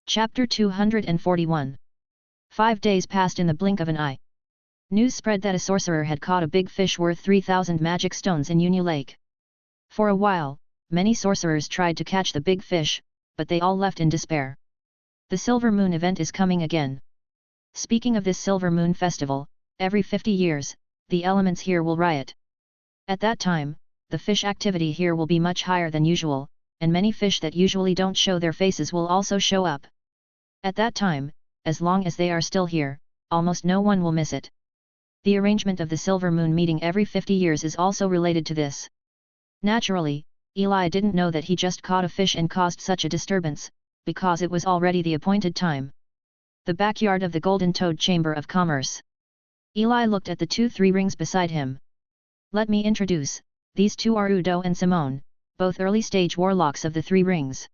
Chapter 241. 5 days passed in the blink of an eye. News spread that a sorcerer had caught a big fish worth 3,000 magic stones in Yunyu Lake. For a while, many sorcerers tried to catch the big fish, but they all left in despair. The Silver Moon event is coming again. Speaking of this Silver Moon festival, every 50 years, the elements here will riot. At that time, the fish activity here will be much higher than usual, and many fish that usually don't show their faces will also show up. At that time, as long as they are still here, almost no one will miss it. The arrangement of the Silver Moon meeting every 50 years is also related to this. Naturally, Eli didn't know that he just caught a fish and caused such a disturbance, because it was already the appointed time. The backyard of the Golden Toad Chamber of Commerce. Eli looked at the 2-3 rings beside him. Let me introduce, these two are Udo and Simone, both early-stage warlocks of the 3 rings.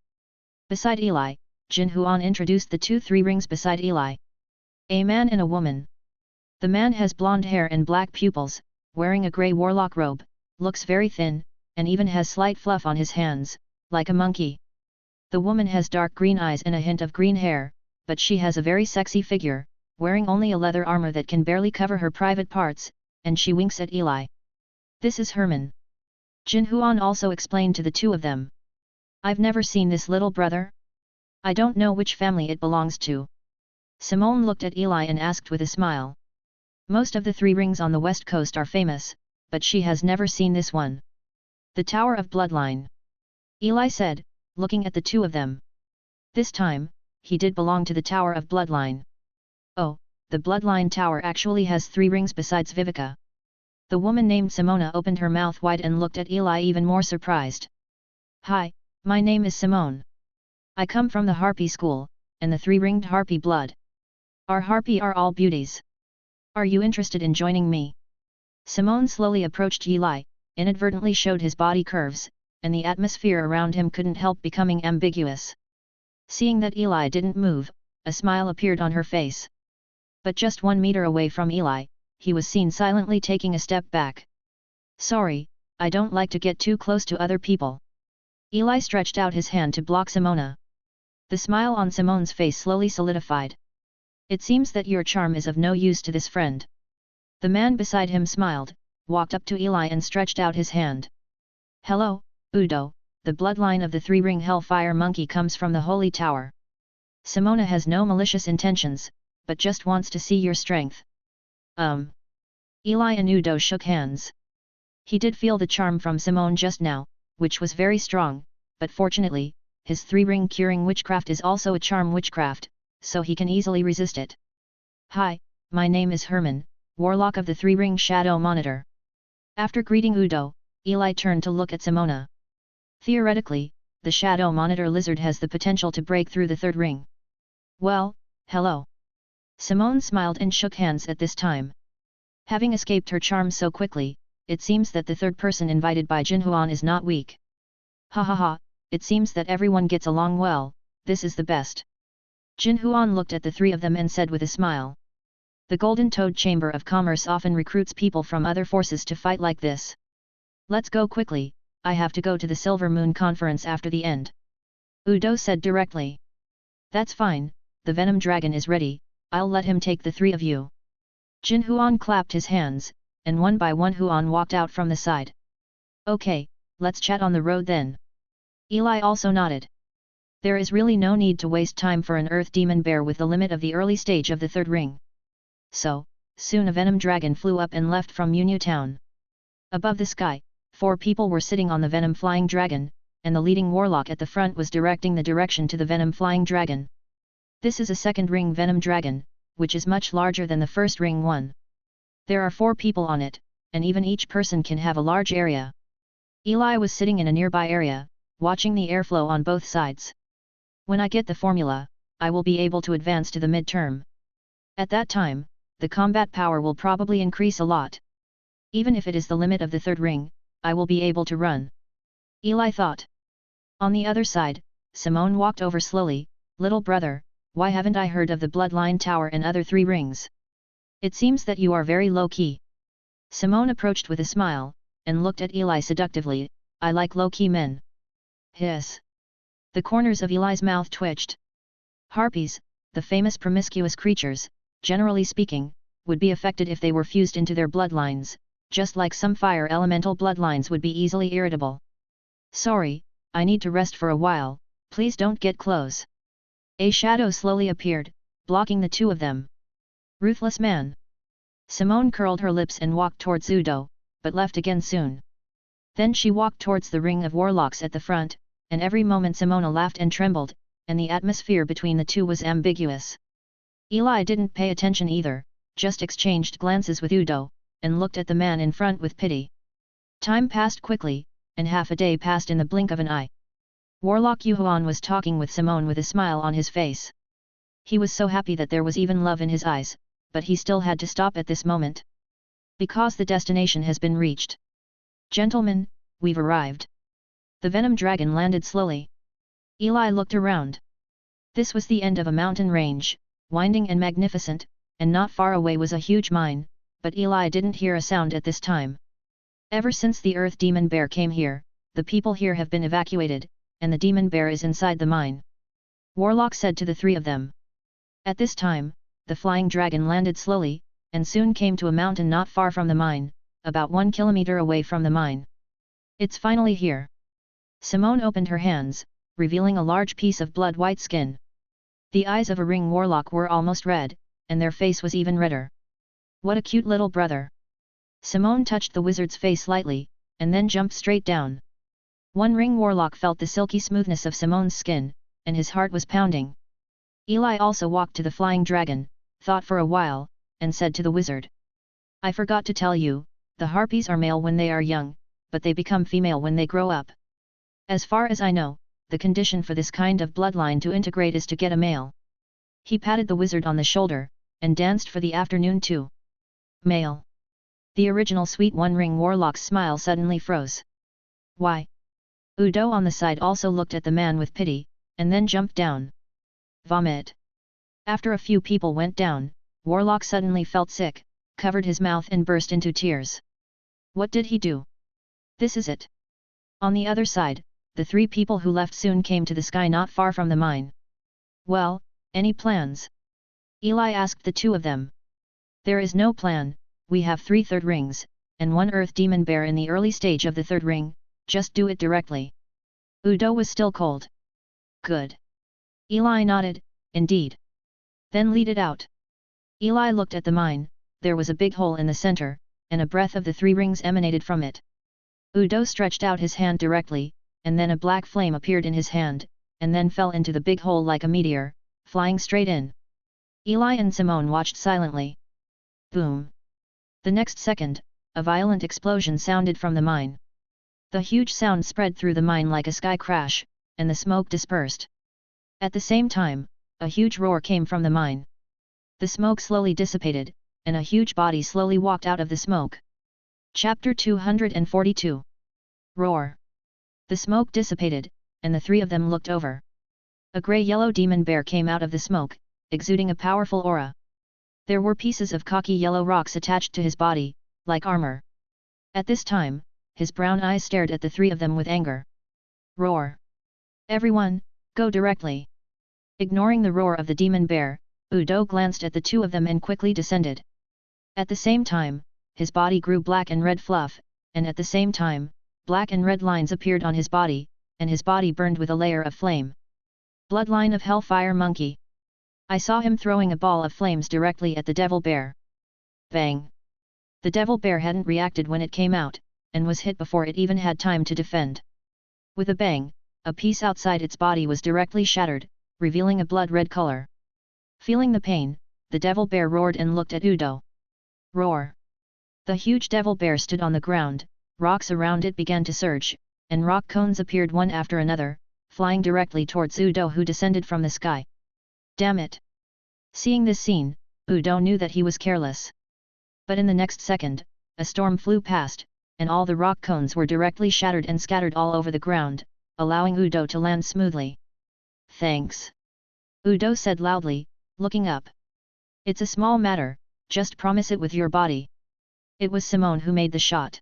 Beside Eli, Jin Huan introduced the 2-3 rings beside Eli. A man and a woman. The man has blonde hair and black pupils, wearing a grey warlock robe, looks very thin, and even has slight fluff on his hands, like a monkey. The woman has dark green eyes and a hint of green hair, but she has a very sexy figure, wearing only a leather armor that can barely cover her private parts, and she winks at Eli. This is Herman. Jin Huan also explained to the two of them. I've never seen this little brother. I don't know which family it belongs to. Simone looked at Eli and asked with a smile. Most of the 3 rings on the west coast are famous, but she has never seen this one. The Tower of Bloodline. Eli said, looking at the two of them. This time, he did belong to the Tower of Bloodline. Oh, the Bloodline Tower actually has 3 rings besides Vivica. The woman named Simona opened her mouth wide and looked at Eli even more surprised. Hi, my name is Simone. I come from the Harpy School, and the 3-ringed Harpy blood. Our Harpy are all beauties. Are you interested in joining me? Simone slowly approached Eli, inadvertently showed his body curves, and the atmosphere around him couldn't help becoming ambiguous. Seeing that Eli didn't move, a smile appeared on her face. But just 1 meter away from Eli, he was seen silently taking a step back. Sorry, I don't like to get too close to other people. Eli stretched out his hand to block Simona. The smile on Simone's face slowly solidified. It seems that your charm is of no use to this friend. The man beside him smiled, walked up to Eli and stretched out his hand. Hello, Udo, the bloodline of the 3-ring Hellfire Monkey comes from the Holy Tower. Simona has no malicious intentions, but just wants to see your strength. Eli and Udo shook hands. He did feel the charm from Simone just now, which was very strong, but fortunately, his 3-ring curing witchcraft is also a charm witchcraft, so he can easily resist it. Hi, my name is Herman, warlock of the 3-ring Shadow Monitor. After greeting Udo, Eli turned to look at Simona. Theoretically, the Shadow Monitor lizard has the potential to break through the 3rd ring. Well, hello. Simone smiled and shook hands at this time. Having escaped her charm so quickly, it seems that the 3rd person invited by Jin Huan is not weak. Ha ha ha, it seems that everyone gets along well, this is the best. Jin Huan looked at the 3 of them and said with a smile. The Golden Toad Chamber of Commerce often recruits people from other forces to fight like this. Let's go quickly, I have to go to the Silver Moon conference after the end. Udo said directly. That's fine, the Venom Dragon is ready, I'll let him take the 3 of you. Jin Huan clapped his hands, and one by one Huan walked out from the side. Okay, let's chat on the road then. Eli also nodded. There is really no need to waste time for an Earth Demon Bear with the limit of the early stage of the 3rd ring. So, soon a Venom Dragon flew up and left from Yunyu Town. Above the sky, 4 people were sitting on the Venom Flying Dragon, and the leading warlock at the front was directing the direction to the Venom Flying Dragon. This is a 2nd ring Venom Dragon, which is much larger than the 1st ring one. There are 4 people on it, and even each person can have a large area. Eli was sitting in a nearby area, watching the airflow on both sides. When I get the formula, I will be able to advance to the midterm. At that time, the combat power will probably increase a lot. Even if it is the limit of the 3rd ring, I will be able to run. Eli thought. On the other side, Simone walked over slowly. Little brother, why haven't I heard of the Bloodline Tower and other 3 rings? It seems that you are very low-key. Simone approached with a smile, and looked at Eli seductively. I like low-key men. Hiss. The corners of Eli's mouth twitched. Harpies, the famous promiscuous creatures, generally speaking, would be affected if they were fused into their bloodlines, just like some fire elemental bloodlines would be easily irritable. Sorry, I need to rest for a while, please don't get close. A shadow slowly appeared, blocking the two of them. Ruthless man. Simone curled her lips and walked towards Udo, but left again soon. Then she walked towards the ring of warlocks at the front, and every moment Simona laughed and trembled, and the atmosphere between the two was ambiguous. Eli didn't pay attention either, just exchanged glances with Udo, and looked at the man in front with pity. Time passed quickly, and half a day passed in the blink of an eye. Warlock Yuhuan was talking with Simone with a smile on his face. He was so happy that there was even love in his eyes, but he still had to stop at this moment. Because the destination has been reached. Gentlemen, we've arrived. The venom dragon landed slowly. Eli looked around. This was the end of a mountain range, winding and magnificent, and not far away was a huge mine, but Eli didn't hear a sound at this time. Ever since the earth demon bear came here, the people here have been evacuated, and the demon bear is inside the mine. Warlock said to the three of them. At this time, the flying dragon landed slowly, and soon came to a mountain not far from the mine, about 1 kilometer away from the mine. It's finally here. Simone opened her hands, revealing a large piece of blood-white skin. The eyes of a ring warlock were almost red, and their face was even redder. What a cute little brother. Simone touched the wizard's face lightly, and then jumped straight down. One ring warlock felt the silky smoothness of Simone's skin, and his heart was pounding. Eli also walked to the flying dragon, thought for a while, and said to the wizard. I forgot to tell you, the harpies are male when they are young, but they become female when they grow up. As far as I know, the condition for this kind of bloodline to integrate is to get a male. He patted the wizard on the shoulder, and danced for the afternoon too. Male. The original sweet one-ring warlock's smile suddenly froze. Why? Udo on the side also looked at the man with pity, and then jumped down. Vomit. After a few people went down, Warlock suddenly felt sick, covered his mouth and burst into tears. What did he do? This is it. On the other side, the three people who left soon came to the sky not far from the mine. Well, any plans? Eli asked the two of them. There is no plan, we have 3 third rings, and 1 earth demon bear in the early stage of the 3rd ring, just do it directly. Udo was still cold. Good. Eli nodded, indeed. Then lead it out. Eli looked at the mine, there was a big hole in the center, and a breath of the 3 rings emanated from it. Udo stretched out his hand directly, and then a black flame appeared in his hand, and then fell into the big hole like a meteor, flying straight in. Eli and Simone watched silently. Boom. The next second, a violent explosion sounded from the mine. The huge sound spread through the mine like a sky crash, and the smoke dispersed. At the same time, a huge roar came from the mine. The smoke slowly dissipated, and a huge body slowly walked out of the smoke. Chapter 242. Roar. The smoke dissipated, and the 3 of them looked over. A grey-yellow demon bear came out of the smoke, exuding a powerful aura. There were pieces of cocky yellow rocks attached to his body, like armor. At this time, his brown eyes stared at the 3 of them with anger. Roar. Everyone, go directly. Ignoring the roar of the demon bear, Udo glanced at the 2 of them and quickly descended. At the same time, his body grew black and red fluff, and at the same time, black and red lines appeared on his body, and his body burned with a layer of flame. Bloodline of Hellfire Monkey. I saw him throwing a ball of flames directly at the devil bear. Bang! The devil bear hadn't reacted when it came out, and was hit before it even had time to defend. With a bang, a piece outside its body was directly shattered, revealing a blood-red color. Feeling the pain, the devil bear roared and looked at Udo. Roar! The huge devil bear stood on the ground, rocks around it began to surge, and rock cones appeared one after another, flying directly towards Udo who descended from the sky. Damn it! Seeing this scene, Udo knew that he was careless. But in the next second, a storm flew past, and all the rock cones were directly shattered and scattered all over the ground, allowing Udo to land smoothly. Thanks. Udo said loudly, looking up. It's a small matter, just promise it with your body. It was Simone who made the shot.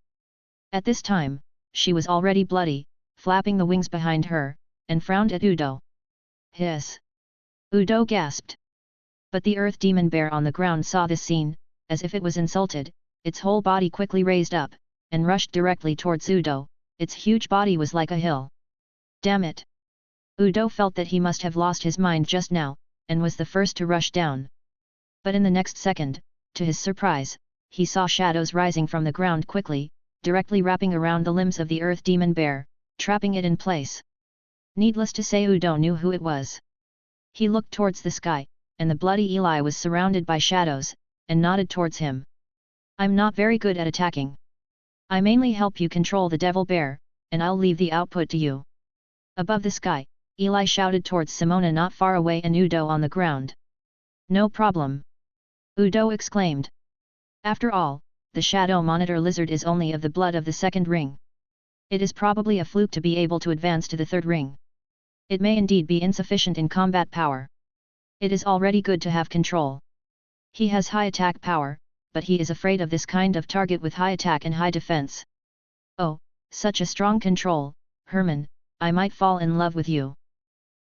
At this time, she was already bloody, flapping the wings behind her, and frowned at Udo. Hiss! Udo gasped. But the earth demon bear on the ground saw this scene, as if it was insulted, its whole body quickly raised up, and rushed directly towards Udo. Its huge body was like a hill. Damn it! Udo felt that he must have lost his mind just now, and was the first to rush down. But in the next second, to his surprise, he saw shadows rising from the ground quickly, directly wrapping around the limbs of the earth demon bear, trapping it in place. Needless to say, Udo knew who it was. He looked towards the sky, and the bloody Eli was surrounded by shadows, and nodded towards him. I'm not very good at attacking. I mainly help you control the devil bear, and I'll leave the output to you. Above the sky, Eli shouted towards Simona not far away and Udo on the ground. No problem! Udo exclaimed. After all, the shadow monitor lizard is only of the blood of the second ring. It is probably a fluke to be able to advance to the third ring. It may indeed be insufficient in combat power. It is already good to have control. He has high attack power, but he is afraid of this kind of target with high attack and high defense. Oh, such a strong control, Herman, I might fall in love with you.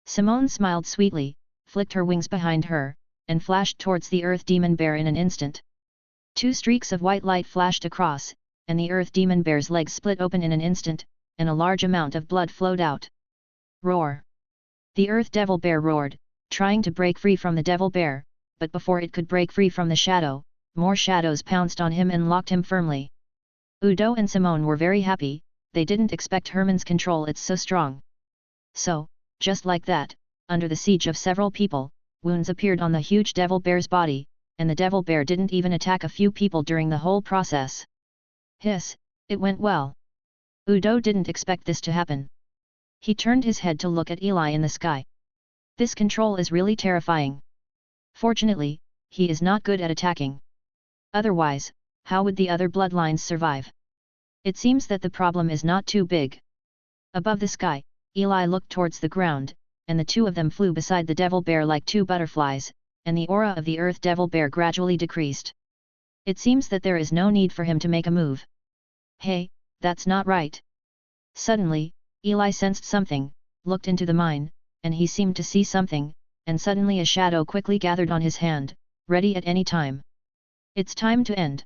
Simone smiled sweetly, flicked her wings behind her, and flashed towards the earth demon bear in an instant. Two streaks of white light flashed across, and the earth demon bear's legs split open in an instant, and a large amount of blood flowed out. Roar! The earth devil bear roared, trying to break free from the devil bear, but before it could break free from the shadow, more shadows pounced on him and locked him firmly. Udo and Simone were very happy, they didn't expect Herman's control it's so strong. So, just like that, under the siege of several people, wounds appeared on the huge devil bear's body, and the devil bear didn't even attack a few people during the whole process. Hiss, it went well. Udo didn't expect this to happen. He turned his head to look at Eli in the sky. This control is really terrifying. Fortunately, he is not good at attacking. Otherwise, how would the other bloodlines survive? It seems that the problem is not too big. Above the sky, Eli looked towards the ground, and the two of them flew beside the devil bear like two butterflies, and the aura of the earth devil bear gradually decreased. It seems that there is no need for him to make a move. Hey, that's not right. Suddenly, Eli sensed something, looked into the mine, and he seemed to see something, and suddenly a shadow quickly gathered on his hand, ready at any time. It's time to end.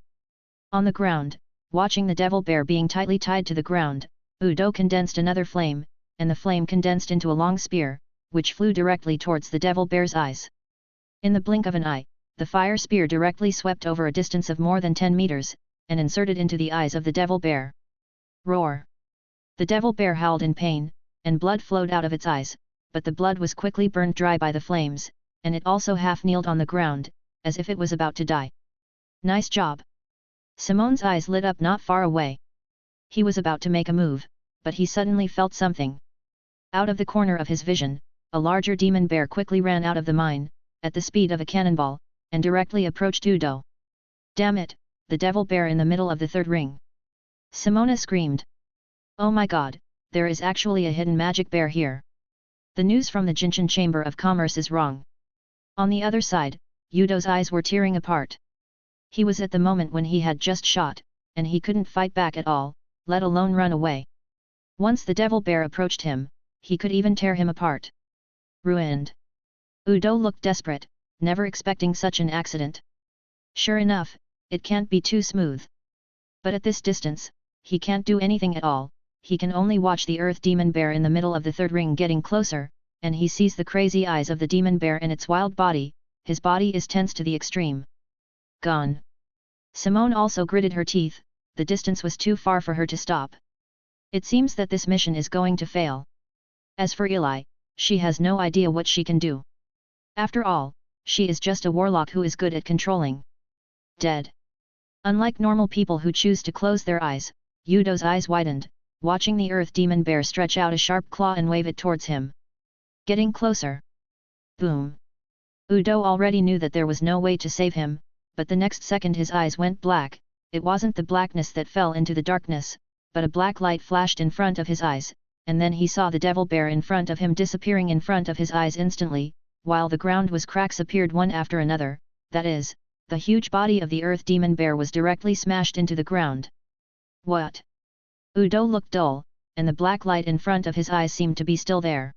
On the ground, watching the devil bear being tightly tied to the ground, Udo condensed another flame, and the flame condensed into a long spear, which flew directly towards the devil bear's eyes. In the blink of an eye, the fire spear directly swept over a distance of more than 10 meters, and inserted into the eyes of the devil bear. Roar! The devil bear howled in pain, and blood flowed out of its eyes, but the blood was quickly burned dry by the flames, and it also half-kneeled on the ground, as if it was about to die. Nice job! Simone's eyes lit up not far away. He was about to make a move, but he suddenly felt something. Out of the corner of his vision, a larger demon bear quickly ran out of the mine, at the speed of a cannonball, and directly approached Udo. Damn it, the devil bear in the middle of the third ring! Simona screamed. Oh my god, there is actually a hidden magic bear here. The news from the Jinshan Chamber of Commerce is wrong. On the other side, Udo's eyes were tearing apart. He was at the moment when he had just shot, and he couldn't fight back at all, let alone run away. Once the devil bear approached him, he could even tear him apart. Ruined. Udo looked desperate, never expecting such an accident. Sure enough, it can't be too smooth. But at this distance, he can't do anything at all, he can only watch the earth demon bear in the middle of the third ring getting closer, and he sees the crazy eyes of the demon bear in its wild body, his body is tense to the extreme. Gone. Simone also gritted her teeth, the distance was too far for her to stop. It seems that this mission is going to fail. As for Eli, she has no idea what she can do. After all, she is just a warlock who is good at controlling. Dead. Unlike normal people who choose to close their eyes, Udo's eyes widened, watching the earth demon bear stretch out a sharp claw and wave it towards him. Getting closer. Boom. Udo already knew that there was no way to save him, but the next second his eyes went black. It wasn't the blackness that fell into the darkness, but a black light flashed in front of his eyes, and then he saw the devil bear in front of him disappearing in front of his eyes instantly, while the ground was cracks appeared one after another, that is, the huge body of the earth demon bear was directly smashed into the ground. What? Udo looked dull, and the black light in front of his eyes seemed to be still there.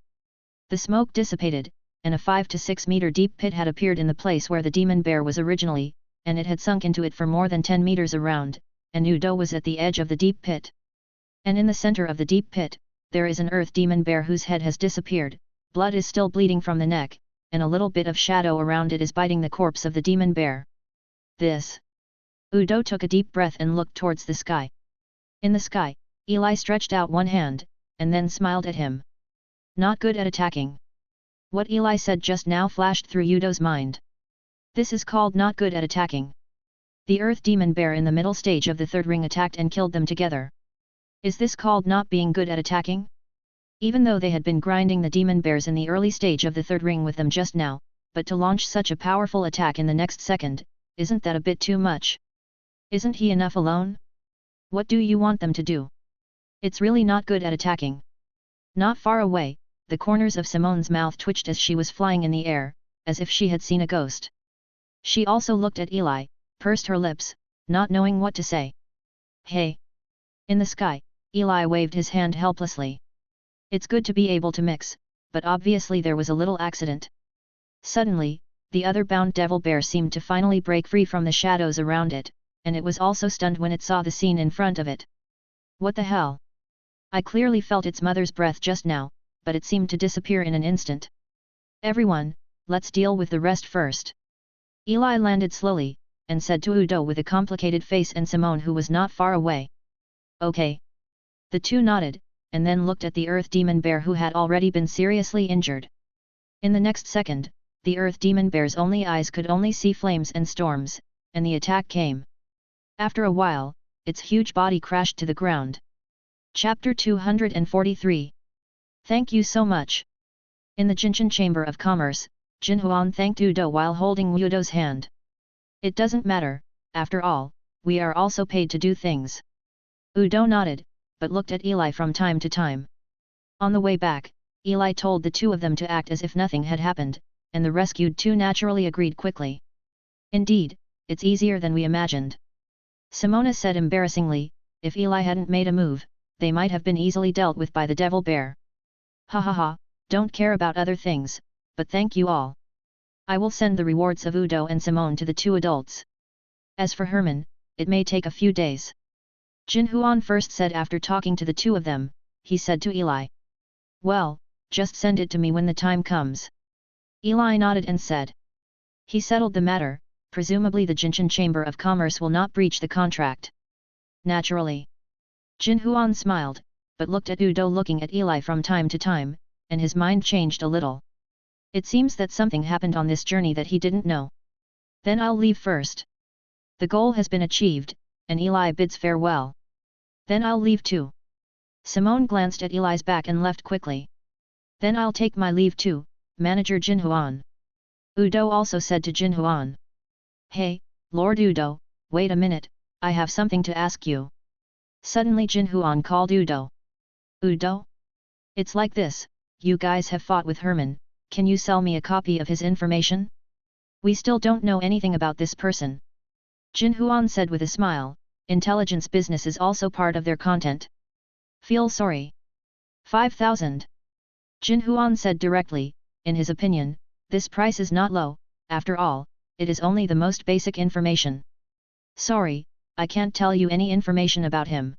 The smoke dissipated, and a 5 to 6 meter deep pit had appeared in the place where the demon bear was originally, and it had sunk into it for more than 10 meters around, and Udo was at the edge of the deep pit. And in the center of the deep pit, there is an earth demon bear whose head has disappeared, blood is still bleeding from the neck, and a little bit of shadow around it is biting the corpse of the demon bear. This. Udo took a deep breath and looked towards the sky. In the sky, Eli stretched out one hand, and then smiled at him. Not good at attacking. What Eli said just now flashed through Udo's mind. This is called not good at attacking. The earth demon bear in the middle stage of the third ring attacked and killed them together. Is this called not being good at attacking? Even though they had been grinding the demon bears in the early stage of the third ring with them just now, but to launch such a powerful attack in the next second, isn't that a bit too much? Isn't he enough alone? What do you want them to do? It's really not good at attacking. Not far away, the corners of Simone's mouth twitched as she was flying in the air, as if she had seen a ghost. She also looked at Eli, pursed her lips, not knowing what to say. Hey! In the sky, Eli waved his hand helplessly. It's good to be able to mix, but obviously there was a little accident. Suddenly, the other bound devil bear seemed to finally break free from the shadows around it, and it was also stunned when it saw the scene in front of it. What the hell? I clearly felt its mother's breath just now, but it seemed to disappear in an instant. Everyone, let's deal with the rest first. Eli landed slowly, and said to Udo with a complicated face and Simone who was not far away. Okay. The two nodded, and then looked at the earth demon bear who had already been seriously injured. In the next second, the earth demon bear's only eyes could only see flames and storms, and the attack came. After a while, its huge body crashed to the ground. Chapter 243. Thank you so much. In the Jinshan Chamber of Commerce, Jin Huan thanked Udo while holding Udo's hand. It doesn't matter, after all, we are also paid to do things. Udo nodded, but looked at Eli from time to time. On the way back, Eli told the two of them to act as if nothing had happened, and the rescued two naturally agreed quickly. Indeed, it's easier than we imagined. Simona said embarrassingly, if Eli hadn't made a move, they might have been easily dealt with by the devil bear. Ha ha ha, don't care about other things, but thank you all. I will send the rewards of Udo and Simone to the two adults. As for Herman, it may take a few days. Jin Huan first said after talking to the two of them, he said to Eli. Well, just send it to me when the time comes. Eli nodded and said. He settled the matter, presumably the Jinshan Chamber of Commerce will not breach the contract. Naturally. Jin Huan smiled, but looked at Udo looking at Eli from time to time, and his mind changed a little. It seems that something happened on this journey that he didn't know. Then I'll leave first. The goal has been achieved, and Eli bids farewell. Then I'll leave too. Simone glanced at Eli's back and left quickly. Then I'll take my leave too, Manager Jin Huan. Udo also said to Jin Huan. Hey, Lord Udo, wait a minute, I have something to ask you. Suddenly Jin Huan called Udo. Udo? It's like this, you guys have fought with Herman, can you sell me a copy of his information? We still don't know anything about this person. Jin Huan said with a smile, intelligence business is also part of their content. Feel sorry. 5,000. Jin Huan said directly, in his opinion, this price is not low, after all, it is only the most basic information. Sorry, I can't tell you any information about him.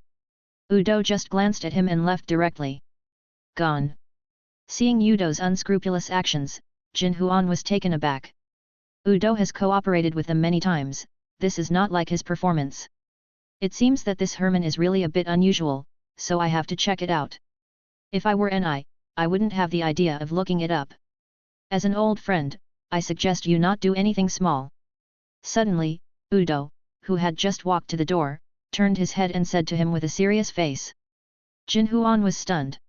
Udo just glanced at him and left directly. Gone. Seeing Udo's unscrupulous actions, Jin Huan was taken aback. Udo has cooperated with them many times, this is not like his performance. It seems that this Herman is really a bit unusual, so I have to check it out. If I were I wouldn't have the idea of looking it up. As an old friend, I suggest you not do anything small. Suddenly, Udo, who had just walked to the door, turned his head and said to him with a serious face. Jin Huan was stunned.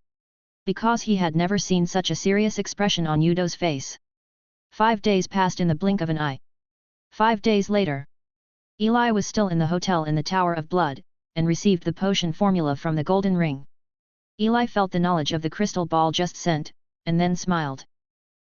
Because he had never seen such a serious expression on Udo's face. 5 days passed in the blink of an eye. 5 days later. Eli was still in the hotel in the Tower of Blood, and received the potion formula from the golden ring. Eli felt the knowledge of the crystal ball just sent, and then smiled.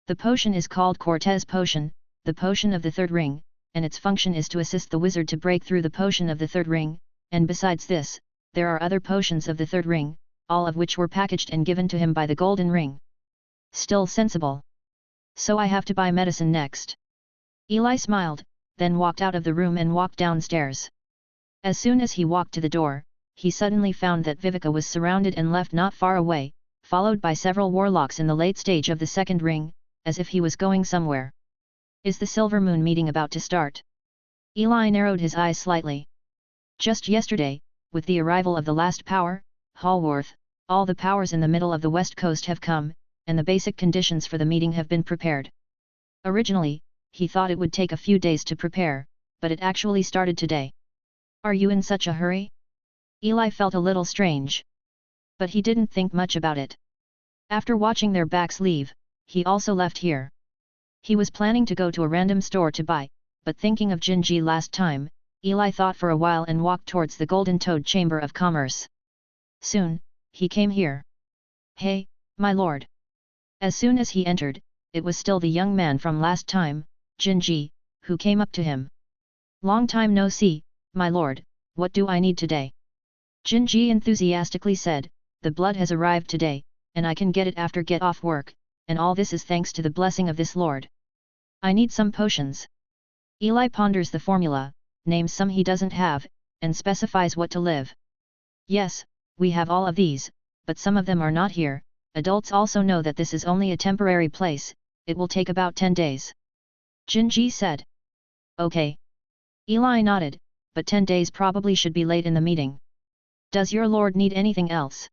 The potion is called Cortez Potion, the potion of the third ring, and its function is to assist the wizard to break through the potion of the third ring, and besides this, there are other potions of the third ring, all of which were packaged and given to him by the golden ring. Still sensible. So I have to buy medicine next. Eli smiled, then walked out of the room and walked downstairs. As soon as he walked to the door, he suddenly found that Viveka was surrounded and left not far away, followed by several warlocks in the late stage of the second ring, as if he was going somewhere. Is the Silver Moon meeting about to start? Eli narrowed his eyes slightly. Just yesterday, with the arrival of the last power, Hallworth, all the powers in the middle of the west coast have come, and the basic conditions for the meeting have been prepared. Originally, he thought it would take a few days to prepare, but it actually started today. Are you in such a hurry? Eli felt a little strange. But he didn't think much about it. After watching their backs leave, he also left here. He was planning to go to a random store to buy, but thinking of Jinji last time, Eli thought for a while and walked towards the Golden Toad Chamber of Commerce. Soon, he came here. Hey, my lord. As soon as he entered, it was still the young man from last time, Jinji, who came up to him. Long time no see, my lord, what do I need today? Jinji enthusiastically said, the blood has arrived today, and I can get it after get off work, and all this is thanks to the blessing of this lord. I need some potions. Eli ponders the formula, names some he doesn't have, and specifies what to live. Yes, we have all of these, but some of them are not here. Adults also know that this is only a temporary place, it will take about 10 days. Jinji said. Okay. Eli nodded, but 10 days probably should be late in the meeting. Does your lord need anything else?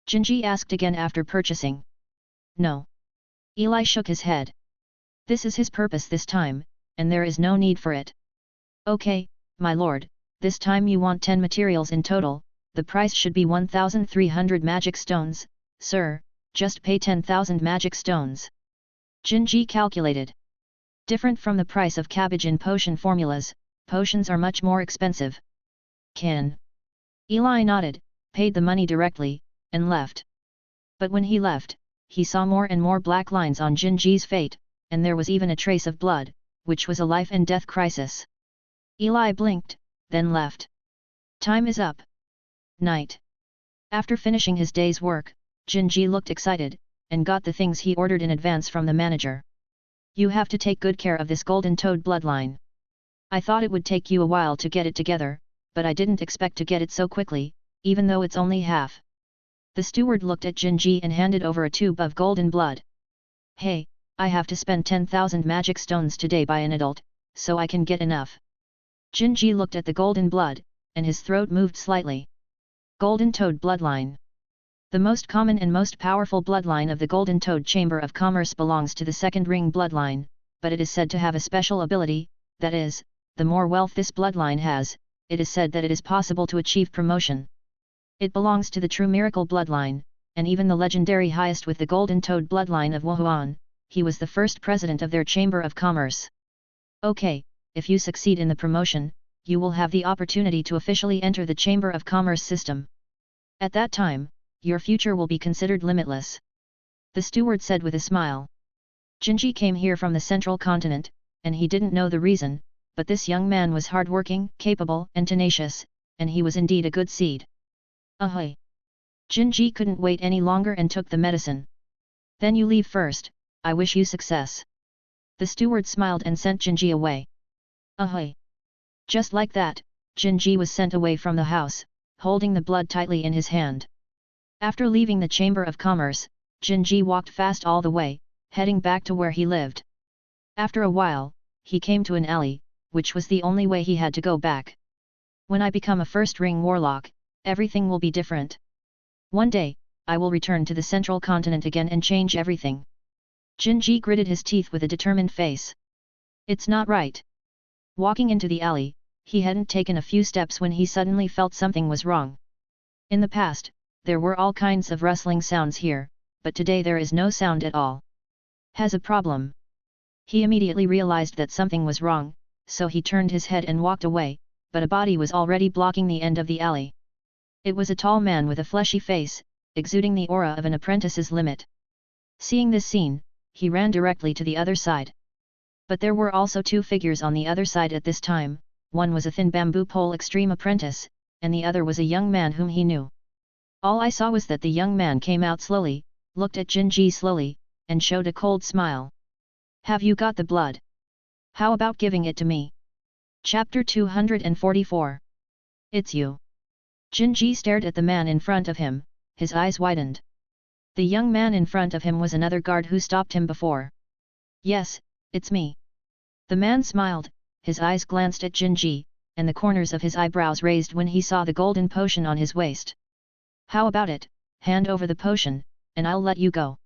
Jinji asked again after purchasing. No. Eli shook his head. This is his purpose this time, and there is no need for it. Okay, my lord, this time you want 10 materials in total, the price should be 1,300 magic stones, sir, just pay 10,000 magic stones. Jinji calculated. Different from the price of cabbage in potion formulas, potions are much more expensive. Can. Eli nodded, paid the money directly, and left. But when he left, he saw more and more black lines on Jinji's fate, and there was even a trace of blood, which was a life and death crisis. Eli blinked, then left. Time is up. Night. After finishing his day's work, Jinji looked excited, and got the things he ordered in advance from the manager. You have to take good care of this Golden Toad bloodline. I thought it would take you a while to get it together, but I didn't expect to get it so quickly, even though it's only half. The steward looked at Jinji and handed over a tube of golden blood. Hey, I have to spend 10,000 magic stones today by an adult, so I can get enough. Jinji looked at the golden blood, and his throat moved slightly. Golden Toad bloodline. The most common and most powerful bloodline of the Golden Toad Chamber of Commerce belongs to the second ring bloodline, but it is said to have a special ability, that is, the more wealth this bloodline has, it is said that it is possible to achieve promotion. It belongs to the true miracle bloodline, and even the legendary highest with the Golden Toad bloodline of Wuhuan, he was the first president of their Chamber of Commerce. Okay, if you succeed in the promotion, you will have the opportunity to officially enter the Chamber of Commerce system. At that time, your future will be considered limitless. The steward said with a smile. Jinji came here from the central continent, and he didn't know the reason, but this young man was hardworking, capable, and tenacious, and he was indeed a good seed. Ahoy! Jinji couldn't wait any longer and took the medicine. Then you leave first, I wish you success. The steward smiled and sent Jinji away. Ahoy! Just like that, Jinji was sent away from the house, holding the blood tightly in his hand. After leaving the Chamber of Commerce, Jinji walked fast all the way, heading back to where he lived. After a while, he came to an alley, which was the only way he had to go back. When I become a first-ring warlock, everything will be different. One day, I will return to the central continent again and change everything. Jinji gritted his teeth with a determined face. It's not right. Walking into the alley, he hadn't taken a few steps when he suddenly felt something was wrong. In the past, there were all kinds of rustling sounds here, but today there is no sound at all. Has a problem. He immediately realized that something was wrong, so he turned his head and walked away, but a body was already blocking the end of the alley. It was a tall man with a fleshy face, exuding the aura of an apprentice's limit. Seeing this scene, he ran directly to the other side. But there were also two figures on the other side at this time, one was a thin bamboo pole extreme apprentice, and the other was a young man whom he knew. All I saw was that the young man came out slowly, looked at Jinji slowly, and showed a cold smile. Have you got the blood? How about giving it to me? Chapter 244. It's you. Jinji stared at the man in front of him, his eyes widened. The young man in front of him was another guard who stopped him before. Yes, it's me. The man smiled, his eyes glanced at Jinji, and the corners of his eyebrows raised when he saw the golden potion on his waist. How about it, hand over the potion, and I'll let you go.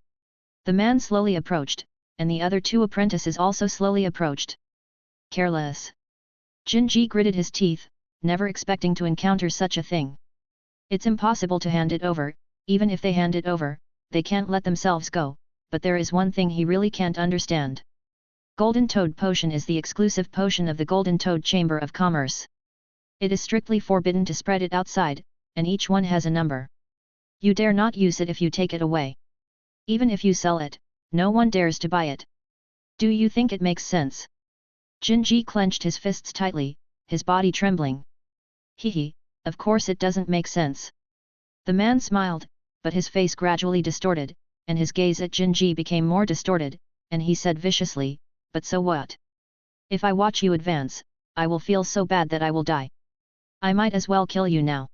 The man slowly approached, and the other two apprentices also slowly approached. Careless. Jinji gritted his teeth, never expecting to encounter such a thing. It's impossible to hand it over, even if they hand it over, they can't let themselves go, but there is one thing he really can't understand. Golden Toad Potion is the exclusive potion of the Golden Toad Chamber of Commerce. It is strictly forbidden to spread it outside, and each one has a number. You dare not use it if you take it away. Even if you sell it, no one dares to buy it. Do you think it makes sense? Jinji clenched his fists tightly, his body trembling. Hehe, of course it doesn't make sense. The man smiled, but his face gradually distorted, and his gaze at Jinji became more distorted, and he said viciously, but so what? If I watch you advance, I will feel so bad that I will die. I might as well kill you now.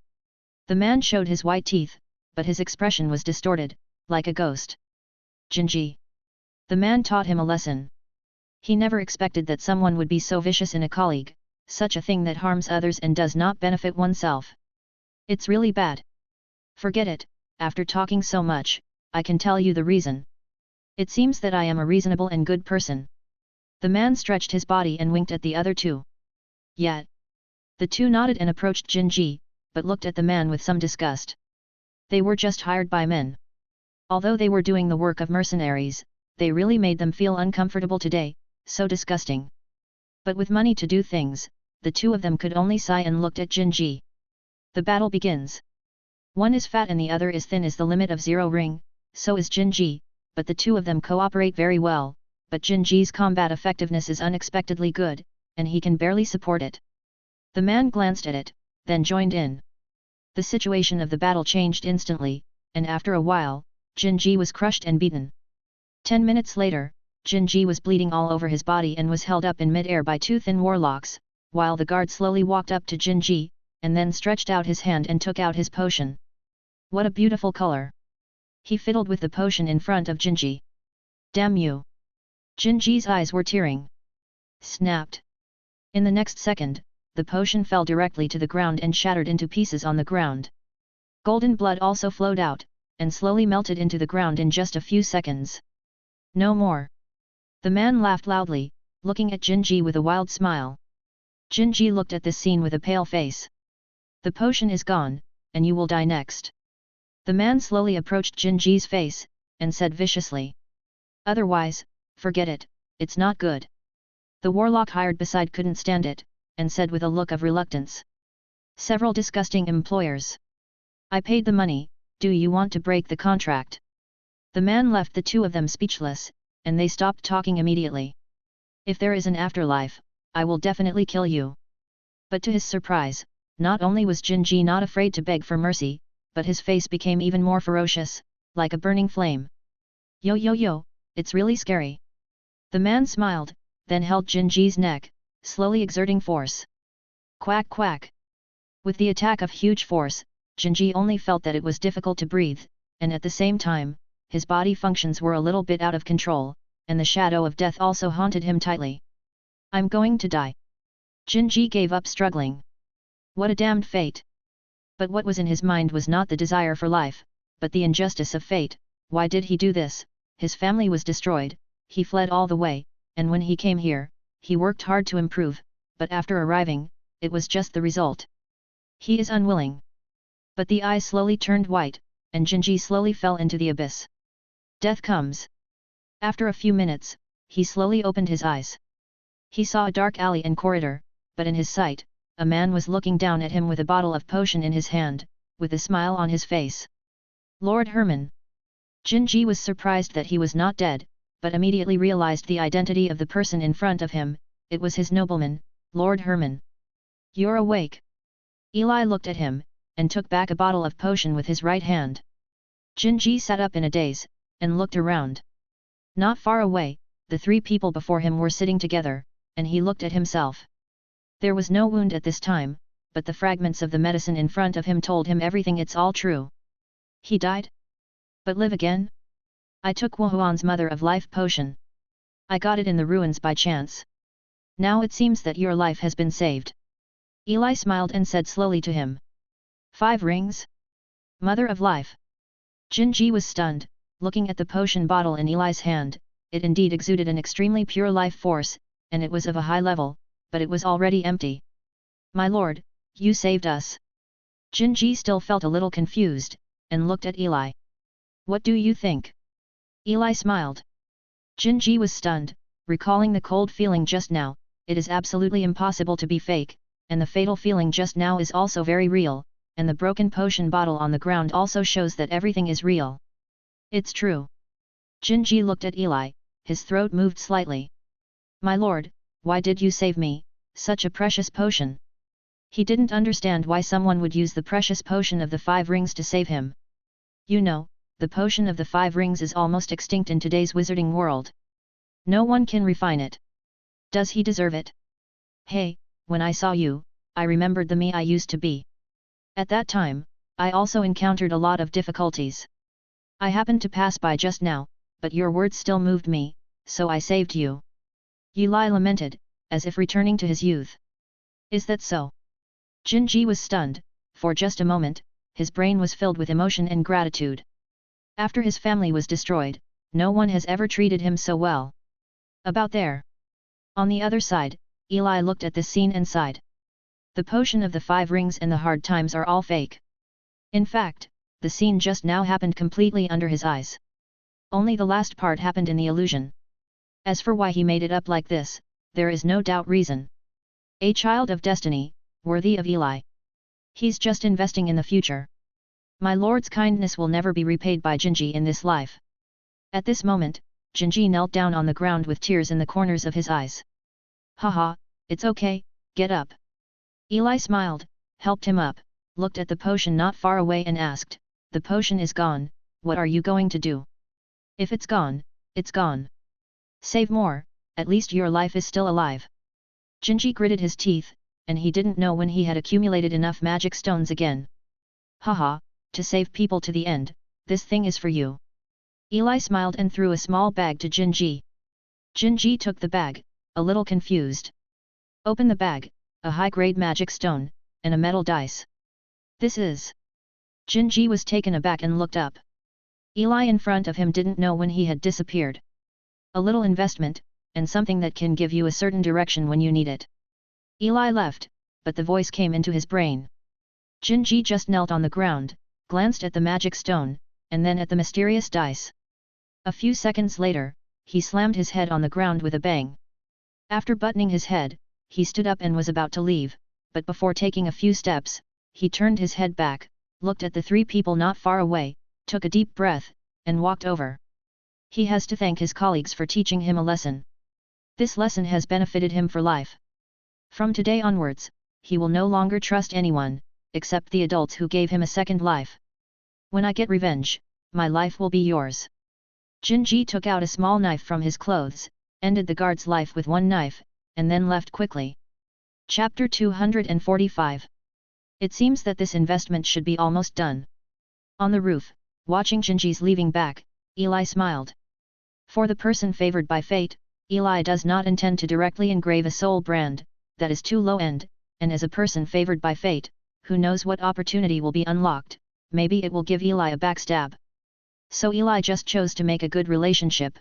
The man showed his white teeth, but his expression was distorted, like a ghost. Jinji. The man taught him a lesson. He never expected that someone would be so vicious in a colleague, such a thing that harms others and does not benefit oneself. It's really bad. Forget it, after talking so much, I can tell you the reason. It seems that I am a reasonable and good person. The man stretched his body and winked at the other two. Yet. The two nodded and approached Jinji, but looked at the man with some disgust. They were just hired by men. Although they were doing the work of mercenaries, they really made them feel uncomfortable today, so disgusting. But with money to do things, the two of them could only sigh and looked at Jinji. The battle begins. One is fat and the other is thin is the limit of Zero Ring, so is Jinji, but the two of them cooperate very well, but Jinji's combat effectiveness is unexpectedly good, and he can barely support it. The man glanced at it, then joined in. The situation of the battle changed instantly, and after a while, Jinji was crushed and beaten. 10 minutes later, Jinji was bleeding all over his body and was held up in mid-air by two thin warlocks, while the guard slowly walked up to Jinji, and then stretched out his hand and took out his potion. What a beautiful color! He fiddled with the potion in front of Jinji. Damn you! Jinji's eyes were tearing. Snapped. In the next second, the potion fell directly to the ground and shattered into pieces on the ground. Golden blood also flowed out, and slowly melted into the ground in just a few seconds. No more. The man laughed loudly, looking at Jinji with a wild smile. Jinji looked at this scene with a pale face. The potion is gone, and you will die next. The man slowly approached Jinji's face, and said viciously. Otherwise, forget it, it's not good. The warlock hired beside couldn't stand it, and said with a look of reluctance. Several disgusting employers. I paid the money, do you want to break the contract? The man left the two of them speechless, and they stopped talking immediately. If there is an afterlife, I will definitely kill you. But to his surprise, not only was Jinji not afraid to beg for mercy, but his face became even more ferocious, like a burning flame. Yo yo yo, it's really scary. The man smiled, then held Jinji's neck, slowly exerting force. Quack quack. With the attack of huge force, Jinji only felt that it was difficult to breathe, and at the same time, his body functions were a little bit out of control, and the shadow of death also haunted him tightly. I'm going to die. Jinji gave up struggling. What a damned fate! But what was in his mind was not the desire for life, but the injustice of fate. Why did he do this? His family was destroyed, he fled all the way, and when he came here, he worked hard to improve, but after arriving, it was just the result. He is unwilling. But the eyes slowly turned white, and Jinji slowly fell into the abyss. Death comes. After a few minutes, he slowly opened his eyes. He saw a dark alley and corridor, but in his sight, a man was looking down at him with a bottle of potion in his hand, with a smile on his face. Lord Herman. Jinji was surprised that he was not dead, but immediately realized the identity of the person in front of him. It was his nobleman, Lord Herman. You're awake. Eli looked at him, and took back a bottle of potion with his right hand. Jinji sat up in a daze, and looked around. Not far away, the three people before him were sitting together, and he looked at himself. There was no wound at this time, but the fragments of the medicine in front of him told him everything. It's all true. He died? But live again? I took Wuhuan's mother of life potion. I got it in the ruins by chance. Now it seems that your life has been saved. Eli smiled and said slowly to him. 5 rings? Mother of life. Jinji was stunned, looking at the potion bottle in Eli's hand. It indeed exuded an extremely pure life force, and it was of a high level, but it was already empty. My lord, you saved us. Jinji still felt a little confused, and looked at Eli. What do you think? Eli smiled. Jinji was stunned, recalling the cold feeling just now. It is absolutely impossible to be fake, and the fatal feeling just now is also very real, and the broken potion bottle on the ground also shows that everything is real. It's true. Jinji looked at Eli, his throat moved slightly. My lord, why did you save me, such a precious potion? He didn't understand why someone would use the precious potion of the 5 rings to save him. You know, the potion of the 5 rings is almost extinct in today's wizarding world. No one can refine it. Does he deserve it? Hey, when I saw you, I remembered the me I used to be. At that time, I also encountered a lot of difficulties. I happened to pass by just now, but your words still moved me, so I saved you. Eli lamented, as if returning to his youth. Is that so? Jinji was stunned. For just a moment, his brain was filled with emotion and gratitude. After his family was destroyed, no one has ever treated him so well. About there. On the other side, Eli looked at this scene and sighed. The potion of the 5 rings and the hard times are all fake. In fact, the scene just now happened completely under his eyes. Only the last part happened in the illusion. As for why he made it up like this, there is no doubt reason. A child of destiny, worthy of Eli. He's just investing in the future. My lord's kindness will never be repaid by Jinji in this life. At this moment, Jinji knelt down on the ground with tears in the corners of his eyes. Haha, it's okay, get up. Eli smiled, helped him up, looked at the potion not far away and asked, the potion is gone, what are you going to do? If it's gone, it's gone. Save more, at least your life is still alive. Jinji gritted his teeth, and he didn't know when he had accumulated enough magic stones again. Haha, to save people to the end, this thing is for you. Eli smiled and threw a small bag to Jinji. Jinji took the bag, a little confused. Open the bag, a high-grade magic stone, and a metal dice. This is... Jinji was taken aback and looked up. Eli in front of him didn't know when he had disappeared. A little investment, and something that can give you a certain direction when you need it. Eli left, but the voice came into his brain. Jinji just knelt on the ground, glanced at the magic stone, and then at the mysterious dice. A few seconds later, he slammed his head on the ground with a bang. After buttoning his head, he stood up and was about to leave, but before taking a few steps, he turned his head back, looked at the 3 people not far away, took a deep breath, and walked over. He has to thank his colleagues for teaching him a lesson. This lesson has benefited him for life. From today onwards, he will no longer trust anyone, except the adults who gave him a second life. When I get revenge, my life will be yours. Jinji took out a small knife from his clothes, ended the guard's life with one knife, and then left quickly. Chapter 245. It seems that this investment should be almost done. On the roof, watching Jinji's leaving back, Eli smiled. For the person favored by fate, Eli does not intend to directly engrave a soul brand, that is too low-end, and as a person favored by fate, who knows what opportunity will be unlocked, maybe it will give Eli a backstab. So Eli just chose to make a good relationship.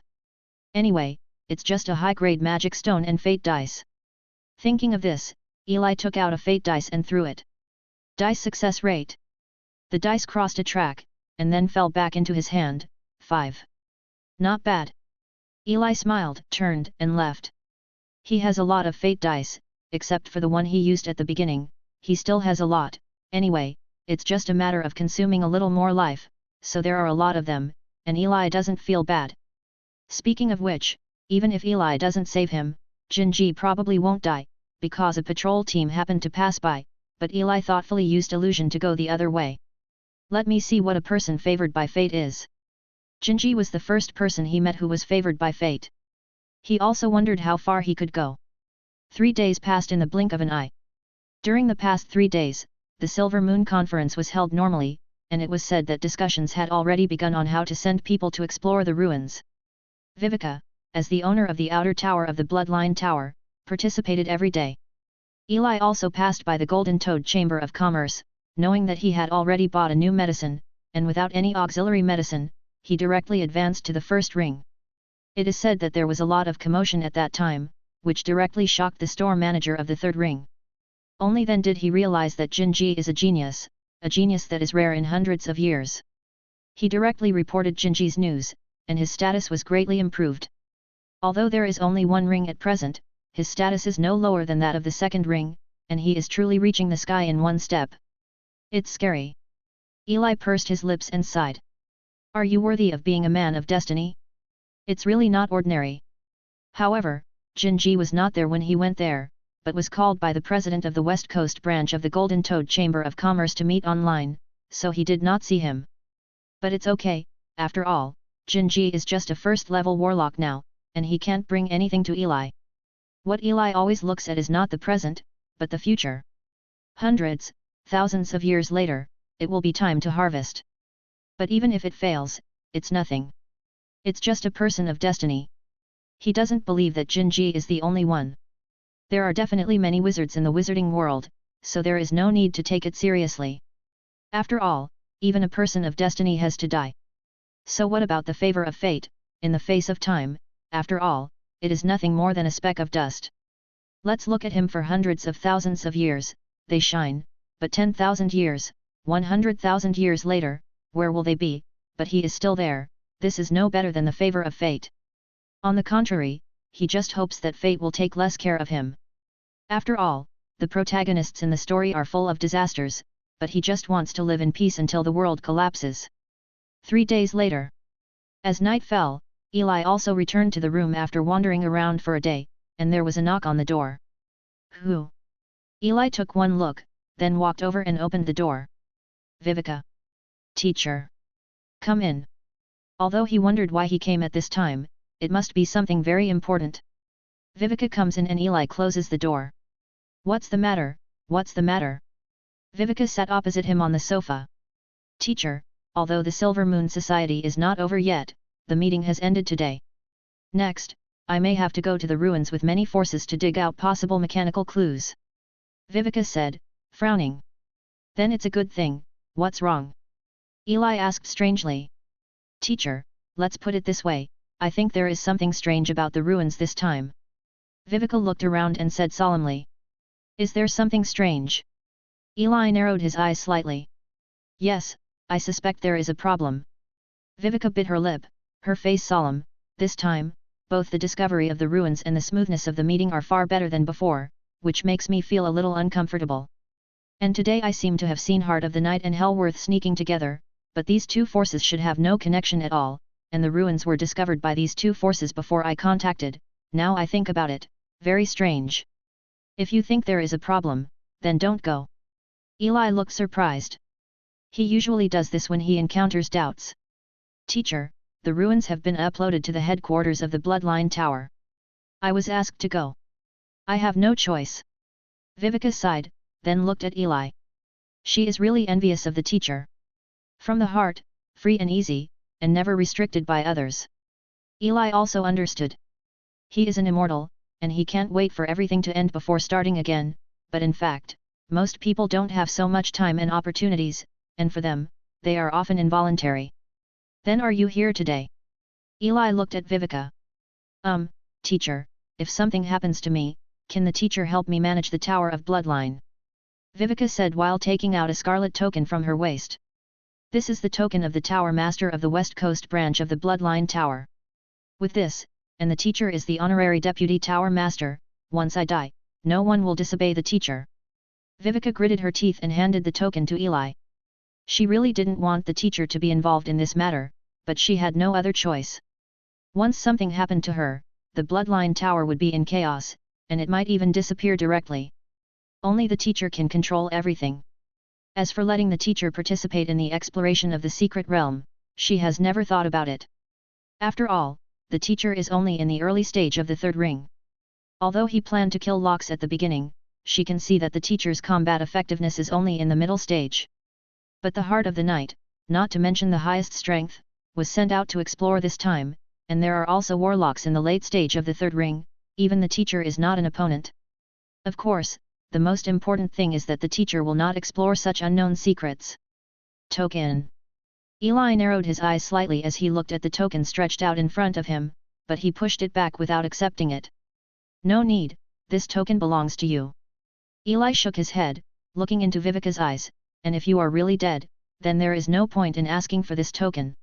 Anyway, it's just a high-grade magic stone and fate dice. Thinking of this, Eli took out a fate dice and threw it. Dice success rate. The dice crossed a track, and then fell back into his hand. 5. Not bad. Eli smiled, turned, and left. He has a lot of fate dice, except for the one he used at the beginning. He still has a lot. Anyway, it's just a matter of consuming a little more life, so there are a lot of them, and Eli doesn't feel bad. Speaking of which, even if Eli doesn't save him, Jinji probably won't die, because a patrol team happened to pass by, but Eli thoughtfully used illusion to go the other way. Let me see what a person favored by fate is. Jinji was the first person he met who was favored by fate. He also wondered how far he could go. 3 days passed in the blink of an eye. During the past 3 days, the Silver Moon Conference was held normally, and it was said that discussions had already begun on how to send people to explore the ruins. Viveka, as the owner of the outer tower of the Bloodline Tower, participated every day. Eli also passed by the Golden Toad Chamber of Commerce, knowing that he had already bought a new medicine, and without any auxiliary medicine, he directly advanced to the first ring. It is said that there was a lot of commotion at that time, which directly shocked the store manager of the third ring. Only then did he realize that Jinji is a genius that is rare in hundreds of years. He directly reported Jinji's news, and his status was greatly improved. Although there is only one ring at present, his status is no lower than that of the second ring, and he is truly reaching the sky in one step. It's scary. Eli pursed his lips and sighed. Are you worthy of being a man of destiny? It's really not ordinary. However, Jinji was not there when he went there, but was called by the president of the West Coast branch of the Golden Toad Chamber of Commerce to meet online, so he did not see him. But it's okay, after all, Jinji is just a first-level warlock now, and he can't bring anything to Eli. What Eli always looks at is not the present, but the future. Hundreds, thousands of years later, it will be time to harvest. But even if it fails, it's nothing. It's just a person of destiny. He doesn't believe that Jinji is the only one. There are definitely many wizards in the wizarding world, so there is no need to take it seriously. After all, even a person of destiny has to die. So what about the favor of fate? In the face of time, after all, it is nothing more than a speck of dust. Let's look at him for hundreds of thousands of years, they shine, but 10,000 years, 100,000 years later, where will they be? But he is still there. This is no better than the favor of fate. On the contrary, he just hopes that fate will take less care of him. After all, the protagonists in the story are full of disasters, but he just wants to live in peace until the world collapses. 3 days later. As night fell, Eli also returned to the room after wandering around for a day, and there was a knock on the door. Who? Eli took one look, then walked over and opened the door. Viveka. Teacher. Come in. Although he wondered why he came at this time, it must be something very important. Viveka comes in and Eli closes the door. What's the matter? What's the matter? Viveka sat opposite him on the sofa. Teacher, although the Silver Moon Society is not over yet, the meeting has ended today. Next, I may have to go to the ruins with many forces to dig out possible mechanical clues. Viveka said, frowning. Then it's a good thing. What's wrong? Eli asked strangely. Teacher, let's put it this way, I think there is something strange about the ruins this time. Viveka looked around and said solemnly. Is there something strange? Eli narrowed his eyes slightly. Yes, I suspect there is a problem. Viveka bit her lip, her face solemn. This time, both the discovery of the ruins and the smoothness of the meeting are far better than before, which makes me feel a little uncomfortable. And today I seem to have seen Heart of the Night and Hellworth sneaking together, but these two forces should have no connection at all, and the ruins were discovered by these two forces before I contacted. Now I think about it, very strange. If you think there is a problem, then don't go. Eli looked surprised. He usually does this when he encounters doubts. Teacher, the ruins have been uploaded to the headquarters of the Bloodline Tower. I was asked to go. I have no choice. Viveka sighed, then looked at Eli. She is really envious of the teacher. From the heart, free and easy, and never restricted by others. Eli also understood. He is an immortal, and he can't wait for everything to end before starting again, but in fact, most people don't have so much time and opportunities, and for them, they are often involuntary. Then are you here today? Eli looked at Viveka. Teacher, if something happens to me, can the teacher help me manage the Tower of Bloodline? Viveka said while taking out a scarlet token from her waist. This is the token of the Tower Master of the West Coast branch of the Bloodline Tower. With this, and the teacher is the honorary deputy Tower Master, once I die, no one will disobey the teacher. Viveka gritted her teeth and handed the token to Eli. She really didn't want the teacher to be involved in this matter, but she had no other choice. Once something happened to her, the Bloodline Tower would be in chaos, and it might even disappear directly. Only the teacher can control everything. As for letting the teacher participate in the exploration of the secret realm, she has never thought about it. After all, the teacher is only in the early stage of the third ring. Although he planned to kill Lox at the beginning, she can see that the teacher's combat effectiveness is only in the middle stage. But the heart of the knight, not to mention the highest strength, was sent out to explore this time, and there are also warlocks in the late stage of the third ring, even the teacher is not an opponent. Of course, the most important thing is that the teacher will not explore such unknown secrets. Token. Eli narrowed his eyes slightly as he looked at the token stretched out in front of him, but he pushed it back without accepting it. No need, this token belongs to you. Eli shook his head, looking into Viveka's eyes, and if you are really dead, then there is no point in asking for this token.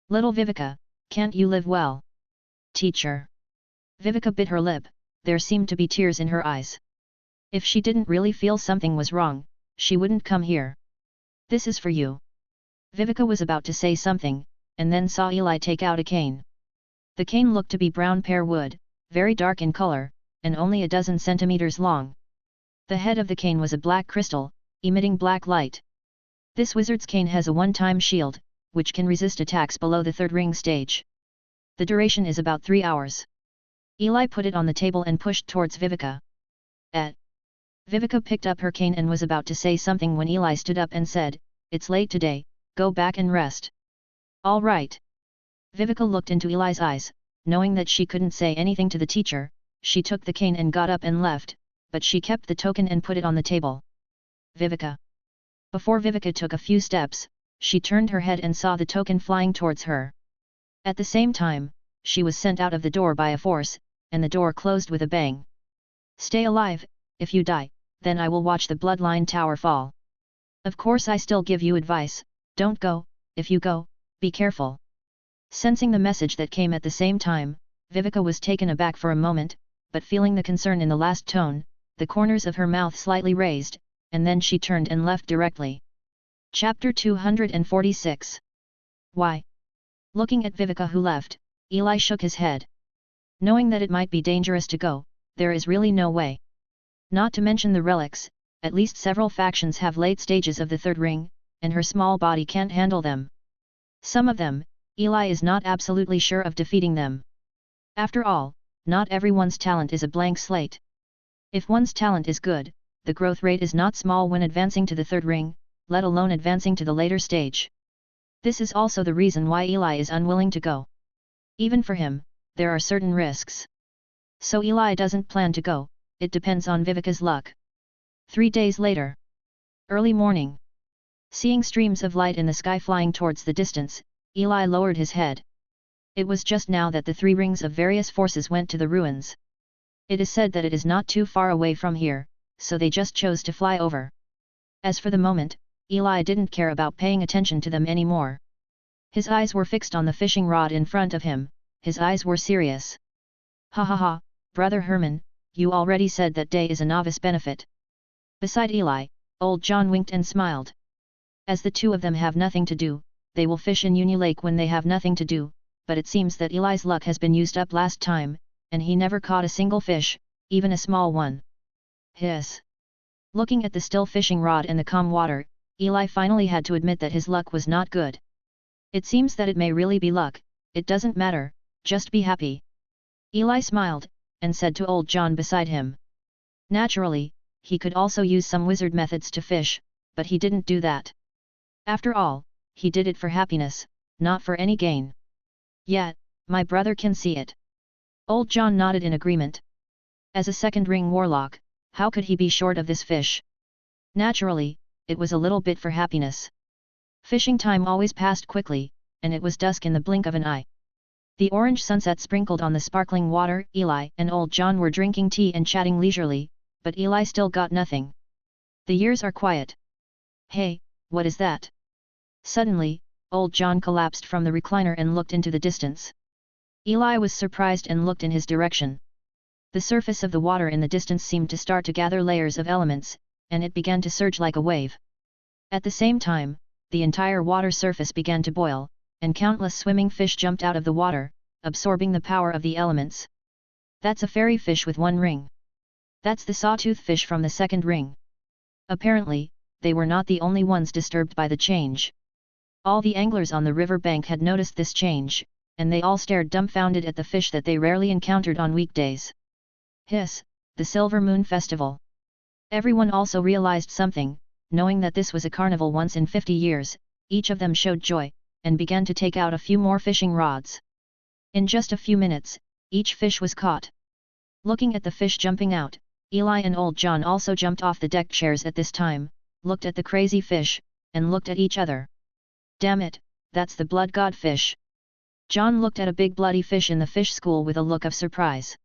Little Viveka, can't you live well? Teacher. Viveka bit her lip, there seemed to be tears in her eyes. If she didn't really feel something was wrong, she wouldn't come here. This is for you. Viveka was about to say something, and then saw Eli take out a cane. The cane looked to be brown pear wood, very dark in color, and only a dozen centimeters long. The head of the cane was a black crystal, emitting black light. This wizard's cane has a one-time shield, which can resist attacks below the third ring stage. The duration is about 3 hours. Eli put it on the table and pushed towards Viveka. Viveka picked up her cane and was about to say something when Eli stood up and said, "It's late today, go back and rest." All right. Viveka looked into Eli's eyes, knowing that she couldn't say anything to the teacher, she took the cane and got up and left, but she kept the token and put it on the table. Viveka. Before Viveka took a few steps, she turned her head and saw the token flying towards her. At the same time, she was sent out of the door by a force, and the door closed with a bang. Stay alive, if you die, then I will watch the bloodline tower fall. Of course I still give you advice, don't go, if you go, be careful. Sensing the message that came at the same time, Viveka was taken aback for a moment, but feeling the concern in the last tone, the corners of her mouth slightly raised, and then she turned and left directly. Chapter 246. Why? Looking at Viveka who left, Eli shook his head. Knowing that it might be dangerous to go, there is really no way. Not to mention the relics, at least several factions have late stages of the third ring, and her small body can't handle them. Some of them, Eli is not absolutely sure of defeating them. After all, not everyone's talent is a blank slate. If one's talent is good, the growth rate is not small when advancing to the third ring, let alone advancing to the later stage. This is also the reason why Eli is unwilling to go. Even for him, there are certain risks. So Eli doesn't plan to go, it depends on Viveka's luck. 3 days later. Early morning. Seeing streams of light in the sky flying towards the distance, Eli lowered his head. It was just now that the 3 rings of various forces went to the ruins. It is said that it is not too far away from here, so they just chose to fly over. As for the moment, Eli didn't care about paying attention to them anymore. His eyes were fixed on the fishing rod in front of him, his eyes were serious. Ha ha ha, Brother Herman, you already said that day is a novice benefit. Beside Eli, old John winked and smiled. As the two of them have nothing to do, they will fish in Uni Lake when they have nothing to do, but it seems that Eli's luck has been used up last time, and he never caught a single fish, even a small one. Hiss. Looking at the still fishing rod and the calm water, Eli finally had to admit that his luck was not good. It seems that it may really be luck, it doesn't matter, just be happy. Eli smiled, and said to old John beside him. Naturally, he could also use some wizard methods to fish, but he didn't do that. After all, he did it for happiness, not for any gain. Yet, my brother can see it. Old John nodded in agreement. As a second-ring warlock, how could he be short of this fish? Naturally, it was a little bit for happiness. Fishing time always passed quickly, and it was dusk in the blink of an eye. The orange sunset sprinkled on the sparkling water. Eli and old John were drinking tea and chatting leisurely, but Eli still got nothing. The years are quiet. Hey, what is that? Suddenly, old John collapsed from the recliner and looked into the distance. Eli was surprised and looked in his direction. The surface of the water in the distance seemed to start to gather layers of elements, and it began to surge like a wave. At the same time, the entire water surface began to boil, and countless swimming fish jumped out of the water, absorbing the power of the elements. That's a fairy fish with 1 ring. That's the sawtooth fish from the second ring. Apparently, they were not the only ones disturbed by the change. All the anglers on the river bank had noticed this change, and they all stared dumbfounded at the fish that they rarely encountered on weekdays. Hiss, the Silver Moon Festival. Everyone also realized something, knowing that this was a carnival once in 50 years, each of them showed joy, and began to take out a few more fishing rods. In just a few minutes, each fish was caught. Looking at the fish jumping out, Eli and old John also jumped off the deck chairs at this time, looked at the crazy fish, and looked at each other. Damn it, that's the blood god fish. John looked at a big bloody fish in the fish school with a look of surprise.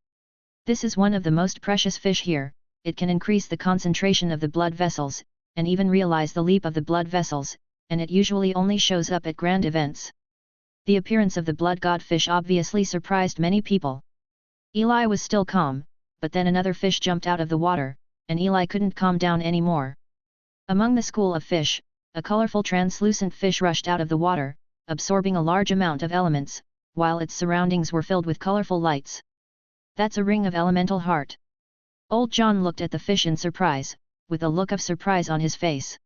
This is one of the most precious fish here, it can increase the concentration of the blood vessels, and even realize the leap of the blood vessels, and it usually only shows up at grand events. The appearance of the blood god fish obviously surprised many people. Eli was still calm, but then another fish jumped out of the water, and Eli couldn't calm down anymore. Among the school of fish, a colorful translucent fish rushed out of the water, absorbing a large amount of elements, while its surroundings were filled with colorful lights. That's a ring of elemental heart. Old John looked at the fish in surprise, with a look of surprise on his face.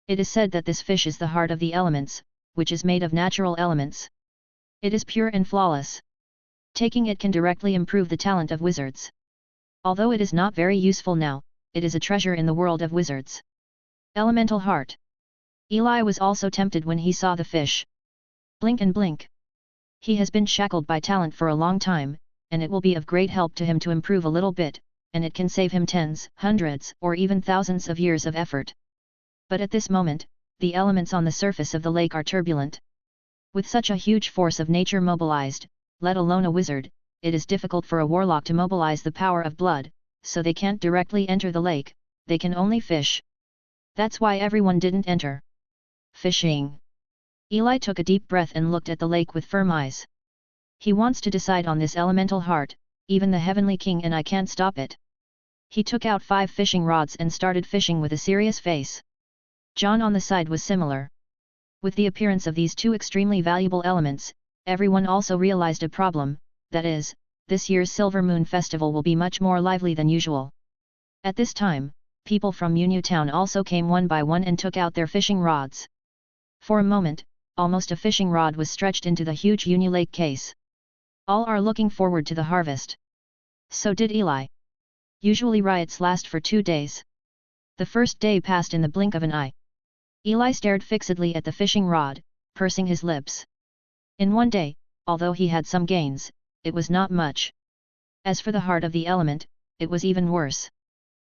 It is said that this fish is the heart of the elements, which is made of natural elements. It is pure and flawless. Taking it can directly improve the talent of wizards. Although it is not very useful now, it is a treasure in the world of wizards. Elemental heart. Eli was also tempted when he saw the fish. Blink and blink. He has been shackled by talent for a long time, and it will be of great help to him to improve a little bit, and it can save him tens, hundreds, or even thousands of years of effort. But at this moment, the elements on the surface of the lake are turbulent. With such a huge force of nature mobilized, let alone a wizard, it is difficult for a warlock to mobilize the power of blood, so they can't directly enter the lake, they can only fish. That's why everyone didn't enter. Fishing. Eli took a deep breath and looked at the lake with firm eyes. He wants to decide on this elemental heart, even the Heavenly King and I can't stop it. He took out 5 fishing rods and started fishing with a serious face. John on the side was similar. With the appearance of these two extremely valuable elements, everyone also realized a problem, that is, this year's Silver Moon Festival will be much more lively than usual. At this time, people from Muniu Town also came one by one and took out their fishing rods. For a moment, almost a fishing rod was stretched into the huge Uni Lake case. All are looking forward to the harvest. So did Eli. Usually riots last for 2 days. The first day passed in the blink of an eye. Eli stared fixedly at the fishing rod, pursing his lips. In 1 day, although he had some gains, it was not much. As for the heart of the element, it was even worse.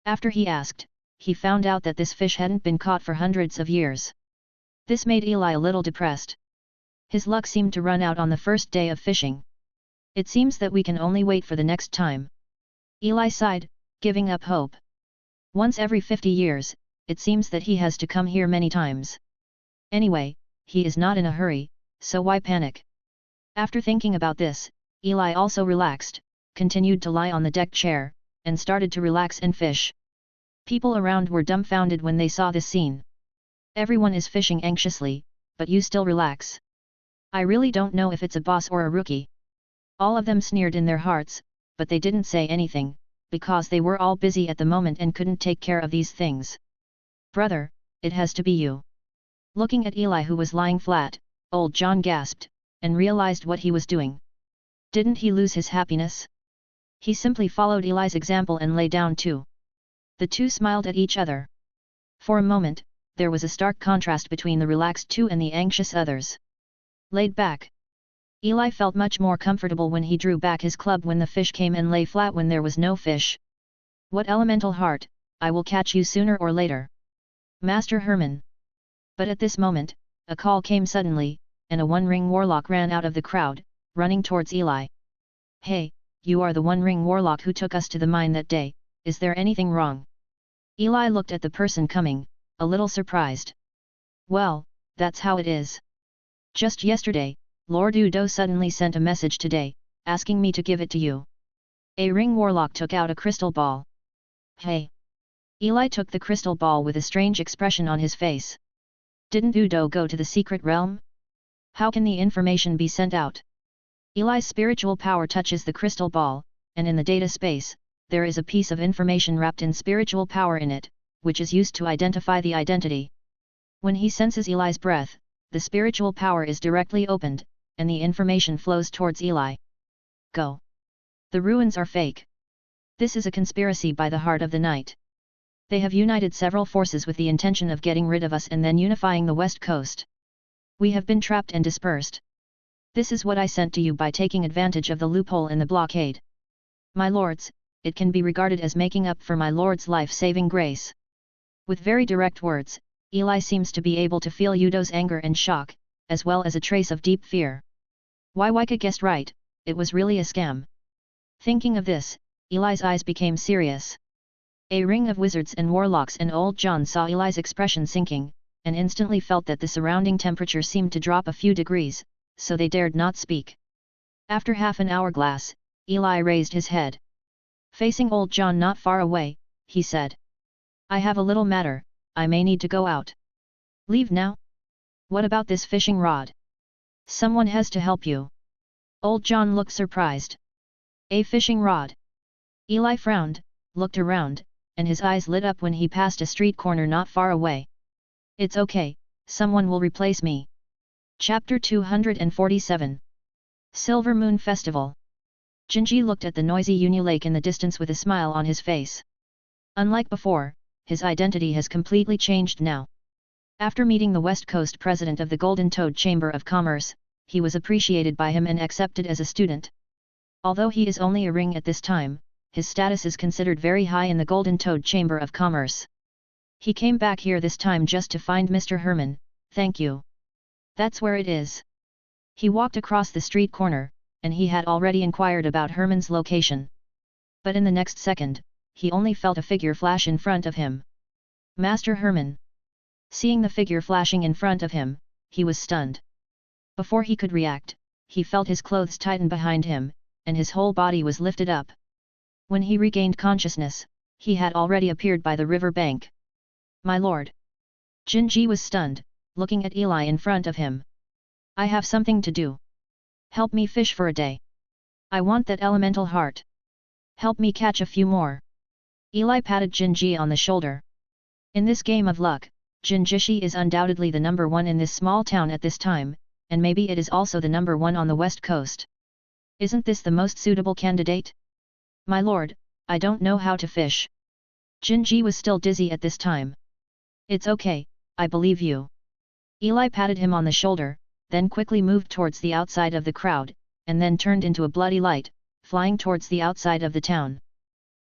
After he asked, he found out that this fish hadn't been caught for hundreds of years. This made Eli a little depressed. His luck seemed to run out on the first day of fishing. It seems that we can only wait for the next time. Eli sighed, giving up hope. Once every 50 years, it seems that he has to come here many times. Anyway, he is not in a hurry, so why panic? After thinking about this, Eli also relaxed, continued to lie on the deck chair, and started to relax and fish. People around were dumbfounded when they saw this scene. Everyone is fishing anxiously, but you still relax. I really don't know if it's a boss or a rookie. All of them sneered in their hearts, but they didn't say anything, because they were all busy at the moment and couldn't take care of these things. Brother, it has to be you. Looking at Eli who was lying flat, old John gasped, and realized what he was doing. Didn't he lose his happiness? He simply followed Eli's example and lay down too. The two smiled at each other. For a moment, there was a stark contrast between the relaxed two and the anxious others. Laid back. Eli felt much more comfortable when he drew back his club when the fish came and lay flat when there was no fish. What elemental heart, I will catch you sooner or later. Master Herman. But at this moment, a call came suddenly, and a one-ring warlock ran out of the crowd, running towards Eli. Hey, you are the one-ring warlock who took us to the mine that day, is there anything wrong? Eli looked at the person coming, a little surprised. Well, that's how it is. Just yesterday, Lord Udo suddenly sent a message today, asking me to give it to you. A ring warlock took out a crystal ball. Hey! Eli took the crystal ball with a strange expression on his face. Didn't Udo go to the secret realm? How can the information be sent out? Eli's spiritual power touches the crystal ball, and in the data space, there is a piece of information wrapped in spiritual power in it, which is used to identify the identity. When he senses Eli's breath, the spiritual power is directly opened, and the information flows towards Eli. Go. The ruins are fake. This is a conspiracy by the Heart of the Night. They have united several forces with the intention of getting rid of us and then unifying the West Coast. We have been trapped and dispersed. This is what I sent to you by taking advantage of the loophole in the blockade. My lords, it can be regarded as making up for my lord's life-saving grace. With very direct words, Eli seems to be able to feel Udo's anger and shock, as well as a trace of deep fear. Waika guessed right, it was really a scam. Thinking of this, Eli's eyes became serious. A ring of wizards and warlocks and old John saw Eli's expression sinking, and instantly felt that the surrounding temperature seemed to drop a few degrees, so they dared not speak. After half an hourglass, Eli raised his head. Facing old John not far away, he said. I have a little matter, I may need to go out. Leave now? What about this fishing rod? Someone has to help you. Old John looked surprised. A fishing rod? Eli frowned, looked around, and his eyes lit up when he passed a street corner not far away. It's okay, someone will replace me. Chapter 247. Silver Moon Festival. Jinji looked at the noisy Unu Lake in the distance with a smile on his face. Unlike before, his identity has completely changed now. After meeting the West Coast president of the Golden Toad Chamber of Commerce, he was appreciated by him and accepted as a student. Although he is only a ring at this time, his status is considered very high in the Golden Toad Chamber of Commerce. He came back here this time just to find Mr. Herman, thank you. That's where it is. He walked across the street corner, and he had already inquired about Herman's location. But in the next second, he only felt a figure flash in front of him. Master Herman. Seeing the figure flashing in front of him, he was stunned. Before he could react, he felt his clothes tighten behind him, and his whole body was lifted up. When he regained consciousness, he had already appeared by the river bank. My lord. Jinji was stunned, looking at Eli in front of him. I have something to do. Help me fish for a day. I want that elemental heart. Help me catch a few more. Eli patted Jinji on the shoulder. In this game of luck, Jinjishi is undoubtedly the number one in this small town at this time, and maybe it is also the number one on the West Coast. Isn't this the most suitable candidate? My lord, I don't know how to fish. Jinji was still dizzy at this time. It's okay, I believe you. Eli patted him on the shoulder, then quickly moved towards the outside of the crowd, and then turned into a bloody light, flying towards the outside of the town.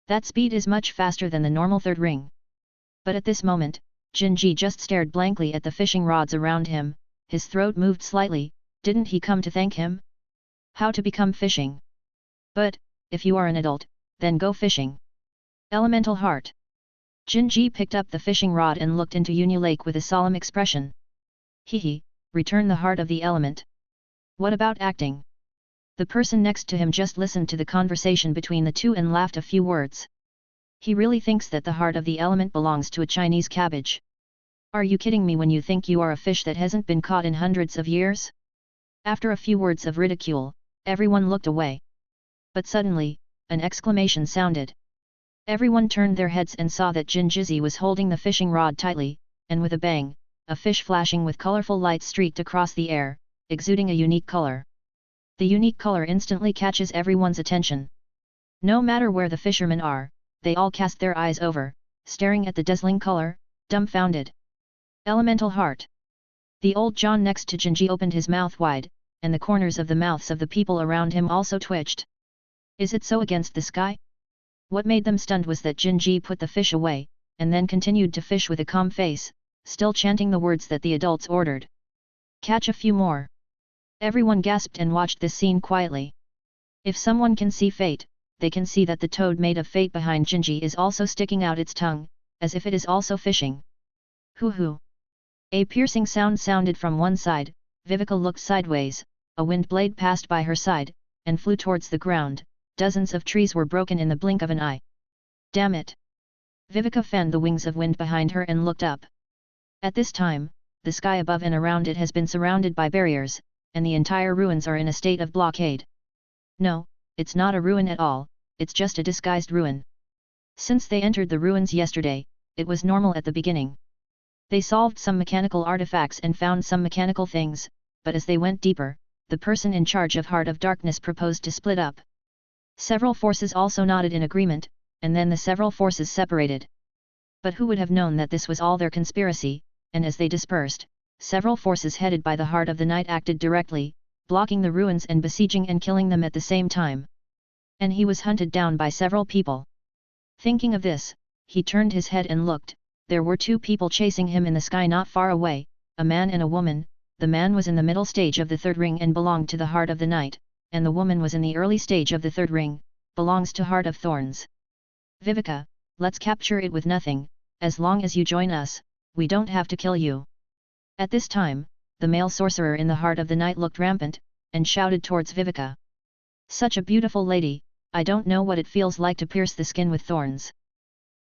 That speed is much faster than the normal third ring. But at this moment, Jinji just stared blankly at the fishing rods around him, his throat moved slightly, didn't he come to thank him? How to become fishing? But, if you are an adult, then go fishing. Elemental Heart. Jinji picked up the fishing rod and looked into Unu Lake with a solemn expression. Hehe, return the heart of the element. What about acting? The person next to him just listened to the conversation between the two and laughed a few words. He really thinks that the heart of the element belongs to a Chinese cabbage. Are you kidding me when you think you are a fish that hasn't been caught in hundreds of years? After a few words of ridicule, everyone looked away. But suddenly, an exclamation sounded. Everyone turned their heads and saw that Jinjizi was holding the fishing rod tightly, and with a bang, a fish flashing with colorful lights streaked across the air, exuding a unique color. The unique color instantly catches everyone's attention. No matter where the fishermen are, they all cast their eyes over, staring at the dazzling color, dumbfounded. Elemental Heart. The old John next to Jinji opened his mouth wide, and the corners of the mouths of the people around him also twitched. Is it so against the sky? What made them stunned was that Jinji put the fish away, and then continued to fish with a calm face, still chanting the words that the adults ordered. Catch a few more. Everyone gasped and watched this scene quietly. If someone can see fate, they can see that the toad made of fate behind Jinji is also sticking out its tongue, as if it is also fishing. Hoo-hoo. A piercing sound sounded from one side. Vivica looked sideways, a wind blade passed by her side, and flew towards the ground. Dozens of trees were broken in the blink of an eye. Damn it! Vivica fanned the wings of wind behind her and looked up. At this time, the sky above and around it has been surrounded by barriers, and the entire ruins are in a state of blockade. No, it's not a ruin at all, it's just a disguised ruin. Since they entered the ruins yesterday, it was normal at the beginning. They solved some mechanical artifacts and found some mechanical things, but as they went deeper, the person in charge of Heart of Darkness proposed to split up. Several forces also nodded in agreement, and then the several forces separated. But who would have known that this was all their conspiracy, and as they dispersed, several forces headed by the Heart of the Night acted directly, blocking the ruins and besieging and killing them at the same time. And he was hunted down by several people. Thinking of this, he turned his head and looked. There were two people chasing him in the sky not far away, a man and a woman. The man was in the middle stage of the third ring and belonged to the Heart of the Night, and the woman was in the early stage of the third ring, belongs to Heart of Thorns. Viveka, let's capture it with nothing, as long as you join us, we don't have to kill you. At this time, the male sorcerer in the Heart of the Night looked rampant, and shouted towards Viveka. Such a beautiful lady, I don't know what it feels like to pierce the skin with thorns.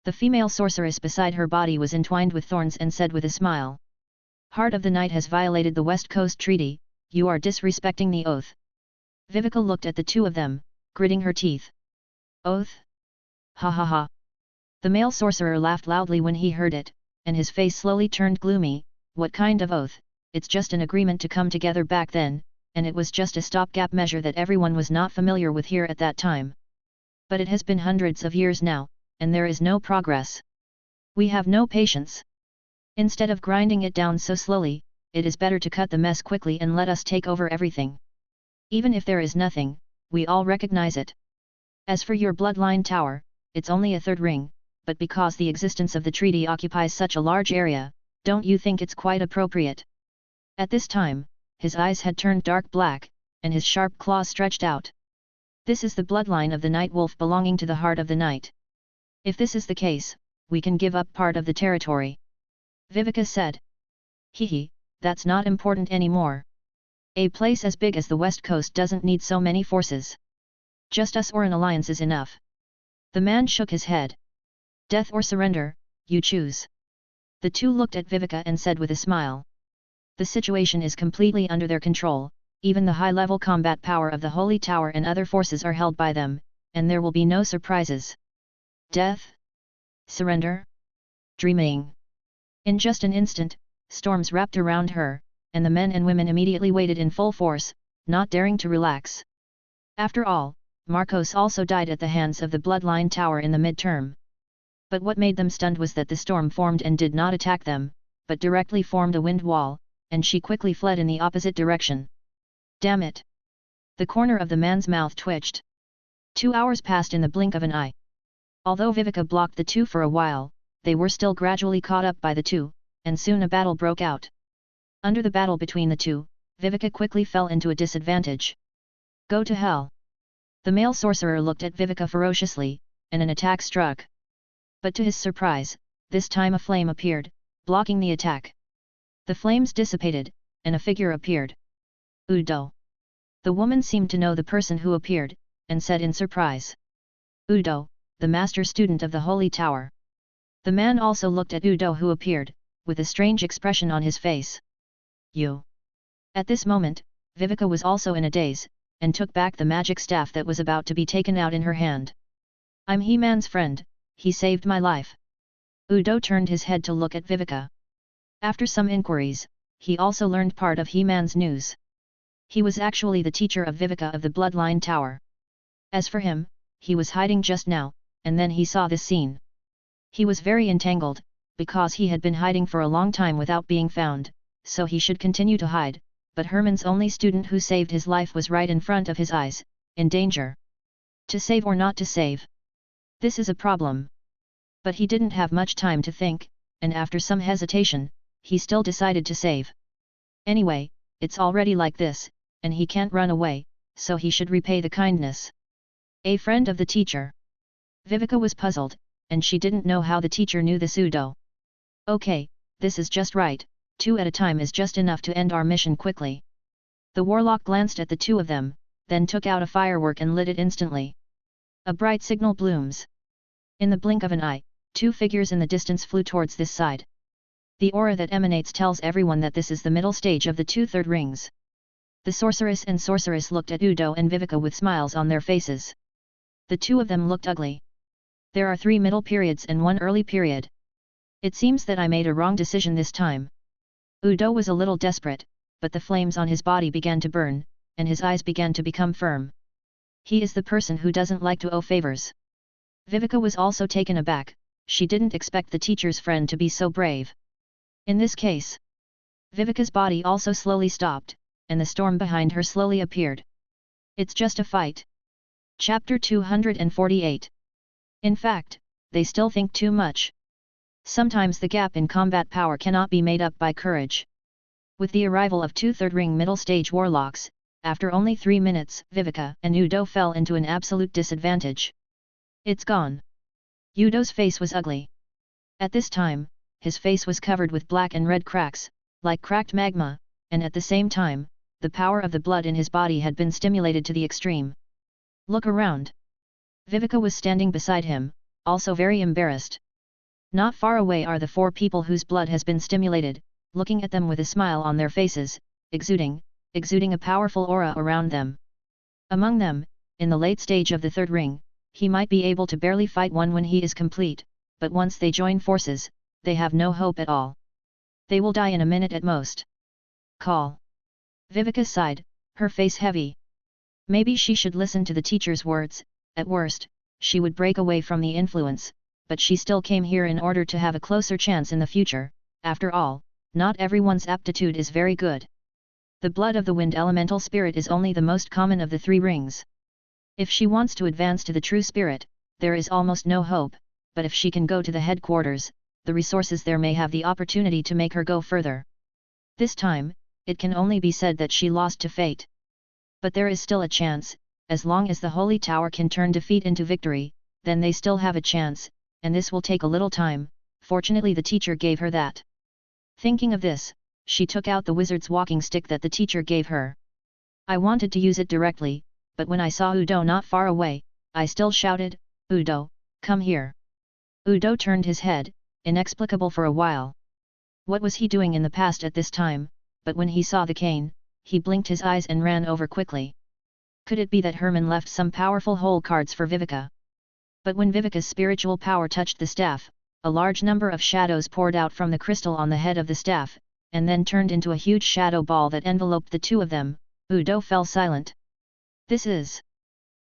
The female sorceress beside her body was entwined with thorns and said with a smile. Heart of the Night has violated the West Coast Treaty, you are disrespecting the oath. Viveka looked at the two of them, gritting her teeth. Oath? Ha ha ha. The male sorcerer laughed loudly when he heard it, and his face slowly turned gloomy. What kind of oath? It's just an agreement to come together back then, and it was just a stopgap measure that everyone was not familiar with here at that time. But it has been hundreds of years now, and there is no progress. We have no patience. Instead of grinding it down so slowly, it is better to cut the mess quickly and let us take over everything. Even if there is nothing, we all recognize it. As for your bloodline tower, it's only a third ring, but because the existence of the treaty occupies such a large area, don't you think it's quite appropriate? At this time, his eyes had turned dark black, and his sharp claws stretched out. This is the bloodline of the Night Wolf belonging to the Heart of the Night. If this is the case, we can give up part of the territory. Viveka said. Hehe, that's not important anymore. A place as big as the West Coast doesn't need so many forces. Just us or an alliance is enough. The man shook his head. Death or surrender, you choose. The two looked at Viveka and said with a smile. The situation is completely under their control, even the high-level combat power of the Holy Tower and other forces are held by them, and there will be no surprises. Death? Surrender? Dreaming. In just an instant, storms wrapped around her, and the men and women immediately waited in full force, not daring to relax. After all, Marcos also died at the hands of the Bloodline Tower in the midterm. But what made them stunned was that the storm formed and did not attack them, but directly formed a wind wall, and she quickly fled in the opposite direction. Damn it! The corner of the man's mouth twitched. 2 hours passed in the blink of an eye. Although Viveka blocked the two for a while, they were still gradually caught up by the two, and soon a battle broke out. Under the battle between the two, Viveka quickly fell into a disadvantage. Go to hell! The male sorcerer looked at Viveka ferociously, and an attack struck. But to his surprise, this time a flame appeared, blocking the attack. The flames dissipated, and a figure appeared. Udo. The woman seemed to know the person who appeared, and said in surprise. Udo, the master student of the Holy Tower. The man also looked at Udo who appeared, with a strange expression on his face. You. At this moment, Viveka was also in a daze, and took back the magic staff that was about to be taken out in her hand. I'm He-Man's friend, he saved my life. Udo turned his head to look at Viveka. After some inquiries, he also learned part of He-Man's news. He was actually the teacher of Viveka of the Bloodline Tower. As for him, he was hiding just now, and then he saw this scene. He was very entangled, because he had been hiding for a long time without being found, so he should continue to hide, but Herman's only student who saved his life was right in front of his eyes, in danger. To save or not to save? This is a problem. But he didn't have much time to think, and after some hesitation, he still decided to save. Anyway, it's already like this, and he can't run away, so he should repay the kindness. A friend of the teacher. Viveka was puzzled, and she didn't know how the teacher knew this Udo. Okay, this is just right, 2 at a time is just enough to end our mission quickly. The warlock glanced at the two of them, then took out a firework and lit it instantly. A bright signal blooms. In the blink of an eye, 2 figures in the distance flew towards this side. The aura that emanates tells everyone that this is the middle stage of the 2 third rings. The sorceress looked at Udo and Viveka with smiles on their faces. The two of them looked ugly. There are 3 middle periods and 1 early period. It seems that I made a wrong decision this time. Udo was a little desperate, but the flames on his body began to burn, and his eyes began to become firm. He is the person who doesn't like to owe favors. Viveka was also taken aback, she didn't expect the teacher's friend to be so brave. In this case, Viveka's body also slowly stopped, and the storm behind her slowly appeared. It's just a fight. Chapter 248. In fact, they still think too much. Sometimes the gap in combat power cannot be made up by courage. With the arrival of two third-ring middle-stage warlocks, after only 3 minutes, Viveka and Udo fell into an absolute disadvantage. It's gone. Udo's face was ugly. At this time, his face was covered with black and red cracks, like cracked magma, and at the same time, the power of the blood in his body had been stimulated to the extreme. Look around. Viveka was standing beside him, also very embarrassed. Not far away are the 4 people whose blood has been stimulated, looking at them with a smile on their faces, exuding a powerful aura around them. Among them, in the late stage of the third ring, he might be able to barely fight one when he is complete, but once they join forces, they have no hope at all. They will die in a minute at most. Call. Viveka sighed, her face heavy. Maybe she should listen to the teacher's words, at worst, she would break away from the influence, but she still came here in order to have a closer chance in the future. After all, not everyone's aptitude is very good. The blood of the wind elemental spirit is only the most common of the 3 rings. If she wants to advance to the true spirit, there is almost no hope, but if she can go to the headquarters, the resources there may have the opportunity to make her go further. This time, it can only be said that she lost to fate. But there is still a chance, as long as the Holy Tower can turn defeat into victory, then they still have a chance, and this will take a little time. Fortunately the teacher gave her that. Thinking of this, she took out the wizard's walking stick that the teacher gave her. I wanted to use it directly, but when I saw Udo not far away, I still shouted, "Udo, come here." Udo turned his head, inexplicable for a while. What was he doing in the past at this time, but when he saw the cane, he blinked his eyes and ran over quickly. Could it be that Herman left some powerful hole cards for Viveka? But when Viveka's spiritual power touched the staff, a large number of shadows poured out from the crystal on the head of the staff, and then turned into a huge shadow ball that enveloped the 2 of them. Udo fell silent. This is...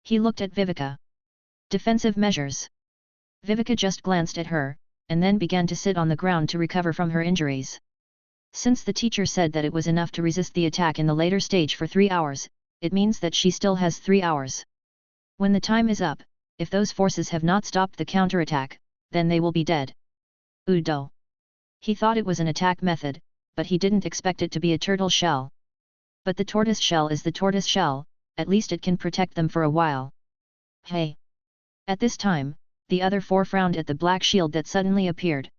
He looked at Viveka. Defensive measures. Viveka just glanced at her, and then began to sit on the ground to recover from her injuries. Since the teacher said that it was enough to resist the attack in the later stage for 3 hours, it means that she still has 3 hours. When the time is up, if those forces have not stopped the counterattack, then they will be dead. Udo. He thought it was an attack method, but he didn't expect it to be a turtle shell. But the tortoise shell is the tortoise shell, at least it can protect them for a while. Hey! At this time, the other 4 frowned at the black shield that suddenly appeared.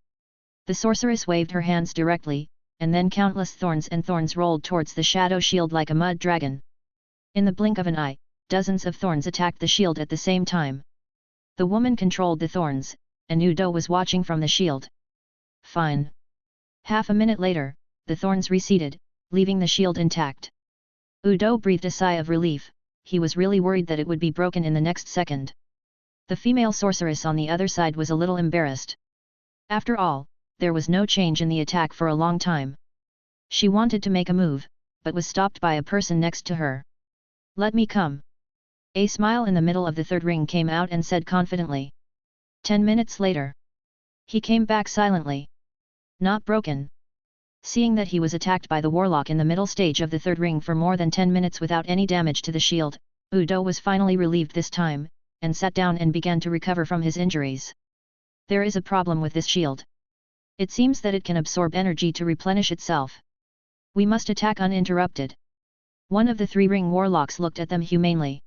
The sorceress waved her hands directly, and then countless thorns rolled towards the shadow shield like a mud dragon. In the blink of an eye, dozens of thorns attacked the shield at the same time. The woman controlled the thorns, and Udo was watching from the shield. Fine. Half a minute later, the thorns receded, leaving the shield intact. Udo breathed a sigh of relief, he was really worried that it would be broken in the next second. The female sorceress on the other side was a little embarrassed. After all, there was no change in the attack for a long time. She wanted to make a move, but was stopped by a person next to her. Let me come. A smile in the middle of the third ring came out and said confidently. 10 minutes later. He came back silently. Not broken. Seeing that he was attacked by the warlock in the middle stage of the third ring for more than 10 minutes without any damage to the shield, Udo was finally relieved this time, and sat down and began to recover from his injuries. There is a problem with this shield. It seems that it can absorb energy to replenish itself. We must attack uninterrupted. One of the 3 ring warlocks looked at them humanely.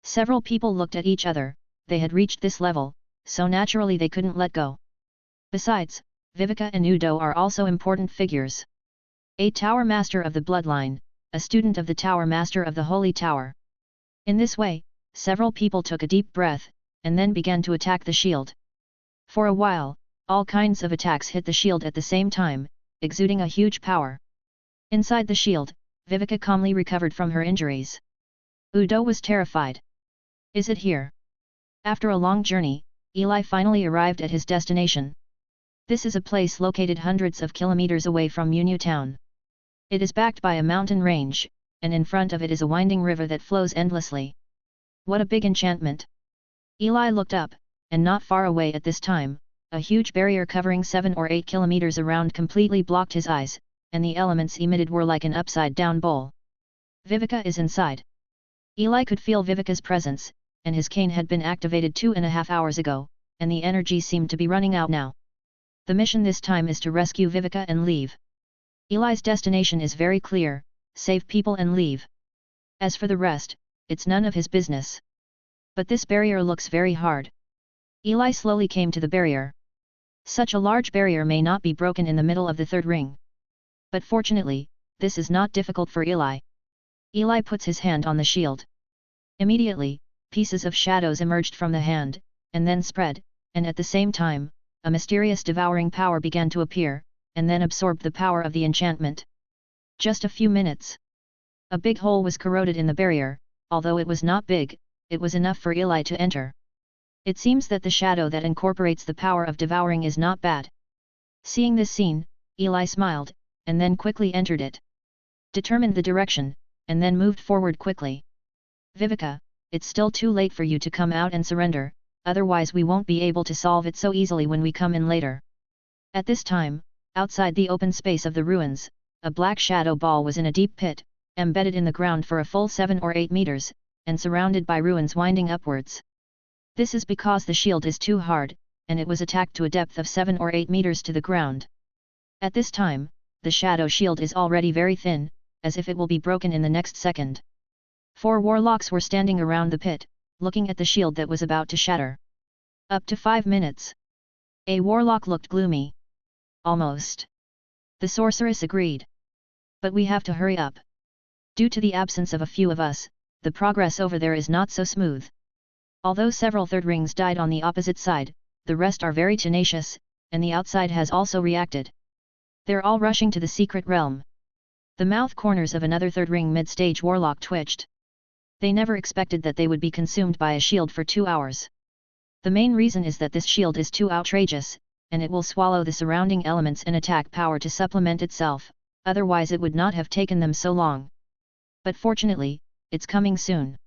Several people looked at each other, they had reached this level, so naturally they couldn't let go. Besides, Viveka and Udo are also important figures. A Tower Master of the Bloodline, a student of the Tower Master of the Holy Tower. In this way, several people took a deep breath, and then began to attack the shield. For a while, all kinds of attacks hit the shield at the same time, exuding a huge power. Inside the shield, Viveka calmly recovered from her injuries. Udo was terrified. Is it here? After a long journey, Eli finally arrived at his destination. This is a place located hundreds of kilometers away from Munyu town. It is backed by a mountain range, and in front of it is a winding river that flows endlessly. What a big enchantment! Eli looked up, and not far away at this time, a huge barrier covering 7 or 8 kilometers around completely blocked his eyes, and the elements emitted were like an upside-down bowl. Viveka is inside. Eli could feel Viveka's presence, and his cane had been activated 2.5 hours ago, and the energy seemed to be running out now. The mission this time is to rescue Viveka and leave. Eli's destination is very clear: save people and leave. As for the rest, it's none of his business. But this barrier looks very hard. Eli slowly came to the barrier. Such a large barrier may not be broken in the middle of the third ring. But fortunately, this is not difficult for Eli. Eli puts his hand on the shield. Immediately, pieces of shadows emerged from the hand, and then spread, and at the same time, a mysterious devouring power began to appear, and then absorbed the power of the enchantment. Just a few minutes. A big hole was corroded in the barrier, although it was not big, it was enough for Eli to enter. It seems that the shadow that incorporates the power of devouring is not bad. Seeing this scene, Eli smiled, and then quickly entered it. Determined the direction, and then moved forward quickly. Viveka, it's still too late for you to come out and surrender, otherwise we won't be able to solve it so easily when we come in later. At this time, outside the open space of the ruins, a black shadow ball was in a deep pit, embedded in the ground for a full 7 or 8 meters, and surrounded by ruins winding upwards. This is because the shield is too hard, and it was attacked to a depth of 7 or 8 meters to the ground. At this time, the shadow shield is already very thin, as if it will be broken in the next second. 4 warlocks were standing around the pit, looking at the shield that was about to shatter. Up to 5 minutes. A warlock looked gloomy. Almost. The sorceress agreed. But we have to hurry up. Due to the absence of a few of us, the progress over there is not so smooth. Although several third rings died on the opposite side, the rest are very tenacious, and the outside has also reacted. They're all rushing to the secret realm. The mouth corners of another third ring mid-stage warlock twitched. They never expected that they would be consumed by a shield for 2 hours. The main reason is that this shield is too outrageous, and it will swallow the surrounding elements and attack power to supplement itself, otherwise it would not have taken them so long. But fortunately, it's coming soon.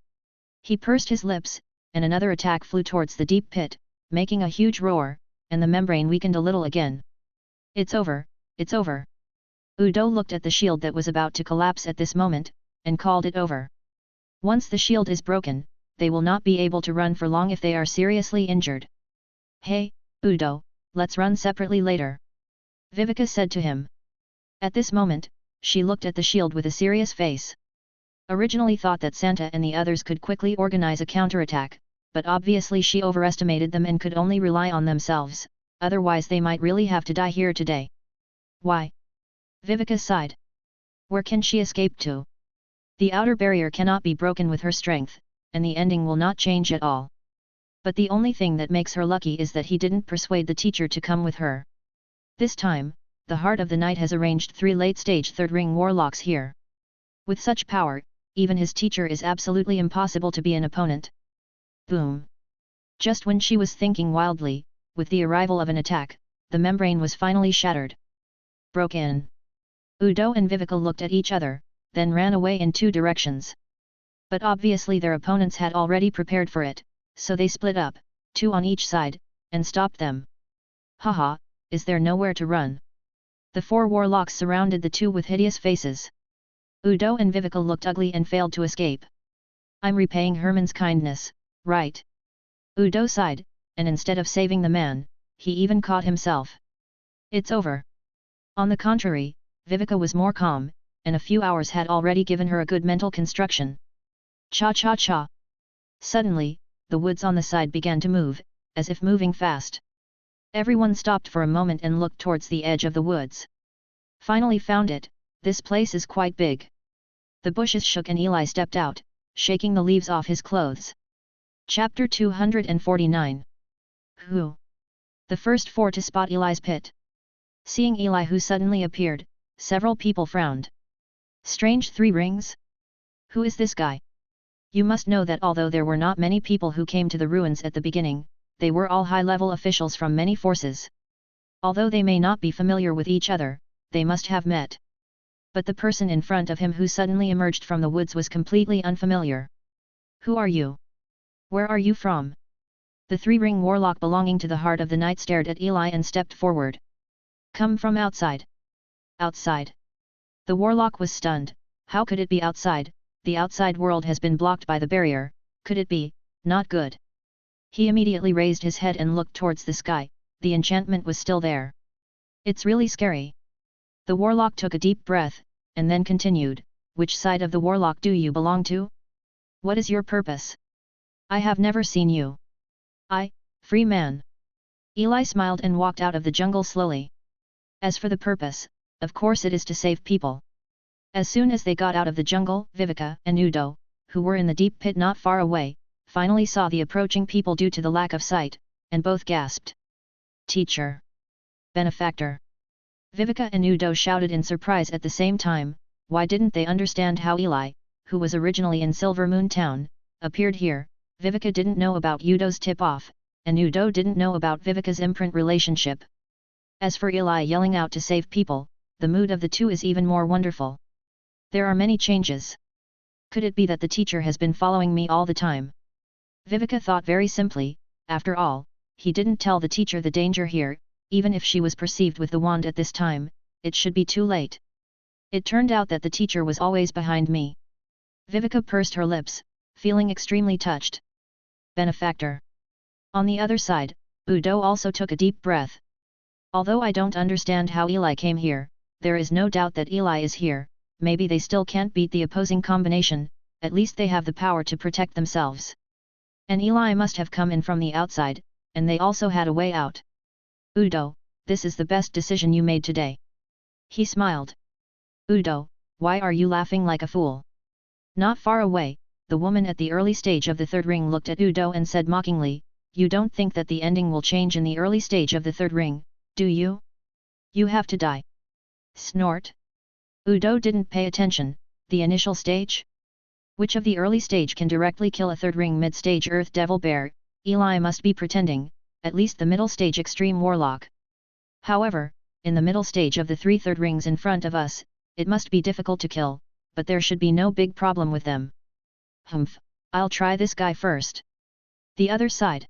He pursed his lips, and another attack flew towards the deep pit, making a huge roar, and the membrane weakened a little again. It's over, it's over. Udo looked at the shield that was about to collapse at this moment, and called it over. Once the shield is broken, they will not be able to run for long if they are seriously injured. Hey, Udo, let's run separately later. Viveka said to him. At this moment, she looked at the shield with a serious face. Originally thought that Santa and the others could quickly organize a counterattack, but obviously she overestimated them and could only rely on themselves, otherwise they might really have to die here today. Why? Viveka sighed. Where can she escape to? The outer barrier cannot be broken with her strength, and the ending will not change at all. But the only thing that makes her lucky is that he didn't persuade the teacher to come with her. This time, the Heart of the Night has arranged 3 late-stage third-ring warlocks here. With such power, even his teacher is absolutely impossible to be an opponent. Boom! Just when she was thinking wildly, with the arrival of an attack, the membrane was finally shattered. Broken. Udo and Viveka looked at each other, then ran away in 2 directions. But obviously their opponents had already prepared for it, so they split up, 2 on each side, and stopped them. Haha, is there nowhere to run? The 4 warlocks surrounded the 2 with hideous faces. Udo and Viveka looked ugly and failed to escape. I'm repaying Herman's kindness, right? Udo sighed, and instead of saving the man, he even caught himself. It's over. On the contrary, Viveka was more calm, and a few hours had already given her a good mental construction. Cha-cha-cha. Suddenly, the woods on the side began to move, as if moving fast. Everyone stopped for a moment and looked towards the edge of the woods. Finally found it, this place is quite big. The bushes shook and Eli stepped out, shaking the leaves off his clothes. Chapter 249. Who? The first 4 to spot Eli's pit. Seeing Eli who suddenly appeared, several people frowned. Strange 3 rings? Who is this guy? You must know that although there were not many people who came to the ruins at the beginning, they were all high-level officials from many forces. Although they may not be familiar with each other, they must have met. But the person in front of him who suddenly emerged from the woods was completely unfamiliar. Who are you? Where are you from? The three-ring warlock belonging to the Heart of the Night stared at Eli and stepped forward. Come from outside. Outside. The warlock was stunned. How could it be outside? The outside world has been blocked by the barrier. Could it be? Not good. He immediately raised his head and looked towards the sky. The enchantment was still there. It's really scary. The warlock took a deep breath, and then continued, which side of the warlock do you belong to? What is your purpose? I have never seen you. Free man. Eli smiled and walked out of the jungle slowly. As for the purpose, of course it is to save people. As soon as they got out of the jungle, Viveka and Udo, who were in the deep pit not far away, finally saw the approaching people due to the lack of sight, and both gasped. Teacher. Benefactor. Viveka and Udo shouted in surprise at the same time. Why didn't they understand how Eli, who was originally in Silver Moon Town, appeared here? Viveka didn't know about Udo's tip-off, and Udo didn't know about Viveka's imprint relationship. As for Eli yelling out to save people, the mood of the two is even more wonderful. There are many changes. Could it be that the teacher has been following me all the time? Viveka thought very simply. After all, he didn't tell the teacher the danger here. Even if she was perceived with the wand at this time, it should be too late. It turned out that the teacher was always behind me. Viveka pursed her lips, feeling extremely touched. Benefactor. On the other side, Udo also took a deep breath. Although I don't understand how Eli came here, there is no doubt that Eli is here. Maybe they still can't beat the opposing combination, at least they have the power to protect themselves. And Eli must have come in from the outside, and they also had a way out. Udo, this is the best decision you made today. He smiled. Udo, why are you laughing like a fool? Not far away, the woman at the early stage of the third ring looked at Udo and said mockingly, you don't think that the ending will change in the early stage of the third ring, do you? You have to die. Snort. Udo didn't pay attention. The initial stage? Which of the early stage can directly kill a third ring mid-stage Earth Devil Bear? Eli must be pretending, at least the middle stage Extreme Warlock. However, in the middle stage of the three third rings in front of us, it must be difficult to kill, but there should be no big problem with them. Humph, I'll try this guy first. The other side.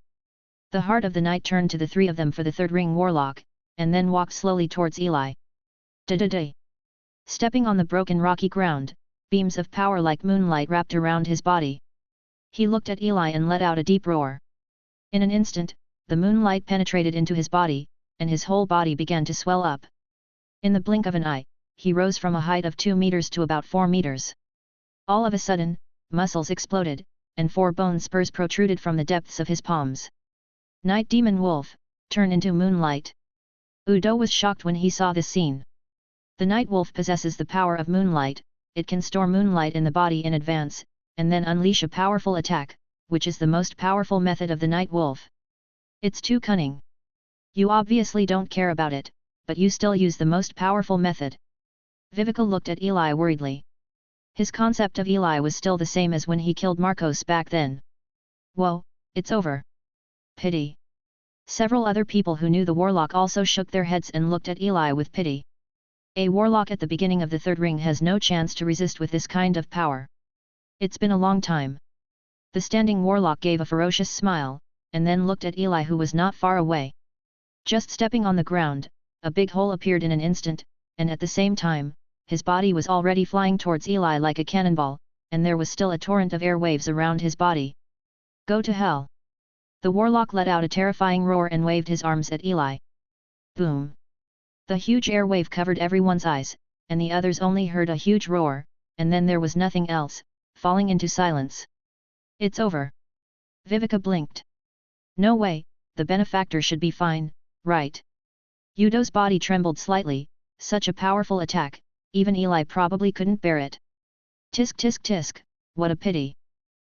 The Heart of the Night turned to the three of them for the third ring warlock, and then walked slowly towards Eli. Da-da-da. Stepping on the broken rocky ground, beams of power like moonlight wrapped around his body. He looked at Eli and let out a deep roar. In an instant, the moonlight penetrated into his body, and his whole body began to swell up. In the blink of an eye, he rose from a height of 2 meters to about 4 meters. All of a sudden, muscles exploded, and 4 bone spurs protruded from the depths of his palms. Night Demon Wolf, turn into moonlight. Udo was shocked when he saw this scene. The Night Wolf possesses the power of moonlight. It can store moonlight in the body in advance, and then unleash a powerful attack, which is the most powerful method of the Night Wolf. It's too cunning. You obviously don't care about it, but you still use the most powerful method. Viveka looked at Eli worriedly. His concept of Eli was still the same as when he killed Marcos back then. Whoa, it's over. Pity. Several other people who knew the warlock also shook their heads and looked at Eli with pity. A warlock at the beginning of the third ring has no chance to resist with this kind of power. It's been a long time. The standing warlock gave a ferocious smile, and then looked at Eli who was not far away. Just stepping on the ground, a big hole appeared in an instant, and at the same time, his body was already flying towards Eli like a cannonball, and there was still a torrent of air waves around his body. Go to hell! The warlock let out a terrifying roar and waved his arms at Eli. Boom! The huge air wave covered everyone's eyes, and the others only heard a huge roar, and then there was nothing else, falling into silence. It's over. Viveka blinked. No way, the benefactor should be fine, right? Udo's body trembled slightly. Such a powerful attack, even Eli probably couldn't bear it. Tisk tisk tisk, what a pity.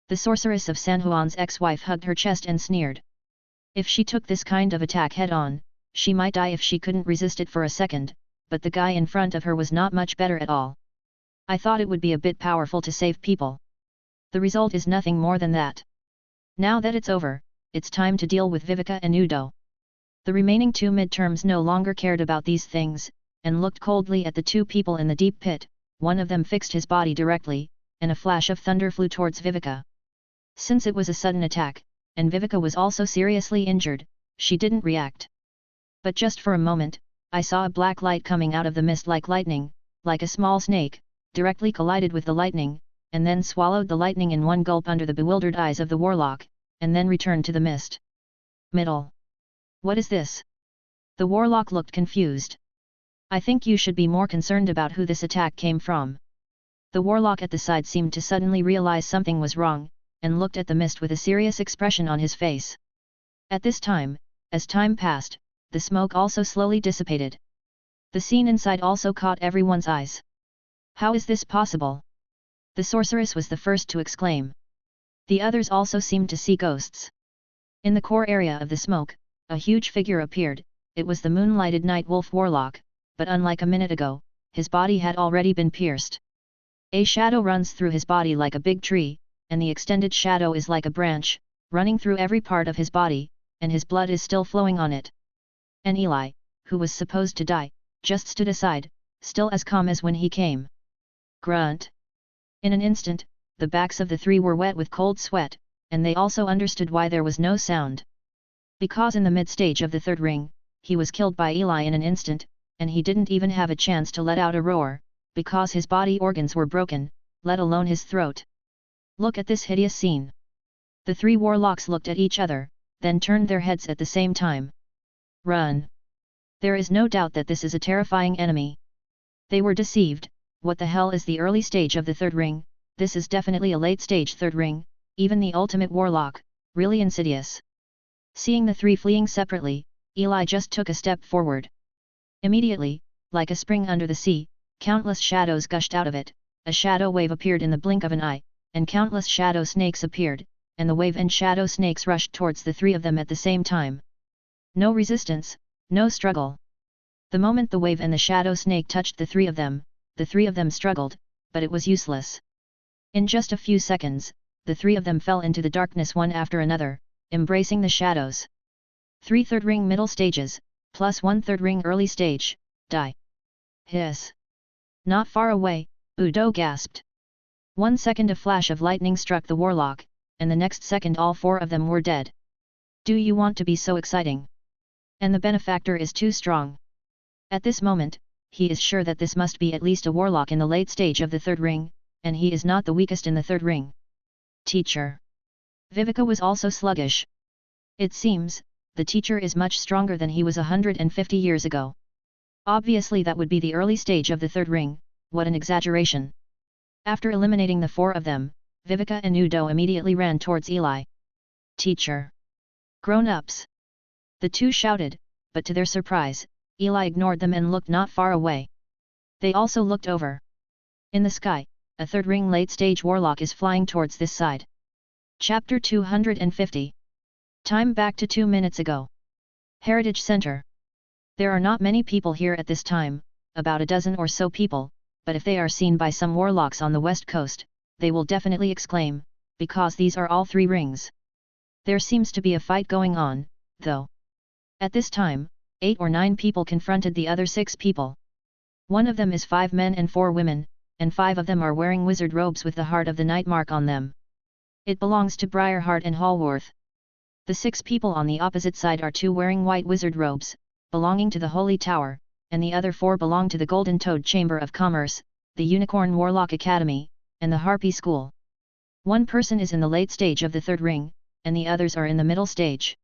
The sorceress of San Juan's ex-wife hugged her chest and sneered. If she took this kind of attack head-on, she might die if she couldn't resist it for a second, but the guy in front of her was not much better at all. I thought it would be a bit powerful to save people. The result is nothing more than that. Now that it's over, it's time to deal with Viveka and Udo. The remaining 2 midterms no longer cared about these things, and looked coldly at the 2 people in the deep pit, one of them fixed his body directly, and a flash of thunder flew towards Viveka. Since it was a sudden attack, and Viveka was also seriously injured, she didn't react. But just for a moment, I saw a black light coming out of the mist like lightning, like a small snake, directly collided with the lightning, and then swallowed the lightning in one gulp under the bewildered eyes of the warlock, and then returned to the mist. Middle. What is this? The warlock looked confused. I think you should be more concerned about who this attack came from. The warlock at the side seemed to suddenly realize something was wrong, and looked at the mist with a serious expression on his face. At this time, as time passed, the smoke also slowly dissipated. The scene inside also caught everyone's eyes. How is this possible? The sorceress was the first to exclaim. The others also seemed to see ghosts. In the core area of the smoke, a huge figure appeared. It was the moonlighted night wolf warlock, but unlike a minute ago, his body had already been pierced. A shadow runs through his body like a big tree, and the extended shadow is like a branch, running through every part of his body, and his blood is still flowing on it. And Eli, who was supposed to die, just stood aside, still as calm as when he came. Grunt. In an instant, the backs of the three were wet with cold sweat, and they also understood why there was no sound. Because in the mid-stage of the third ring, he was killed by Eli in an instant, and he didn't even have a chance to let out a roar, because his body organs were broken, let alone his throat. Look at this hideous scene. The three warlocks looked at each other, then turned their heads at the same time. Run! There is no doubt that this is a terrifying enemy. They were deceived. What the hell is the early stage of the third ring? This is definitely a late stage third ring, even the ultimate warlock, really insidious. Seeing the three fleeing separately, Eli just took a step forward. Immediately, like a spring under the sea, countless shadows gushed out of it, a shadow wave appeared in the blink of an eye, and countless shadow snakes appeared, and the wave and shadow snakes rushed towards the three of them at the same time. No resistance, no struggle. The moment the wave and the shadow snake touched the three of them struggled, but it was useless. In just a few seconds, the three of them fell into the darkness one after another, embracing the shadows. 3 third ring middle stages, plus 1 third ring early stage, die. Hiss. Not far away, Udo gasped. 1 second a flash of lightning struck the warlock, and the next second all 4 of them were dead. Do you want to be so exciting? And the benefactor is too strong. At this moment, he is sure that this must be at least a warlock in the late stage of the third ring, and he is not the weakest in the third ring. Teacher. Viveka was also sluggish. It seems, the teacher is much stronger than he was 150 years ago. Obviously that would be the early stage of the third ring, what an exaggeration. After eliminating the 4 of them, Viveka and Udo immediately ran towards Eli. Teacher. Grown-ups. The two shouted, but to their surprise, Eli ignored them and looked not far away. They also looked over. In the sky, a third ring late stage warlock is flying towards this side. Chapter 250. Time back to 2 minutes ago. Heritage Center. There are not many people here at this time, about a dozen or so people, but if they are seen by some warlocks on the west coast, they will definitely exclaim, because these are all 3 rings. There seems to be a fight going on, though. At this time, 8 or 9 people confronted the other 6 people. One of them is 5 men and 4 women, and 5 of them are wearing wizard robes with the Heart of the Night mark on them. It belongs to Briarheart and Hallworth. The 6 people on the opposite side are 2 wearing white wizard robes, belonging to the Holy Tower, and the other 4 belong to the Golden Toad Chamber of Commerce, the Unicorn Warlock Academy, and the Harpy School. One person is in the late stage of the third ring, and the others are in the middle stage.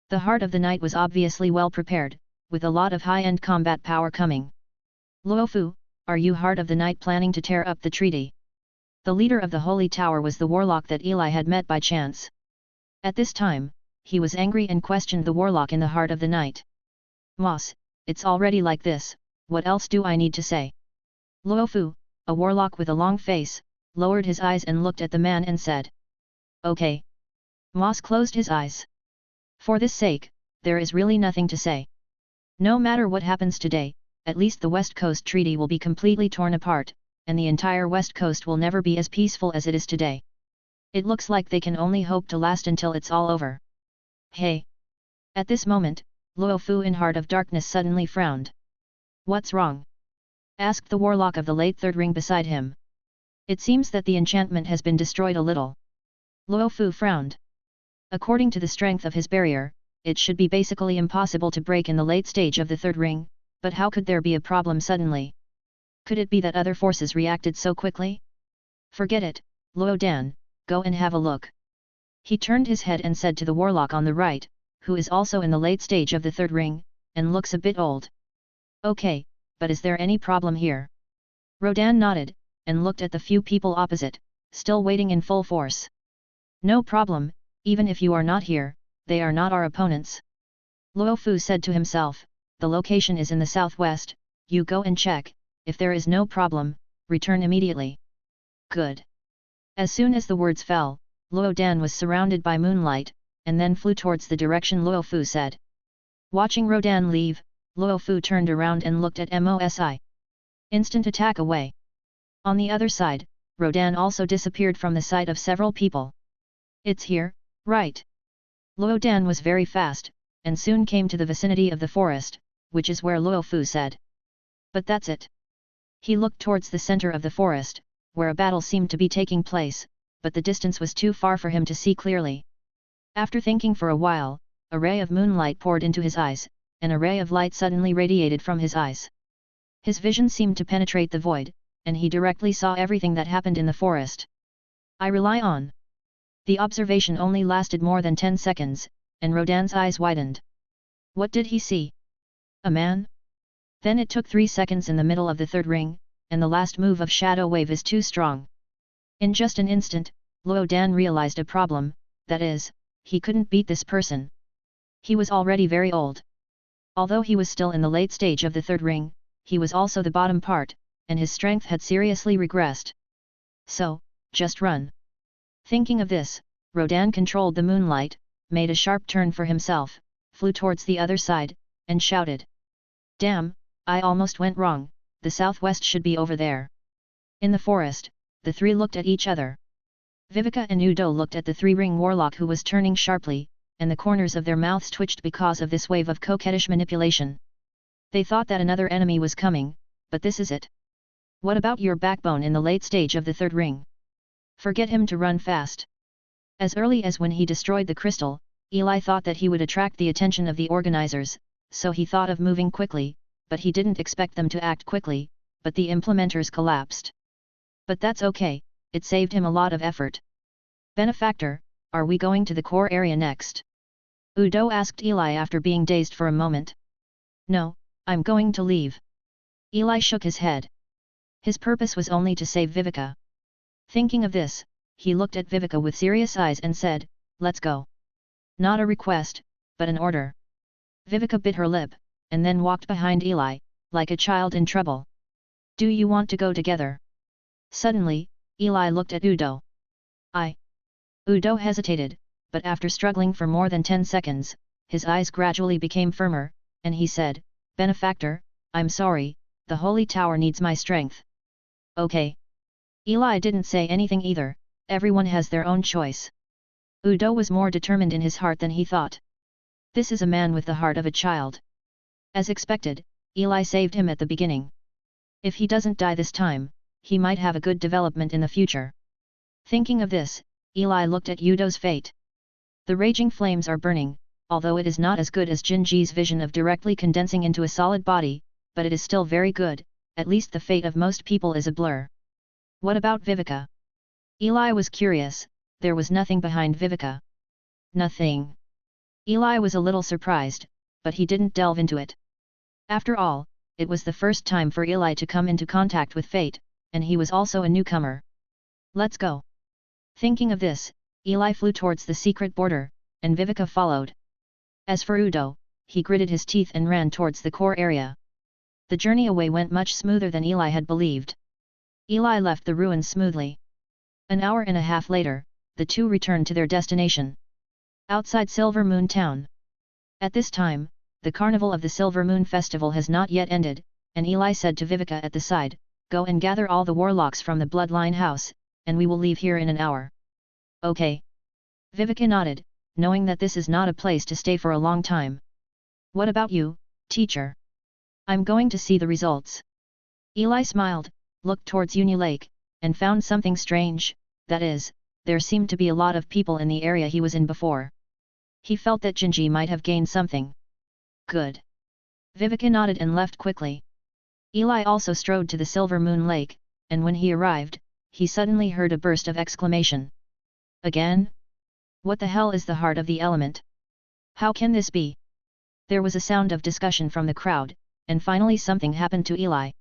The Heart of the Night was obviously well prepared, with a lot of high-end combat power coming. Luofu, are you Heart of the Night planning to tear up the treaty? The leader of the Holy Tower was the warlock that Eli had met by chance. At this time, he was angry and questioned the warlock in the Heart of the Night. Moss, it's already like this, what else do I need to say? Luofu, a warlock with a long face, lowered his eyes and looked at the man and said. Okay. Moss closed his eyes. For this sake, there is really nothing to say. No matter what happens today, at least the West Coast Treaty will be completely torn apart, and the entire West Coast will never be as peaceful as it is today. It looks like they can only hope to last until it's all over. Hey! At this moment, Luofu in Heart of Darkness suddenly frowned. What's wrong? asked the warlock of the late third ring beside him. It seems that the enchantment has been destroyed a little. Luo Fu frowned. According to the strength of his barrier, it should be basically impossible to break in the late stage of the third ring, but how could there be a problem suddenly? Could it be that other forces reacted so quickly? Forget it, Luo Dan, go and have a look. He turned his head and said to the warlock on the right, who is also in the late stage of the third ring, and looks a bit old. Okay, but is there any problem here? Rodan nodded, and looked at the few people opposite, still waiting in full force. No problem, even if you are not here, they are not our opponents. Luo Fu said to himself, the location is in the southwest, you go and check, if there is no problem, return immediately. Good. As soon as the words fell, Luo Dan was surrounded by moonlight, and then flew towards the direction Luo Fu said. Watching Rodan leave, Luo Fu turned around and looked at Mosi. Instant attack away. On the other side, Rodan also disappeared from the sight of several people. It's here, right? Luo Dan was very fast, and soon came to the vicinity of the forest, which is where Luo Fu said. But that's it. He looked towards the center of the forest, where a battle seemed to be taking place, but the distance was too far for him to see clearly. After thinking for a while, a ray of moonlight poured into his eyes, and a ray of light suddenly radiated from his eyes. His vision seemed to penetrate the void, and he directly saw everything that happened in the forest. I rely on. The observation only lasted more than 10 seconds, and Rodan's eyes widened. What did he see? A man? Then it took 3 seconds in the middle of the third ring, and the last move of Shadow Wave is too strong. In just an instant, Luo Dan realized a problem, that is, he couldn't beat this person. He was already very old. Although he was still in the late stage of the third ring, he was also the bottom part, and his strength had seriously regressed. So, just run. Thinking of this, Rodan controlled the moonlight, made a sharp turn for himself, flew towards the other side, and shouted. Damn, I almost went wrong, the southwest should be over there. In the forest, the three looked at each other. Vivica and Udo looked at the three-ring warlock who was turning sharply, and the corners of their mouths twitched because of this wave of coquettish manipulation. They thought that another enemy was coming, but this is it. What about your backbone in the late stage of the third ring? Forget him to run fast. As early as when he destroyed the crystal, Eli thought that he would attract the attention of the organizers, so he thought of moving quickly, but he didn't expect them to act quickly, but the implementers collapsed. But that's okay, it saved him a lot of effort. Benefactor, are we going to the core area next? Udo asked Eli after being dazed for a moment. No, I'm going to leave. Eli shook his head. His purpose was only to save Vivica. Thinking of this, he looked at Vivica with serious eyes and said, let's go. Not a request, but an order. Vivica bit her lip, and then walked behind Eli, like a child in trouble. Do you want to go together? Suddenly, Eli looked at Udo. Udo hesitated, but after struggling for more than 10 seconds, his eyes gradually became firmer, and he said, Benefactor, I'm sorry, the holy tower needs my strength. Okay. Eli didn't say anything either, everyone has their own choice. Udo was more determined in his heart than he thought. This is a man with the heart of a child. As expected, Eli saved him at the beginning. If he doesn't die this time, he might have a good development in the future. Thinking of this, Eli looked at Udo's fate. The raging flames are burning, although it is not as good as Jinji's vision of directly condensing into a solid body, but it is still very good, at least the fate of most people is a blur. What about Vivica? Eli was curious, there was nothing behind Vivica. Nothing. Eli was a little surprised, but he didn't delve into it. After all, it was the first time for Eli to come into contact with fate, and he was also a newcomer. Let's go. Thinking of this, Eli flew towards the secret border, and Vivica followed. As for Udo, he gritted his teeth and ran towards the core area. The journey away went much smoother than Eli had believed. Eli left the ruins smoothly. An hour and a half later, the two returned to their destination. Outside Silver Moon Town. At this time, the carnival of the Silver Moon Festival has not yet ended, and Eli said to Vivica at the side, go and gather all the warlocks from the Bloodline House, and we will leave here in an hour. Okay. Vivica nodded, knowing that this is not a place to stay for a long time. What about you, teacher? I'm going to see the results. Eli smiled, looked towards Unu Lake, and found something strange, that is, there seemed to be a lot of people in the area he was in before. He felt that Jinji might have gained something. Good. Viveka nodded and left quickly. Eli also strode to the Silver Moon Lake, and when he arrived, he suddenly heard a burst of exclamation. Again? What the hell is the heart of the element? How can this be? There was a sound of discussion from the crowd, and finally something happened to Eli.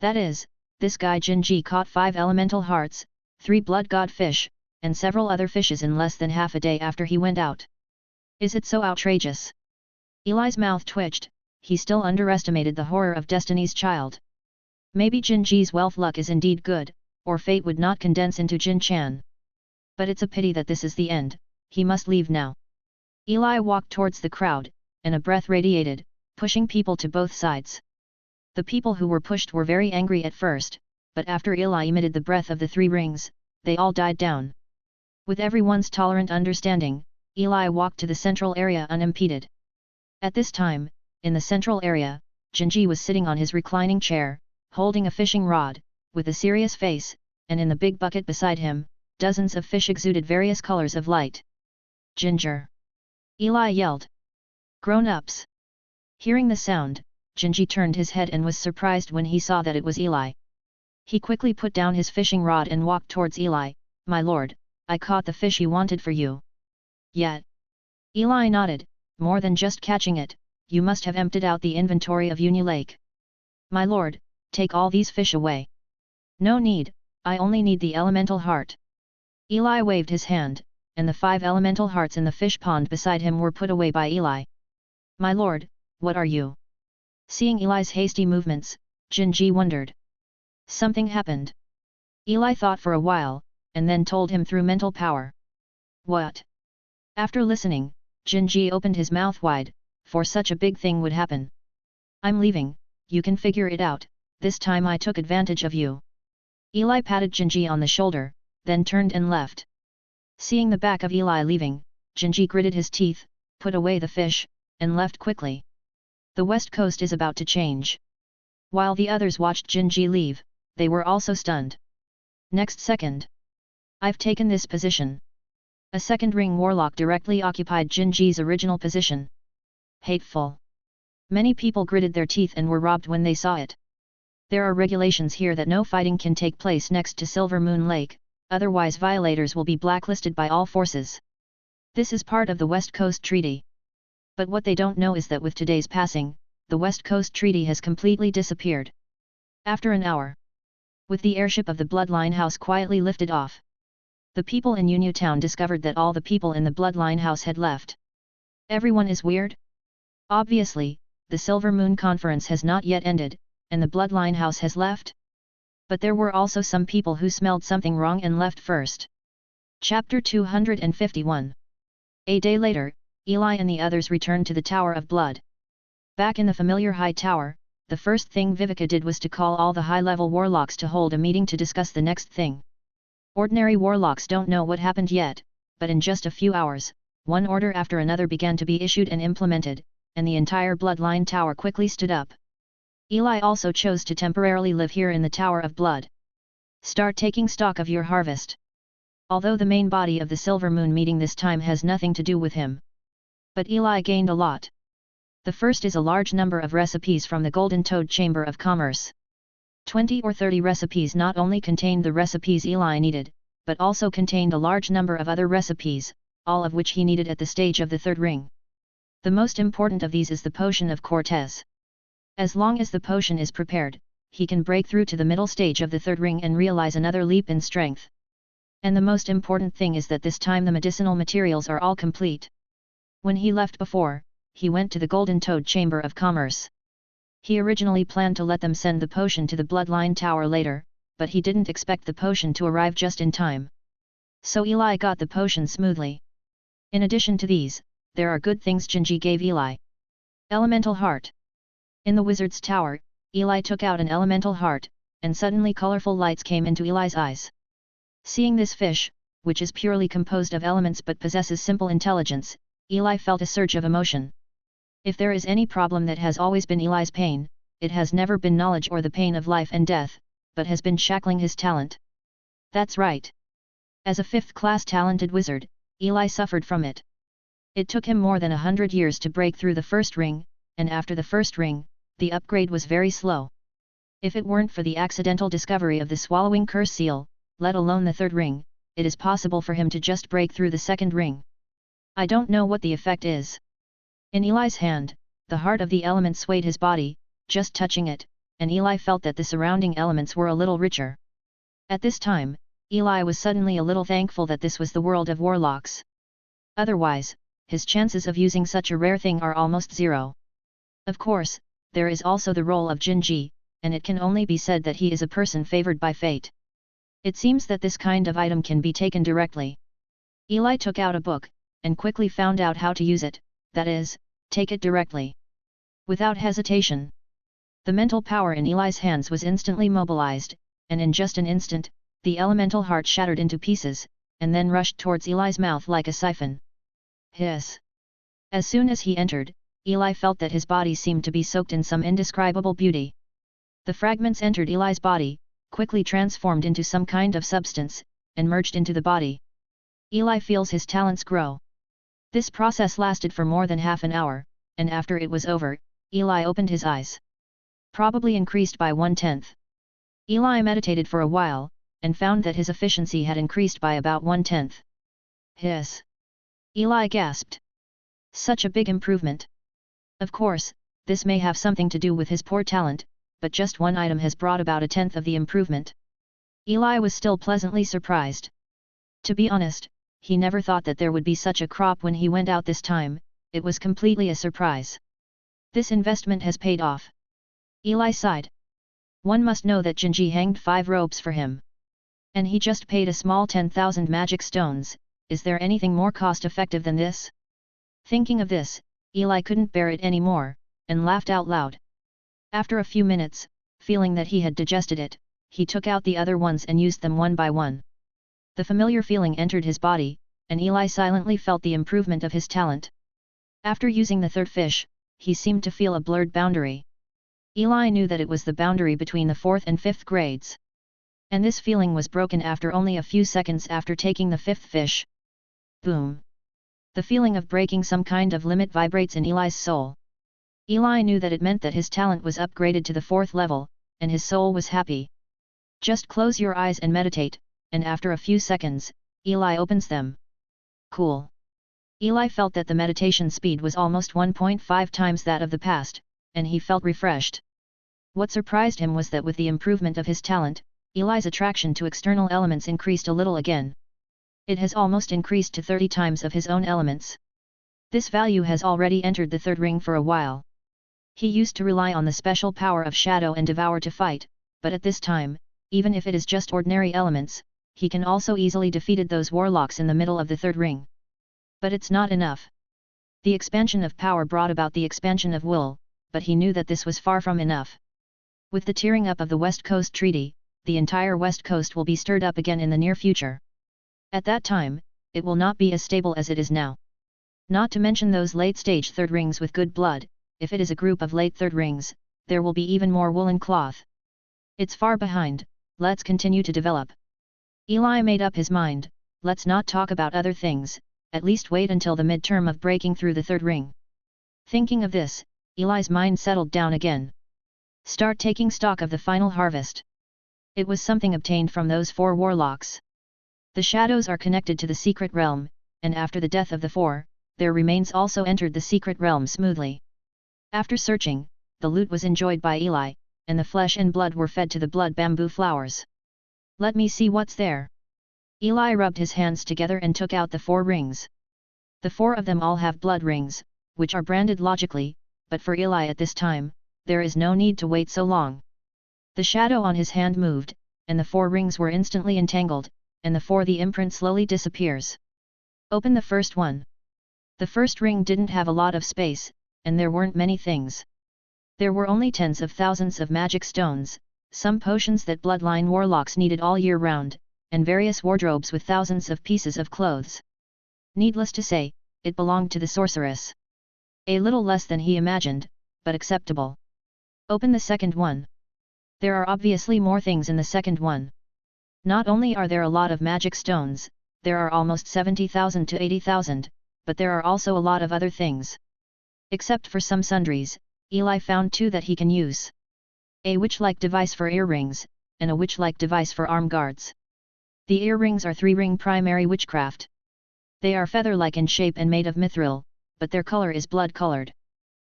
That is, this guy Jinji caught 5 elemental hearts, 3 blood god fish, and several other fishes in less than half a day after he went out. Is it so outrageous? Eli's mouth twitched, he still underestimated the horror of Destiny's Child. Maybe Jinji's wealth luck is indeed good, or fate would not condense into Jin-chan. But it's a pity that this is the end, he must leave now. Eli walked towards the crowd, and a breath radiated, pushing people to both sides. The people who were pushed were very angry at first, but after Eli emitted the breath of the 3 rings, they all died down. With everyone's tolerant understanding, Eli walked to the central area unimpeded. At this time, in the central area, Jinji was sitting on his reclining chair, holding a fishing rod, with a serious face, and in the big bucket beside him, dozens of fish exuded various colors of light. Ginger! Eli yelled. Grown-ups! Hearing the sound, Jinji turned his head and was surprised when he saw that it was Eli. He quickly put down his fishing rod and walked towards Eli. My lord, I caught the fish you wanted for you. Yet? Eli nodded, more than just catching it, you must have emptied out the inventory of Unu Lake. My lord, take all these fish away. No need, I only need the elemental heart. Eli waved his hand, and the 5 elemental hearts in the fish pond beside him were put away by Eli. My lord, what are you? Seeing Eli's hasty movements, Jinji wondered. Something happened. Eli thought for a while, and then told him through mental power. What? After listening, Jinji opened his mouth wide, for such a big thing would happen. I'm leaving, you can figure it out, this time I took advantage of you. Eli patted Jinji on the shoulder, then turned and left. Seeing the back of Eli leaving, Jinji gritted his teeth, put away the fish, and left quickly. The west coast is about to change. While the others watched Jinji leave, they were also stunned. Next second. I've taken this position. A second ring warlock directly occupied Jinji's original position. Hateful. Many people gritted their teeth and were robbed when they saw it. There are regulations here that no fighting can take place next to Silver Moon Lake, otherwise violators will be blacklisted by all forces. This is part of the West Coast Treaty. But what they don't know is that with today's passing, the West Coast Treaty has completely disappeared. After an hour, with the airship of the Bloodline House quietly lifted off, the people in Unu Town discovered that all the people in the Bloodline House had left. Everyone is weird? Obviously, the Silver Moon Conference has not yet ended, and the Bloodline House has left? But there were also some people who smelled something wrong and left first. Chapter 251. A day later, Eli and the others returned to the Tower of Blood. Back in the familiar high tower, the first thing Viveka did was to call all the high-level warlocks to hold a meeting to discuss the next thing. Ordinary warlocks don't know what happened yet, but in just a few hours, one order after another began to be issued and implemented, and the entire Bloodline Tower quickly stood up. Eli also chose to temporarily live here in the Tower of Blood. Start taking stock of your harvest. Although the main body of the Silver Moon meeting this time has nothing to do with him. But Eli gained a lot. The first is a large number of recipes from the Golden Toad Chamber of Commerce. 20 or 30 recipes not only contained the recipes Eli needed, but also contained a large number of other recipes, all of which he needed at the stage of the third ring. The most important of these is the Potion of Cortez. As long as the potion is prepared, he can break through to the middle stage of the third ring and realize another leap in strength. And the most important thing is that this time the medicinal materials are all complete. When he left before, he went to the Golden Toad Chamber of Commerce. He originally planned to let them send the potion to the Bloodline Tower later, but he didn't expect the potion to arrive just in time. So Eli got the potion smoothly. In addition to these, there are good things Jinji gave Eli. Elemental Heart. In the Wizard's Tower, Eli took out an elemental heart, and suddenly colorful lights came into Eli's eyes. Seeing this fish, which is purely composed of elements but possesses simple intelligence, Eli felt a surge of emotion. If there is any problem that has always been Eli's pain, it has never been knowledge or the pain of life and death, but has been shackling his talent. That's right. As a fifth-class talented wizard, Eli suffered from it. It took him more than 100 years to break through the first ring, and after the first ring, the upgrade was very slow. If it weren't for the accidental discovery of the swallowing curse seal, let alone the third ring, it is possible for him to just break through the second ring. I don't know what the effect is. In Eli's hand, the heart of the element swayed his body, just touching it, and Eli felt that the surrounding elements were a little richer. At this time, Eli was suddenly a little thankful that this was the world of warlocks. Otherwise, his chances of using such a rare thing are almost zero. Of course, there is also the role of Jinji, and it can only be said that he is a person favored by fate. It seems that this kind of item can be taken directly. Eli took out a book, and quickly found out how to use it, that is, take it directly. Without hesitation. The mental power in Eli's hands was instantly mobilized, and in just an instant, the elemental heart shattered into pieces, and then rushed towards Eli's mouth like a siphon. Hiss! As soon as he entered, Eli felt that his body seemed to be soaked in some indescribable beauty. The fragments entered Eli's body, quickly transformed into some kind of substance, and merged into the body. Eli feels his talents grow. This process lasted for more than half an hour, and after it was over, Eli opened his eyes. Probably increased by 1/10. Eli meditated for a while, and found that his efficiency had increased by about 1/10. Hiss! Eli gasped. Such a big improvement. Of course, this may have something to do with his poor talent, but just one item has brought about 1/10 of the improvement. Eli was still pleasantly surprised. To be honest, he never thought that there would be such a crop when he went out this time, it was completely a surprise. This investment has paid off. Eli sighed. One must know that Jinji hanged 5 ropes for him. And he just paid a small 10,000 magic stones, is there anything more cost-effective than this? Thinking of this, Eli couldn't bear it anymore, and laughed out loud. After a few minutes, feeling that he had digested it, he took out the other ones and used them one by one. The familiar feeling entered his body, and Eli silently felt the improvement of his talent. After using the third fish, he seemed to feel a blurred boundary. Eli knew that it was the boundary between the 4th and 5th grades. And this feeling was broken after only a few seconds after taking the 5th fish. Boom! The feeling of breaking some kind of limit vibrates in Eli's soul. Eli knew that it meant that his talent was upgraded to the 4th level, and his soul was happy. Just close your eyes and meditate, and after a few seconds, Eli opens them. Cool! Eli felt that the meditation speed was almost 1.5 times that of the past, and he felt refreshed. What surprised him was that with the improvement of his talent, Eli's attraction to external elements increased a little again. It has almost increased to 30 times of his own elements. This value has already entered the 3rd ring for a while. He used to rely on the special power of Shadow and Devour to fight, but at this time, even if it is just ordinary elements, he can also easily defeat those warlocks in the middle of the 3rd ring. But it's not enough. The expansion of power brought about the expansion of will, but he knew that this was far from enough. With the tearing up of the West Coast Treaty, the entire West Coast will be stirred up again in the near future. At that time, it will not be as stable as it is now. Not to mention those late-stage 3rd rings with good blood, if it is a group of late 3rd rings, there will be even more woolen cloth. It's far behind, let's continue to develop. Eli made up his mind, let's not talk about other things, at least wait until the midterm of breaking through the 3rd ring. Thinking of this, Eli's mind settled down again. Start taking stock of the final harvest. It was something obtained from those 4 warlocks. The shadows are connected to the secret realm, and after the death of the 4, their remains also entered the secret realm smoothly. After searching, the loot was enjoyed by Eli, and the flesh and blood were fed to the blood bamboo flowers. Let me see what's there. Eli rubbed his hands together and took out the 4 rings. The 4 of them all have blood rings, which are branded logically, but for Eli at this time, there is no need to wait so long. The shadow on his hand moved, and the 4 rings were instantly entangled, and the imprint slowly disappears. Open the first one. The first ring didn't have a lot of space, and there weren't many things. There were only tens of thousands of magic stones, some potions that bloodline warlocks needed all year round, and various wardrobes with thousands of pieces of clothes. Needless to say, it belonged to the sorceress. A little less than he imagined, but acceptable. Open the second one. There are obviously more things in the second one. Not only are there a lot of magic stones, there are almost 70,000 to 80,000, but there are also a lot of other things. Except for some sundries, Eli found two that he can use. A witch-like device for earrings, and a witch-like device for arm guards. The earrings are 3-ring primary witchcraft. They are feather-like in shape and made of mithril, but their color is blood-colored.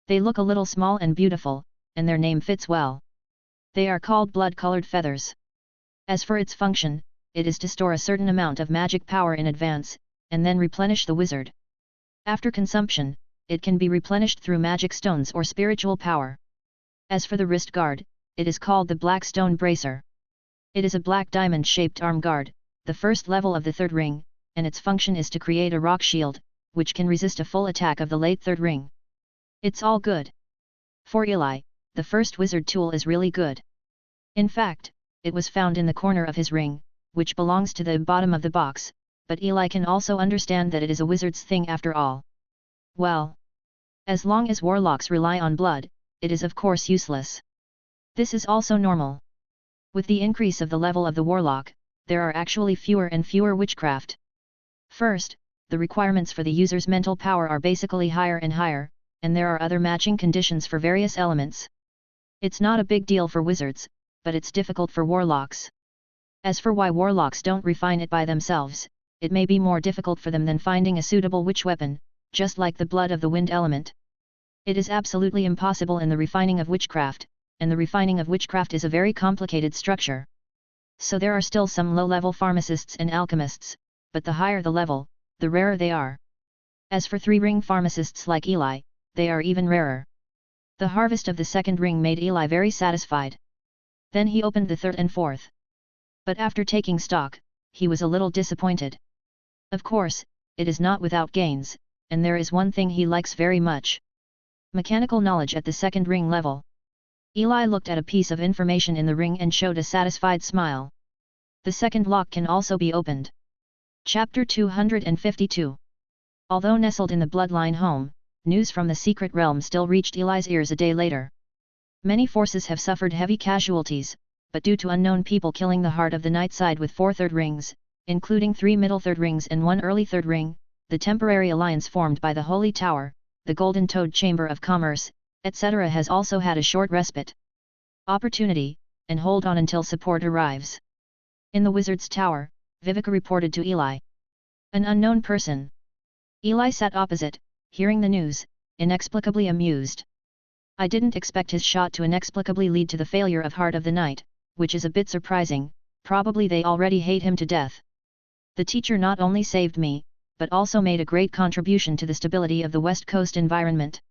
They look a little small and beautiful, and their name fits well. They are called blood-colored feathers. As for its function, it is to store a certain amount of magic power in advance, and then replenish the wizard. After consumption, it can be replenished through magic stones or spiritual power. As for the wrist guard, it is called the Black Stone Bracer. It is a black diamond-shaped arm guard, the first level of the third ring, and its function is to create a rock shield, which can resist a full attack of the late third ring. It's all good. For Eli, the first wizard tool is really good. In fact, it was found in the corner of his ring, which belongs to the bottom of the box, but Eli can also understand that it is a wizard's thing after all. Well, as long as warlocks rely on blood, it is of course useless. This is also normal. With the increase of the level of the warlock, there are actually fewer and fewer witchcraft. First, the requirements for the user's mental power are basically higher and higher, and there are other matching conditions for various elements. It's not a big deal for wizards, but it's difficult for warlocks. As for why warlocks don't refine it by themselves, it may be more difficult for them than finding a suitable witch weapon, just like the blood of the wind element. It is absolutely impossible in the refining of witchcraft, and the refining of witchcraft is a very complicated structure. So there are still some low-level pharmacists and alchemists, but the higher the level, the rarer they are. As for 3-ring pharmacists like Eli, they are even rarer. The harvest of the second ring made Eli very satisfied. Then he opened the third and fourth. But after taking stock, he was a little disappointed. Of course, it is not without gains, and there is one thing he likes very much. Mechanical knowledge at the second ring level. Eli looked at a piece of information in the ring and showed a satisfied smile. The second lock can also be opened. Chapter 252. Although nestled in the bloodline home, news from the secret realm still reached Eli's ears a day later. Many forces have suffered heavy casualties, but due to unknown people killing the heart of the night side with 4 third rings, including 3 middle third rings and 1 early third ring, the temporary alliance formed by the Holy Tower, the Golden Toad Chamber of Commerce, etc. has also had a short respite. Opportunity, and hold on until support arrives. In the Wizard's Tower, Vivica reported to Eli. An unknown person. Eli sat opposite, hearing the news, inexplicably amused. I didn't expect his shot to inexplicably lead to the failure of Heart of the Night, which is a bit surprising, probably they already hate him to death. The teacher not only saved me, but also made a great contribution to the stability of the West Coast environment.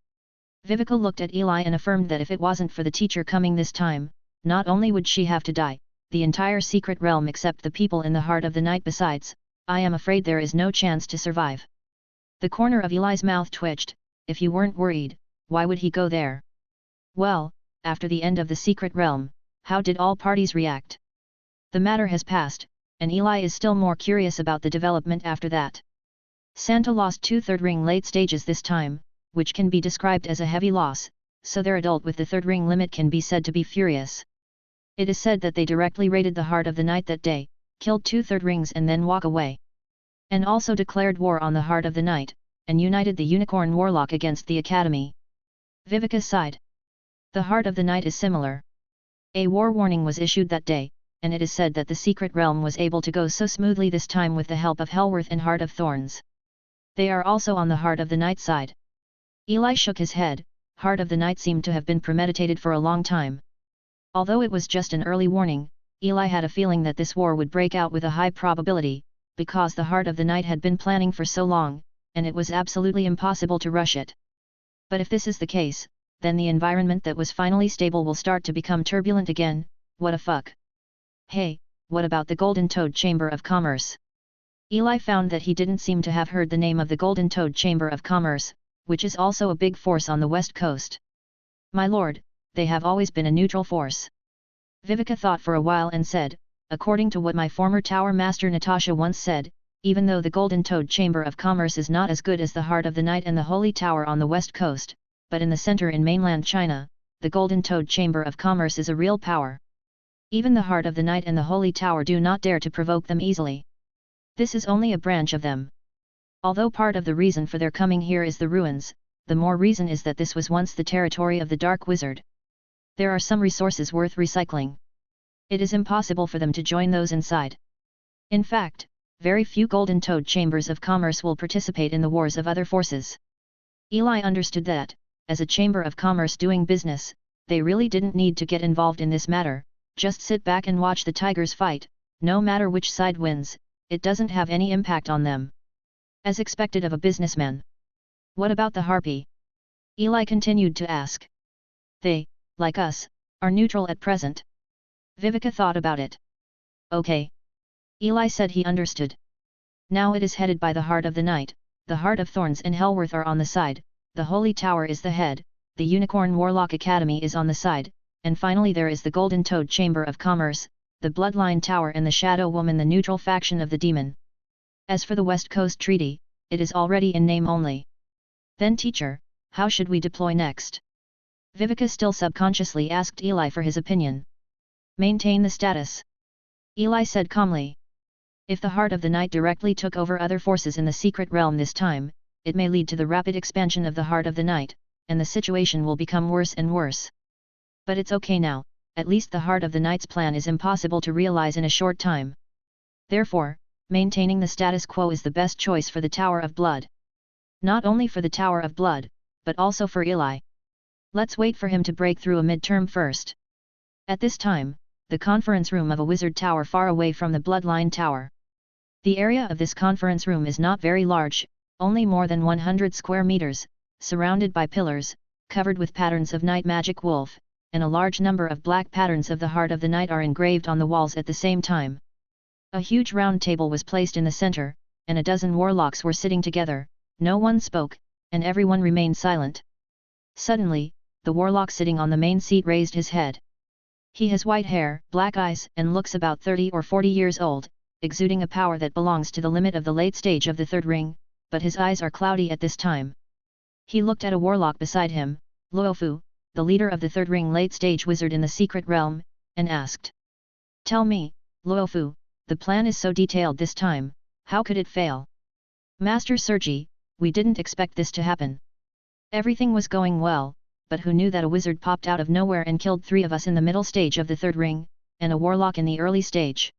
Vivica looked at Eli and affirmed that if it wasn't for the teacher coming this time, not only would she have to die, the entire secret realm except the people in the Heart of the Night besides, I am afraid there is no chance to survive. The corner of Eli's mouth twitched. If you weren't worried, why would he go there? Well, after the end of the secret realm, how did all parties react? The matter has passed, and Eli is still more curious about the development after that. Santa lost 2 third ring late stages this time, which can be described as a heavy loss, so their adult with the third ring limit can be said to be furious. It is said that they directly raided the Heart of the Night that day, killed 2 third rings and then walk away. And also declared war on the Heart of the Night, and united the Unicorn Warlock against the Academy. Vivica sighed. The Heart of the Night is similar. A war warning was issued that day, and it is said that the secret realm was able to go so smoothly this time with the help of Hellworth and Heart of Thorns. They are also on the Heart of the Night side. Eli shook his head. Heart of the Night seemed to have been premeditated for a long time. Although it was just an early warning, Eli had a feeling that this war would break out with a high probability, because the Heart of the Night had been planning for so long, and it was absolutely impossible to rush it. But if this is the case, then the environment that was finally stable will start to become turbulent again. What a fuck. Hey, what about the Golden Toad Chamber of Commerce? Eli found that he didn't seem to have heard the name of the Golden Toad Chamber of Commerce, which is also a big force on the West Coast. My lord, they have always been a neutral force. Vivica thought for a while and said, according to what my former Tower Master Natasha once said, even though the Golden Toad Chamber of Commerce is not as good as the Heart of the Night and the Holy Tower on the West Coast, but in the center in mainland China, the Golden Toad Chamber of Commerce is a real power. Even the Heart of the Night and the Holy Tower do not dare to provoke them easily. This is only a branch of them. Although part of the reason for their coming here is the ruins, the more reason is that this was once the territory of the Dark Wizard. There are some resources worth recycling. It is impossible for them to join those inside. In fact, very few Golden Toad Chambers of Commerce will participate in the wars of other forces. Eli understood that, as a Chamber of Commerce doing business, they really didn't need to get involved in this matter, just sit back and watch the tigers fight, no matter which side wins, it doesn't have any impact on them. As expected of a businessman. What about the harpy? Eli continued to ask. They, like us, are neutral at present. Vivica thought about it. Okay. Eli said he understood. Now it is headed by the Heart of the Night, the Heart of Thorns and Hellworth are on the side, the Holy Tower is the head, the Unicorn Warlock Academy is on the side, and finally there is the Golden Toad Chamber of Commerce, the Bloodline Tower and the Shadow Woman, the neutral faction of the demon. As for the West Coast Treaty, it is already in name only. Then teacher, how should we deploy next? Vivica still subconsciously asked Eli for his opinion. Maintain the status. Eli said calmly. If the Heart of the Night directly took over other forces in the secret realm this time, it may lead to the rapid expansion of the Heart of the Night, and the situation will become worse and worse. But it's okay now, at least the Heart of the Night's plan is impossible to realize in a short time. Therefore, maintaining the status quo is the best choice for the Tower of Blood. Not only for the Tower of Blood, but also for Eli. Let's wait for him to break through a midterm first. At this time, the conference room of a wizard tower far away from the Bloodline Tower. The area of this conference room is not very large, only more than 100 square meters, surrounded by pillars, covered with patterns of night magic wolf, and a large number of black patterns of the Heart of the Night are engraved on the walls at the same time. A huge round table was placed in the center, and a dozen warlocks were sitting together, no one spoke, and everyone remained silent. Suddenly, the warlock sitting on the main seat raised his head. He has white hair, black eyes, and looks about 30 or 40 years old, exuding a power that belongs to the limit of the late stage of the third ring, but his eyes are cloudy at this time. He looked at a warlock beside him, Luofu, the leader of the third ring late stage wizard in the secret realm, and asked. Tell me, Luofu, the plan is so detailed this time, how could it fail? Master Sergi, we didn't expect this to happen. Everything was going well, but who knew that a wizard popped out of nowhere and killed 3 of us in the middle stage of the third ring, and a warlock in the early stage?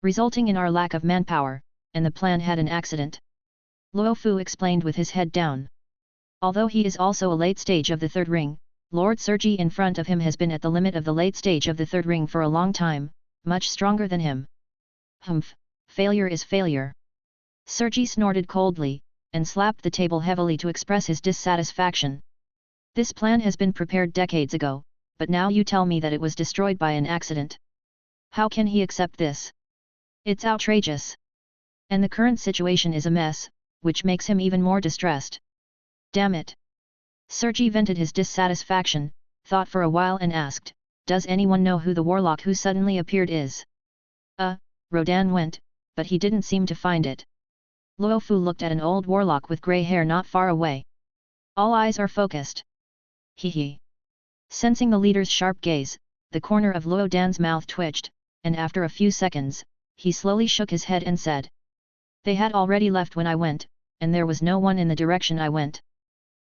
Resulting in our lack of manpower, and the plan had an accident. Luofu explained with his head down. Although he is also a late stage of the third ring, Lord Sergi in front of him has been at the limit of the late stage of the third ring for a long time, much stronger than him. Humph, failure is failure. Sergi snorted coldly, and slapped the table heavily to express his dissatisfaction. This plan has been prepared decades ago, but now you tell me that it was destroyed by an accident. How can he accept this? It's outrageous. And the current situation is a mess, which makes him even more distressed. Damn it. Sergi vented his dissatisfaction, thought for a while and asked, does anyone know who the warlock who suddenly appeared is? Rodan went, but he didn't seem to find it. Luofu looked at an old warlock with grey hair not far away. All eyes are focused. Hee. Sensing the leader's sharp gaze, the corner of Luodan's mouth twitched, and after a few seconds, he slowly shook his head and said. They had already left when I went, and there was no one in the direction I went.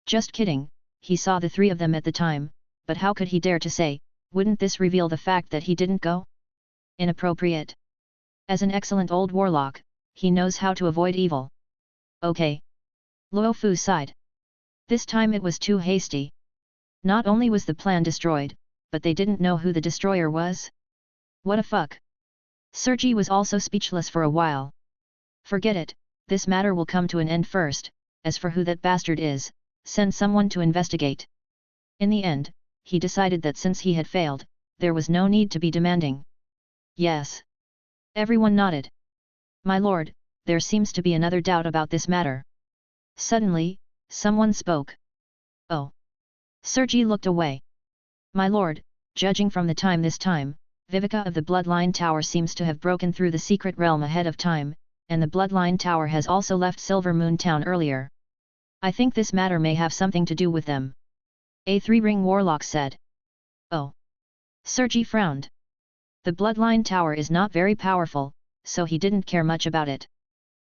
Just kidding, he saw the 3 of them at the time, but how could he dare to say, wouldn't this reveal the fact that he didn't go? Inappropriate. As an excellent old warlock, he knows how to avoid evil. Okay. Luofu sighed. This time it was too hasty. Not only was the plan destroyed, but they didn't know who the destroyer was. What a fuck. Sergi was also speechless for a while. Forget it, this matter will come to an end first, as for who that bastard is, send someone to investigate. In the end, he decided that since he had failed, there was no need to be demanding. Yes. Everyone nodded. My lord, there seems to be another doubt about this matter. Suddenly, someone spoke. Oh. Sergi looked away. My lord, judging from the time this time, Vivica of the Bloodline Tower seems to have broken through the secret realm ahead of time, and the Bloodline Tower has also left Silver Moon Town earlier. I think this matter may have something to do with them. A 3-ring warlock said. Sergei frowned. The bloodline tower is not very powerful, so he didn't care much about it.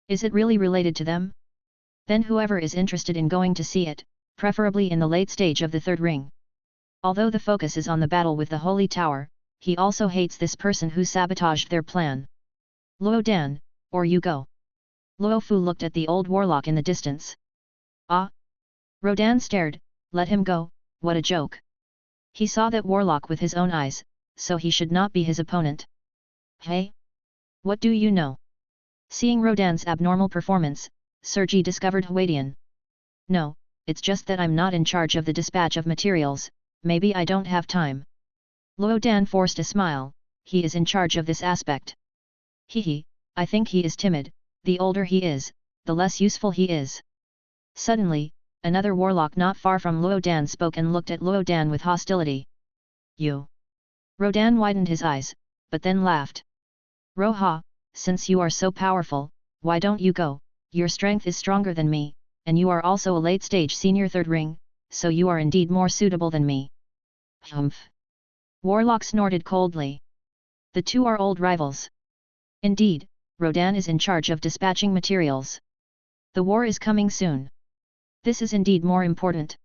Is it really related to them? Then whoever is interested in going to see it, preferably in the late stage of the third ring. Although the focus is on the battle with the Holy Tower, he also hates this person who sabotaged their plan. Luo Dan, or you go. Luo Fu looked at the old warlock in the distance. Ah! Rodan stared, let him go, what a joke. He saw that warlock with his own eyes, so he should not be his opponent. Hey? What do you know? Seeing Rodan's abnormal performance, Sergei discovered Huadian. No, it's just that I'm not in charge of the dispatch of materials, maybe I don't have time. Luo Dan forced a smile, he is in charge of this aspect. Hehe, I think he is timid, the older he is, the less useful he is. Suddenly, another warlock not far from Luo Dan spoke and looked at Luo Dan with hostility. You. Rodan widened his eyes, but then laughed. Roha, since you are so powerful, why don't you go, your strength is stronger than me, and you are also a late-stage senior third ring, so you are indeed more suitable than me. Humph. Warlock snorted coldly. The two are old rivals. Indeed, Rodan is in charge of dispatching materials. The war is coming soon. This is indeed more important.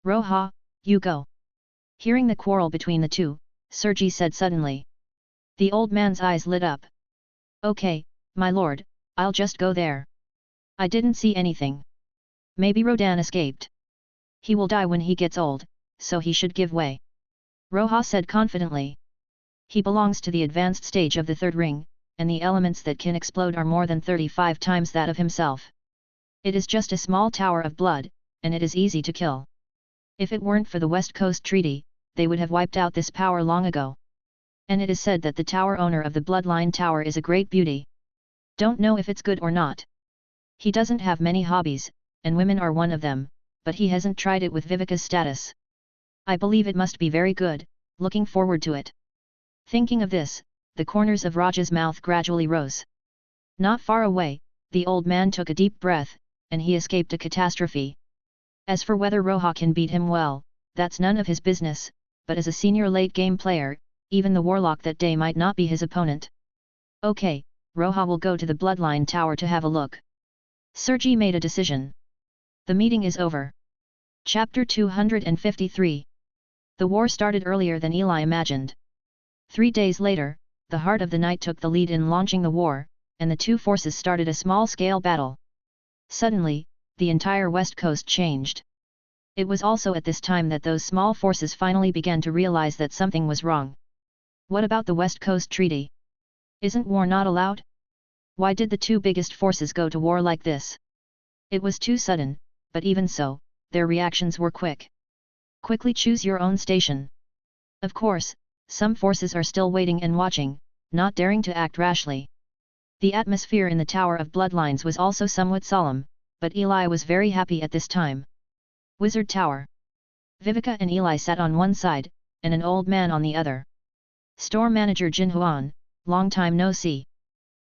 Roha, you go. Hearing the quarrel between the two, Sergei said suddenly. The old man's eyes lit up. Okay, my lord, I'll just go there. I didn't see anything. Maybe Rodan escaped. He will die when he gets old, so he should give way. Roha said confidently. He belongs to the advanced stage of the third ring, and the elements that can explode are more than 35 times that of himself. It is just a small tower of blood, and it is easy to kill. If it weren't for the West Coast Treaty, they would have wiped out this power long ago. And it is said that the tower owner of the Bloodline Tower is a great beauty. Don't know if it's good or not. He doesn't have many hobbies, and women are one of them, but he hasn't tried it with Viveka's status. I believe it must be very good, looking forward to it. Thinking of this, the corners of Raja's mouth gradually rose. Not far away, the old man took a deep breath, and he escaped a catastrophe. As for whether Roha can beat him well, that's none of his business, but as a senior late-game player, even the warlock that day might not be his opponent. Okay, Roha will go to the Bloodline Tower to have a look. Sergei made a decision. The meeting is over. Chapter 253. The war started earlier than Eli imagined. 3 days later, the Heart of the Night took the lead in launching the war, and the two forces started a small-scale battle. Suddenly, the entire west coast changed. It was also at this time that those small forces finally began to realize that something was wrong. What about the West Coast Treaty? Isn't war not allowed? Why did the two biggest forces go to war like this? It was too sudden, but even so, their reactions were quick. Quickly choose your own station. Of course, some forces are still waiting and watching, not daring to act rashly. The atmosphere in the Tower of Bloodlines was also somewhat solemn, but Eli was very happy at this time. Wizard Tower. Viveka and Eli sat on one side, and an old man on the other. Store manager Jin Huan, long time no see.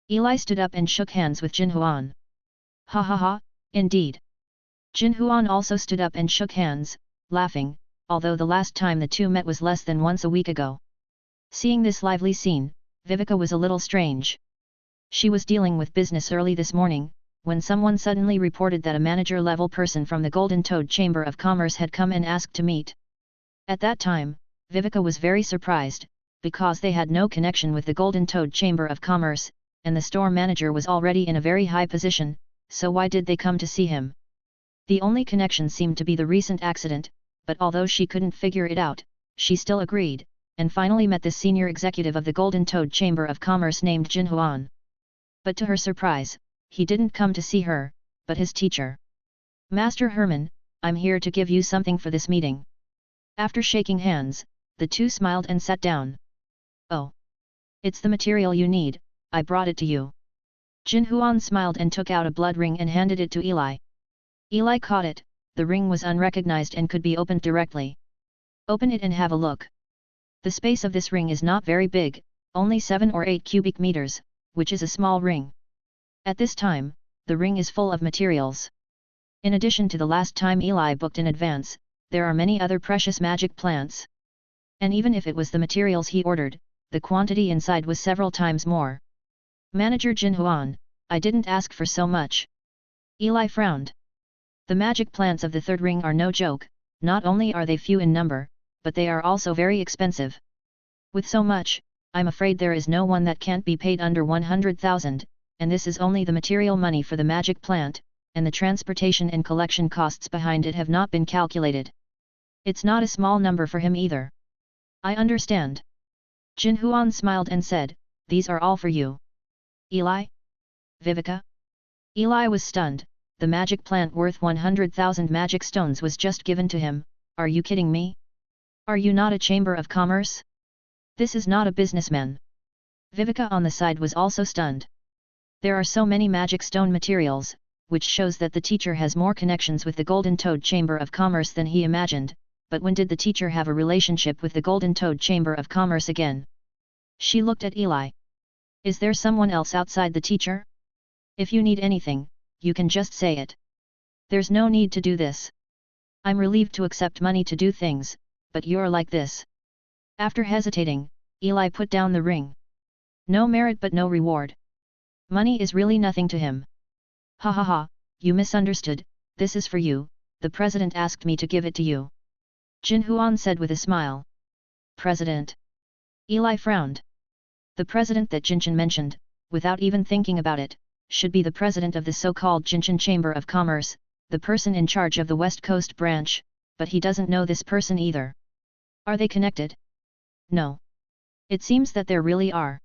Eli stood up and shook hands with Jin Huan. Ha ha ha, indeed. Jin Huan also stood up and shook hands, laughing, although the last time the two met was less than once a week ago. Seeing this lively scene, Viveka was a little strange. She was dealing with business early this morning, when someone suddenly reported that a manager-level person from the Golden Toad Chamber of Commerce had come and asked to meet. At that time, Viveka was very surprised, because they had no connection with the Golden Toad Chamber of Commerce, and the store manager was already in a very high position, so why did they come to see him? The only connection seemed to be the recent accident, but although she couldn't figure it out, she still agreed, and finally met the senior executive of the Golden Toad Chamber of Commerce named Jin Huan. But to her surprise, he didn't come to see her, but his teacher. Master Herman, I'm here to give you something for this meeting. After shaking hands, the two smiled and sat down. Oh. It's the material you need, I brought it to you. Jin Huan smiled and took out a blood ring and handed it to Eli. Eli caught it, the ring was unrecognized and could be opened directly. Open it and have a look. The space of this ring is not very big, only 7 or 8 cubic meters, which is a small ring. At this time, the ring is full of materials. In addition to the last time Eli booked in advance, there are many other precious magic plants. And even if it was the materials he ordered, the quantity inside was several times more. Manager Jin Huan, I didn't ask for so much. Eli frowned. The magic plants of the third ring are no joke, not only are they few in number, but they are also very expensive. With so much, I'm afraid there is no one that can't be paid under 100,000, and this is only the material money for the magic plant, and the transportation and collection costs behind it have not been calculated. It's not a small number for him either. I understand. Jin Huan smiled and said, these are all for you. Eli? Viveka? Eli was stunned. The magic plant worth 100,000 magic stones was just given to him. Are you kidding me? Are you not a chamber of commerce? This is not a businessman. Viveka on the side was also stunned. There are so many magic stone materials, which shows that the teacher has more connections with the Golden Toad Chamber of Commerce than he imagined, but when did the teacher have a relationship with the Golden Toad Chamber of Commerce again? She looked at Eli. Is there someone else outside the teacher? If you need anything, you can just say it. There's no need to do this. I'm relieved to accept money to do things, but you're like this. After hesitating, Eli put down the ring. No merit but no reward. Money is really nothing to him. Ha ha ha, you misunderstood, this is for you, the president asked me to give it to you. Jin Huan said with a smile. President? Eli frowned. The president that Jinchen mentioned, without even thinking about it, should be the president of the so-called Jinchen Chamber of Commerce, the person in charge of the West Coast branch, but he doesn't know this person either. Are they connected? No. It seems that there really are.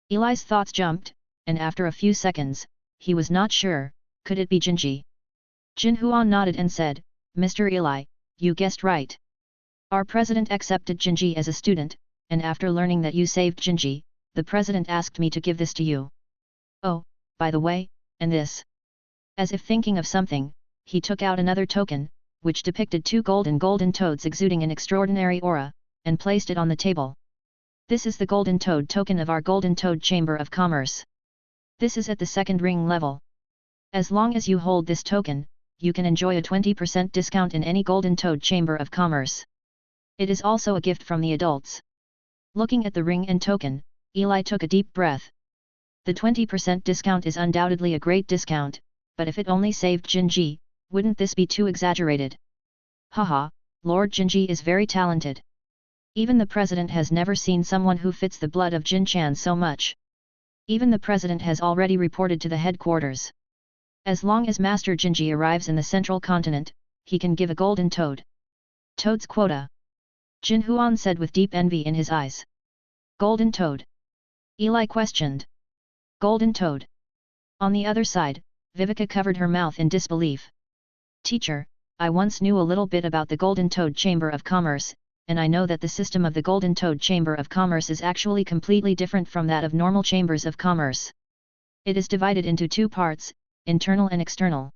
Eli's thoughts jumped, and after a few seconds, he was not sure, could it be Jinji? Jin Huan nodded and said, Mr. Eli, you guessed right. Our president accepted Jinji as a student, and after learning that you saved Jinji, the president asked me to give this to you. Oh, by the way, and this. As if thinking of something, he took out another token, which depicted two golden toads exuding an extraordinary aura, and placed it on the table. This is the Golden Toad token of our Golden Toad Chamber of Commerce. This is at the second ring level. As long as you hold this token, you can enjoy a 20% discount in any Golden Toad Chamber of Commerce. It is also a gift from the adults. Looking at the ring and token, Eli took a deep breath. The 20% discount is undoubtedly a great discount, but if it only saved Jinji, wouldn't this be too exaggerated? Haha, Lord Jinji is very talented. Even the president has never seen someone who fits the blood of Jin Chan so much. Even the president has already reported to the headquarters. As long as Master Jinji arrives in the central continent, he can give a golden toad. Toad's quota. Jin Huan said with deep envy in his eyes. Golden toad? Eli questioned. Golden toad. On the other side, Viveka covered her mouth in disbelief. Teacher, I once knew a little bit about the Golden Toad Chamber of Commerce, and I know that the system of the Golden Toad Chamber of Commerce is actually completely different from that of normal chambers of commerce. It is divided into two parts, internal and external.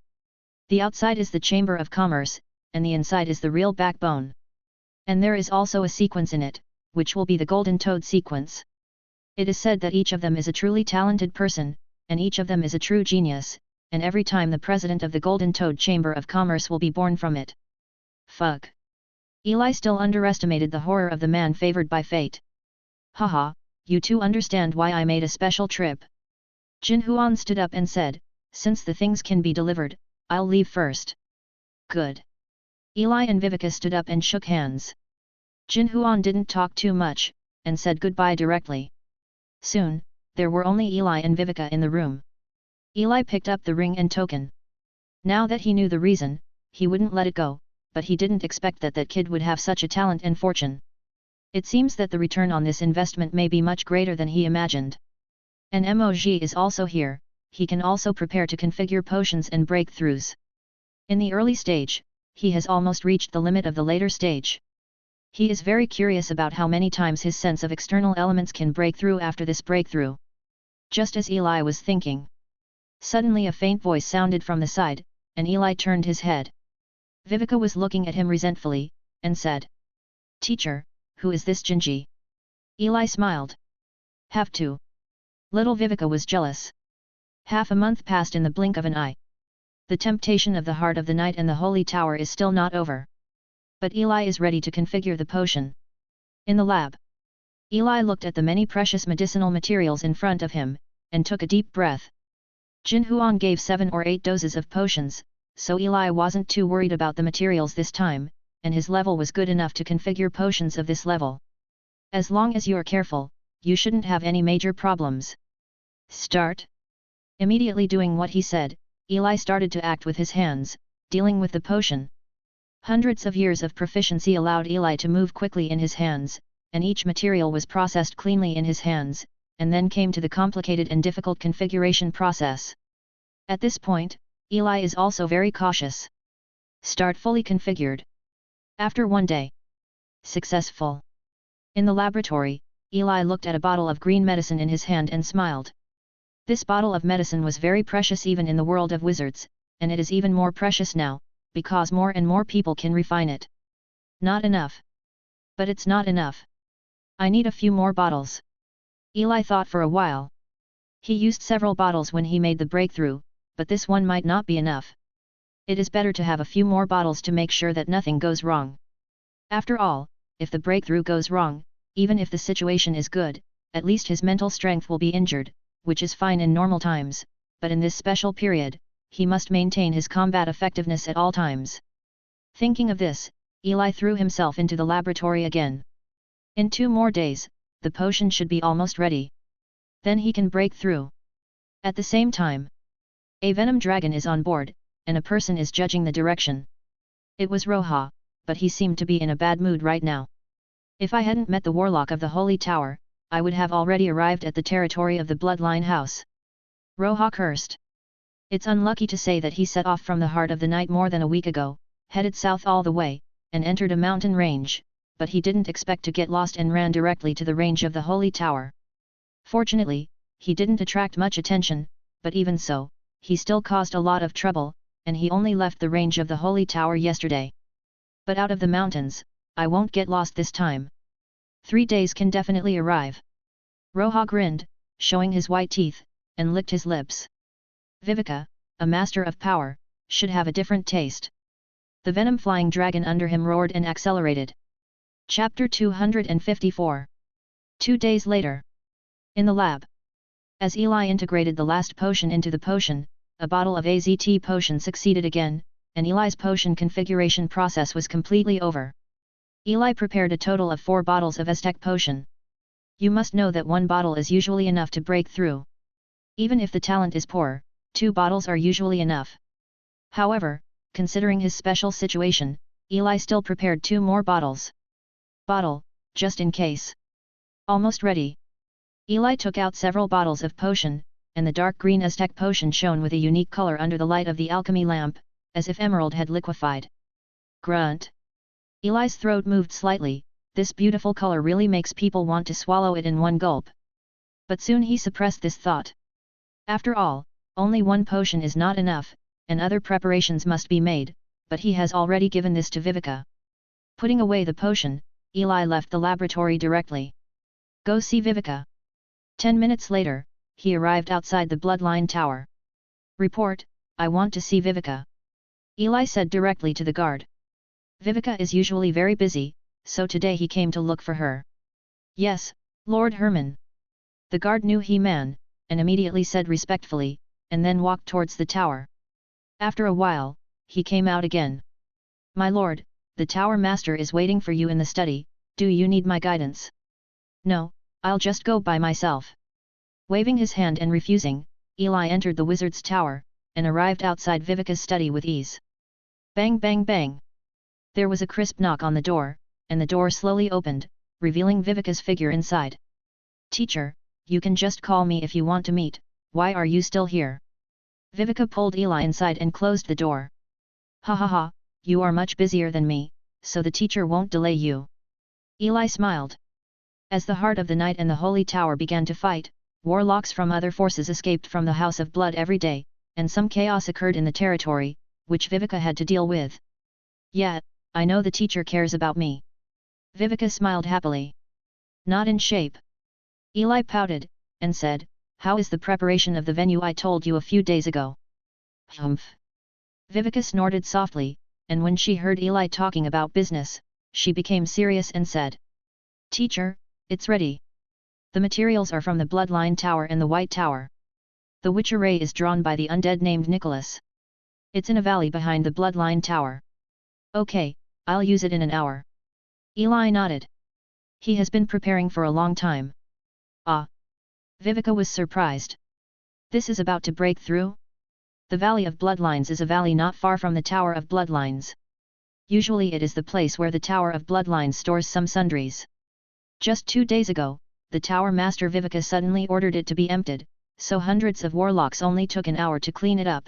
The outside is the Chamber of Commerce, and the inside is the real backbone. And there is also a sequence in it, which will be the Golden Toad sequence. It is said that each of them is a truly talented person, and each of them is a true genius, and every time the president of the Golden Toad Chamber of Commerce will be born from it. Fuck. Eli still underestimated the horror of the man favored by fate. Haha, you two understand why I made a special trip. Jin Huan stood up and said, since the things can be delivered, I'll leave first. Good. Eli and Viveka stood up and shook hands. Jin Huan didn't talk too much, and said goodbye directly. Soon, there were only Eli and Viveka in the room. Eli picked up the ring and token. Now that he knew the reason, he wouldn't let it go, but he didn't expect that that kid would have such a talent and fortune. It seems that the return on this investment may be much greater than he imagined. And Moj is also here, he can also prepare to configure potions and breakthroughs. In the early stage, he has almost reached the limit of the later stage. He is very curious about how many times his sense of external elements can break through after this breakthrough. Just as Eli was thinking. Suddenly a faint voice sounded from the side, and Eli turned his head. Viveka was looking at him resentfully, and said. Teacher, who is this Jinji? Eli smiled. Have to. Little Viveka was jealous. Half a month passed in the blink of an eye. The temptation of the heart of the night and the holy tower is still not over. But Eli is ready to configure the potion. In the lab, Eli looked at the many precious medicinal materials in front of him, and took a deep breath. Jin Huang gave 7 or 8 doses of potions, so Eli wasn't too worried about the materials this time, and his level was good enough to configure potions of this level. As long as you're careful, you shouldn't have any major problems. Start. Immediately doing what he said, Eli started to act with his hands, dealing with the potion. Hundreds of years of proficiency allowed Eli to move quickly in his hands, and each material was processed cleanly in his hands, and then came to the complicated and difficult configuration process. At this point, Eli is also very cautious. Start fully configured. After 1 day. Successful. In the laboratory, Eli looked at a bottle of green medicine in his hand and smiled. This bottle of medicine was very precious even in the world of wizards, and it is even more precious now, because more and more people can refine it. Not enough. But it's not enough. I need a few more bottles. Eli thought for a while. He used several bottles when he made the breakthrough, but this one might not be enough. It is better to have a few more bottles to make sure that nothing goes wrong. After all, if the breakthrough goes wrong, even if the situation is good, at least his mental strength will be injured, which is fine in normal times, but in this special period, he must maintain his combat effectiveness at all times. Thinking of this, Eli threw himself into the laboratory again. In 2 more days, the potion should be almost ready. Then he can break through. At the same time, a venom dragon is on board, and a person is judging the direction. It was Roha, but he seemed to be in a bad mood right now. If I hadn't met the warlock of the Holy Tower, I would have already arrived at the territory of the Bloodline House. Roha cursed. It's unlucky to say that he set off from the heart of the night more than a week ago, headed south all the way, and entered a mountain range, but he didn't expect to get lost and ran directly to the range of the Holy Tower. Fortunately, he didn't attract much attention, but even so, he still caused a lot of trouble, and he only left the range of the Holy Tower yesterday. But out of the mountains, I won't get lost this time. 3 days can definitely arrive. Roha grinned, showing his white teeth, and licked his lips. Viveka, a master of power, should have a different taste. The venom-flying dragon under him roared and accelerated. Chapter 254. 2 days later. In the lab. As Eli integrated the last potion into the potion, a bottle of AZT potion succeeded again, and Eli's potion configuration process was completely over. Eli prepared a total of 4 bottles of Aztec potion. You must know that 1 bottle is usually enough to break through. Even if the talent is poor, 2 bottles are usually enough. However, considering his special situation, Eli still prepared 2 more bottles. Bottle, just in case. Almost ready. Eli took out several bottles of potion, and the dark green Aztec potion shone with a unique color under the light of the alchemy lamp, as if emerald had liquefied. Grunt. Eli's throat moved slightly. This beautiful color really makes people want to swallow it in one gulp. But soon he suppressed this thought. After all, only 1 potion is not enough, and other preparations must be made, but he has already given this to Viveka. Putting away the potion, Eli left the laboratory directly. Go see Viveka. 10 minutes later, he arrived outside the Bloodline Tower. Report, I want to see Viveka. Eli said directly to the guard. Viveka is usually very busy, so today he came to look for her. Yes, Lord Herman. The guard knew He-Man, and immediately said respectfully, and then walked towards the tower. After a while, he came out again. My lord, the tower master is waiting for you in the study, do you need my guidance? No, I'll just go by myself. Waving his hand and refusing, Eli entered the wizard's tower, and arrived outside Viveka's study with ease. Bang bang bang. There was a crisp knock on the door, and the door slowly opened, revealing Viveka's figure inside. Teacher, you can just call me if you want to meet, why are you still here? Viveka pulled Eli inside and closed the door. Ha ha ha, you are much busier than me, so the teacher won't delay you. Eli smiled. As the Heart of the Night and the Holy Tower began to fight, warlocks from other forces escaped from the House of Blood every day, and some chaos occurred in the territory, which Viveka had to deal with. Yeah, I know the teacher cares about me. Viveka smiled happily. Not in shape. Eli pouted, and said, how is the preparation of the venue I told you a few days ago? Humph. Viveka snorted softly, and when she heard Eli talking about business, she became serious and said. Teacher, it's ready. The materials are from the Bloodline Tower and the White Tower. The witch array is drawn by the undead named Nicholas. It's in a valley behind the Bloodline Tower. Okay, I'll use it in an hour. Eli nodded. He has been preparing for a long time. Ah! Vivica was surprised. This is about to break through? The Valley of Bloodlines is a valley not far from the Tower of Bloodlines. Usually it is the place where the Tower of Bloodlines stores some sundries. Just 2 days ago, the Tower Master Vivica suddenly ordered it to be emptied, so hundreds of warlocks only took an hour to clean it up.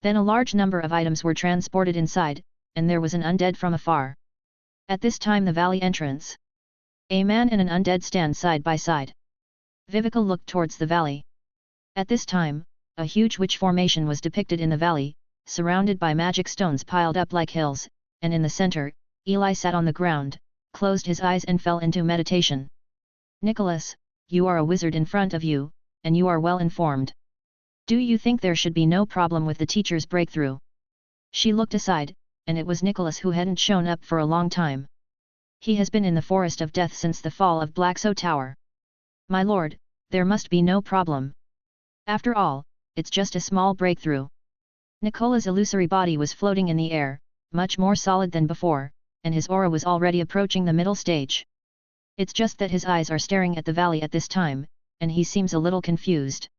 Then a large number of items were transported inside, and there was an undead from afar. At this time the valley entrance. A man and an undead stand side by side. Vivica looked towards the valley. At this time, a huge witch formation was depicted in the valley, surrounded by magic stones piled up like hills, and in the center, Eli sat on the ground, closed his eyes and fell into meditation. Nicholas, you are a wizard in front of you, and you are well informed. Do you think there should be no problem with the teacher's breakthrough? She looked aside, and it was Nicholas who hadn't shown up for a long time. He has been in the Forest of Death since the fall of Blackso Tower. My lord, there must be no problem. After all, it's just a small breakthrough. Nicola's illusory body was floating in the air, much more solid than before, and his aura was already approaching the middle stage. It's just that his eyes are staring at the valley at this time, and he seems a little confused.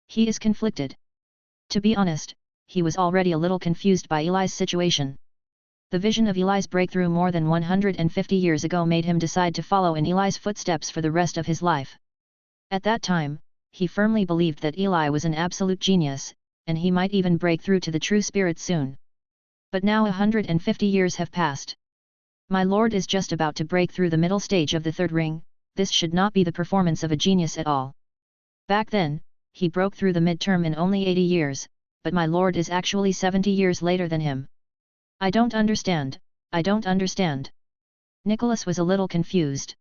He is conflicted. To be honest, he was already a little confused by Eli's situation. The vision of Eli's breakthrough more than 150 years ago made him decide to follow in Eli's footsteps for the rest of his life. At that time, he firmly believed that Eli was an absolute genius, and he might even break through to the true spirit soon. But now 150 years have passed. My lord is just about to break through the middle stage of the third ring. This should not be the performance of a genius at all. Back then, he broke through the midterm in only 80 years, but my lord is actually 70 years later than him. I don't understand, I don't understand. Nicholas was a little confused.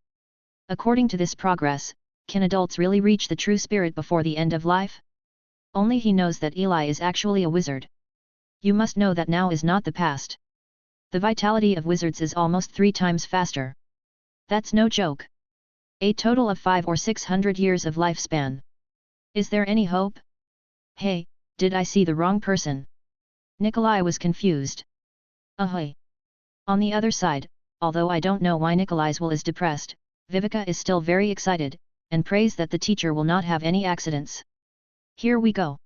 According to this progress, can adults really reach the true spirit before the end of life? Only he knows that Eli is actually a wizard. You must know that now is not the past. The vitality of wizards is almost 3 times faster. That's no joke. A total of 500 or 600 years of lifespan. Is there any hope? Hey, did I see the wrong person? Nikolai was confused. Ahoy! On the other side, although I don't know why Nikolai's will is depressed, Vivica is still very excited, and prays that the teacher will not have any accidents. Here we go.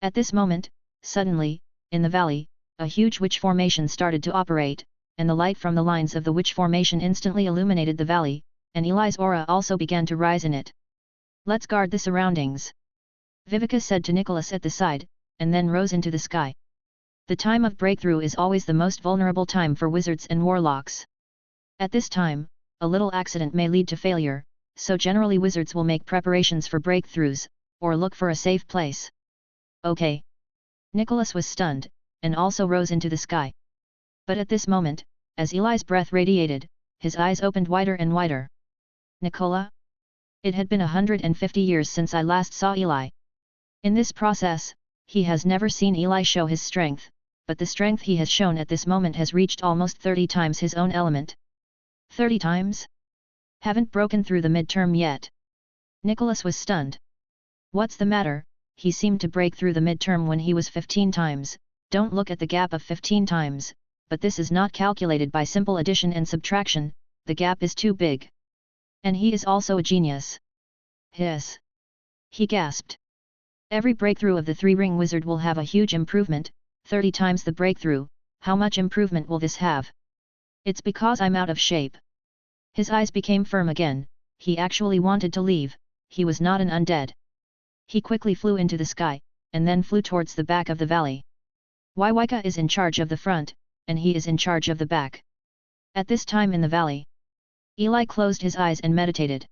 At this moment, suddenly, in the valley, a huge witch formation started to operate, and the light from the lines of the witch formation instantly illuminated the valley, and Eli's aura also began to rise in it. Let's guard the surroundings. Vivica said to Nicholas at the side, and then rose into the sky. The time of breakthrough is always the most vulnerable time for wizards and warlocks. At this time, a little accident may lead to failure, so generally wizards will make preparations for breakthroughs, or look for a safe place. Okay. Nicholas was stunned, and also rose into the sky. But at this moment, as Eli's breath radiated, his eyes opened wider and wider. Nicola? It had been 150 years since I last saw Eli. In this process, he has never seen Eli show his strength, but the strength he has shown at this moment has reached almost 30 times his own element. 30 times? Haven't broken through the midterm yet. Nicholas was stunned. What's the matter? He seemed to break through the midterm when he was 15 times, don't look at the gap of 15 times, but this is not calculated by simple addition and subtraction, the gap is too big. And he is also a genius. Hiss! He gasped. Every breakthrough of the 3-ring wizard will have a huge improvement, 30 times the breakthrough. How much improvement will this have? It's because I'm out of shape. His eyes became firm again, he actually wanted to leave, he was not an undead. He quickly flew into the sky, and then flew towards the back of the valley. Waiwika is in charge of the front, and he is in charge of the back. At this time in the valley, Eli closed his eyes and meditated.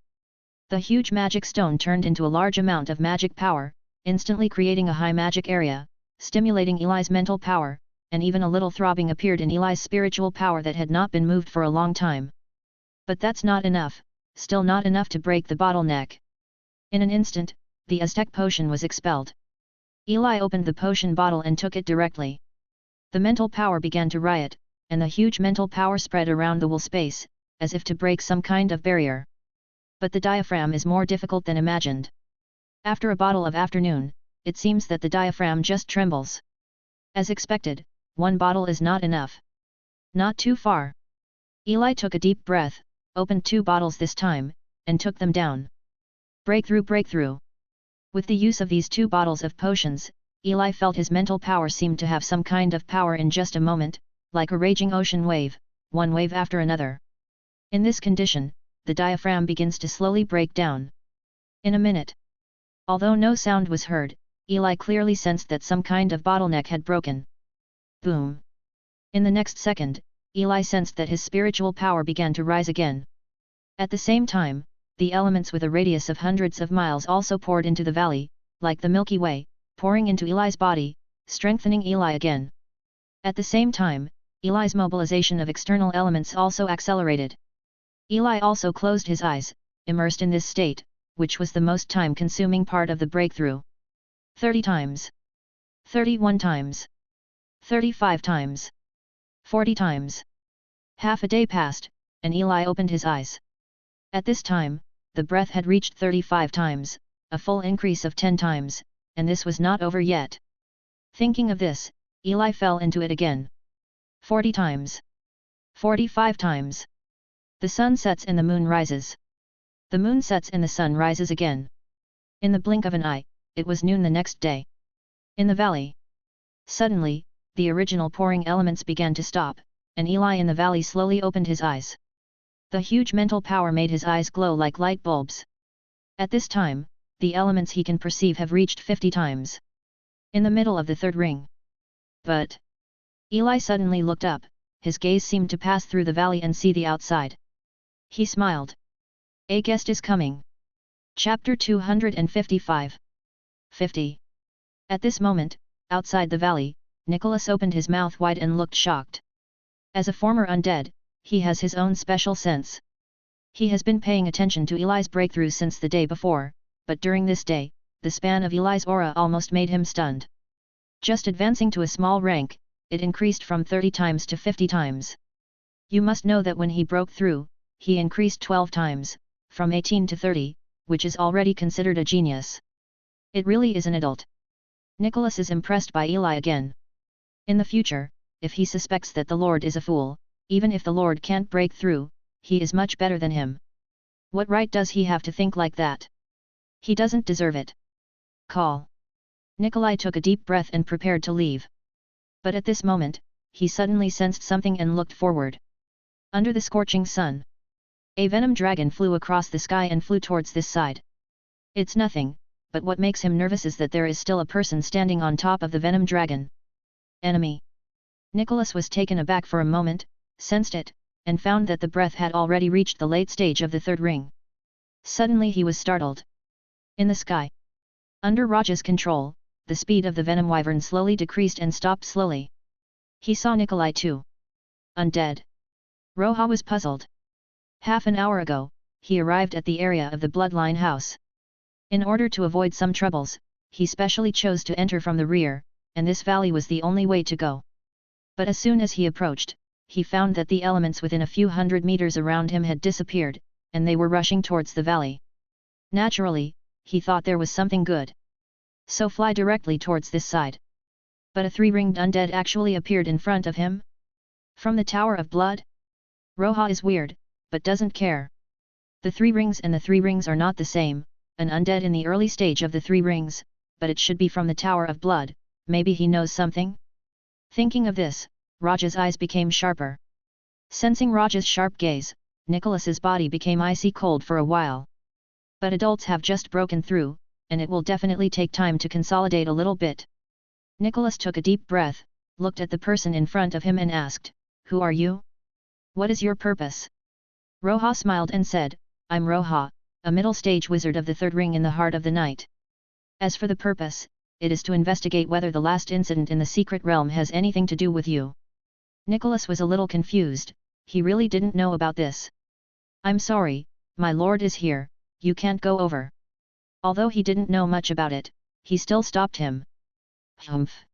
The huge magic stone turned into a large amount of magic power, instantly creating a high magic area, stimulating Eli's mental power, and even a little throbbing appeared in Eli's spiritual power that had not been moved for a long time. But that's not enough, still not enough to break the bottleneck. In an instant, the Aztec potion was expelled. Eli opened the potion bottle and took it directly. The mental power began to riot, and the huge mental power spread around the whole space, as if to break some kind of barrier. But the diaphragm is more difficult than imagined. After a bottle of afternoon, it seems that the diaphragm just trembles. As expected, one bottle is not enough. Not too far. Eli took a deep breath, opened 2 bottles this time, and took them down. Breakthrough, breakthrough. With the use of these 2 bottles of potions, Eli felt his mental power seemed to have some kind of power in just a moment, like a raging ocean wave, one wave after another. In this condition, the diaphragm begins to slowly break down. In a minute. Although no sound was heard, Eli clearly sensed that some kind of bottleneck had broken. Boom! In the next second, Eli sensed that his spiritual power began to rise again. At the same time, the elements with a radius of hundreds of miles also poured into the valley, like the Milky Way, pouring into Eli's body, strengthening Eli again. At the same time, Eli's mobilization of external elements also accelerated. Eli also closed his eyes, immersed in this state, which was the most time-consuming part of the breakthrough. 30 times. 31 times. 35 times. 40 times. Half a day passed, and Eli opened his eyes. At this time, the breath had reached 35 times, a full increase of 10 times, and this was not over yet. Thinking of this, Eli fell into it again. 40 times. 45 times. The sun sets and the moon rises. The moon sets and the sun rises again. In the blink of an eye, it was noon the next day. In the valley. Suddenly, the original pouring elements began to stop, and Eli in the valley slowly opened his eyes. The huge mental power made his eyes glow like light bulbs. At this time, the elements he can perceive have reached 50 times. In the middle of the 3rd ring. But Eli suddenly looked up, his gaze seemed to pass through the valley and see the outside. He smiled. A guest is coming. Chapter 255. 50. At this moment, outside the valley, Nicholas opened his mouth wide and looked shocked. As a former undead, he has his own special sense. He has been paying attention to Eli's breakthrough since the day before, but during this day, the span of Eli's aura almost made him stunned. Just advancing to a small rank, it increased from 30 times to 50 times. You must know that when he broke through, he increased 12 times, from 18 to 30, which is already considered a genius. It really is an adult. Nicholas is impressed by Eli again. In the future, if he suspects that the Lord is a fool, even if the Lord can't break through, he is much better than him. What right does he have to think like that? He doesn't deserve it. Call. Nikolai took a deep breath and prepared to leave. But at this moment, he suddenly sensed something and looked forward. Under the scorching sun, a venom dragon flew across the sky and flew towards this side. It's nothing, but what makes him nervous is that there is still a person standing on top of the venom dragon. Enemy. Nicholas was taken aback for a moment, sensed it, and found that the breath had already reached the late stage of the 3rd ring. Suddenly he was startled. In the sky. Under Raja's control, the speed of the venom wyvern slowly decreased and stopped slowly. He saw Nikolai too. Undead. Roja was puzzled. Half an hour ago, he arrived at the area of the bloodline house. In order to avoid some troubles, he specially chose to enter from the rear, and this valley was the only way to go. But as soon as he approached, he found that the elements within a few hundred meters around him had disappeared, and they were rushing towards the valley. Naturally, he thought there was something good. So fly directly towards this side. But a 3-ringed undead actually appeared in front of him. From the Tower of Blood? Roja is weird, but doesn't care. The 3 rings and the 3 rings are not the same, an undead in the early stage of the 3 rings, but it should be from the Tower of Blood, maybe he knows something? Thinking of this, Raja's eyes became sharper. Sensing Raja's sharp gaze, Nicholas's body became icy cold for a while. But adults have just broken through, and it will definitely take time to consolidate a little bit. Nicholas took a deep breath, looked at the person in front of him and asked, "Who are you? What is your purpose?" Roja smiled and said, "I'm Roja, a middle-stage wizard of the 3rd ring in the heart of the night. As for the purpose, it is to investigate whether the last incident in the secret realm has anything to do with you." Nicholas was a little confused, he really didn't know about this. "I'm sorry, my lord is here, you can't go over." Although he didn't know much about it, he still stopped him. Humph.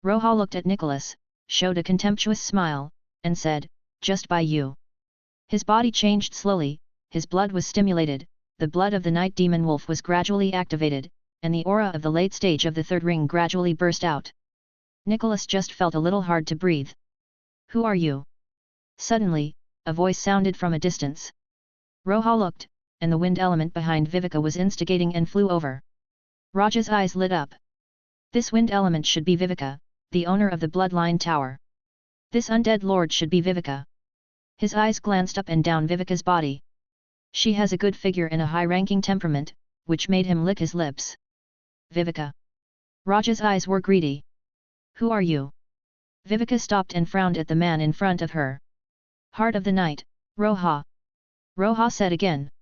Roja looked at Nicholas, showed a contemptuous smile, and said, "Just by you. His body changed slowly, his blood was stimulated, the blood of the night demon wolf was gradually activated, and the aura of the late stage of the third ring gradually burst out. Nicholas just felt a little hard to breathe. Who are you? Suddenly, a voice sounded from a distance. Roha looked, and the wind element behind Viveka was instigating and flew over. Raja's eyes lit up. This wind element should be Viveka, the owner of the bloodline tower. This undead lord should be Viveka. His eyes glanced up and down Viveka's body. She has a good figure and a high-ranking temperament, which made him lick his lips. Viveka. Raja's eyes were greedy. Who are you? Viveka stopped and frowned at the man in front of her. Heart of the night, Roha. Roha said again.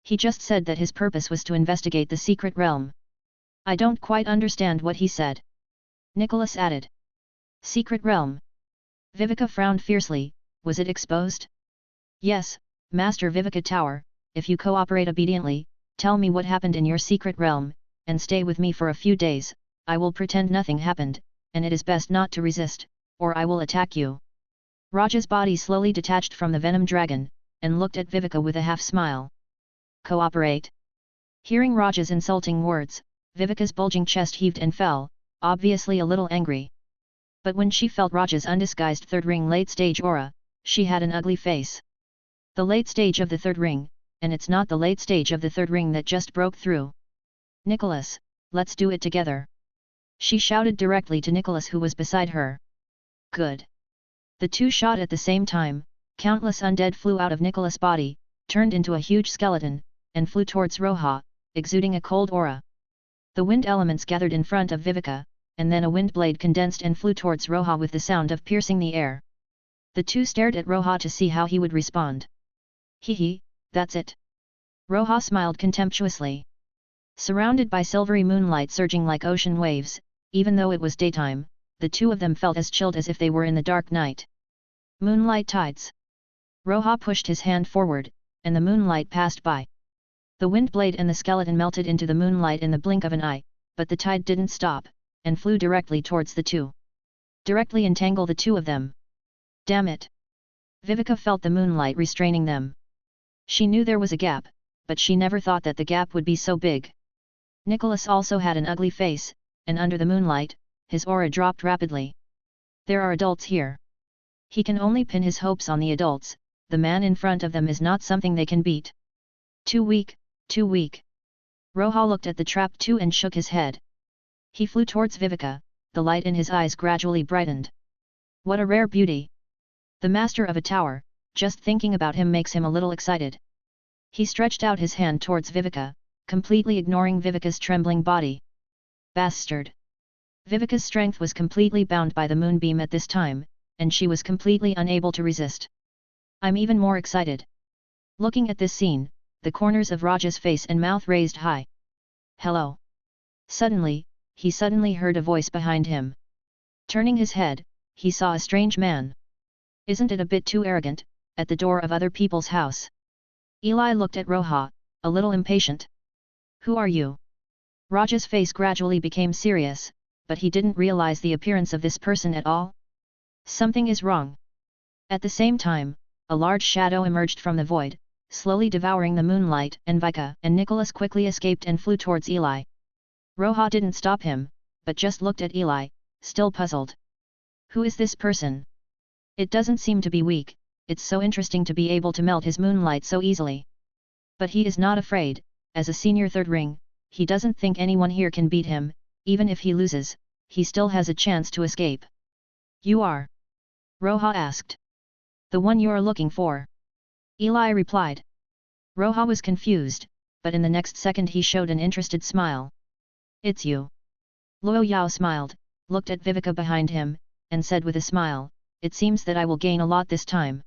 He just said that his purpose was to investigate the secret realm. I don't quite understand what he said. Nicholas added. Secret realm. Viveka frowned fiercely, was it exposed? Yes, Master Viveka Tower, if you cooperate obediently, tell me what happened in your secret realm, and stay with me for a few days, I will pretend nothing happened, and it is best not to resist, or I will attack you. Raja's body slowly detached from the venom dragon, and looked at Viveka with a half-smile. Cooperate? Hearing Raja's insulting words, Viveka's bulging chest heaved and fell, obviously a little angry. But when she felt Raja's undisguised third ring late-stage aura, she had an ugly face. The late stage of the third ring, and it's not the late stage of the third ring that just broke through. Nicholas, let's do it together. She shouted directly to Nicholas who was beside her. Good. The two shot at the same time, countless undead flew out of Nicholas' body, turned into a huge skeleton, and flew towards Roha, exuding a cold aura. The wind elements gathered in front of Viveka, and then a wind blade condensed and flew towards Roha with the sound of piercing the air. The two stared at Roha to see how he would respond. Hee, that's it. Roha smiled contemptuously. Surrounded by silvery moonlight surging like ocean waves, even though it was daytime, the two of them felt as chilled as if they were in the dark night. Moonlight tides. Roha pushed his hand forward, and the moonlight passed by. The wind blade and the skeleton melted into the moonlight in the blink of an eye, but the tide didn't stop, and flew directly towards the two. Directly entangle the two of them. Damn it! Viveka felt the moonlight restraining them. She knew there was a gap, but she never thought that the gap would be so big. Nicholas also had an ugly face, and under the moonlight, his aura dropped rapidly. There are adults here. He can only pin his hopes on the adults, the man in front of them is not something they can beat. Too weak, too weak. Roha looked at the trapped two and shook his head. He flew towards Viveka, the light in his eyes gradually brightened. What a rare beauty! The master of a tower, just thinking about him makes him a little excited. He stretched out his hand towards Viveka, completely ignoring Viveka's trembling body. Bastard! Viveka's strength was completely bound by the moonbeam at this time, and she was completely unable to resist. I'm even more excited. Looking at this scene, the corners of Raja's face and mouth raised high. Hello! Suddenly, he suddenly heard a voice behind him. Turning his head, he saw a strange man. Isn't it a bit too arrogant, at the door of other people's house? Eli looked at Roha, a little impatient. Who are you? Raja's face gradually became serious, but he didn't realize the appearance of this person at all. Something is wrong. At the same time, a large shadow emerged from the void, slowly devouring the moonlight, and Vika and Nicholas quickly escaped and flew towards Eli. Roha didn't stop him, but just looked at Eli, still puzzled. Who is this person? It doesn't seem to be weak, it's so interesting to be able to melt his moonlight so easily. But he is not afraid, as a senior third ring, he doesn't think anyone here can beat him, even if he loses, he still has a chance to escape. You are? Roha asked. The one you're looking for. Eli replied. Roha was confused, but in the next second he showed an interested smile. It's you. Luo Yao smiled, looked at Viveka behind him, and said with a smile, it seems that I will gain a lot this time.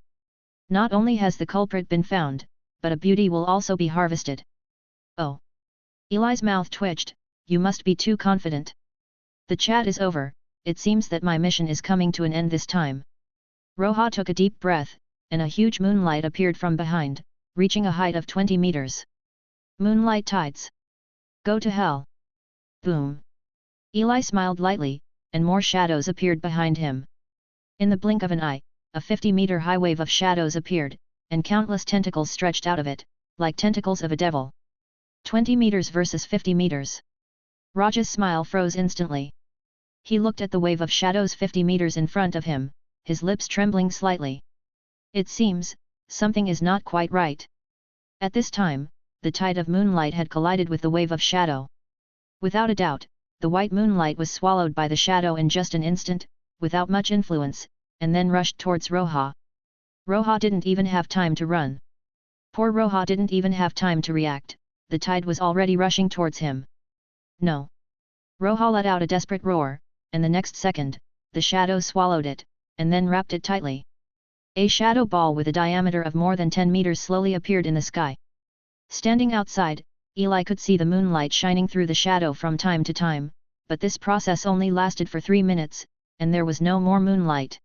Not only has the culprit been found, but a beauty will also be harvested. Oh! Eli's mouth twitched, you must be too confident. The chat is over, it seems that my mission is coming to an end this time. Roha took a deep breath, and a huge moonlight appeared from behind, reaching a height of 20 meters. Moonlight tides. Go to hell. Boom. Eli smiled lightly, and more shadows appeared behind him. In the blink of an eye, a 50-meter high wave of shadows appeared, and countless tentacles stretched out of it, like tentacles of a devil. 20 meters versus 50 meters. Raj's smile froze instantly. He looked at the wave of shadows 50 meters in front of him, his lips trembling slightly. It seems, something is not quite right. At this time, the tide of moonlight had collided with the wave of shadow. Without a doubt, the white moonlight was swallowed by the shadow in just an instant, without much influence, and then rushed towards Roja. Roja didn't even have time to run. Poor Roja didn't even have time to react, the tide was already rushing towards him. No! Roja let out a desperate roar, and the next second, the shadow swallowed it, and then wrapped it tightly. A shadow ball with a diameter of more than 10 meters slowly appeared in the sky. Standing outside, Eli could see the moonlight shining through the shadow from time to time, but this process only lasted for 3 minutes, and there was no more moonlight.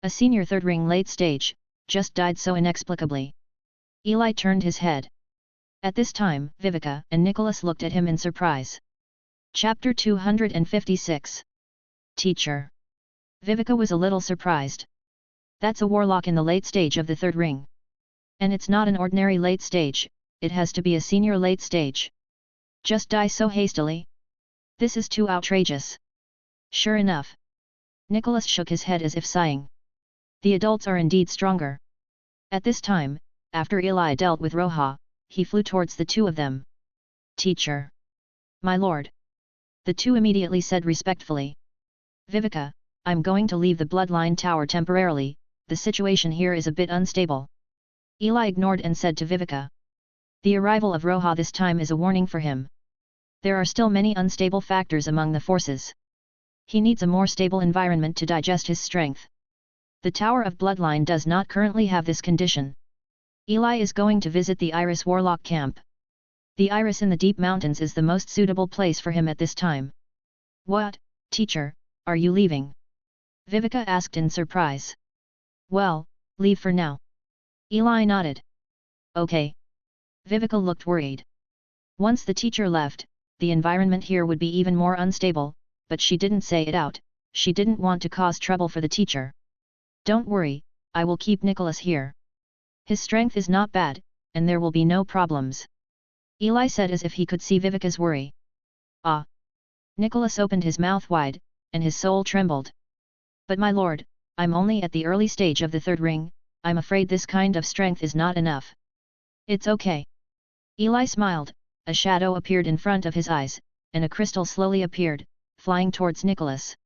A senior third ring late stage, just died so inexplicably. Eli turned his head. At this time, Viveka and Nicholas looked at him in surprise. Chapter 256. Teacher. Viveka was a little surprised. That's a warlock in the late stage of the third ring. And it's not an ordinary late stage, it has to be a senior late stage. Just die so hastily? This is too outrageous. Sure enough. Nicholas shook his head as if sighing. The adults are indeed stronger. At this time, after Eli dealt with Roja, he flew towards the two of them. Teacher. My lord. The two immediately said respectfully. Viveka, I'm going to leave the Bloodline Tower temporarily, the situation here is a bit unstable. Eli ignored and said to Viveka. The arrival of Roja this time is a warning for him. There are still many unstable factors among the forces. He needs a more stable environment to digest his strength. The Tower of Bloodline does not currently have this condition. Eli is going to visit the Iris Warlock camp. The Iris in the deep mountains is the most suitable place for him at this time. What, teacher, are you leaving? Viveka asked in surprise. Well, leave for now. Eli nodded. Okay. Viveka looked worried. Once the teacher left, the environment here would be even more unstable, but she didn't say it out, she didn't want to cause trouble for the teacher. Don't worry, I will keep Nicholas here. His strength is not bad, and there will be no problems. Eli said as if he could see Viveka's worry. Ah! Nicholas opened his mouth wide, and his soul trembled. But my lord, I'm only at the early stage of the third ring, I'm afraid this kind of strength is not enough. It's okay. Eli smiled, a shadow appeared in front of his eyes, and a crystal slowly appeared, flying towards Nicholas.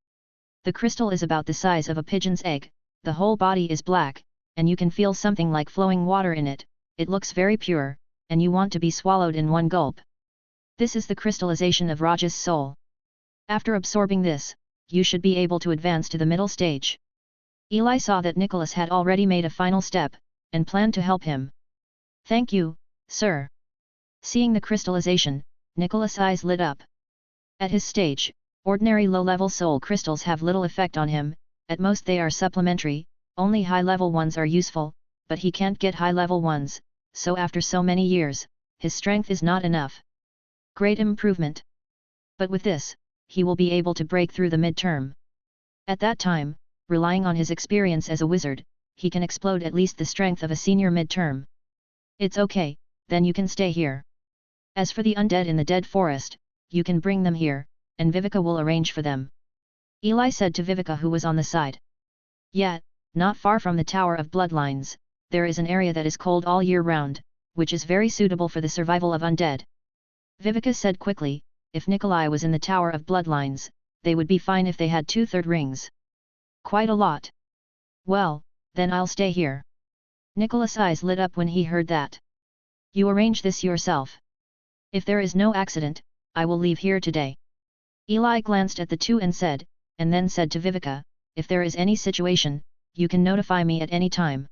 The crystal is about the size of a pigeon's egg, the whole body is black, and you can feel something like flowing water in it, it looks very pure, and you want to be swallowed in one gulp. This is the crystallization of Raja's soul. After absorbing this, you should be able to advance to the middle stage. Eli saw that Nicholas had already made a final step, and planned to help him. Thank you, sir. Seeing the crystallization, Nicholas' eyes lit up. At his stage, ordinary low-level soul crystals have little effect on him, at most they are supplementary, only high-level ones are useful, but he can't get high-level ones, so after so many years, his strength is not enough. Great improvement. But with this, he will be able to break through the midterm. At that time, relying on his experience as a wizard, he can explode at least the strength of a senior midterm. It's okay, then you can stay here. As for the undead in the dead forest, you can bring them here, and Viveka will arrange for them. Eli said to Viveka who was on the side. Yet, not far from the Tower of Bloodlines, there is an area that is cold all year round, which is very suitable for the survival of undead. Viveka said quickly, if Nikolai was in the Tower of Bloodlines, they would be fine if they had 2/3 rings. Quite a lot. Well, then I'll stay here. Nicholas' eyes lit up when he heard that. You arrange this yourself. If there is no accident, I will leave here today. Eli glanced at the two and then said to Viveka, if there is any situation, you can notify me at any time.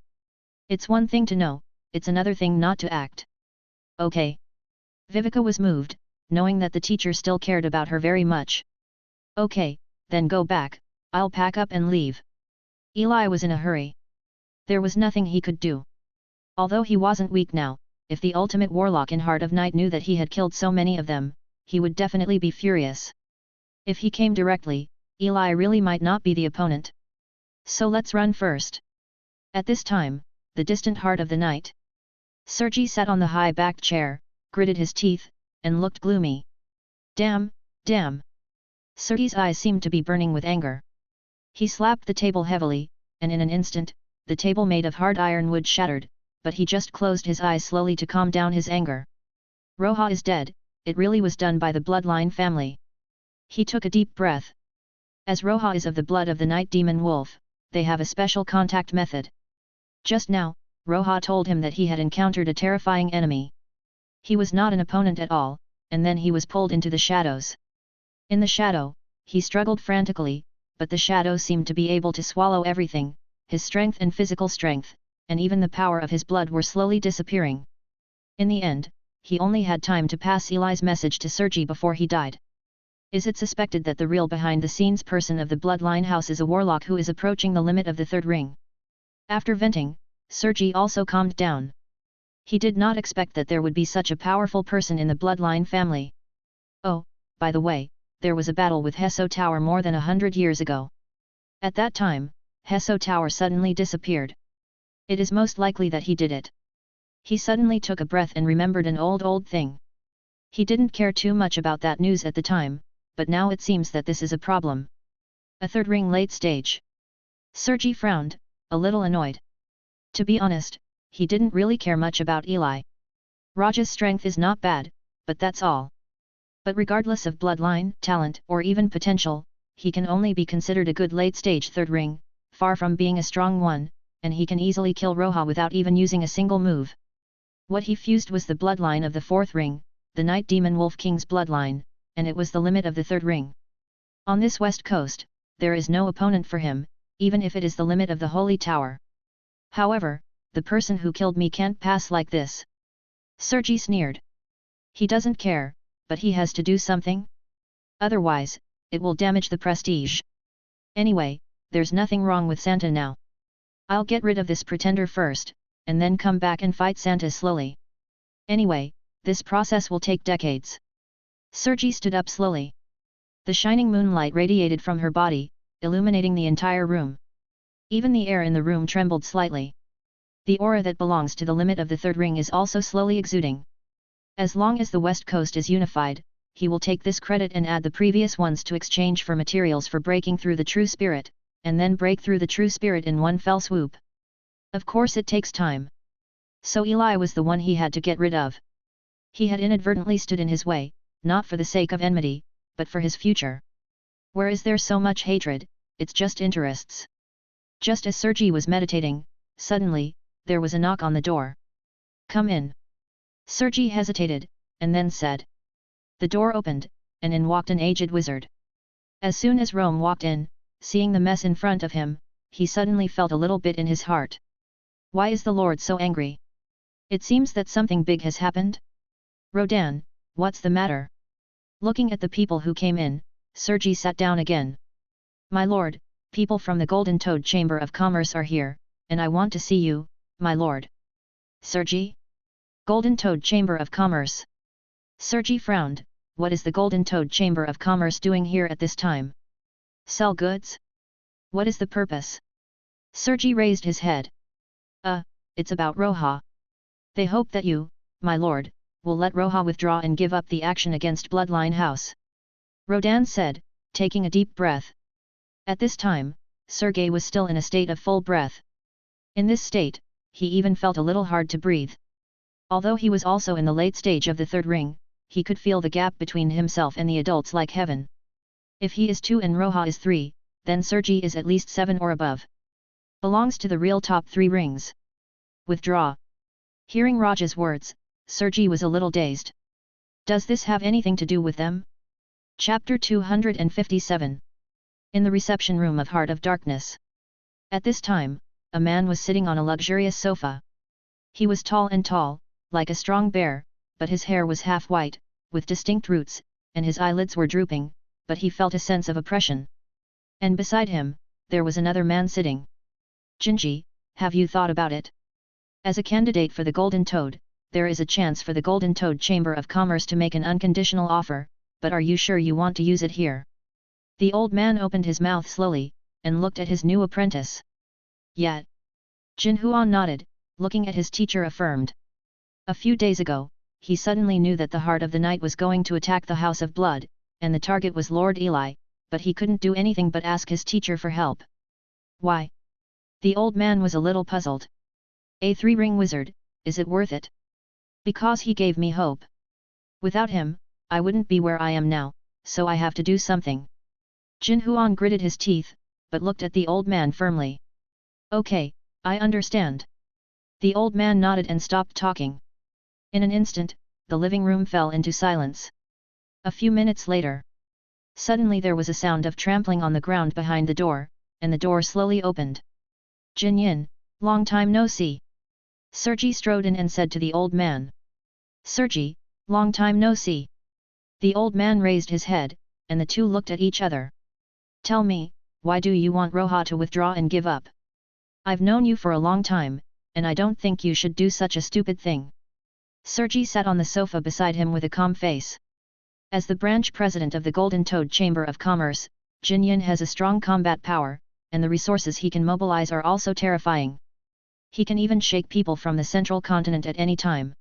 It's one thing to know, it's another thing not to act. Okay. Viveka was moved, knowing that the teacher still cared about her very much. Okay, then go back, I'll pack up and leave. Eli was in a hurry. There was nothing he could do. Although he wasn't weak now, if the ultimate warlock in Heart of Night knew that he had killed so many of them, he would definitely be furious. If he came directly, Eli really might not be the opponent. So let's run first. At this time, the distant heart of the night. Sergei sat on the high-backed chair, gritted his teeth, and looked gloomy. Damn, damn! Sergei's eyes seemed to be burning with anger. He slapped the table heavily, and in an instant, the table made of hard ironwood shattered, but he just closed his eyes slowly to calm down his anger. Roja is dead, it really was done by the bloodline family. He took a deep breath. As Roja is of the blood of the night demon wolf, they have a special contact method. Just now, Roja told him that he had encountered a terrifying enemy. He was not an opponent at all, and then he was pulled into the shadows. In the shadow, he struggled frantically, but the shadow seemed to be able to swallow everything, his strength and physical strength, and even the power of his blood were slowly disappearing. In the end, he only had time to pass Eli's message to Sergei before he died. Is it suspected that the real behind-the-scenes person of the bloodline house is a warlock who is approaching the limit of the third ring? After venting, Sergei also calmed down. He did not expect that there would be such a powerful person in the bloodline family. Oh, by the way, there was a battle with Hesso Tower more than 100 years ago. At that time, Hesso Tower suddenly disappeared. It is most likely that he did it. He suddenly took a breath and remembered an old thing. He didn't care too much about that news at the time, but now it seems that this is a problem. A third ring late stage. Sergei frowned, a little annoyed. To be honest, he didn't really care much about Eli. Raja's strength is not bad, but that's all. But regardless of bloodline, talent, or even potential, he can only be considered a good late-stage third ring, far from being a strong one, and he can easily kill Roja without even using a single move. What he fused was the bloodline of the fourth ring, the Night Demon Wolf King's bloodline, and it was the limit of the third ring. On this west coast, there is no opponent for him, even if it is the limit of the Holy Tower. However, the person who killed me can't pass like this. Sergei sneered. He doesn't care, but he has to do something. Otherwise, it will damage the prestige. Anyway, there's nothing wrong with Santa now. I'll get rid of this pretender first, and then come back and fight Santa slowly. Anyway, this process will take decades. Sergei stood up slowly. The shining moonlight radiated from her body, illuminating the entire room. Even the air in the room trembled slightly. The aura that belongs to the limit of the third ring is also slowly exuding. As long as the West Coast is unified, he will take this credit and add the previous ones to exchange for materials for breaking through the true spirit, and then break through the true spirit in one fell swoop. Of course it takes time. So Eli was the one he had to get rid of. He had inadvertently stood in his way, not for the sake of enmity, but for his future. Where is there so much hatred, it's just interests. Just as Sergei was meditating, suddenly, there was a knock on the door. Come in. Sergei hesitated, and then said. The door opened, and in walked an aged wizard. As soon as Rome walked in, seeing the mess in front of him, he suddenly felt a little bit in his heart. Why is the Lord so angry? It seems that something big has happened. Rodan, what's the matter? Looking at the people who came in, Sergei sat down again. My lord, people from the Golden Toad Chamber of Commerce are here, and I want to see you, my lord. Sergei? Golden Toad Chamber of Commerce. Sergei frowned. What is the Golden Toad Chamber of Commerce doing here at this time? Sell goods? What is the purpose? Sergei raised his head. It's about Roja. They hope that you, my lord, will let Roja withdraw and give up the action against Bloodline House. Rodan said, taking a deep breath. At this time, Sergei was still in a state of full breath. In this state, he even felt a little hard to breathe. Although he was also in the late stage of the third ring, he could feel the gap between himself and the adults like heaven. If he is 2 and Roja is 3, then Sergei is at least 7 or above. Belongs to the real top 3 rings. Withdraw. Hearing Raja's words, Sergei was a little dazed. Does this have anything to do with them? Chapter 257. In the reception room of Heart of Darkness. At this time, a man was sitting on a luxurious sofa. He was tall, like a strong bear, but his hair was half white, with distinct roots, and his eyelids were drooping, but he felt a sense of oppression. And beside him, there was another man sitting. Jinji, have you thought about it? As a candidate for the Golden Toad, there is a chance for the Golden Toad Chamber of Commerce to make an unconditional offer, but are you sure you want to use it here? The old man opened his mouth slowly, and looked at his new apprentice. Yet. Jin Huan nodded, looking at his teacher affirmed. A few days ago, he suddenly knew that the heart of the knight was going to attack the House of Blood, and the target was Lord Eli, but he couldn't do anything but ask his teacher for help. Why? The old man was a little puzzled. A three-ring wizard, is it worth it? Because he gave me hope. Without him, I wouldn't be where I am now, so I have to do something. Jin Huan gritted his teeth, but looked at the old man firmly. Okay, I understand. The old man nodded and stopped talking. In an instant, the living room fell into silence. A few minutes later, suddenly there was a sound of trampling on the ground behind the door, and the door slowly opened. Jin Yin, long time no see. Sergi strode in and said to the old man. Sergi, long time no see. The old man raised his head, and the two looked at each other. Tell me, why do you want Roha to withdraw and give up? I've known you for a long time, and I don't think you should do such a stupid thing. Sergi sat on the sofa beside him with a calm face. As the branch president of the Golden Toad Chamber of Commerce, Jin Yin has a strong combat power, and the resources he can mobilize are also terrifying. He can even shake people from the central continent at any time.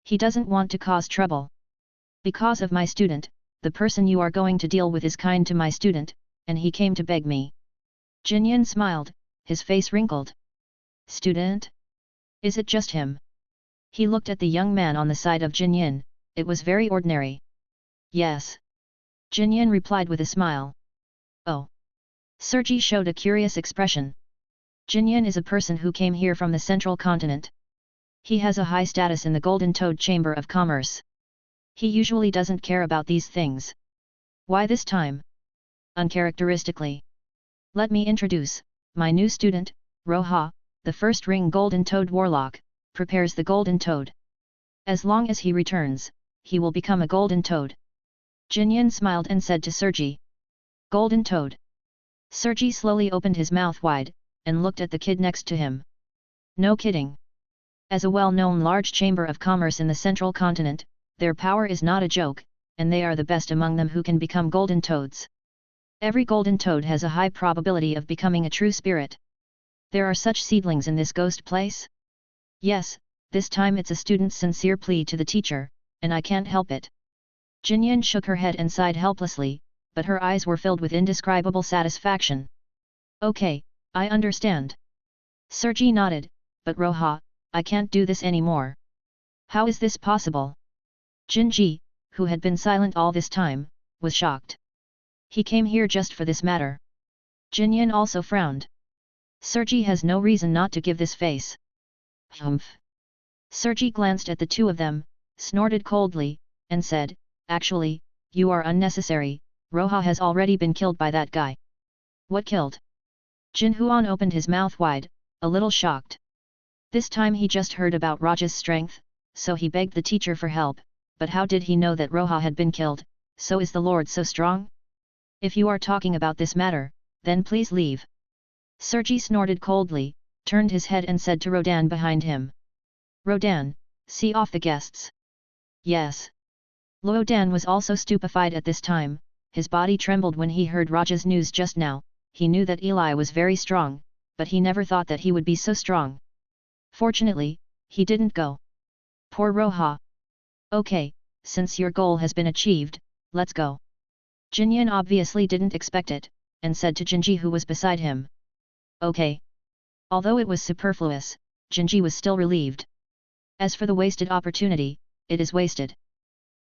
He doesn't want to cause trouble. Because of my student, the person you are going to deal with is kind to my student, and he came to beg me. Jin Yin smiled, his face wrinkled. Student? Is it just him? He looked at the young man on the side of Jin Yin, it was very ordinary. Yes. Jin Yin replied with a smile. Oh. Sergi showed a curious expression. Jin Yin is a person who came here from the central continent. He has a high status in the Golden Toad Chamber of Commerce. He usually doesn't care about these things. Why this time? Uncharacteristically. Let me introduce, my new student, Roha, the first ring Golden Toad Warlock, prepares the Golden Toad. As long as he returns, he will become a Golden Toad. Jin Yin smiled and said to Sergi. Golden Toad. Sergi slowly opened his mouth wide, and looked at the kid next to him. No kidding. As a well-known large chamber of commerce in the central continent, their power is not a joke, and they are the best among them who can become Golden Toads. Every Golden Toad has a high probability of becoming a true spirit. There are such seedlings in this ghost place? Yes, this time it's a student's sincere plea to the teacher, and I can't help it. Jin Yin shook her head and sighed helplessly, but her eyes were filled with indescribable satisfaction. Okay, I understand. Sergi nodded, but Roha, I can't do this anymore. How is this possible? Jinji, who had been silent all this time, was shocked. He came here just for this matter. Jin Yin also frowned. Sergi has no reason not to give this face. Humph. Sergi glanced at the two of them, snorted coldly, and said, actually, you are unnecessary, Roha has already been killed by that guy. What killed? Jin Huan opened his mouth wide, a little shocked. This time he just heard about Raja's strength, so he begged the teacher for help, but how did he know that Roha had been killed? So is the Lord so strong? If you are talking about this matter, then please leave. Sergi snorted coldly, turned his head and said to Rodan behind him. Rodan, see off the guests. Yes. Rodan was also stupefied at this time, his body trembled when he heard Raja's news just now. He knew that Eli was very strong, but he never thought that he would be so strong. Fortunately, he didn't go. Poor Roha. Okay, since your goal has been achieved, let's go. Jin Yin obviously didn't expect it, and said to Jinji who was beside him. Okay. Although it was superfluous, Jinji was still relieved. As for the wasted opportunity, it is wasted.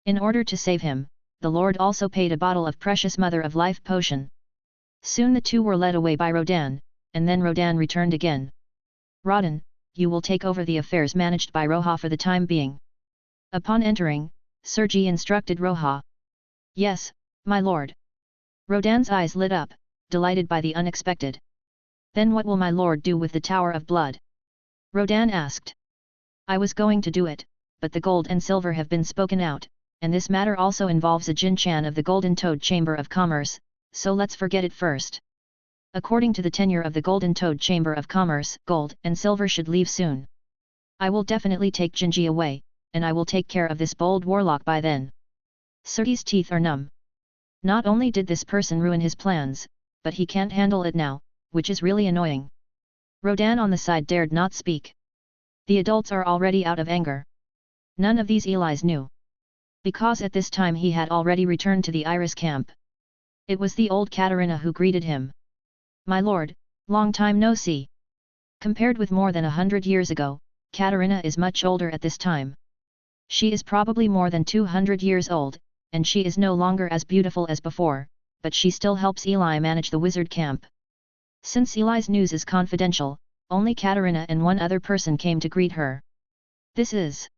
In order to save him, the Lord also paid a bottle of precious Mother of Life potion. Soon the two were led away by Rodan, and then Rodan returned again. Rodan, you will take over the affairs managed by Roha for the time being. Upon entering, Sergi instructed Roha. Yes, my lord. Rodan's eyes lit up, delighted by the unexpected. Then what will my lord do with the Tower of Blood? Rodan asked. I was going to do it, but the gold and silver have been spoken out, and this matter also involves a Jin-chan of the Golden Toad Chamber of Commerce, so let's forget it first. According to the tenure of the Golden Toad Chamber of Commerce, gold and silver should leave soon. I will definitely take Jinji away, and I will take care of this bold warlock by then. Sergi's teeth are numb. Not only did this person ruin his plans, but he can't handle it now, which is really annoying. Rodan on the side dared not speak. The adults are already out of anger. None of these Eli's knew, because at this time he had already returned to the Iris camp. It was the old Katerina who greeted him. "My lord, long time no see." Compared with more than 100 years ago, Katerina is much older at this time. She is probably more than 200 years old, and she is no longer as beautiful as before, but she still helps Eli manage the wizard camp. Since Eli's news is confidential, only Katerina and one other person came to greet her. "This is..."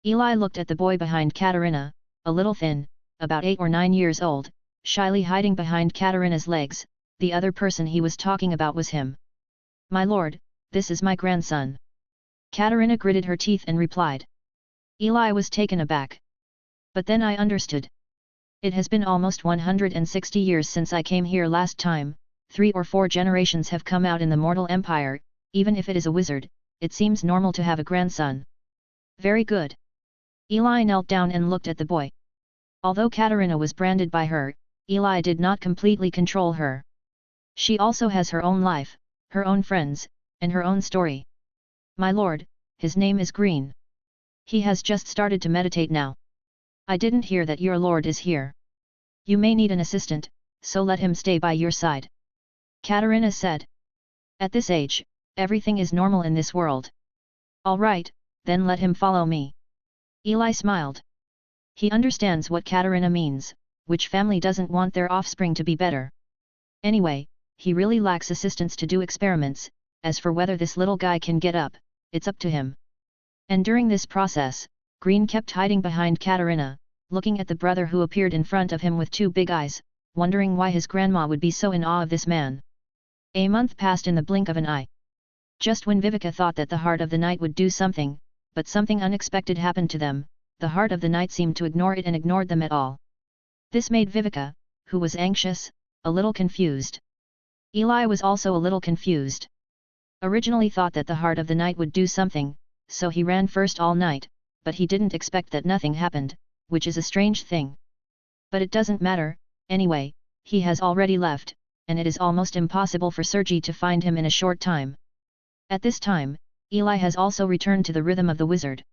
Eli looked at the boy behind Katerina, a little thin, about 8 or 9 years old, shyly hiding behind Katerina's legs. The other person he was talking about was him. "My lord, this is my grandson." Katerina gritted her teeth and replied. Eli was taken aback. "But then I understood. It has been almost 160 years since I came here last time. 3 or 4 generations have come out in the mortal empire. Even if it is a wizard, it seems normal to have a grandson." "Very good." Eli knelt down and looked at the boy. Although Katerina was branded by her, Eli did not completely control her. She also has her own life, her own friends, and her own story. "My lord, his name is Green. He has just started to meditate now. I didn't hear that your lord is here. You may need an assistant, so let him stay by your side," Katerina said. "At this age, everything is normal in this world." "All right, then let him follow me." Eli smiled. He understands what Katerina means, which family doesn't want their offspring to be better. Anyway, he really lacks assistants to do experiments. As for whether this little guy can get up, it's up to him. And during this process, Green kept hiding behind Katerina, looking at the brother who appeared in front of him with 2 big eyes, wondering why his grandma would be so in awe of this man. A month passed in the blink of an eye. Just when Viveka thought that the Heart of the Night would do something, but something unexpected happened to them, the Heart of the Night seemed to ignore it and ignored them at all. This made Viveka, who was anxious, a little confused. Eli was also a little confused. Originally thought that the Heart of the Night would do something, so he ran first all night, but he didn't expect that nothing happened, which is a strange thing. But it doesn't matter, anyway, he has already left, and it is almost impossible for Sergi to find him in a short time. At this time, Eli has also returned to the rhythm of the wizard.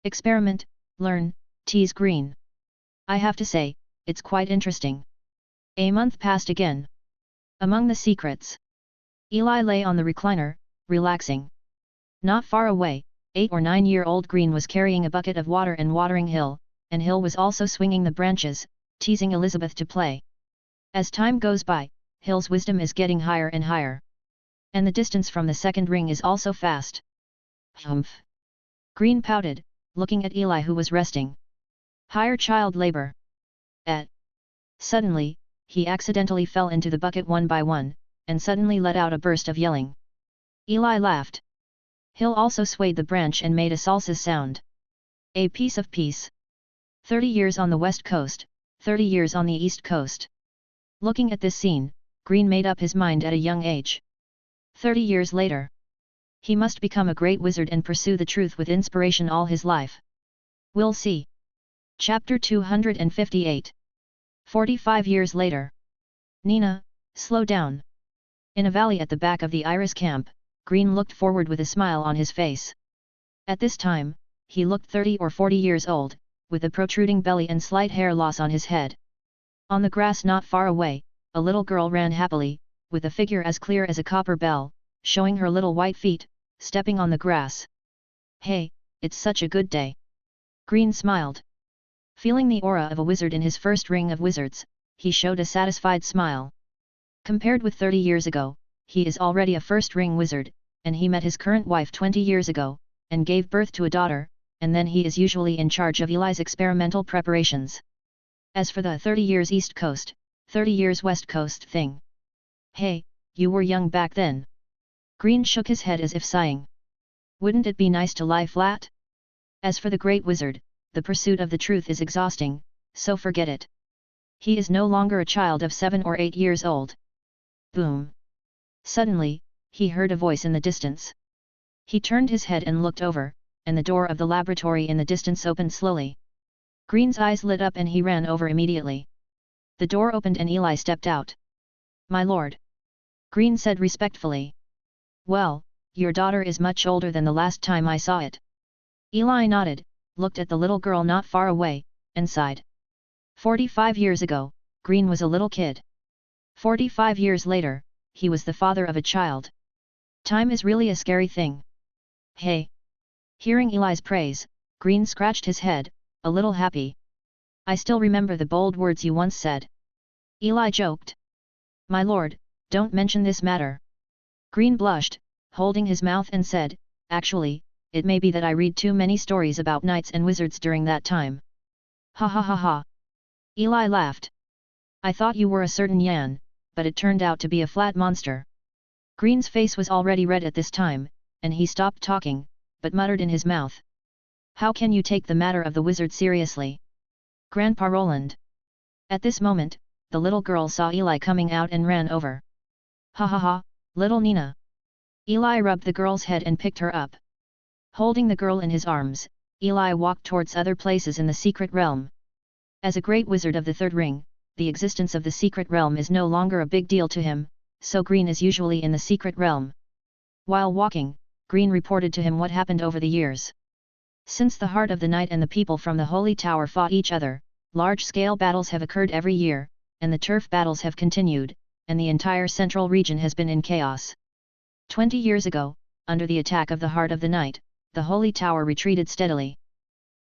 Experiment, learn, tease Green. I have to say, it's quite interesting. A month passed again. Among the secrets, Eli lay on the recliner, relaxing. Not far away, 8 or 9-year-old Green was carrying a bucket of water and watering Hill, and Hill was also swinging the branches, teasing Elizabeth to play. As time goes by, Hill's wisdom is getting higher and higher. And the distance from the second ring is also fast. Humph! Green pouted, looking at Eli who was resting. Higher child labor. Suddenly, he accidentally fell into the bucket one by one, and suddenly let out a burst of yelling. Eli laughed. Hill also swayed the branch and made a salsa sound. A piece of peace. 30 years on the west coast, 30 years on the east coast. Looking at this scene, Green made up his mind at a young age. 30 years later, he must become a great wizard and pursue the truth with inspiration all his life. We'll see. Chapter 258. 45 years later. Nina, slow down. In a valley at the back of the Iris camp, Green looked forward with a smile on his face. At this time, he looked 30 or 40 years old, with a protruding belly and slight hair loss on his head. On the grass not far away, a little girl ran happily, with a figure as clear as a copper bell, showing her little white feet, stepping on the grass. Hey, it's such a good day. Green smiled. Feeling the aura of a wizard in his first ring of wizards, he showed a satisfied smile. Compared with 30 years ago, he is already a first-ring wizard, and he met his current wife 20 years ago, and gave birth to a daughter, and then he is usually in charge of Eli's experimental preparations. As for the 30 years East Coast, 30 years West Coast thing. Hey, you were young back then. Green shook his head as if sighing. Wouldn't it be nice to lie flat? As for the great wizard, the pursuit of the truth is exhausting, so forget it. He is no longer a child of 7 or 8 years old. Boom! Suddenly, he heard a voice in the distance. He turned his head and looked over, and the door of the laboratory in the distance opened slowly. Green's eyes lit up and he ran over immediately. The door opened and Eli stepped out. My lord. Green said respectfully. Well, your daughter is much older than the last time I saw it. Eli nodded, looked at the little girl not far away, and sighed. 45 years ago, Green was a little kid. 45 years later, he was the father of a child. Time is really a scary thing. Hey! Hearing Eli's praise, Green scratched his head, a little happy. I still remember the bold words you once said. Eli joked. My lord, don't mention this matter. Green blushed, holding his mouth and said, actually, it may be that I read too many stories about knights and wizards during that time. Ha ha ha ha. Eli laughed. I thought you were a certain Yan, but it turned out to be a flat monster. Green's face was already red at this time, and he stopped talking, but muttered in his mouth. How can you take the matter of the wizard seriously? Grandpa Roland. At this moment, the little girl saw Eli coming out and ran over. Ha ha ha, little Nina. Eli rubbed the girl's head and picked her up. Holding the girl in his arms, Eli walked towards other places in the secret realm. As a great wizard of the third ring, the existence of the secret realm is no longer a big deal to him, so Green is usually in the secret realm. While walking, Green reported to him what happened over the years. Since the Heart of the Night and the people from the Holy Tower fought each other, large-scale battles have occurred every year, and the turf battles have continued, and the entire central region has been in chaos. 20 years ago, under the attack of the Heart of the Night, the Holy Tower retreated steadily.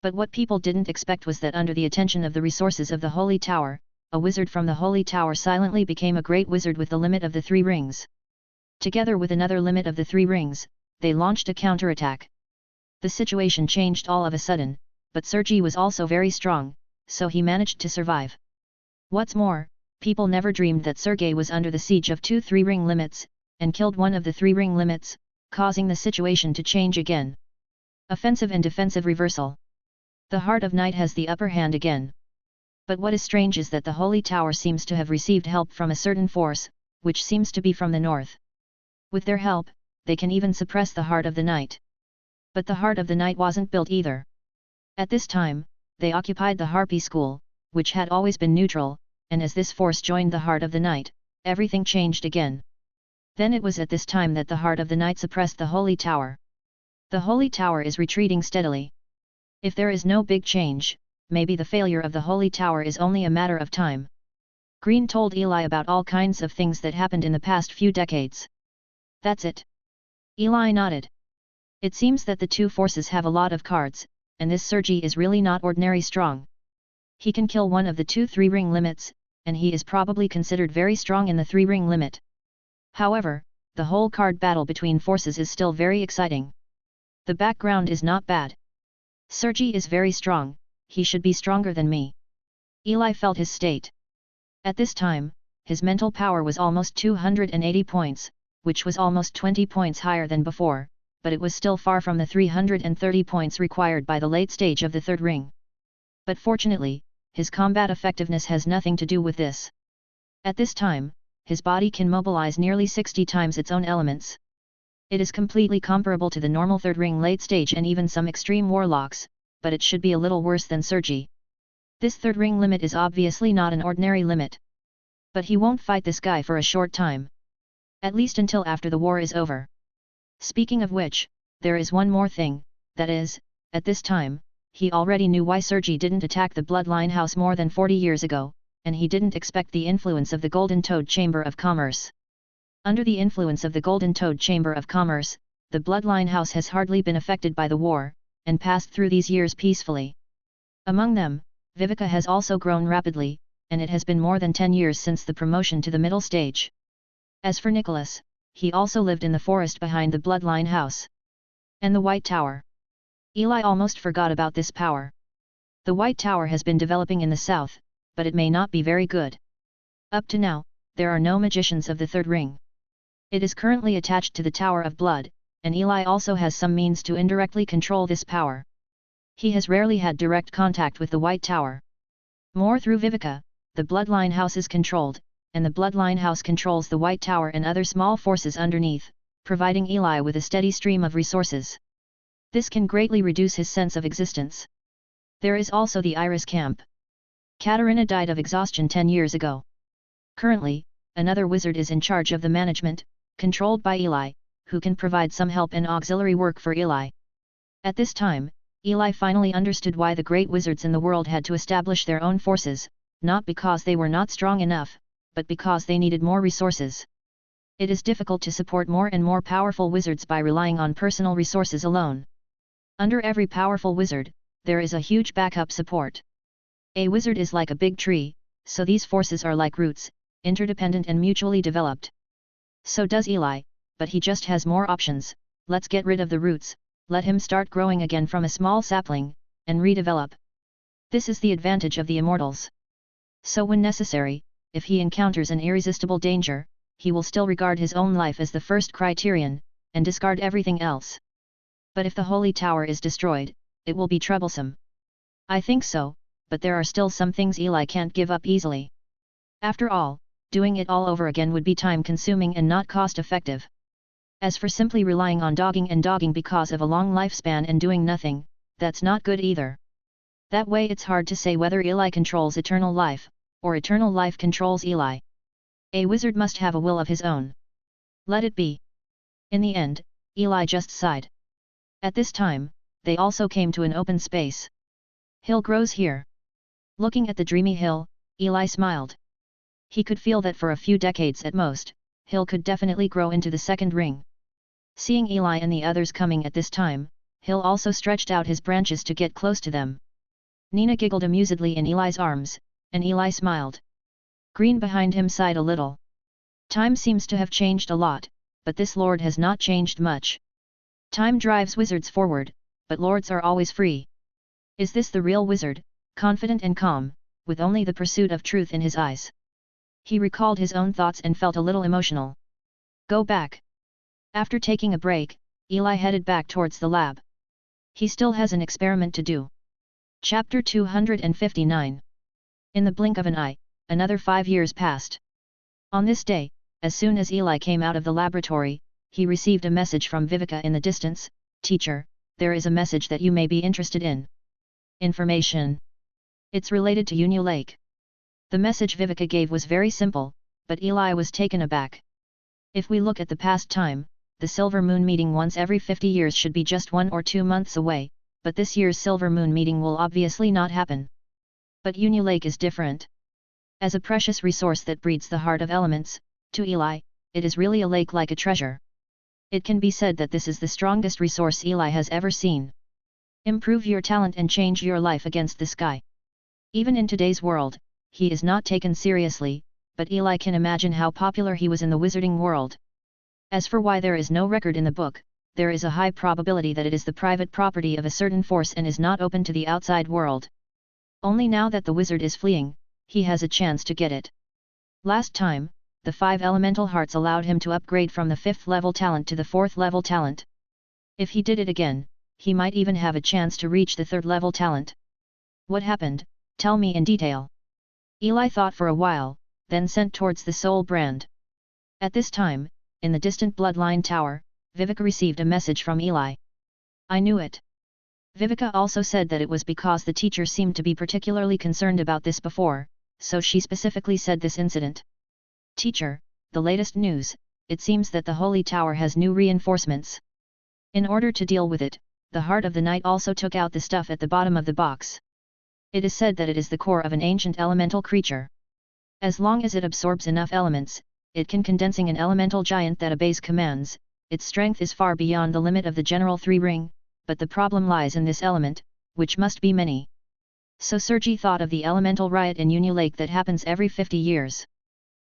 But what people didn't expect was that under the attention of the resources of the Holy Tower, a wizard from the Holy Tower silently became a great wizard with the limit of the 3 rings. Together with another limit of the 3 rings, they launched a counterattack. The situation changed all of a sudden, but Sergi was also very strong, so he managed to survive. What's more, people never dreamed that Sergei was under the siege of 2 3-ring limits, and killed one of the 3-ring limits, causing the situation to change again. Offensive and defensive reversal. The Heart of Night has the upper hand again. But what is strange is that the Holy Tower seems to have received help from a certain force, which seems to be from the north. With their help, they can even suppress the Heart of the Night. But the Heart of the Night wasn't built either. At this time, they occupied the Harpy School, which had always been neutral, and as this force joined the Heart of the Night, everything changed again. Then it was at this time that the Heart of the Night suppressed the Holy Tower. The Holy Tower is retreating steadily. If there is no big change, maybe the failure of the Holy Tower is only a matter of time. Green told Eli about all kinds of things that happened in the past few decades. That's it. Eli nodded. It seems that the 2 forces have a lot of cards, and this Sergi is really not ordinary strong. He can kill one of the 2 3-ring limits, and he is probably considered very strong in the 3-ring limit. However, the whole card battle between forces is still very exciting. The background is not bad. Sergi is very strong, he should be stronger than me. Eli felt his state. At this time, his mental power was almost 280 points, which was almost 20 points higher than before, but it was still far from the 330 points required by the late stage of the third ring. But fortunately, his combat effectiveness has nothing to do with this. At this time, his body can mobilize nearly 60 times its own elements. It is completely comparable to the normal third ring late stage and even some extreme warlocks, but it should be a little worse than Sergi. This third ring limit is obviously not an ordinary limit. But he won't fight this guy for a short time. At least until after the war is over. Speaking of which, there is one more thing, that is, at this time, he already knew why Sergi didn't attack the Bloodline House more than 40 years ago, and he didn't expect the influence of the Golden Toad Chamber of Commerce. Under the influence of the Golden Toad Chamber of Commerce, the Bloodline House has hardly been affected by the war, and passed through these years peacefully. Among them, Vivica has also grown rapidly, and it has been more than 10 years since the promotion to the middle stage. As for Nicholas, he also lived in the forest behind the Bloodline House. And the White Tower. Eli almost forgot about this power. The White Tower has been developing in the south, but it may not be very good. Up to now, there are no magicians of the third ring. It is currently attached to the Tower of Blood, and Eli also has some means to indirectly control this power. He has rarely had direct contact with the White Tower. More through Vivica, the Bloodline House is controlled, and the Bloodline House controls the White Tower and other small forces underneath, providing Eli with a steady stream of resources. This can greatly reduce his sense of existence. There is also the Iris Camp. Katarina died of exhaustion 10 years ago. Currently, another wizard is in charge of the management, controlled by Eli, who can provide some help and auxiliary work for Eli. At this time, Eli finally understood why the great wizards in the world had to establish their own forces, not because they were not strong enough, but because they needed more resources. It is difficult to support more and more powerful wizards by relying on personal resources alone. Under every powerful wizard, there is a huge backup support. A wizard is like a big tree, so these forces are like roots, interdependent and mutually developed. So does Eli, but he just has more options. Let's get rid of the roots, let him start growing again from a small sapling, and redevelop. This is the advantage of the immortals. So when necessary, if he encounters an irresistible danger, he will still regard his own life as the first criterion, and discard everything else. But if the holy tower is destroyed, it will be troublesome. I think so, but there are still some things Eli can't give up easily. After all, doing it all over again would be time-consuming and not cost-effective. As for simply relying on dogging because of a long lifespan and doing nothing, that's not good either. That way it's hard to say whether Eli controls eternal life, or eternal life controls Eli. A wizard must have a will of his own. Let it be. In the end, Eli just sighed. At this time, they also came to an open space. Hill grows here. Looking at the dreamy hill, Eli smiled. He could feel that for a few decades at most, Hill could definitely grow into the second ring. Seeing Eli and the others coming at this time, Hill also stretched out his branches to get close to them. Nina giggled amusedly in Eli's arms, and Eli smiled. Green behind him sighed a little. Time seems to have changed a lot, but this lord has not changed much. Time drives wizards forward, but lords are always free. Is this the real wizard, confident and calm, with only the pursuit of truth in his eyes? He recalled his own thoughts and felt a little emotional. Go back. After taking a break, Eli headed back towards the lab. He still has an experiment to do. Chapter 259. In the blink of an eye, another 5 years passed. On this day, as soon as Eli came out of the laboratory, he received a message from Viveka in the distance. Teacher, there is a message that you may be interested in. Information. It's related to Union Lake. The message Viveka gave was very simple, but Eli was taken aback. If we look at the past time, the Silver Moon meeting once every 50 years should be just 1 or 2 months away, but this year's Silver Moon meeting will obviously not happen. But Union Lake is different. As a precious resource that breeds the heart of elements, to Eli, it is really a lake like a treasure. It can be said that this is the strongest resource Eli has ever seen. Improve your talent and change your life against the sky. Even in today's world, he is not taken seriously, but Eli can imagine how popular he was in the wizarding world. As for why there is no record in the book, there is a high probability that it is the private property of a certain force and is not open to the outside world. Only now that the wizard is fleeing, he has a chance to get it. Last time, the 5 elemental hearts allowed him to upgrade from the 5th level talent to the 4th level talent. If he did it again, he might even have a chance to reach the 3rd level talent. What happened? Tell me in detail. Eli thought for a while, then sent towards the soul brand. At this time, in the distant bloodline tower, Viveka received a message from Eli. I knew it. Viveka also said that it was because the teacher seemed to be particularly concerned about this before, so she specifically said this incident. Teacher, the latest news, it seems that the Holy Tower has new reinforcements. In order to deal with it, the Heart of the Night also took out the stuff at the bottom of the box. It is said that it is the core of an ancient elemental creature. As long as it absorbs enough elements, it can condensing an elemental giant that obeys commands. Its strength is far beyond the limit of the general 3-ring, but the problem lies in this element, which must be many. So Sergi thought of the elemental riot in Union Lake that happens every 50 years.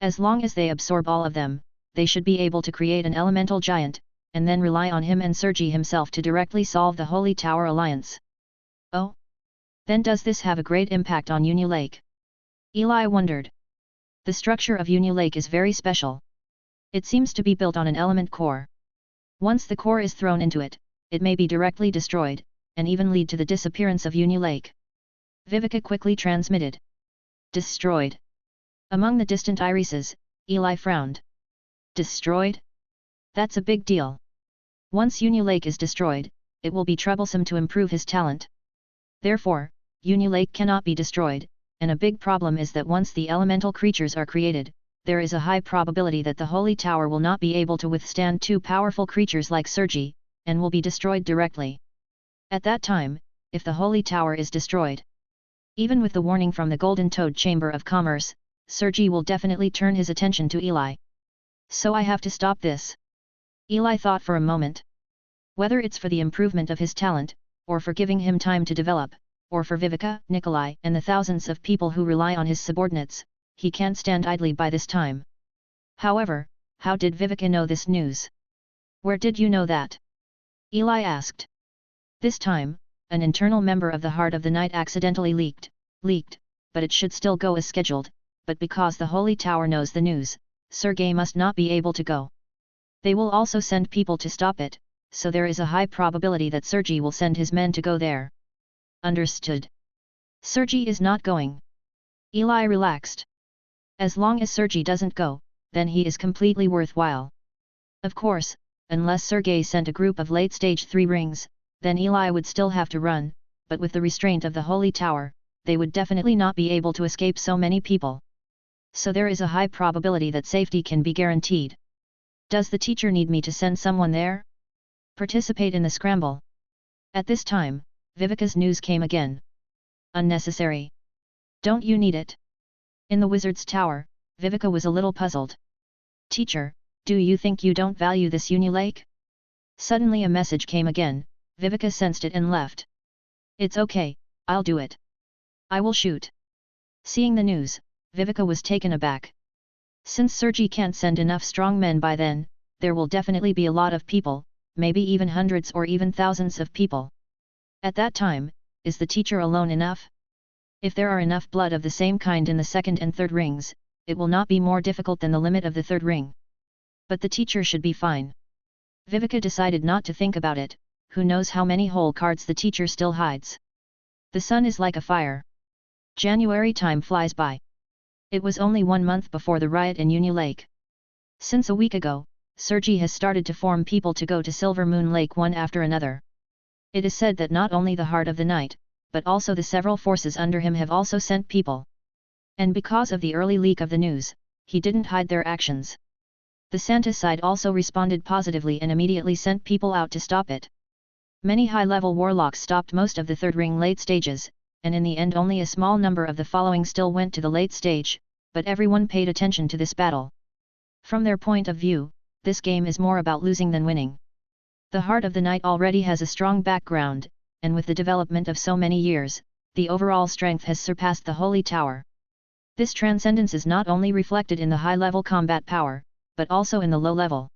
As long as they absorb all of them, they should be able to create an elemental giant, and then rely on him and Sergi himself to directly solve the Holy Tower Alliance. Oh? Then does this have a great impact on Union Lake? Eli wondered. The structure of Union Lake is very special. It seems to be built on an element core. Once the core is thrown into it, it may be directly destroyed, and even lead to the disappearance of Union Lake. Viveka quickly transmitted. Destroyed. Among the distant irises, Eli frowned. Destroyed? That's a big deal. Once Union Lake is destroyed, it will be troublesome to improve his talent. Therefore, Union Lake cannot be destroyed, and a big problem is that once the elemental creatures are created, there is a high probability that the holy tower will not be able to withstand two powerful creatures like Sergi, and will be destroyed directly. At that time, if the holy tower is destroyed, even with the warning from the Golden Toad Chamber of Commerce, Sergi will definitely turn his attention to Eli. So I have to stop this. Eli thought for a moment. Whether it's for the improvement of his talent, or for giving him time to develop, or for Vivica, Nikolai and the thousands of people who rely on his subordinates, he can't stand idly by this time. However, how did Vivica know this news? Where did you know that? Eli asked. This time, an internal member of the Heart of the Night accidentally leaked, but it should still go as scheduled, but because the Holy Tower knows the news, Sergei must not be able to go. They will also send people to stop it, so there is a high probability that Sergi will send his men to go there. Understood. Sergi is not going. Eli relaxed. As long as Sergi doesn't go, then he is completely worthwhile. Of course, unless Sergei sent a group of late-stage 3 rings, then Eli would still have to run, but with the restraint of the Holy Tower, they would definitely not be able to escape so many people. So there is a high probability that safety can be guaranteed. Does the teacher need me to send someone there? Participate in the scramble. At this time, Vivica's news came again. Unnecessary. Don't you need it? In the wizard's tower, Vivica was a little puzzled. Teacher, do you think you don't value this Unilake? Suddenly a message came again. Vivica sensed it and left. It's okay, I'll do it. I will shoot. Seeing the news, Vivica was taken aback. Since Sergi can't send enough strong men by then, there will definitely be a lot of people, maybe even hundreds or even thousands of people. At that time, is the teacher alone enough? If there are enough blood of the same kind in the second and third rings, it will not be more difficult than the limit of the third ring. But the teacher should be fine. Vivica decided not to think about it. Who knows how many whole cards the teacher still hides. The sun is like a fire. January time flies by. It was only 1 month before the riot in Uni Lake. Since a week ago, Sergi has started to form people to go to Silver Moon Lake one after another. It is said that not only the Heart of the Night, but also the several forces under him have also sent people. And because of the early leak of the news, he didn't hide their actions. The Santa side also responded positively and immediately sent people out to stop it. Many high-level warlocks stopped most of the third ring late stages, and in the end only a small number of the following still went to the late stage, but everyone paid attention to this battle. From their point of view, this game is more about losing than winning. The Heart of the Night already has a strong background, and with the development of so many years, the overall strength has surpassed the Holy Tower. This transcendence is not only reflected in the high-level combat power, but also in the low-level.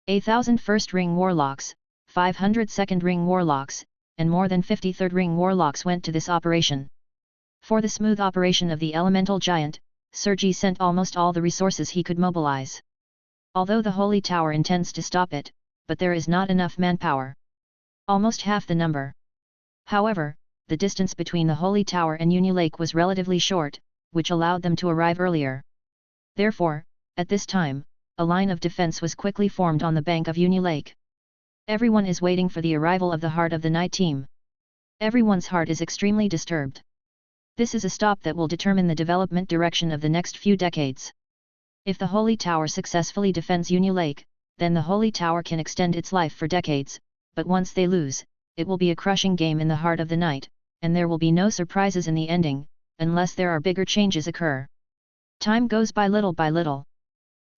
1,000 first-ring warlocks, 500 second-ring warlocks, and more than 50 third-ring warlocks went to this operation. For the smooth operation of the elemental giant, Sergi sent almost all the resources he could mobilize. Although the Holy Tower intends to stop it, but there is not enough manpower. Almost half the number. However, the distance between the Holy Tower and Uni Lake was relatively short, which allowed them to arrive earlier. Therefore, at this time, a line of defense was quickly formed on the bank of Uni Lake. Everyone is waiting for the arrival of the Heart of the Night team. Everyone's heart is extremely disturbed. This is a stop that will determine the development direction of the next few decades. If the Holy Tower successfully defends Uni Lake, then the Holy Tower can extend its life for decades, but once they lose, it will be a crushing game in the Heart of the Night, and there will be no surprises in the ending, unless there are bigger changes occur. Time goes by little by little.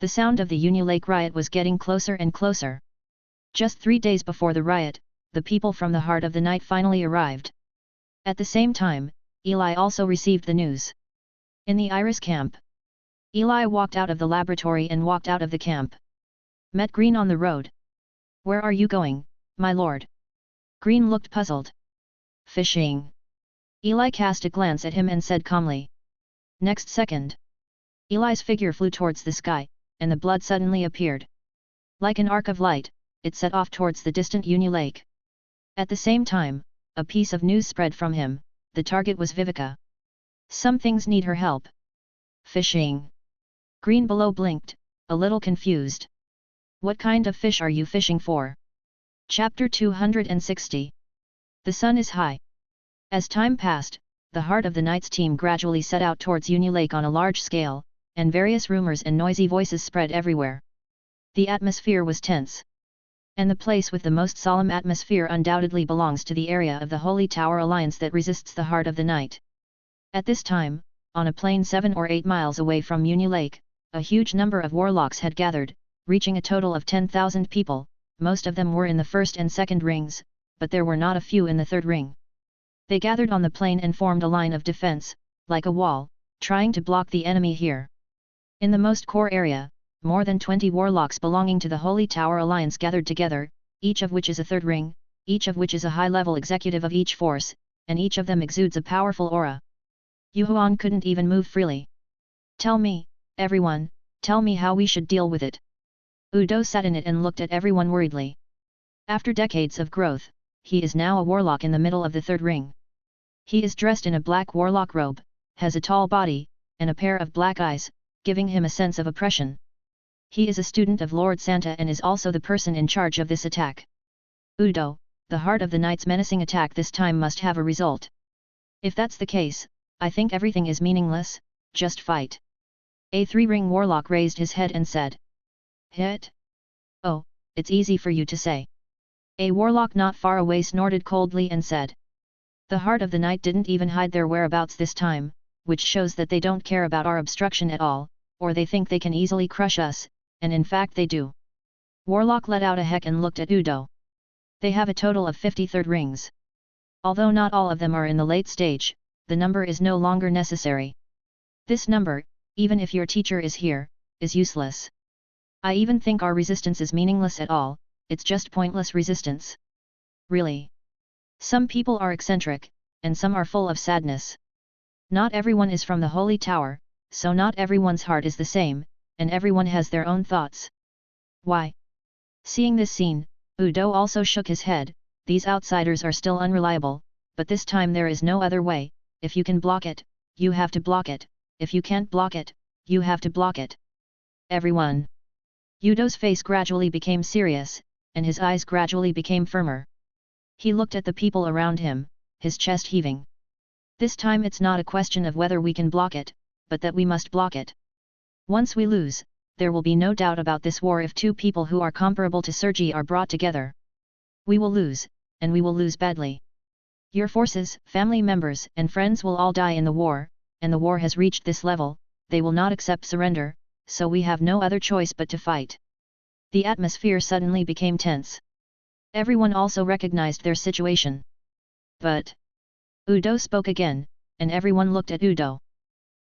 The sound of the Uni Lake riot was getting closer and closer. Just 3 days before the riot, the people from the Heart of the Night finally arrived. At the same time, Eli also received the news. In the Iris camp. Eli walked out of the laboratory and walked out of the camp. Met Green on the road. Where are you going, my lord? Green looked puzzled. Fishing. Eli cast a glance at him and said calmly. Next second. Eli's figure flew towards the sky, and the blood suddenly appeared. Like an arc of light, it set off towards the distant Uni Lake. At the same time, a piece of news spread from him. The target was Vivica. Some things need her help. Fishing. Green below blinked, a little confused. What kind of fish are you fishing for? Chapter 260. The sun is high. As time passed, the Heart of the Night's team gradually set out towards Uni Lake on a large scale, and various rumors and noisy voices spread everywhere. The atmosphere was tense. And the place with the most solemn atmosphere undoubtedly belongs to the area of the Holy Tower Alliance that resists the heart of the night. At this time, on a plain 7 or 8 miles away from Muni Lake, a huge number of warlocks had gathered, reaching a total of 10,000 people. Most of them were in the first and second rings, but there were not a few in the third ring. They gathered on the plain and formed a line of defense, like a wall, trying to block the enemy here. In the most core area, more than 20 warlocks belonging to the Holy Tower Alliance gathered together, each of which is a third ring, each of which is a high-level executive of each force, and each of them exudes a powerful aura. Yuhuan couldn't even move freely. "Tell me, everyone, tell me how we should deal with it." Udo sat in it and looked at everyone worriedly. After decades of growth, he is now a warlock in the middle of the third ring. He is dressed in a black warlock robe, has a tall body, and a pair of black eyes, giving him a sense of oppression. He is a student of Lord Santa and is also the person in charge of this attack. Udo, the heart of the night's menacing attack this time must have a result. If that's the case, I think everything is meaningless, just fight. A three-ring warlock raised his head and said. Hit? Oh, it's easy for you to say. A warlock not far away snorted coldly and said. The heart of the night didn't even hide their whereabouts this time, which shows that they don't care about our obstruction at all, or they think they can easily crush us, and in fact they do. Warlock let out a heck and looked at Udo. They have a total of 50 third rings. Although not all of them are in the late stage, the number is no longer necessary. This number, even if your teacher is here, is useless. I even think our resistance is meaningless at all, it's just pointless resistance. Really. Some people are eccentric, and some are full of sadness. Not everyone is from the Holy Tower, so not everyone's heart is the same, and everyone has their own thoughts. Why? Seeing this scene, Udo also shook his head. These outsiders are still unreliable, but this time there is no other way. If you can block it, you have to block it. If you can't block it, you have to block it. Everyone. Udo's face gradually became serious, and his eyes gradually became firmer. He looked at the people around him, his chest heaving. This time it's not a question of whether we can block it, but that we must block it. Once we lose, there will be no doubt about this war if two people who are comparable to Sergi are brought together. We will lose, and we will lose badly. Your forces, family members and friends will all die in the war, and the war has reached this level, they will not accept surrender, so we have no other choice but to fight. The atmosphere suddenly became tense. Everyone also recognized their situation. But Udo spoke again, and everyone looked at Udo.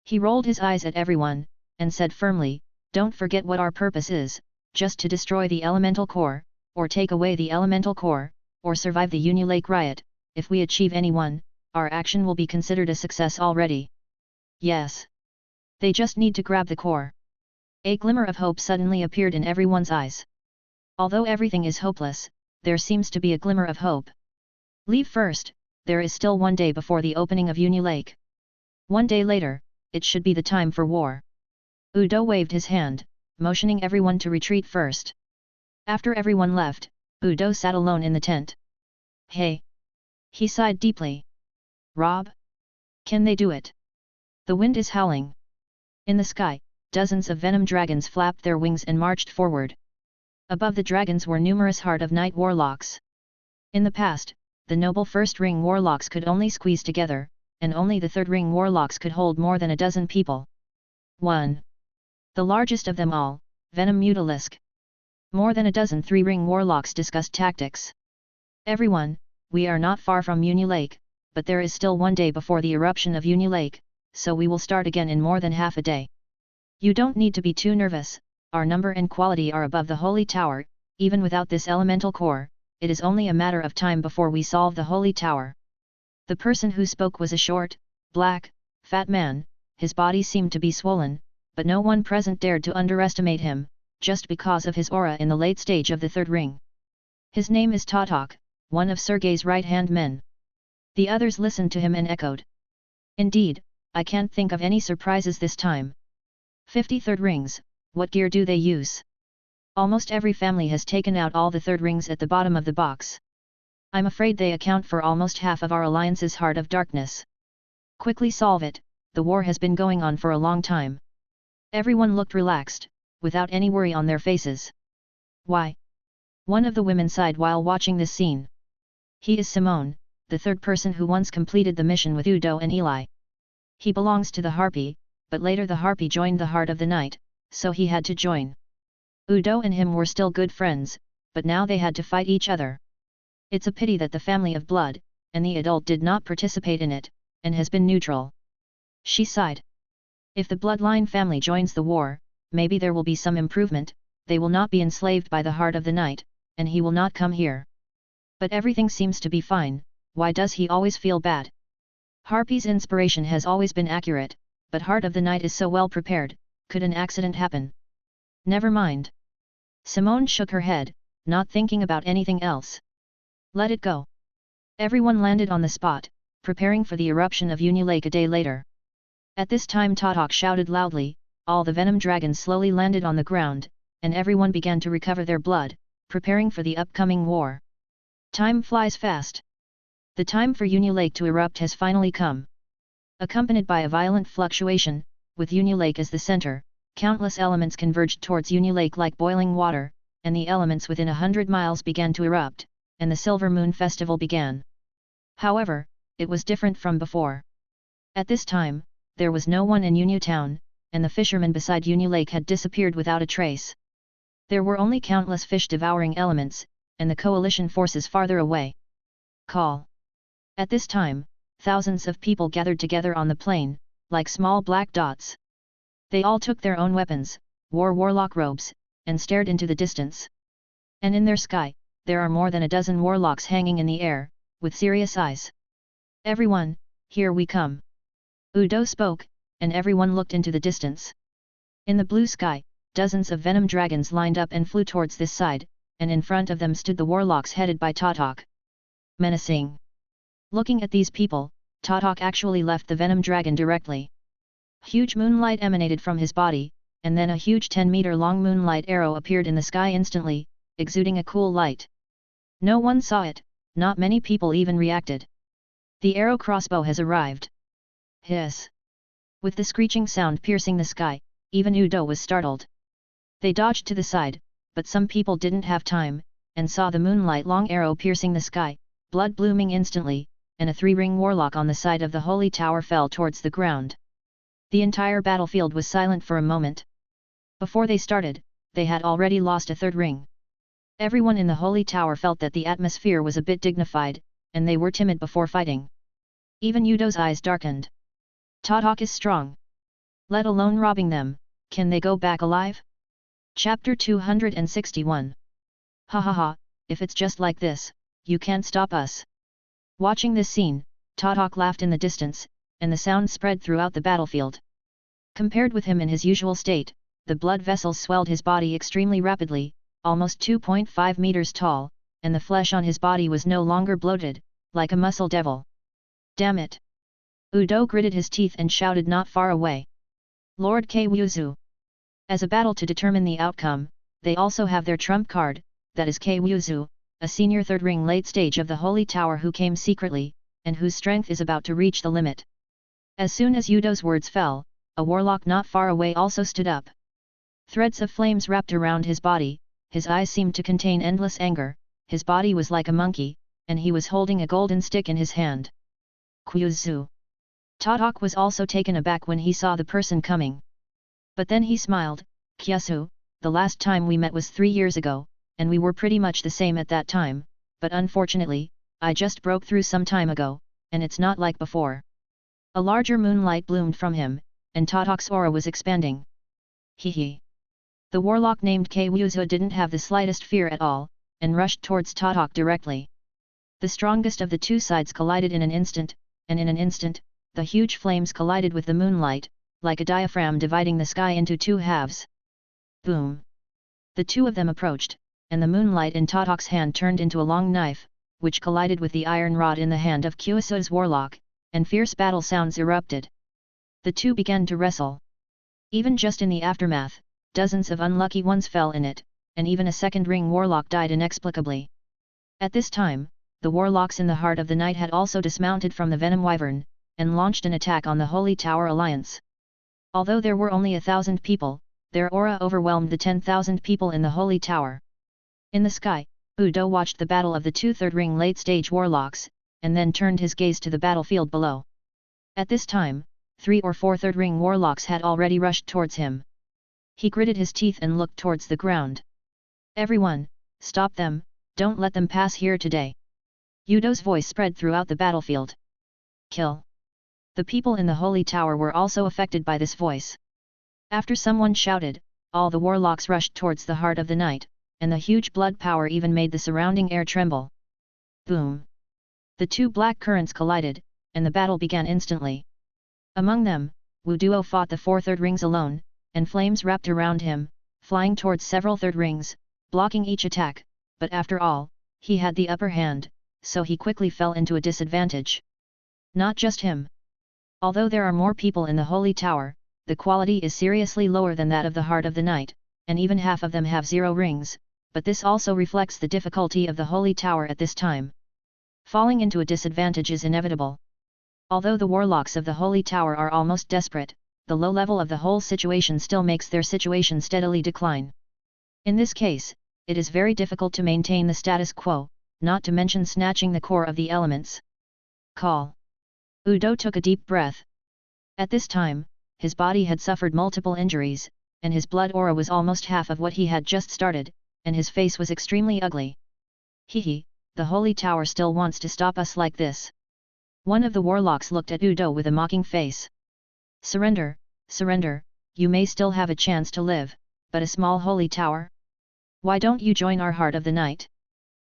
He rolled his eyes at everyone, and said firmly, don't forget what our purpose is, just to destroy the elemental core, or take away the elemental core, or survive the Uni Lake riot. If we achieve any one, our action will be considered a success already. Yes. They just need to grab the core. A glimmer of hope suddenly appeared in everyone's eyes. Although everything is hopeless, there seems to be a glimmer of hope. Leave first, there is still 1 day before the opening of Uni Lake. 1 day later, it should be the time for war. Udo waved his hand, motioning everyone to retreat first. After everyone left, Udo sat alone in the tent. Hey! He sighed deeply. Rob? Can they do it? The wind is howling. In the sky, dozens of venom dragons flapped their wings and marched forward. Above the dragons were numerous Heart of Night warlocks. In the past, the noble first ring warlocks could only squeeze together, and only the third ring warlocks could hold more than a dozen people. 1. The largest of them all, Venom Mutalisk. More than a dozen three-ring warlocks discussed tactics. Everyone, we are not far from Uni Lake, but there is still 1 day before the eruption of Uni Lake, so we will start again in more than half a day. You don't need to be too nervous, our number and quality are above the Holy Tower, even without this elemental core, it is only a matter of time before we solve the Holy Tower. The person who spoke was a short, black, fat man, his body seemed to be swollen, but no one present dared to underestimate him, just because of his aura in the late stage of the third ring. His name is Tatok, one of Sergei's right-hand men. The others listened to him and echoed. Indeed, I can't think of any surprises this time. 50 third rings, what gear do they use? Almost every family has taken out all the third rings at the bottom of the box. I'm afraid they account for almost half of our alliance's Heart of Darkness. Quickly solve it, the war has been going on for a long time. Everyone looked relaxed, without any worry on their faces. Why? One of the women sighed while watching this scene. He is Simone, the third person who once completed the mission with Udo and Eli. He belongs to the Harpy, but later the Harpy joined the Heart of the Night, so he had to join. Udo and him were still good friends, but now they had to fight each other. It's a pity that the family of blood, and the adult did not participate in it, and has been neutral. She sighed. If the bloodline family joins the war, maybe there will be some improvement, they will not be enslaved by the Heart of the Night, and he will not come here. But everything seems to be fine, why does he always feel bad? Harpy's inspiration has always been accurate, but Heart of the Night is so well prepared, could an accident happen? Never mind. Simone shook her head, not thinking about anything else. Let it go. Everyone landed on the spot, preparing for the eruption of Uni Lake a day later. At this time Totok shouted loudly, all the venom dragons slowly landed on the ground, and everyone began to recover their blood, preparing for the upcoming war. Time flies fast. The time for Uni Lake to erupt has finally come. Accompanied by a violent fluctuation, with Uni Lake as the center, countless elements converged towards Uni Lake like boiling water, and the elements within 100 miles began to erupt, and the Silver Moon Festival began. However, it was different from before. At this time, there was no one in Uni Town, and the fishermen beside Uni Lake had disappeared without a trace. There were only countless fish-devouring elements, and the coalition forces farther away. Call. At this time, thousands of people gathered together on the plain, like small black dots. They all took their own weapons, wore warlock robes, and stared into the distance. And in their sky, there are more than a dozen warlocks hanging in the air, with serious eyes. Everyone, here we come. Udo spoke, and everyone looked into the distance. In the blue sky, dozens of venom dragons lined up and flew towards this side, and in front of them stood the warlocks headed by Totok. Menacing. Looking at these people, Totok actually left the venom dragon directly. Huge moonlight emanated from his body, and then a huge 10-meter-long moonlight arrow appeared in the sky instantly, exuding a cool light. No one saw it, not many people even reacted. The arrow crossbow has arrived. Hiss. With the screeching sound piercing the sky, even Udo was startled. They dodged to the side, but some people didn't have time, and saw the moonlight-long arrow piercing the sky, blood blooming instantly, and a 3-ring warlock on the side of the holy tower fell towards the ground. The entire battlefield was silent for a moment. Before they started, they had already lost a 3rd ring. Everyone in the holy tower felt that the atmosphere was a bit dignified, and they were timid before fighting. Even Udo's eyes darkened. Totok is strong. Let alone robbing them, can they go back alive? Chapter 261. Ha ha ha, if it's just like this, you can't stop us. Watching this scene, Totok laughed in the distance, and the sound spread throughout the battlefield. Compared with him in his usual state, the blood vessels swelled his body extremely rapidly, almost 2.5 meters tall, and the flesh on his body was no longer bloated, like a muscle devil. Damn it! Udo gritted his teeth and shouted not far away. Lord Kwuzu. As a battle to determine the outcome, they also have their trump card, that is Kwuzu, a senior 3rd ring late stage of the Holy Tower who came secretly, and whose strength is about to reach the limit. As soon as Udo's words fell, a warlock not far away also stood up. Threads of flames wrapped around his body, his eyes seemed to contain endless anger, his body was like a monkey, and he was holding a golden stick in his hand. Kwuzu. Totok was also taken aback when he saw the person coming. But then he smiled. Kyusu, the last time we met was 3 years ago, and we were pretty much the same at that time, but unfortunately, I just broke through some time ago, and it's not like before. A larger moonlight bloomed from him, and Totok's aura was expanding. Hee. The warlock named Kwuzu didn't have the slightest fear at all, and rushed towards Totok directly. The strongest of the two sides collided in an instant, and in an instant, the huge flames collided with the moonlight, like a diaphragm dividing the sky into 2 halves. Boom! The two of them approached, and the moonlight in Totok's hand turned into a long knife, which collided with the iron rod in the hand of Kwuzu's warlock, and fierce battle sounds erupted. The two began to wrestle. Even just in the aftermath, dozens of unlucky ones fell in it, and even a 2nd ring warlock died inexplicably. At this time, the warlocks in the Heart of the Night had also dismounted from the Venom Wyvern, and launched an attack on the Holy Tower Alliance. Although there were only 1,000 people, their aura overwhelmed the 10,000 people in the holy tower. In the sky, Udo watched the battle of the two third-ring late-stage warlocks, and then turned his gaze to the battlefield below. At this time, 3 or 4 third-ring warlocks had already rushed towards him. He gritted his teeth and looked towards the ground. "Everyone, stop them, don't let them pass here today." Udo's voice spread throughout the battlefield. "Kill." The people in the holy tower were also affected by this voice. After someone shouted, all the warlocks rushed towards the heart of the night, and the huge blood power even made the surrounding air tremble. Boom! The two black currents collided, and the battle began instantly. Among them, Wu Duo fought the 4 third rings alone, and flames wrapped around him, flying towards several third rings, blocking each attack, but after all, he had the upper hand, so he quickly fell into a disadvantage. Not just him. Although there are more people in the holy tower, the quality is seriously lower than that of the heart of the night, and even half of them have 0 rings, but this also reflects the difficulty of the holy tower at this time. Falling into a disadvantage is inevitable. Although the warlocks of the holy tower are almost desperate, the low level of the whole situation still makes their situation steadily decline. In this case, it is very difficult to maintain the status quo, not to mention snatching the core of the elements. Call. Udo took a deep breath. At this time, his body had suffered multiple injuries, and his blood aura was almost half of what he had just started, and his face was extremely ugly. Hehe, the holy tower still wants to stop us like this. One of the warlocks looked at Udo with a mocking face. Surrender, surrender, you may still have a chance to live, but a small holy tower? Why don't you join our heart of the night?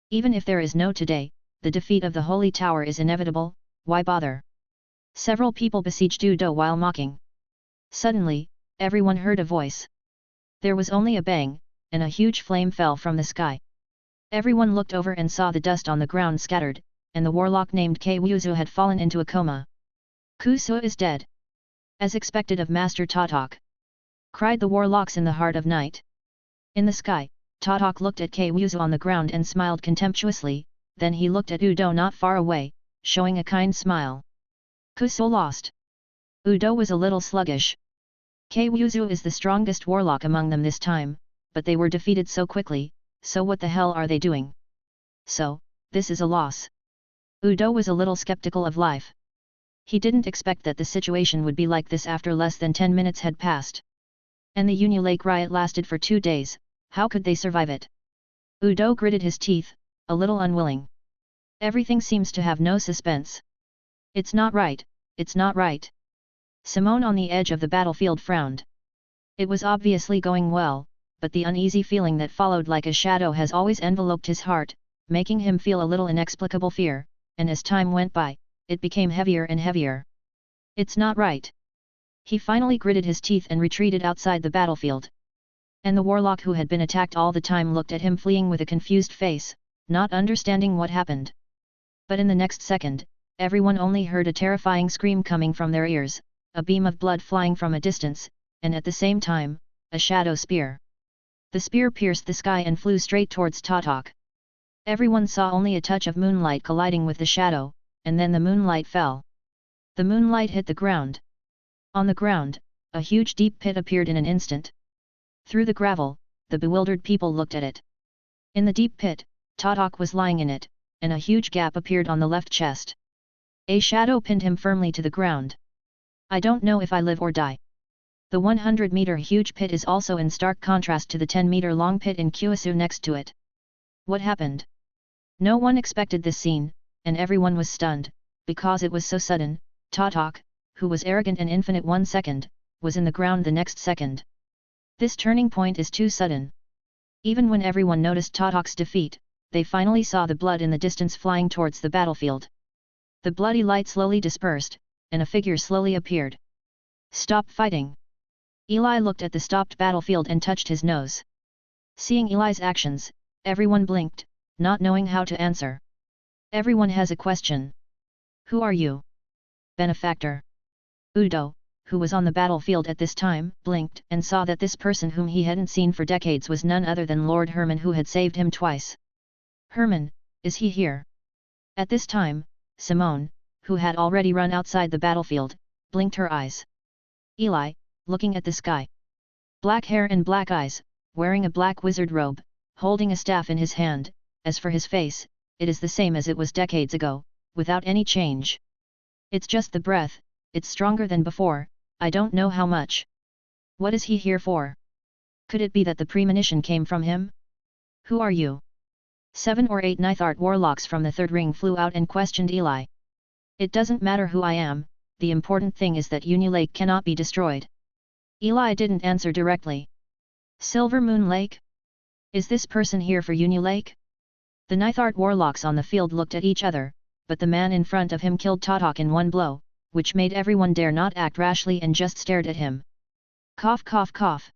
Even if there is no today, the defeat of the holy tower is inevitable, why bother? Several people besieged Udo while mocking. Suddenly, everyone heard a voice. There was only a bang, and a huge flame fell from the sky. Everyone looked over and saw the dust on the ground scattered, and the warlock named Kwuzu had fallen into a coma. Kusu is dead. As expected of Master Tatok, cried the warlocks in the heart of night. In the sky, Tatok looked at Kwuzu on the ground and smiled contemptuously, then he looked at Udo not far away, showing a kind smile. Kusu lost. Udo was a little sluggish. Kwuzu is the strongest warlock among them this time, but they were defeated so quickly, so what the hell are they doing? So, this is a loss. Udo was a little skeptical of life. He didn't expect that the situation would be like this after less than 10 minutes had passed. And the Union Lake riot lasted for 2 days, how could they survive it? Udo gritted his teeth, a little unwilling. Everything seems to have no suspense. It's not right, it's not right. Simone on the edge of the battlefield frowned. It was obviously going well, but the uneasy feeling that followed like a shadow has always enveloped his heart, making him feel a little inexplicable fear, and as time went by, it became heavier and heavier. It's not right. He finally gritted his teeth and retreated outside the battlefield. And the warlock who had been attacked all the time looked at him fleeing with a confused face, not understanding what happened. But in the next second, everyone only heard a terrifying scream coming from their ears, a beam of blood flying from a distance, and at the same time, a shadow spear. The spear pierced the sky and flew straight towards Tatok. Everyone saw only a touch of moonlight colliding with the shadow, and then the moonlight fell. The moonlight hit the ground. On the ground, a huge deep pit appeared in an instant. Through the gravel, the bewildered people looked at it. In the deep pit, Tatok was lying in it, and a huge gap appeared on the left chest. A shadow pinned him firmly to the ground. I don't know if I live or die. The 100-meter huge pit is also in stark contrast to the 10-meter long pit in Kyushu next to it. What happened? No one expected this scene, and everyone was stunned, because it was so sudden. Tatok, who was arrogant and infinite 1 second, was in the ground the next second. This turning point is too sudden. Even when everyone noticed Tatok's defeat, they finally saw the blood in the distance flying towards the battlefield. The bloody light slowly dispersed, and a figure slowly appeared. Stop fighting! Eli looked at the stopped battlefield and touched his nose. Seeing Eli's actions, everyone blinked, not knowing how to answer. Everyone has a question. Who are you? Benefactor. Udo, who was on the battlefield at this time, blinked and saw that this person whom he hadn't seen for decades was none other than Lord Herman, who had saved him twice. Herman, is he here? At this time, Simone, who had already run outside the battlefield, blinked her eyes. Eli, looking at the sky. Black hair and black eyes, wearing a black wizard robe, holding a staff in his hand. As for his face, it is the same as it was decades ago, without any change. It's just the breath, it's stronger than before, I don't know how much. What is he here for? Could it be that the premonition came from him? Who are you? 7 or 8 Ninth Art warlocks from the third ring flew out and questioned Eli. It doesn't matter who I am, the important thing is that Uni Lake cannot be destroyed. Eli didn't answer directly. Silver Moon Lake? Is this person here for Uni Lake? The Ninth Art warlocks on the field looked at each other, but the man in front of him killed Tatok in one blow, which made everyone dare not act rashly and just stared at him. Cough cough cough.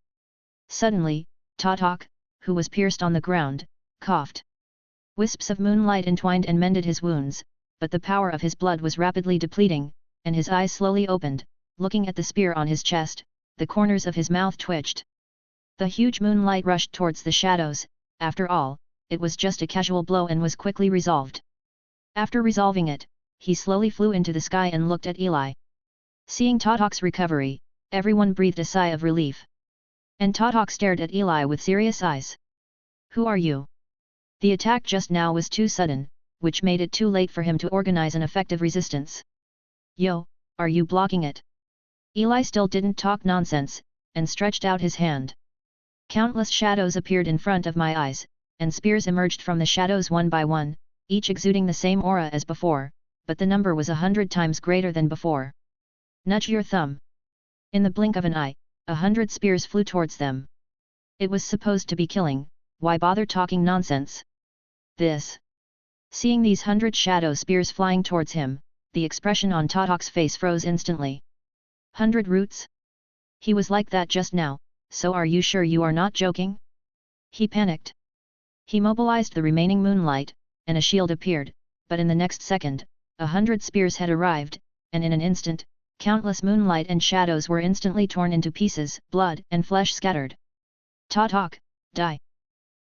Suddenly, Tatok, who was pierced on the ground, coughed. Wisps of moonlight entwined and mended his wounds, but the power of his blood was rapidly depleting, and his eyes slowly opened, looking at the spear on his chest, the corners of his mouth twitched. The huge moonlight rushed towards the shadows, after all, it was just a casual blow and was quickly resolved. After resolving it, he slowly flew into the sky and looked at Eli. Seeing Tatok's recovery, everyone breathed a sigh of relief. And Tatok stared at Eli with serious eyes. Who are you? The attack just now was too sudden, which made it too late for him to organize an effective resistance. Yo, are you blocking it? Eli still didn't talk nonsense, and stretched out his hand. Countless shadows appeared in front of my eyes, and spears emerged from the shadows one by one, each exuding the same aura as before, but the number was 100 times greater than before. Nudge your thumb. In the blink of an eye, 100 spears flew towards them. It was supposed to be killing, why bother talking nonsense? This. Seeing these 100 shadow spears flying towards him, the expression on Tatok's face froze instantly. 100 roots? He was like that just now, so are you sure you are not joking? He panicked. He mobilized the remaining moonlight, and a shield appeared, but in the next second, 100 spears had arrived, and in an instant, countless moonlight and shadows were instantly torn into pieces, blood and flesh scattered. Tatok, die!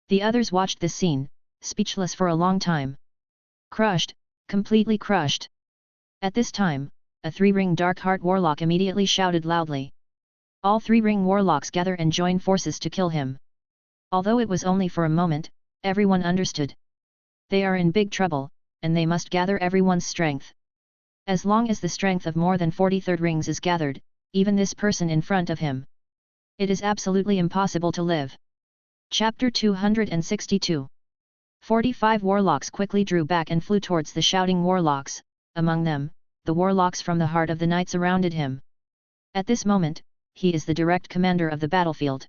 The others watched this scene, speechless for a long time. Crushed, completely crushed. At this time, a 3-ring Dark Heart warlock immediately shouted loudly. All 3-ring warlocks gather and join forces to kill him. Although it was only for a moment, everyone understood. They are in big trouble, and they must gather everyone's strength. As long as the strength of more than 40 third rings is gathered, even this person in front of him, it is absolutely impossible to live. Chapter 262. 45 warlocks quickly drew back and flew towards the shouting warlocks, among them, the warlocks from the heart of the night surrounded him. At this moment, he is the direct commander of the battlefield.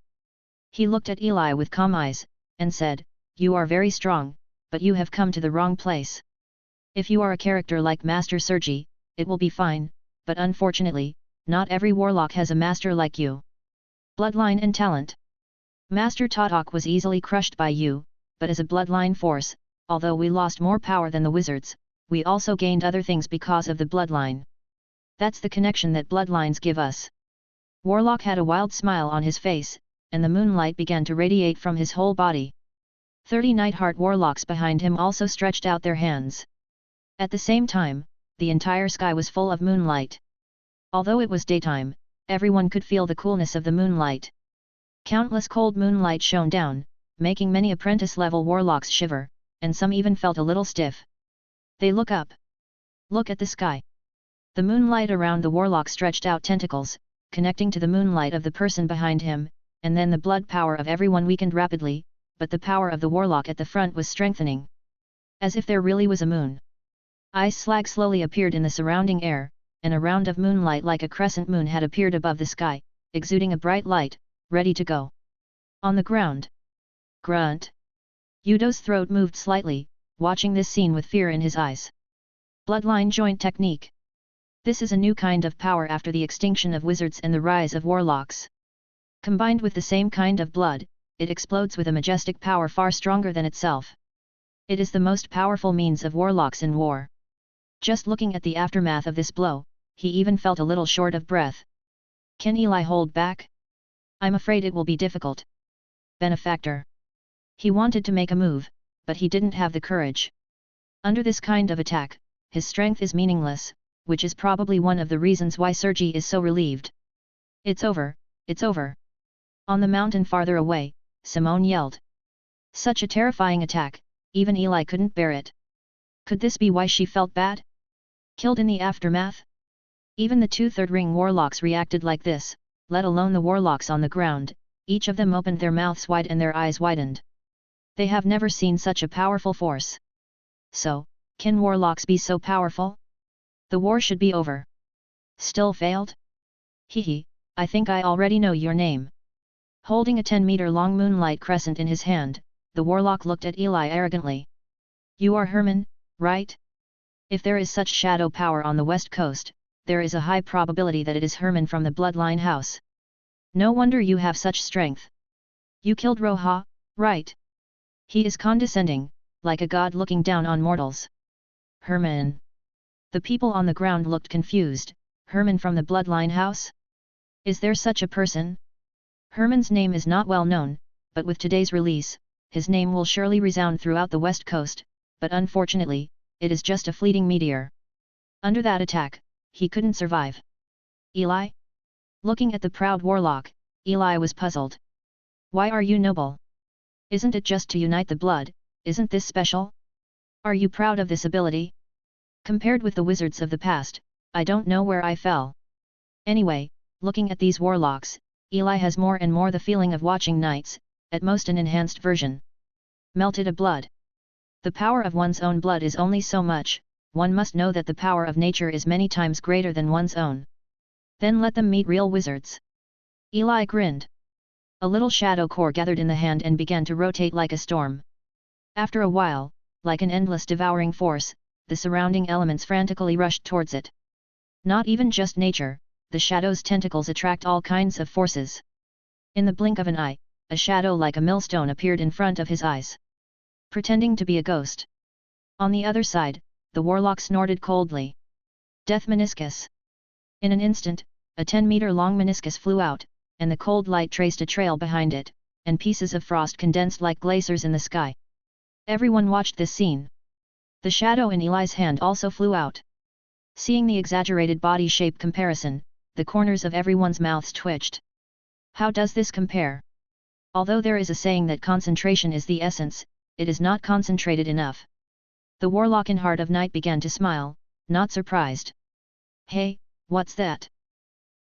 He looked at Eli with calm eyes, and said, "You are very strong, but you have come to the wrong place. If you are a character like Master Sergi, it will be fine, but unfortunately, not every warlock has a master like you. Bloodline and talent. Master Tatok was easily crushed by you, but as a bloodline force, although we lost more power than the wizards, we also gained other things because of the bloodline. That's the connection that bloodlines give us." Warlock had a wild smile on his face, and the moonlight began to radiate from his whole body. 30 Nightheart warlocks behind him also stretched out their hands. At the same time, the entire sky was full of moonlight. Although it was daytime, everyone could feel the coolness of the moonlight. Countless cold moonlight shone down, making many apprentice-level warlocks shiver, and some even felt a little stiff. They look up. Look at the sky. The moonlight around the warlock stretched out tentacles, connecting to the moonlight of the person behind him, and then the blood power of everyone weakened rapidly, but the power of the warlock at the front was strengthening. As if there really was a moon. Ice slag slowly appeared in the surrounding air, and a round of moonlight like a crescent moon had appeared above the sky, exuding a bright light, ready to go. On the ground. Grunt. Yudo's throat moved slightly, watching this scene with fear in his eyes. Bloodline joint technique. This is a new kind of power after the extinction of wizards and the rise of warlocks. Combined with the same kind of blood, it explodes with a majestic power far stronger than itself. It is the most powerful means of warlocks in war. Just looking at the aftermath of this blow, he even felt a little short of breath. Can Eli hold back? I'm afraid it will be difficult. Benefactor. He wanted to make a move, but he didn't have the courage. Under this kind of attack, his strength is meaningless, which is probably one of the reasons why Sergi is so relieved. It's over, It's over. On the mountain farther away, Simone yelled. Such a terrifying attack, even Eli couldn't bear it. Could this be why she felt bad? Killed in the aftermath? Even the 2/3 ring warlocks reacted like this, let alone the warlocks on the ground, each of them opened their mouths wide and their eyes widened. They have never seen such a powerful force. So, can warlocks be so powerful? The war should be over. Still failed? Hehe, I think I already know your name. Holding a 10-meter-long moonlight crescent in his hand, the warlock looked at Eli arrogantly. You are Herman, right? If there is such shadow power on the west coast, there is a high probability that it is Herman from the bloodline house. No wonder you have such strength. You killed Roha, right? He is condescending, like a god looking down on mortals. Herman. The people on the ground looked confused. Herman from the bloodline house? Is there such a person? Herman's name is not well known, but with today's release, his name will surely resound throughout the west coast, but unfortunately, it is just a fleeting meteor. Under that attack, he couldn't survive. Eli? Looking at the proud warlock, Eli was puzzled. Why are you noble? Isn't it just to unite the blood? Isn't this special? Are you proud of this ability? Compared with the wizards of the past, I don't know where I fell. Anyway, looking at these warlocks, Eli has more and more the feeling of watching knights, at most an enhanced version. Melted a blood. The power of one's own blood is only so much, one must know that the power of nature is many times greater than one's own. Then let them meet real wizards. Eli grinned. A little shadow core gathered in the hand and began to rotate like a storm. After a while, like an endless devouring force, the surrounding elements frantically rushed towards it. Not even just nature, the shadow's tentacles attract all kinds of forces. In the blink of an eye, a shadow like a millstone appeared in front of his eyes. Pretending to be a ghost. On the other side, the warlock snorted coldly. Death meniscus. In an instant, a 10-meter-long meniscus flew out, and the cold light traced a trail behind it, and pieces of frost condensed like glaciers in the sky. Everyone watched this scene. The shadow in Eli's hand also flew out. Seeing the exaggerated body shape comparison, the corners of everyone's mouths twitched. How does this compare? Although there is a saying that concentration is the essence, it is not concentrated enough. The warlock in Heart of Night began to smile, not surprised. Hey, what's that?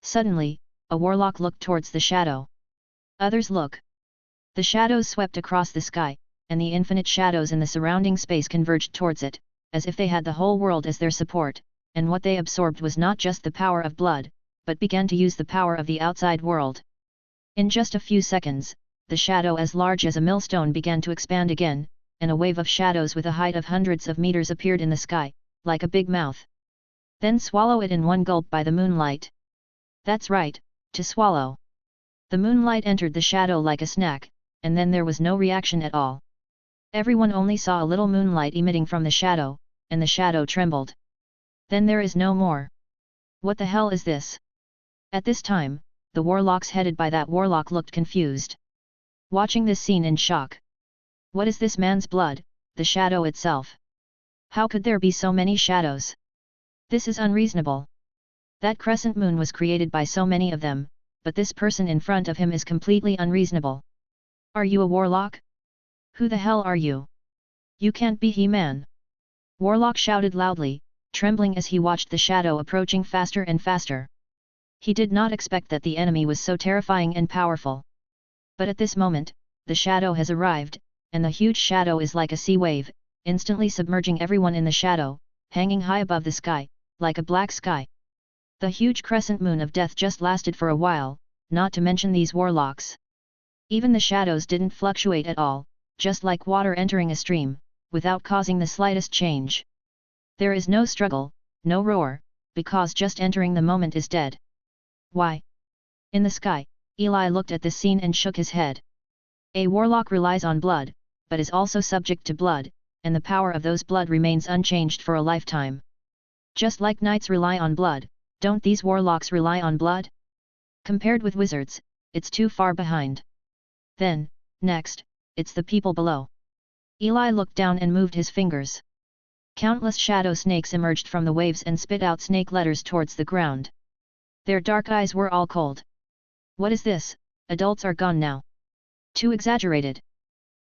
Suddenly, a warlock looked towards the shadow. Others look. The shadows swept across the sky, and the infinite shadows in the surrounding space converged towards it, as if they had the whole world as their support, and what they absorbed was not just the power of blood, but began to use the power of the outside world. In just a few seconds, the shadow as large as a millstone began to expand again, and a wave of shadows with a height of hundreds of meters appeared in the sky, like a big mouth. Then swallow it in one gulp by the moonlight. That's right, to swallow. The moonlight entered the shadow like a snack, and then there was no reaction at all. Everyone only saw a little moonlight emitting from the shadow, and the shadow trembled. Then there is no more. What the hell is this? At this time, the warlocks headed by that warlock looked confused. Watching this scene in shock. What is this man's blood, the shadow itself? How could there be so many shadows? This is unreasonable. That crescent moon was created by so many of them, but this person in front of him is completely unreasonable. Are you a warlock? Who the hell are you? You can't be He-Man. Warlock shouted loudly, trembling as he watched the shadow approaching faster and faster. He did not expect that the enemy was so terrifying and powerful. But at this moment, the shadow has arrived, and the huge shadow is like a sea wave, instantly submerging everyone in the shadow, hanging high above the sky, like a black sky. The huge crescent moon of death just lasted for a while, not to mention these warlocks. Even the shadows didn't fluctuate at all, just like water entering a stream, without causing the slightest change. There is no struggle, no roar, because just entering the moment is dead. Why? In the sky, Eli looked at this scene and shook his head. A warlock relies on blood, but is also subject to blood, and the power of those blood remains unchanged for a lifetime. Just like knights rely on blood, don't these warlocks rely on blood? Compared with wizards, it's too far behind. Then, next, it's the people below. Eli looked down and moved his fingers. Countless shadow snakes emerged from the waves and spit out snake letters towards the ground. Their dark eyes were all cold. What is this? Adults are gone now. Too exaggerated.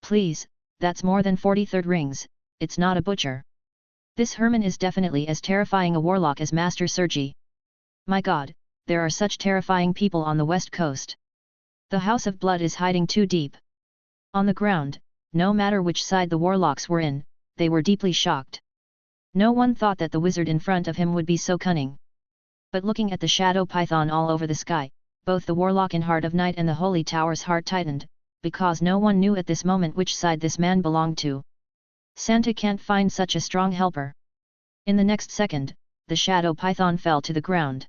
Please, that's more than 43rd rings, it's not a butcher. This Herman is definitely as terrifying a warlock as Master Sergi. My god, there are such terrifying people on the west coast. The House of Blood is hiding too deep. On the ground, no matter which side the warlocks were in, they were deeply shocked. No one thought that the wizard in front of him would be so cunning. But looking at the shadow python all over the sky, both the warlock in Heart of Night and the Holy Tower's heart tightened, because no one knew at this moment which side this man belonged to. Santa can't find such a strong helper. In the next second, the shadow python fell to the ground.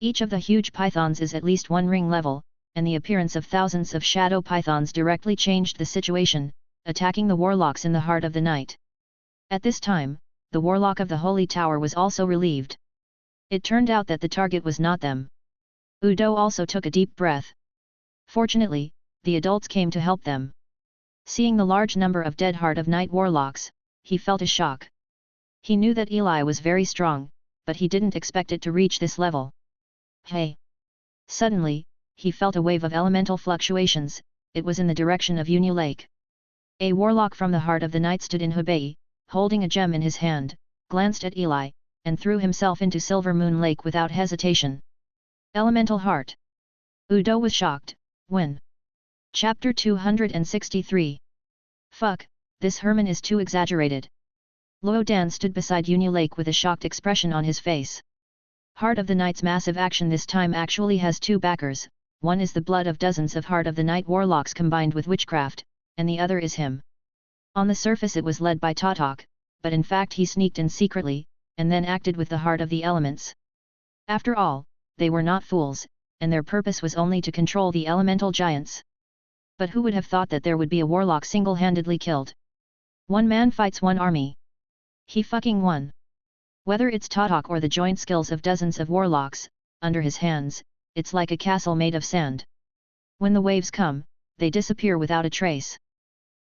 Each of the huge pythons is at least 1 ring level, and the appearance of thousands of shadow pythons directly changed the situation, attacking the warlocks in the Heart of the Night. At this time, the warlock of the Holy Tower was also relieved. It turned out that the target was not them. Udo also took a deep breath. Fortunately, the adults came to help them. Seeing the large number of dead Heart of Night warlocks, he felt a shock. He knew that Eli was very strong, but he didn't expect it to reach this level. Hey! Suddenly, he felt a wave of elemental fluctuations. It was in the direction of Union Lake. A warlock from the Heart of the Night stood in Hubei, holding a gem in his hand, glanced at Eli, and threw himself into Silver Moon Lake without hesitation. Elemental Heart. Udo was shocked. When? Chapter 263. Fuck, this Herman is too exaggerated. Luo Dan stood beside Union Lake with a shocked expression on his face. Heart of the Night's massive action this time actually has 2 backers, one is the blood of dozens of Heart of the Night warlocks combined with witchcraft, and the other is him. On the surface it was led by Tatok, but in fact he sneaked in secretly, and then acted with the Heart of the Elements. After all, they were not fools, and their purpose was only to control the elemental giants. But who would have thought that there would be a warlock single-handedly killed? One man fights one army. He fucking won. Whether it's Tatok or the joint skills of dozens of warlocks, under his hands, it's like a castle made of sand. When the waves come, they disappear without a trace.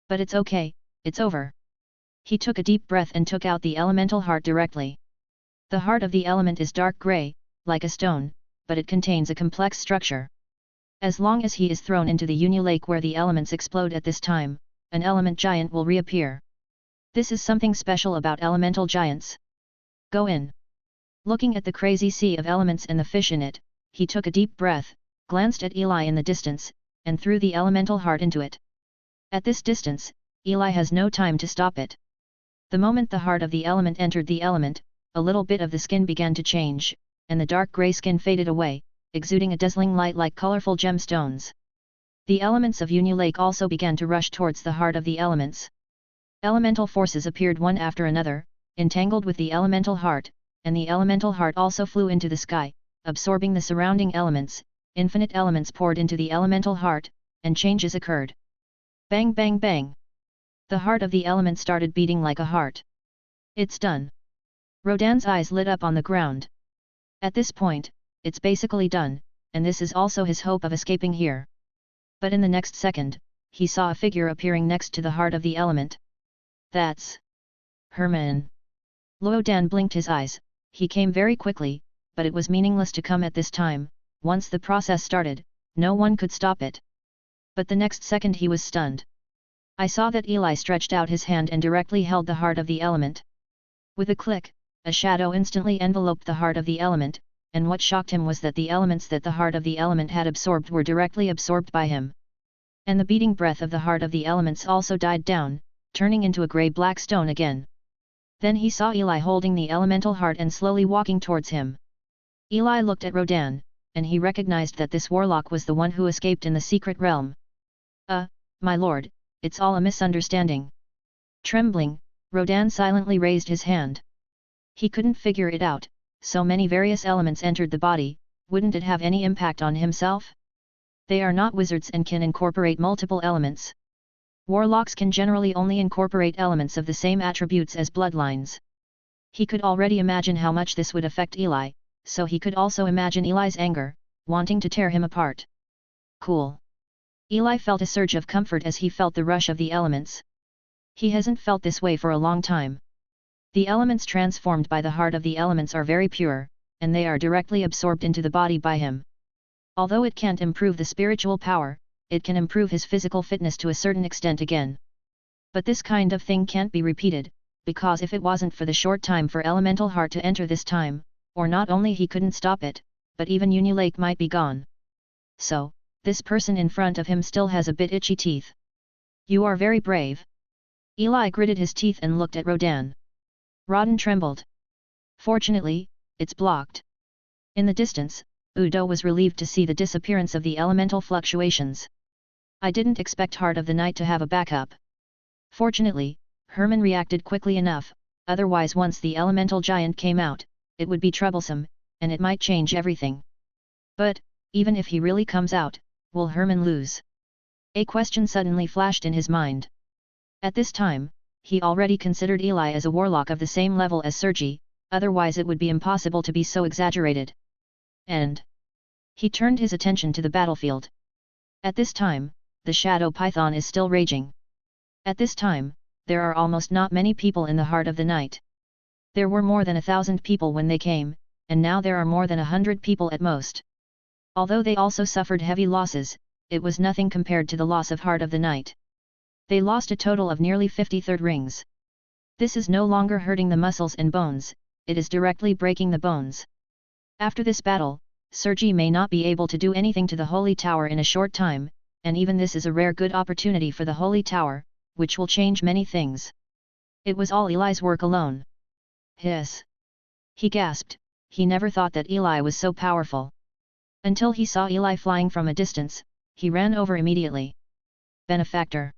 But it's okay, it's over. He took a deep breath and took out the elemental heart directly. The heart of the element is dark grey, like a stone, but it contains a complex structure. As long as he is thrown into the Union Lake where the elements explode at this time, an element giant will reappear. This is something special about elemental giants. Go in. Looking at the crazy sea of elements and the fish in it, he took a deep breath, glanced at Eli in the distance, and threw the elemental heart into it. At this distance, Eli has no time to stop it. The moment the heart of the element entered the element, a little bit of the skin began to change, and the dark grey skin faded away, exuding a dazzling light like colorful gemstones. The elements of Union Lake also began to rush towards the heart of the elements. Elemental forces appeared one after another, entangled with the elemental heart, and the elemental heart also flew into the sky, absorbing the surrounding elements. Infinite elements poured into the elemental heart, and changes occurred. Bang bang bang! The heart of the element started beating like a heart. It's done. Rodan's eyes lit up on the ground. At this point, it's basically done, and this is also his hope of escaping here. But in the next second, he saw a figure appearing next to the heart of the element. That's Herman. Rodan blinked his eyes. He came very quickly, but it was meaningless to come at this time. Once the process started, no one could stop it. But the next second he was stunned. I saw that Eli stretched out his hand and directly held the heart of the element. With a click, a shadow instantly enveloped the heart of the element, and what shocked him was that the elements that the heart of the element had absorbed were directly absorbed by him. And the beating breath of the heart of the elements also died down, turning into a grey-black stone again. Then he saw Eli holding the elemental heart and slowly walking towards him. Eli looked at Rodan, and he recognized that this warlock was the one who escaped in the secret realm. My lord, it's all a misunderstanding. Trembling, Rodan silently raised his hand. He couldn't figure it out. So many various elements entered the body, wouldn't it have any impact on himself? They are not wizards and can incorporate multiple elements. Warlocks can generally only incorporate elements of the same attributes as bloodlines. He could already imagine how much this would affect Eli, so he could also imagine Eli's anger, wanting to tear him apart. Cool. Eli felt a surge of comfort as he felt the rush of the elements. He hasn't felt this way for a long time. The elements transformed by the heart of the elements are very pure, and they are directly absorbed into the body by him. Although it can't improve the spiritual power, it can improve his physical fitness to a certain extent again. But this kind of thing can't be repeated, because if it wasn't for the short time for elemental heart to enter this time, or not only he couldn't stop it, but even Unulake might be gone. So, this person in front of him still has a bit itchy teeth. You are very brave. Eli gritted his teeth and looked at Rodan. Rodan trembled. Fortunately, it's blocked. In the distance, Udo was relieved to see the disappearance of the elemental fluctuations. I didn't expect Heart of the Night to have a backup. Fortunately, Herman reacted quickly enough, otherwise once the elemental giant came out, it would be troublesome, and it might change everything. But, even if he really comes out, will Herman lose? A question suddenly flashed in his mind. At this time, he already considered Eli as a warlock of the same level as Sergi, otherwise it would be impossible to be so exaggerated. And he turned his attention to the battlefield. At this time, the Shadow Python is still raging. At this time, there are almost not many people in the Heart of the Night. There were more than 1,000 people when they came, and now there are more than 100 people at most. Although they also suffered heavy losses, it was nothing compared to the loss of Heart of the Night. They lost a total of nearly 50 third rings. This is no longer hurting the muscles and bones, it is directly breaking the bones. After this battle, Sergi may not be able to do anything to the Holy Tower in a short time, and even this is a rare good opportunity for the Holy Tower, which will change many things. It was all Eli's work alone. Hiss! He gasped, he never thought that Eli was so powerful. Until he saw Eli flying from a distance, he ran over immediately. Benefactor!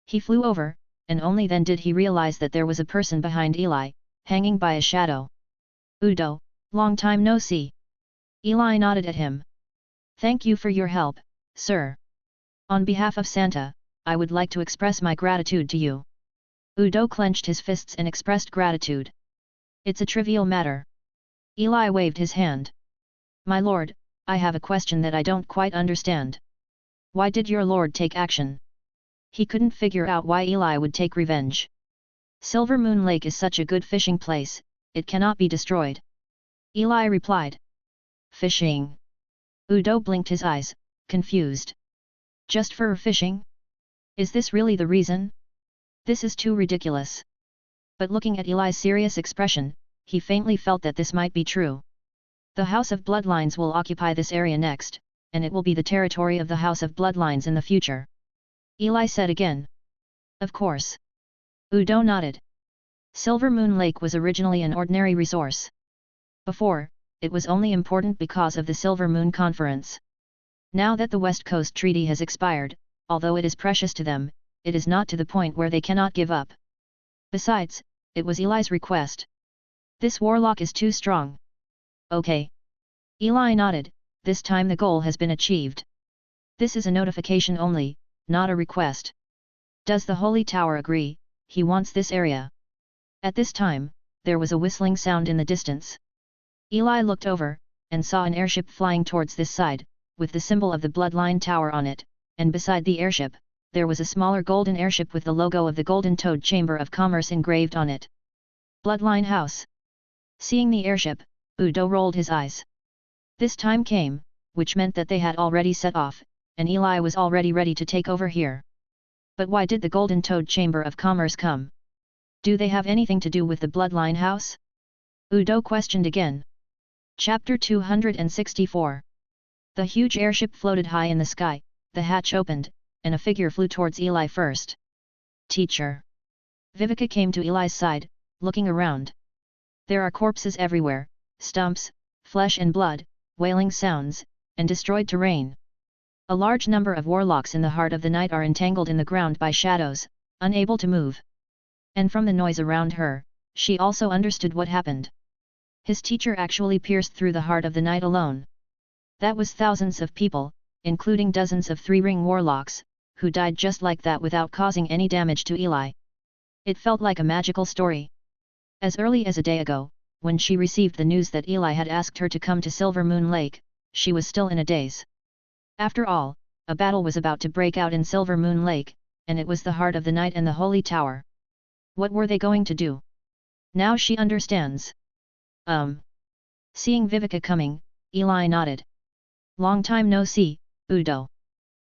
He flew over, and only then did he realize that there was a person behind Eli, hanging by a shadow. Udo, long time no see. Eli nodded at him. Thank you for your help, sir. On behalf of Santa, I would like to express my gratitude to you. Udo clenched his fists and expressed gratitude. It's a trivial matter. Eli waved his hand. My lord, I have a question that I don't quite understand. Why did your lord take action? He couldn't figure out why Eli would take revenge. Silver Moon Lake is such a good fishing place, it cannot be destroyed. Eli replied. Fishing? Udo blinked his eyes, confused. Just for fishing? Is this really the reason? This is too ridiculous. But looking at Eli's serious expression, he faintly felt that this might be true. The House of Bloodlines will occupy this area next, and it will be the territory of the House of Bloodlines in the future. Eli said again. Of course. Udo nodded. Silver Moon Lake was originally an ordinary resource. Before, it was only important because of the Silver Moon Conference. Now that the West Coast Treaty has expired, although it is precious to them, it is not to the point where they cannot give up. Besides, it was Eli's request. This warlock is too strong. Okay. Eli nodded, this time the goal has been achieved. This is a notification only, not a request. Does the Holy Tower agree? He wants this area. At this time, there was a whistling sound in the distance. Eli looked over, and saw an airship flying towards this side, with the symbol of the Bloodline Tower on it, and beside the airship, there was a smaller golden airship with the logo of the Golden Toad Chamber of Commerce engraved on it. Bloodline House. Seeing the airship, Udo rolled his eyes. This time came, which meant that they had already set off, and Eli was already ready to take over here. But why did the Golden Toad Chamber of Commerce come? Do they have anything to do with the Bloodline House? Udo questioned again. Chapter 264. The huge airship floated high in the sky, the hatch opened, and a figure flew towards Eli first. Teacher. Vivica came to Eli's side, looking around. There are corpses everywhere, stumps, flesh and blood, wailing sounds, and destroyed terrain. A large number of warlocks in the Heart of the Night are entangled in the ground by shadows, unable to move. And from the noise around her, she also understood what happened. His teacher actually pierced through the Heart of the Night alone. That was thousands of people, including dozens of three-ring warlocks, who died just like that without causing any damage to Eli. It felt like a magical story. As early as a day ago, when she received the news that Eli had asked her to come to Silver Moon Lake, she was still in a daze. After all, a battle was about to break out in Silver Moon Lake, and it was the Heart of the Night and the Holy Tower. What were they going to do? Now she understands. Seeing Vivica coming, Eli nodded. Long time no see, Udo.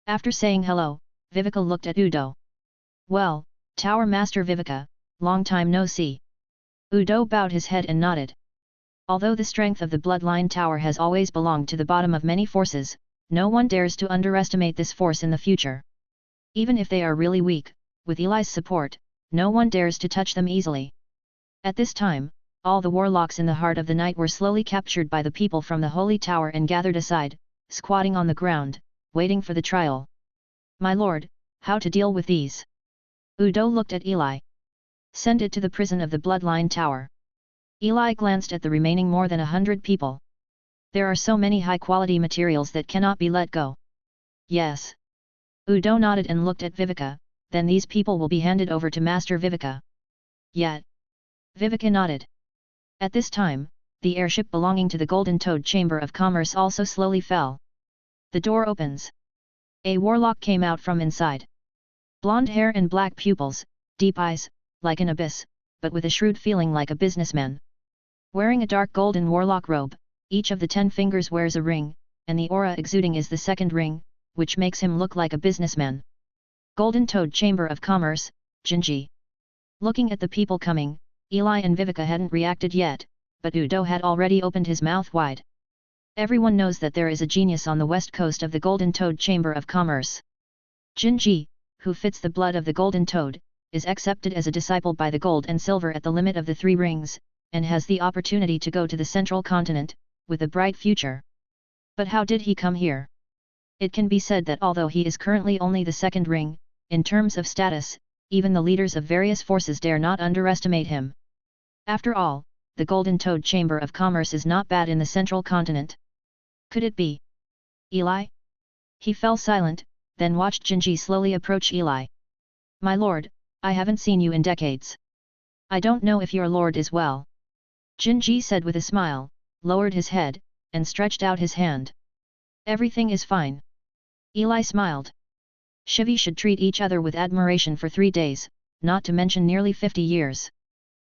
After saying hello, Viveka looked at Udo. Well, Tower Master Viveka, long time no see. Udo bowed his head and nodded. Although the strength of the Bloodline Tower has always belonged to the bottom of many forces, no one dares to underestimate this force in the future. Even if they are really weak, with Eli's support, no one dares to touch them easily. At this time, all the warlocks in the heart of the night were slowly captured by the people from the Holy Tower and gathered aside, squatting on the ground, waiting for the trial. My lord, how to deal with these? Udo looked at Eli. Send it to the prison of the Bloodline Tower. Eli glanced at the remaining more than 100 people. There are so many high-quality materials that cannot be let go. Yes. Udo nodded and looked at Viveka, then these people will be handed over to Master Viveka. Yet. Viveka nodded. At this time, the airship belonging to the Golden Toad Chamber of Commerce also slowly fell. The door opens. A warlock came out from inside. Blonde hair and black pupils, deep eyes, like an abyss, but with a shrewd feeling like a businessman. Wearing a dark golden warlock robe, each of the 10 fingers wears a ring, and the aura exuding is the second ring, which makes him look like a businessman. Golden Toad Chamber of Commerce, Jinji. Looking at the people coming, Eli and Viveka hadn't reacted yet, but Udo had already opened his mouth wide. Everyone knows that there is a genius on the west coast of the Golden Toad Chamber of Commerce. Jinji, who fits the blood of the Golden Toad, is accepted as a disciple by the gold and silver at the limit of the 3 rings, and has the opportunity to go to the central continent, with a bright future. But how did he come here? It can be said that although he is currently only the 2nd ring, in terms of status, even the leaders of various forces dare not underestimate him. After all, the Golden Toad Chamber of Commerce is not bad in the central continent. Could it be Eli? He fell silent, then watched Jinji slowly approach Eli. My lord, I haven't seen you in decades. I don't know if your lord is well. Jinji said with a smile, lowered his head, and stretched out his hand. Everything is fine. Eli smiled. Shivi should treat each other with admiration for 3 days, not to mention nearly 50 years.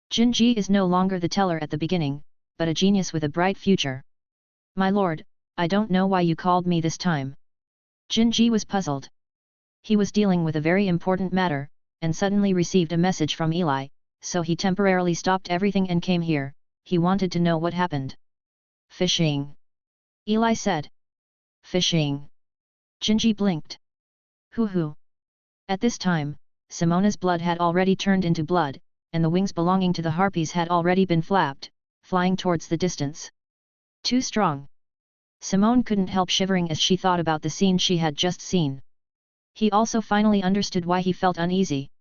Jinji is no longer the teller at the beginning, but a genius with a bright future. My lord, I don't know why you called me this time. Jinji was puzzled. He was dealing with a very important matter, and suddenly received a message from Eli, so he temporarily stopped everything and came here. He wanted to know what happened. Fishing. Eli said. Fishing. Jinji blinked. Hoo. At this time, Simona's blood had already turned into blood, and the wings belonging to the harpies had already been flapped, flying towards the distance. Too strong. Simone couldn't help shivering as she thought about the scene she had just seen. He also finally understood why he felt uneasy.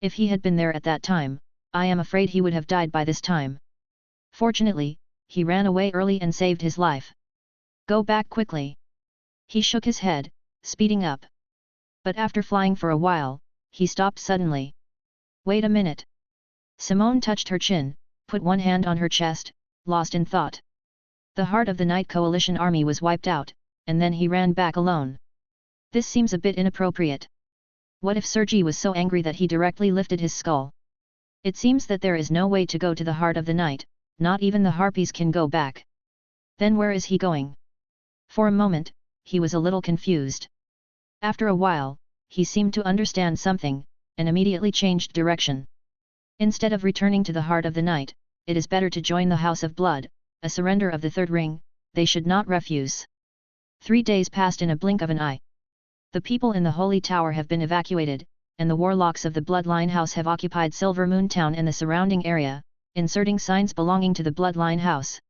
If he had been there at that time, I am afraid he would have died by this time. Fortunately, he ran away early and saved his life. Go back quickly. He shook his head, speeding up. But after flying for a while, he stopped suddenly. Wait a minute. Simone touched her chin, put one hand on her chest, lost in thought. The heart of the Night Coalition army was wiped out, and then he ran back alone. This seems a bit inappropriate. What if Sergi was so angry that he directly lifted his skull? It seems that there is no way to go to the heart of the night, not even the harpies can go back. Then where is he going? For a moment, he was a little confused. After a while, he seemed to understand something, and immediately changed direction. Instead of returning to the heart of the night, it is better to join the House of Blood, a surrender of the 3rd ring, they should not refuse. 3 days passed in a blink of an eye. The people in the Holy Tower have been evacuated, and the warlocks of the Bloodline House have occupied Silver Moon Town and the surrounding area, inserting signs belonging to the Bloodline House.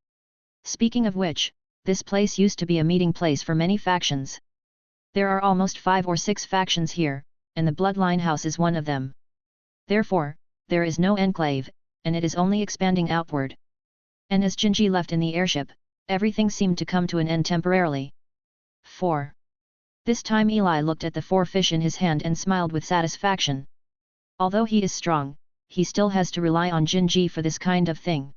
Speaking of which, this place used to be a meeting place for many factions. There are almost 5 or 6 factions here, and the Bloodline House is one of them. Therefore, there is no enclave, and it is only expanding outward. And as Jinji left in the airship, everything seemed to come to an end temporarily. 4. This time Eli looked at the 4 fish in his hand and smiled with satisfaction. Although he is strong, he still has to rely on Jinji for this kind of thing.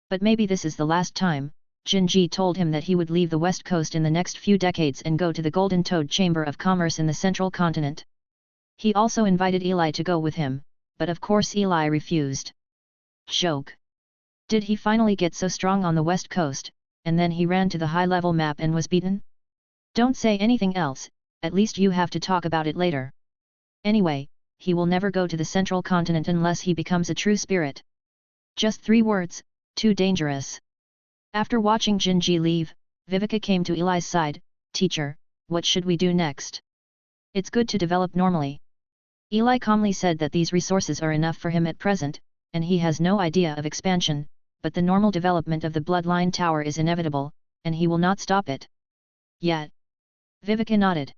But maybe this is the last time. Jinji told him that he would leave the west coast in the next few decades and go to the Golden Toad Chamber of Commerce in the central continent. He also invited Eli to go with him, but of course Eli refused. Joke. Did he finally get so strong on the west coast, and then he ran to the high-level map and was beaten? Don't say anything else, at least you have to talk about it later. Anyway, he will never go to the central continent unless he becomes a true spirit. Just 3 words, too dangerous. After watching Jinji leave, Viveka came to Eli's side. Teacher, what should we do next? It's good to develop normally. Eli calmly said that these resources are enough for him at present, and he has no idea of expansion, but the normal development of the bloodline tower is inevitable, and he will not stop it. Yet. Viveka nodded.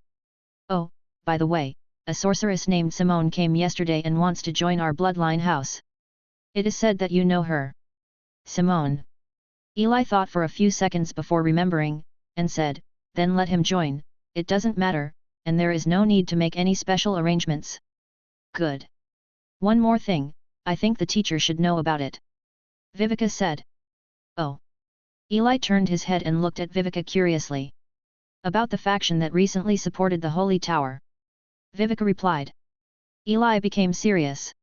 Oh, by the way, a sorceress named Simone came yesterday and wants to join our bloodline house. It is said that you know her. Simone. Eli thought for a few seconds before remembering, and said, then let him join, it doesn't matter, and there is no need to make any special arrangements. Good. One more thing, I think the teacher should know about it. Viveka said. Oh. Eli turned his head and looked at Viveka curiously. About the faction that recently supported the Holy Tower. Viveka replied. Eli became serious.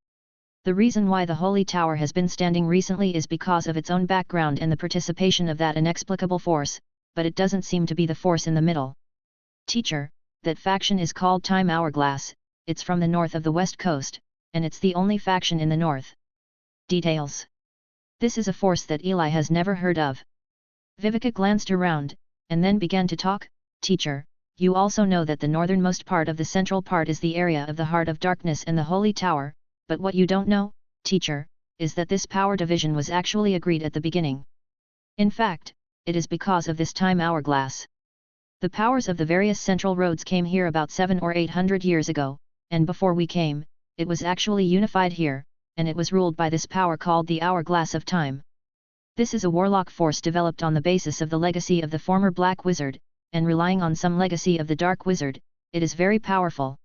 The reason why the Holy Tower has been standing recently is because of its own background and the participation of that inexplicable force, but it doesn't seem to be the force in the middle. Teacher, that faction is called Time Hourglass, it's from the north of the west coast, and it's the only faction in the north. Details. This is a force that Eli has never heard of. Viveka glanced around, and then began to talk. Teacher, you also know that the northernmost part of the central part is the area of the Heart of Darkness and the Holy Tower, but what you don't know, teacher, is that this power division was actually agreed at the beginning. In fact, it is because of this time hourglass. The powers of the various central roads came here about 700 or 800 years ago, and before we came, it was actually unified here, and it was ruled by this power called the Hourglass of Time. This is a warlock force developed on the basis of the legacy of the former Black Wizard, and relying on some legacy of the Dark Wizard, it is very powerful.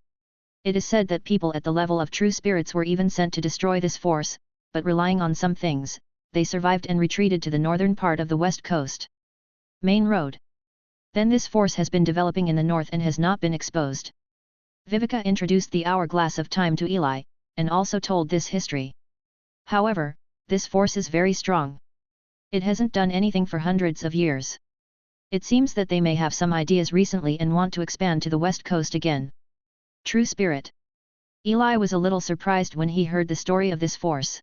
It is said that people at the level of true spirits were even sent to destroy this force, but relying on some things, they survived and retreated to the northern part of the west coast. Main road. Then this force has been developing in the north and has not been exposed. Viveka introduced the Hourglass of Time to Eli, and also told this history. However, this force is very strong. It hasn't done anything for hundreds of years. It seems that they may have some ideas recently and want to expand to the west coast again. True spirit. Eli was a little surprised when he heard the story of this force.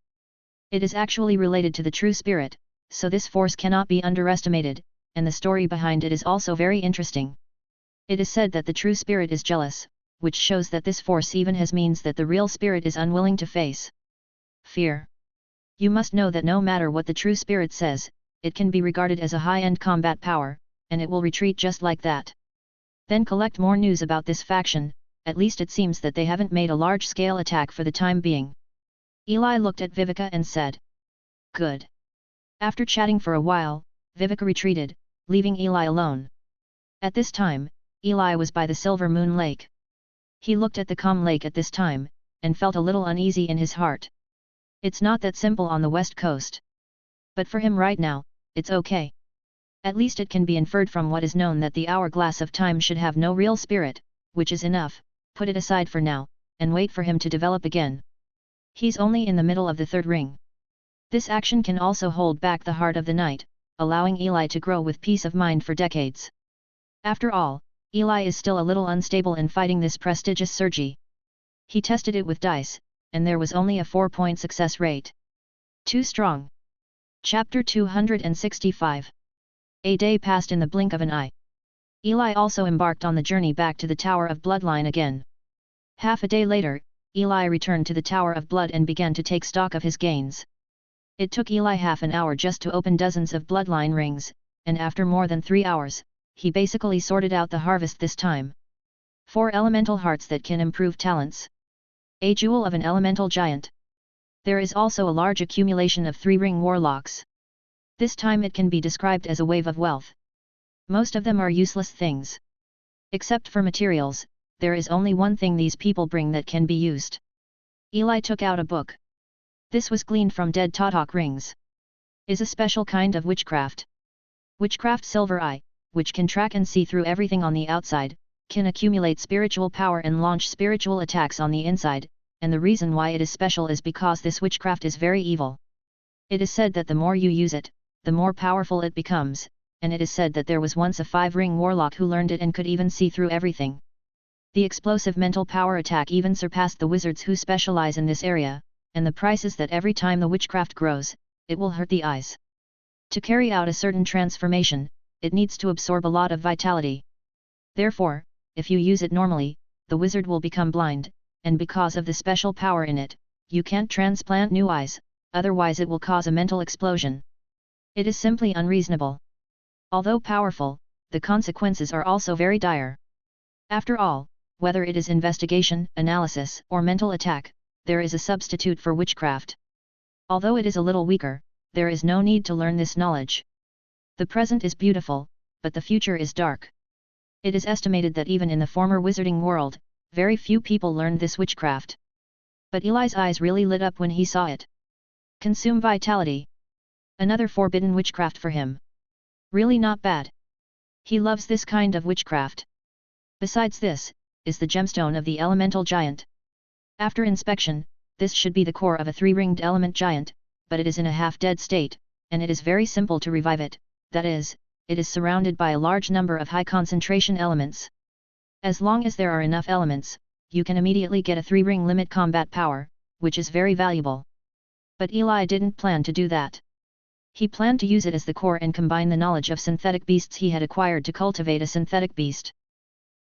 It is actually related to the true spirit, so this force cannot be underestimated, and the story behind it is also very interesting. It is said that the true spirit is jealous, which shows that this force even has means that the real spirit is unwilling to face fear. You must know that no matter what the true spirit says, it can be regarded as a high-end combat power, and it will retreat just like that. Then collect more news about this faction, at least it seems that they haven't made a large-scale attack for the time being. Eli looked at Viveka and said. Good. After chatting for a while, Viveka retreated, leaving Eli alone. At this time, Eli was by the Silver Moon Lake. He looked at the calm lake at this time, and felt a little uneasy in his heart. It's not that simple on the west coast. But for him right now, it's okay. At least it can be inferred from what is known that the Hourglass of Time should have no real spirit, which is enough. Put it aside for now, and wait for him to develop again. He's only in the middle of the third ring. This action can also hold back the heart of the knight, allowing Eli to grow with peace of mind for decades. After all, Eli is still a little unstable in fighting this prestigious Sergi. He tested it with dice, and there was only a 4-point success rate. Too strong. Chapter 265. A day passed in the blink of an eye. Eli also embarked on the journey back to the Tower of Bloodline again. Half a day later, Eli returned to the Tower of Blood and began to take stock of his gains. It took Eli half an hour just to open dozens of bloodline rings, and after more than 3 hours, he basically sorted out the harvest this time. 4 elemental hearts that can improve talents. A jewel of an elemental giant. There is also a large accumulation of 3-ring warlocks. This time it can be described as a wave of wealth. Most of them are useless things. Except for materials, there is only one thing these people bring that can be used. Eli took out a book. This was gleaned from dead Tatok rings. Is a special kind of witchcraft. Witchcraft Silver Eye, which can track and see through everything on the outside, can accumulate spiritual power and launch spiritual attacks on the inside, and the reason why it is special is because this witchcraft is very evil. It is said that the more you use it, the more powerful it becomes, and it is said that there was once a 5-ring warlock who learned it and could even see through everything. The explosive mental power attack even surpassed the wizards who specialize in this area, and the price is that every time the witchcraft grows, it will hurt the eyes. To carry out a certain transformation, it needs to absorb a lot of vitality. Therefore, if you use it normally, the wizard will become blind, and because of the special power in it, you can't transplant new eyes, otherwise it will cause a mental explosion. It is simply unreasonable. Although powerful, the consequences are also very dire. After all, whether it is investigation, analysis, or mental attack, there is a substitute for witchcraft. Although it is a little weaker, there is no need to learn this knowledge. The present is beautiful, but the future is dark. It is estimated that even in the former wizarding world, very few people learned this witchcraft. But Eli's eyes really lit up when he saw it. Consume vitality. Another forbidden witchcraft for him. Really not bad. He loves this kind of witchcraft. Besides this, is the gemstone of the elemental giant. After inspection, this should be the core of a 3-ringed element giant, but it is in a half-dead state, and it is very simple to revive it, that is, it is surrounded by a large number of high-concentration elements. As long as there are enough elements, you can immediately get a 3-ring limit combat power, which is very valuable. But Eli didn't plan to do that. He planned to use it as the core and combine the knowledge of synthetic beasts he had acquired to cultivate a synthetic beast.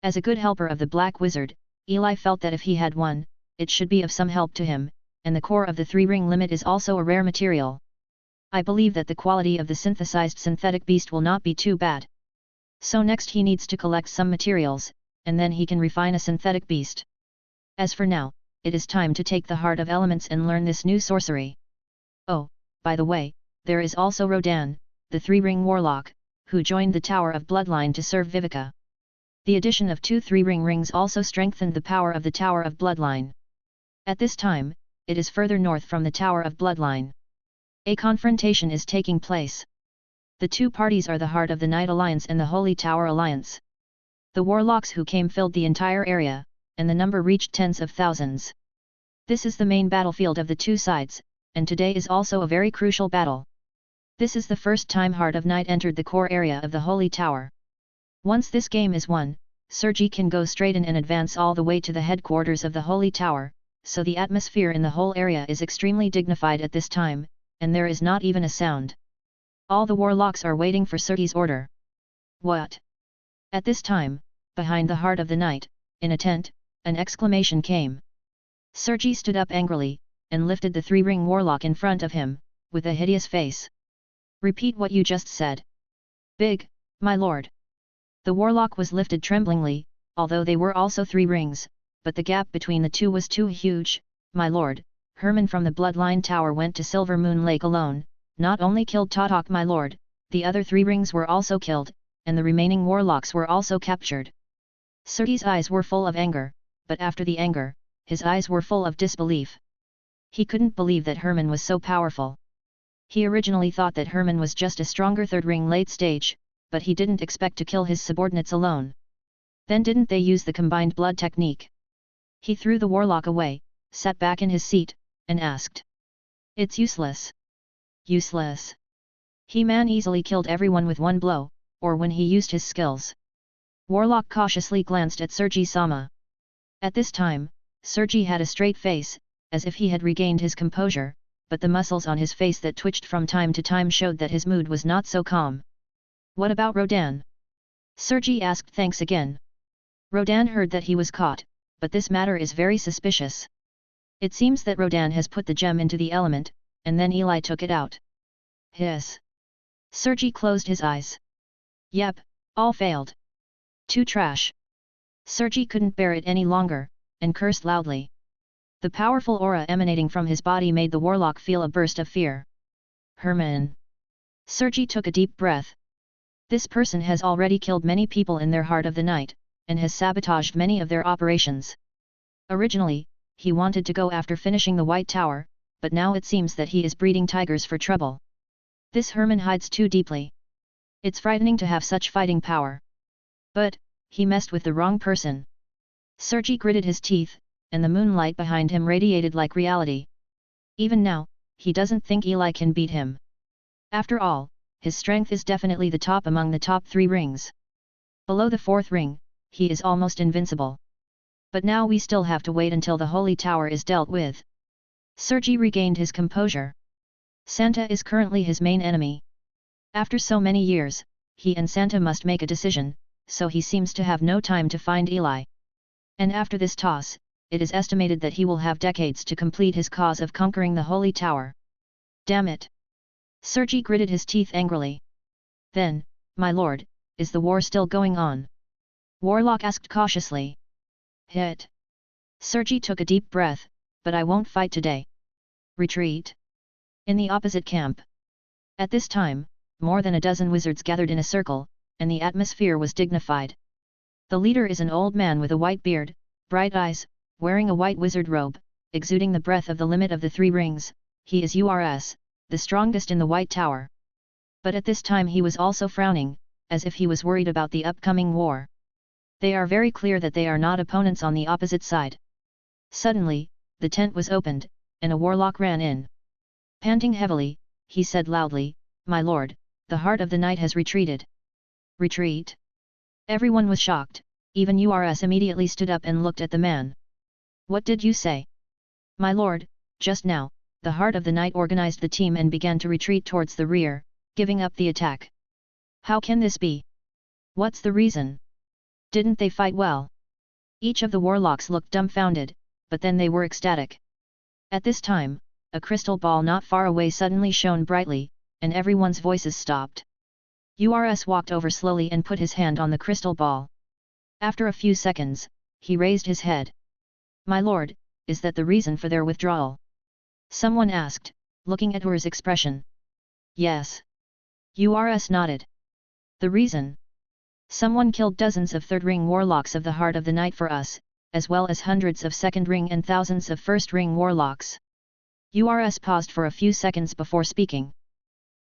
As a good helper of the Black Wizard, Eli felt that if he had one, it should be of some help to him, and the core of the 3-ring limit is also a rare material. I believe that the quality of the synthesized synthetic beast will not be too bad. So next he needs to collect some materials, and then he can refine a synthetic beast. As for now, it is time to take the Heart of Elements and learn this new sorcery. Oh, by the way, there is also Rodan, the 3-ring warlock, who joined the Tower of Bloodline to serve Vivica. The addition of 2 3-ring rings also strengthened the power of the Tower of Bloodline. At this time, it is further north from the Tower of Bloodline. A confrontation is taking place. The two parties are the Heart of the Night Alliance and the Holy Tower Alliance. The warlocks who came filled the entire area, and the number reached tens of thousands. This is the main battlefield of the two sides, and today is also a very crucial battle. This is the first time Heart of Night entered the core area of the Holy Tower. Once this game is won, Sergi can go straight in and advance all the way to the headquarters of the Holy Tower, so the atmosphere in the whole area is extremely dignified at this time, and there is not even a sound. All the warlocks are waiting for Sergi's order. What? At this time, behind the Heart of the Night, in a tent, an exclamation came. Sergi stood up angrily, and lifted the 3-ring warlock in front of him, with a hideous face. Repeat what you just said. Big, my lord. The warlock was lifted tremblingly, although they were also 3 rings, but the gap between the two was too huge. My lord, Herman from the Bloodline Tower went to Silver Moon Lake alone, not only killed Tatok my lord, the other 3 rings were also killed, and the remaining warlocks were also captured. Sergi's eyes were full of anger, but after the anger, his eyes were full of disbelief. He couldn't believe that Herman was so powerful. He originally thought that Herman was just a stronger 3rd ring late stage, but he didn't expect to kill his subordinates alone. Then didn't they use the combined blood technique? He threw the warlock away, sat back in his seat, and asked. It's useless. Useless. He-Man easily killed everyone with 1 blow, or when he used his skills. Warlock cautiously glanced at Sergi-sama. At this time, Sergi had a straight face, as if he had regained his composure, but the muscles on his face that twitched from time to time showed that his mood was not so calm. What about Rodan? Sergi asked. Thanks again. Rodan heard that he was caught, but this matter is very suspicious. It seems that Rodan has put the gem into the element, and then Eli took it out. Hiss. Sergi closed his eyes. Yep, all failed. Too trash. Sergi couldn't bear it any longer, and cursed loudly. The powerful aura emanating from his body made the warlock feel a burst of fear. Herman. Sergi took a deep breath. This person has already killed many people in their Heart of the Night, and has sabotaged many of their operations. Originally, he wanted to go after finishing the White Tower, but now it seems that he is breeding tigers for trouble. This Herman hides too deeply. It's frightening to have such fighting power. But, he messed with the wrong person. Sergi gritted his teeth, and the moonlight behind him radiated like reality. Even now, he doesn't think Eli can beat him. After all, his strength is definitely the top among the top 3 rings. Below the 4th ring, he is almost invincible. But now we still have to wait until the Holy Tower is dealt with. Sergei regained his composure. Santa is currently his main enemy. After so many years, he and Santa must make a decision, so he seems to have no time to find Eli. And after this toss, it is estimated that he will have decades to complete his cause of conquering the Holy Tower. Damn it! Sergei gritted his teeth angrily. Then, my lord, is the war still going on? Warlock asked cautiously. Hit. Sergei took a deep breath, but I won't fight today. Retreat. In the opposite camp. At this time, more than a dozen wizards gathered in a circle, and the atmosphere was dignified. The leader is an old man with a white beard, bright eyes, wearing a white wizard robe, exuding the breath of the limit of the 3 rings. He is Urs, the strongest in the White Tower. But at this time he was also frowning, as if he was worried about the upcoming war. They are very clear that they are not opponents on the opposite side. Suddenly, the tent was opened, and a warlock ran in. Panting heavily, he said loudly, "My lord, the heart of the night has retreated." Retreat? Everyone was shocked, even Urs immediately stood up and looked at the man. What did you say? My lord, just now, the heart of the night organized the team and began to retreat towards the rear, giving up the attack. How can this be? What's the reason? Didn't they fight well? Each of the warlocks looked dumbfounded, but then they were ecstatic. At this time, a crystal ball not far away suddenly shone brightly, and everyone's voices stopped. Urs walked over slowly and put his hand on the crystal ball. After a few seconds, he raised his head. My lord, is that the reason for their withdrawal? Someone asked, looking at Ur's expression. Yes. Urs nodded. The reason? Someone killed dozens of 3rd ring warlocks of the Heart of the Night for us, as well as hundreds of 2nd ring and thousands of 1st ring warlocks. Urs paused for a few seconds before speaking.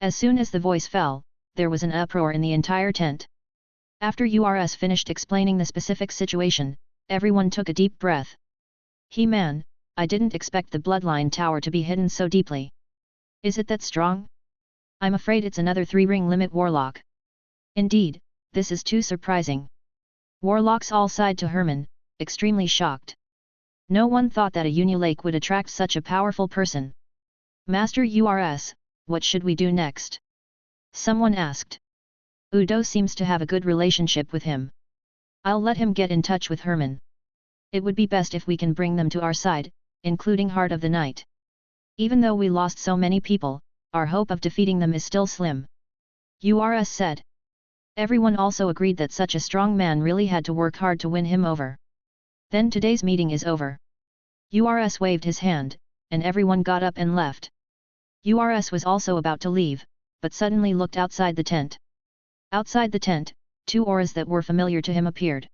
As soon as the voice fell, there was an uproar in the entire tent. After Urs finished explaining the specific situation, everyone took a deep breath. He-Man, I didn't expect the Bloodline Tower to be hidden so deeply. Is it that strong? I'm afraid it's another 3-ring limit warlock. Indeed, this is too surprising. Warlocks all sighed to Herman, extremely shocked. No one thought that a Unulake would attract such a powerful person. Master Urs, what should we do next? Someone asked. Udo seems to have a good relationship with him. I'll let him get in touch with Herman. It would be best if we can bring them to our side, including Heart of the Night. Even though we lost so many people, our hope of defeating them is still slim. Urs said. Everyone also agreed that such a strong man really had to work hard to win him over. Then today's meeting is over. Urs waved his hand, and everyone got up and left. Urs was also about to leave, but suddenly looked outside the tent. Outside the tent, 2 auras that were familiar to him appeared.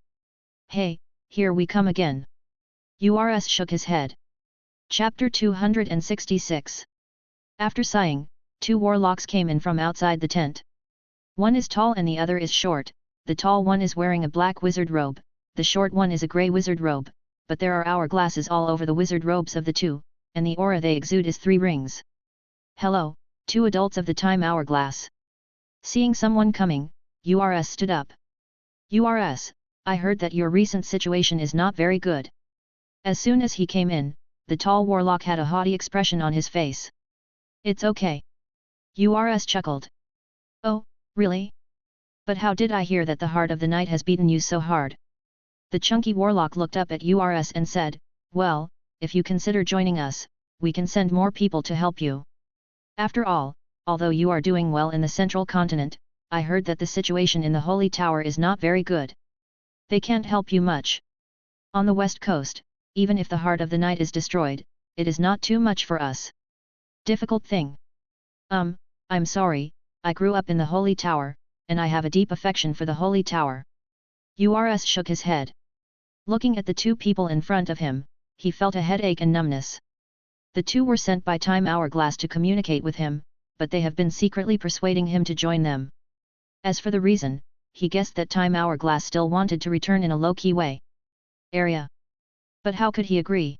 Hey, here we come again. Urs shook his head. Chapter 266. After sighing, 2 warlocks came in from outside the tent. One is tall and the other is short. The tall one is wearing a black wizard robe, the short one is a grey wizard robe, but there are hourglasses all over the wizard robes of the 2, and the aura they exude is 3 rings. Hello, 2 adults of the time hourglass. Seeing someone coming, Urs stood up. Urs, I heard that your recent situation is not very good. As soon as he came in, the tall warlock had a haughty expression on his face. It's okay. Urs chuckled. Oh, really? But how did I hear that the Heart of the Night has beaten you so hard? The chunky warlock looked up at Urs and said, well, if you consider joining us, we can send more people to help you. After all, although you are doing well in the central continent, I heard that the situation in the Holy Tower is not very good. They can't help you much. On the west coast, even if the Heart of the Night is destroyed, it is not too much for us. Difficult thing. I'm sorry, I grew up in the Holy Tower, and I have a deep affection for the Holy Tower. Urs shook his head. Looking at the 2 people in front of him, he felt a headache and numbness. The 2 were sent by Time Hourglass to communicate with him, but they have been secretly persuading him to join them. As for the reason, he guessed that Time Hourglass still wanted to return in a low-key way. Area. But how could he agree?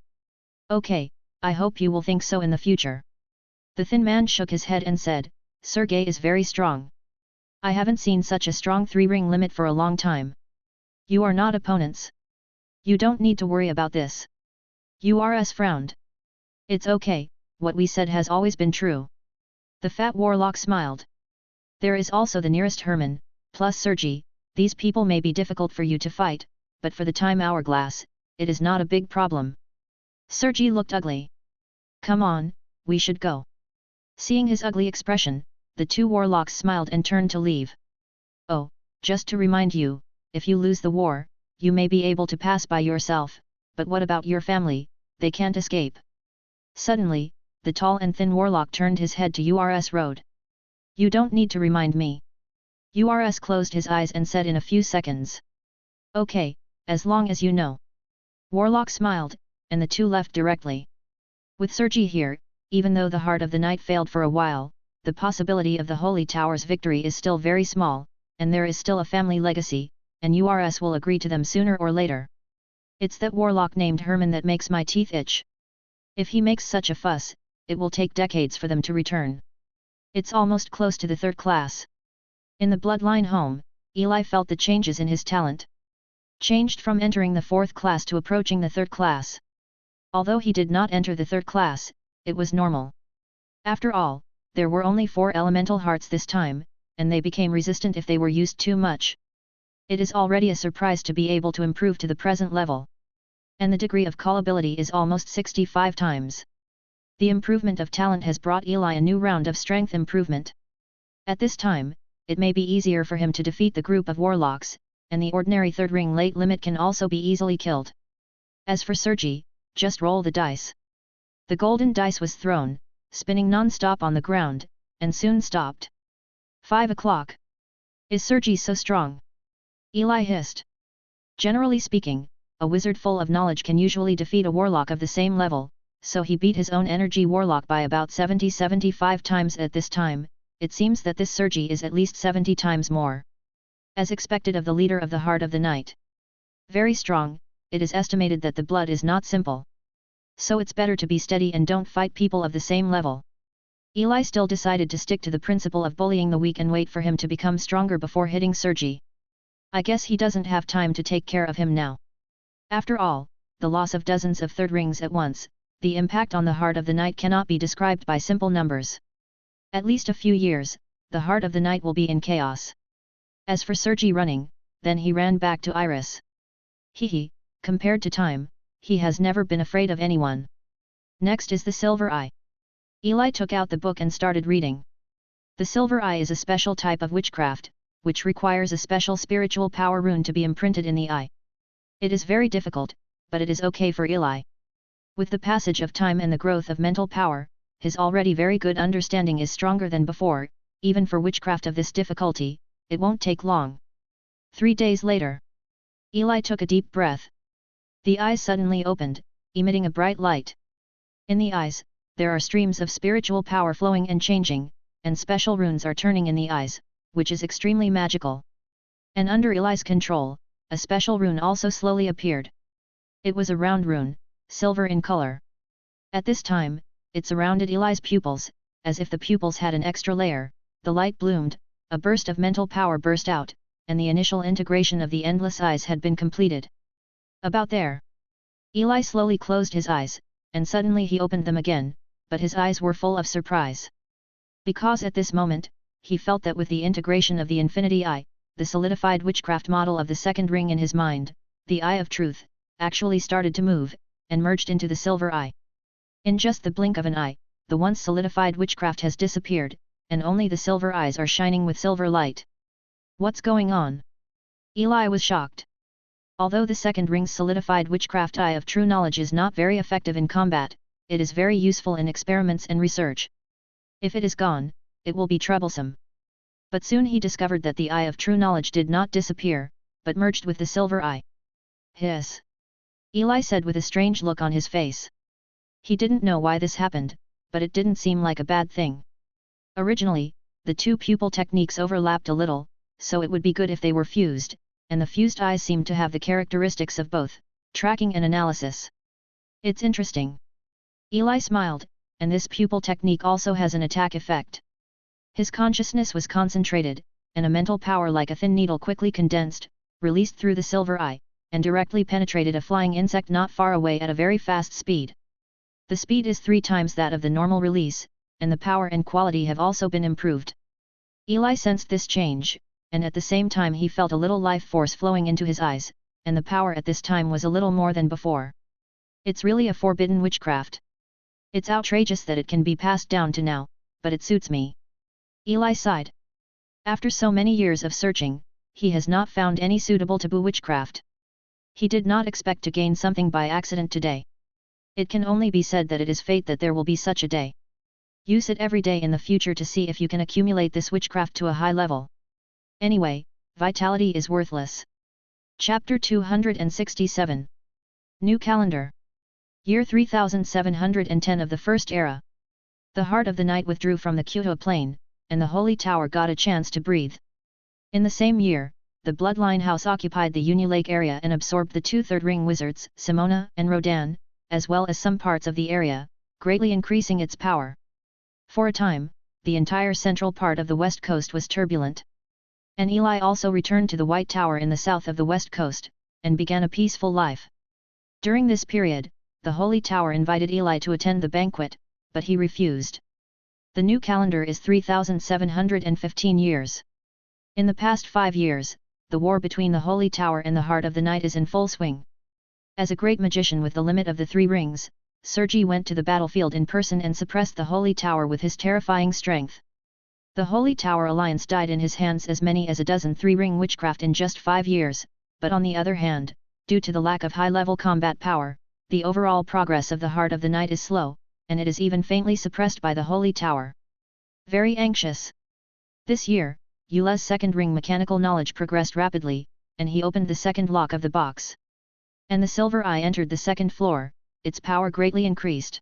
Okay, I hope you will think so in the future. The thin man shook his head and said, Sergei is very strong. I haven't seen such a strong 3-ring limit for a long time. You are not opponents. You don't need to worry about this. URS frowned. It's okay, what we said has always been true. The fat warlock smiled. There is also the nearest Herman, plus Sergi. These people may be difficult for you to fight, but for the time hourglass, it is not a big problem. Sergi looked ugly. Come on, we should go. Seeing his ugly expression, the 2 warlocks smiled and turned to leave. Oh, just to remind you, if you lose the war, you may be able to pass by yourself, but what about your family? They can't escape. Suddenly, the tall and thin warlock turned his head to URS Road. You don't need to remind me. URS closed his eyes and said in a few seconds. Okay, as long as you know. Warlock smiled, and the 2 left directly. With Sergi here, even though the Heart of the Night failed for a while, the possibility of the Holy Tower's victory is still very small, and there is still a family legacy, and URS will agree to them sooner or later. It's that warlock named Herman that makes my teeth itch. If he makes such a fuss, it will take decades for them to return. It's almost close to the 3rd class. In the bloodline home, Eli felt the changes in his talent. Changed from entering the 4th class to approaching the 3rd class. Although he did not enter the 3rd class, it was normal. After all, there were only 4 elemental hearts this time, and they became resistant if they were used too much. It is already a surprise to be able to improve to the present level. And the degree of callability is almost 65 times. The improvement of talent has brought Eli a new round of strength improvement. At this time, it may be easier for him to defeat the group of warlocks, and the ordinary 3rd ring late limit can also be easily killed. As for Sergi, just roll the dice. The golden dice was thrown, spinning non-stop on the ground, and soon stopped. 5 o'clock. Is Sergi so strong? Eli hissed. Generally speaking, a wizard full of knowledge can usually defeat a warlock of the same level, so he beat his own energy warlock by about 70-75 times at this time. It seems that this Sergi is at least 70 times more. As expected of the leader of the Heart of the Night. Very strong, it is estimated that the blood is not simple. So it's better to be steady and don't fight people of the same level. Eli still decided to stick to the principle of bullying the weak and wait for him to become stronger before hitting Sergi. I guess he doesn't have time to take care of him now. After all, the loss of dozens of 3rd rings at once, the impact on the Heart of the Night cannot be described by simple numbers. At least a few years, the Heart of the Night will be in chaos. As for Sergi running, then he ran back to Iris. Hehe, compared to time, he has never been afraid of anyone. Next is the Silver Eye. Eli took out the book and started reading. The Silver Eye is a special type of witchcraft, which requires a special spiritual power rune to be imprinted in the eye. It is very difficult, but it is okay for Eli. With the passage of time and the growth of mental power, his already very good understanding is stronger than before. Even for witchcraft of this difficulty, it won't take long. 3 days later. Eli took a deep breath. The eyes suddenly opened, emitting a bright light. In the eyes, there are streams of spiritual power flowing and changing, and special runes are turning in the eyes, which is extremely magical. And under Eli's control, a special rune also slowly appeared. It was a round rune, silver in color. At this time, it surrounded Eli's pupils, as if the pupils had an extra layer. The light bloomed, a burst of mental power burst out, and the initial integration of the endless eyes had been completed. About there. Eli slowly closed his eyes, and suddenly he opened them again, but his eyes were full of surprise. Because at this moment, he felt that with the integration of the Infinity Eye, the solidified witchcraft model of the 2nd ring in his mind, the Eye of Truth, actually started to move, and merged into the Silver Eye. In just the blink of an eye, the once solidified witchcraft has disappeared, and only the silver eyes are shining with silver light. What's going on? Eli was shocked. Although the 2nd ring's solidified witchcraft Eye of True Knowledge is not very effective in combat, it is very useful in experiments and research. If it is gone, it will be troublesome. But soon he discovered that the Eye of True Knowledge did not disappear, but merged with the Silver Eye. Hiss! Eli said with a strange look on his face. He didn't know why this happened, but it didn't seem like a bad thing. Originally, the 2 pupil techniques overlapped a little, so it would be good if they were fused, and the fused eyes seemed to have the characteristics of both, tracking and analysis. It's interesting. Eli smiled, and this pupil technique also has an attack effect. His consciousness was concentrated, and a mental power like a thin needle quickly condensed, released through the silver eye, and directly penetrated a flying insect not far away at a very fast speed. The speed is 3 times that of the normal release, and the power and quality have also been improved. Eli sensed this change, and at the same time he felt a little life force flowing into his eyes, and the power at this time was a little more than before. It's really a forbidden witchcraft. It's outrageous that it can be passed down to now, but it suits me. Eli sighed. After so many years of searching, he has not found any suitable taboo witchcraft. He did not expect to gain something by accident today. It can only be said that it is fate that there will be such a day. Use it every day in the future to see if you can accumulate this witchcraft to a high level. Anyway, vitality is worthless. Chapter 267. New Calendar. Year 3710 of the First Era. The heart of the night withdrew from the Kyoto plain, and the Holy Tower got a chance to breathe. In the same year, the Bloodline House occupied the Uni Lake area and absorbed the 2 third-ring wizards, Simona and Rodan, as well as some parts of the area, greatly increasing its power. For a time, the entire central part of the west coast was turbulent. And Eli also returned to the White Tower in the south of the west coast, and began a peaceful life. During this period, the Holy Tower invited Eli to attend the banquet, but he refused. The new calendar is 3715 years. In the past 5 years, the war between the Holy Tower and the Heart of the Night is in full swing. As a great magician with the limit of the 3 rings, Sergi went to the battlefield in person and suppressed the Holy Tower with his terrifying strength. The Holy Tower Alliance died in his hands as many as a dozen 3-ring witchcraft in just 5 years, but on the other hand, due to the lack of high-level combat power, the overall progress of the Heart of the Night is slow, and it is even faintly suppressed by the Holy Tower. Very anxious. This year, Eule's second ring mechanical knowledge progressed rapidly, and he opened the second lock of the box. And the silver eye entered the second floor, its power greatly increased.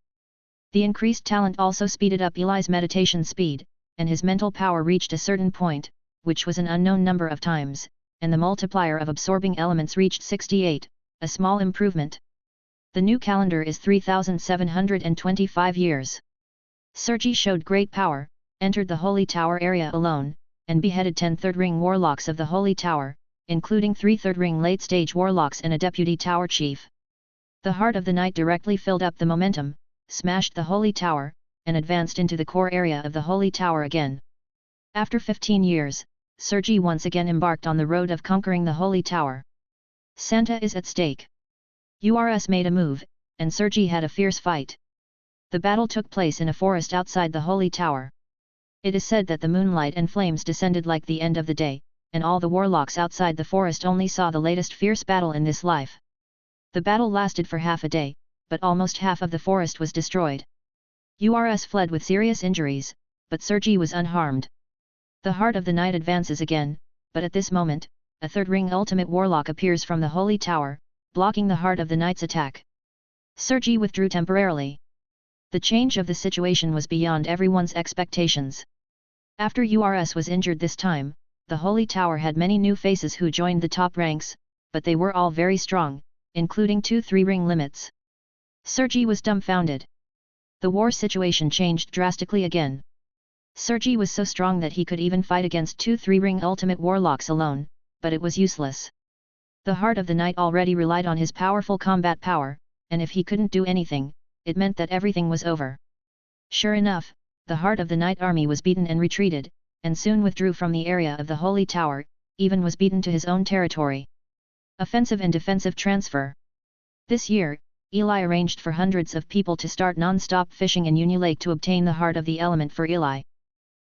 The increased talent also speeded up Eli's meditation speed, and his mental power reached a certain point, which was an unknown number of times, and the multiplier of absorbing elements reached 68, a small improvement. The new calendar is 3725 years. Sergi showed great power, entered the Holy Tower area alone, and beheaded 10 third-ring warlocks of the Holy Tower, including 3 third-ring late-stage warlocks and a deputy tower chief. The Heart of the Night directly filled up the momentum, smashed the Holy Tower, and advanced into the core area of the Holy Tower again. After 15 years, Sergi once again embarked on the road of conquering the Holy Tower. Santa is at stake. URS made a move, and Sergi had a fierce fight. The battle took place in a forest outside the Holy Tower. It is said that the moonlight and flames descended like the end of the day, and all the warlocks outside the forest only saw the latest fierce battle in this life. The battle lasted for half a day, but almost half of the forest was destroyed. URS fled with serious injuries, but Sergi was unharmed. The Heart of the Night advances again, but at this moment, a third-ring ultimate warlock appears from the Holy Tower, blocking the Heart of the Night's attack. Sergi withdrew temporarily. The change of the situation was beyond everyone's expectations. After URS was injured this time, the Holy Tower had many new faces who joined the top ranks, but they were all very strong, including 2 3-ring limits. Sergi was dumbfounded. The war situation changed drastically again. Sergi was so strong that he could even fight against 2 3-ring ultimate warlocks alone, but it was useless. The Heart of the Night already relied on his powerful combat power, and if he couldn't do anything, it meant that everything was over. Sure enough, the Heart of the Night army was beaten and retreated, and soon withdrew from the area of the Holy Tower, even was beaten to his own territory. Offensive and defensive transfer. This year, Eli arranged for hundreds of people to start non-stop fishing in Uni Lake to obtain the Heart of the Element for Eli.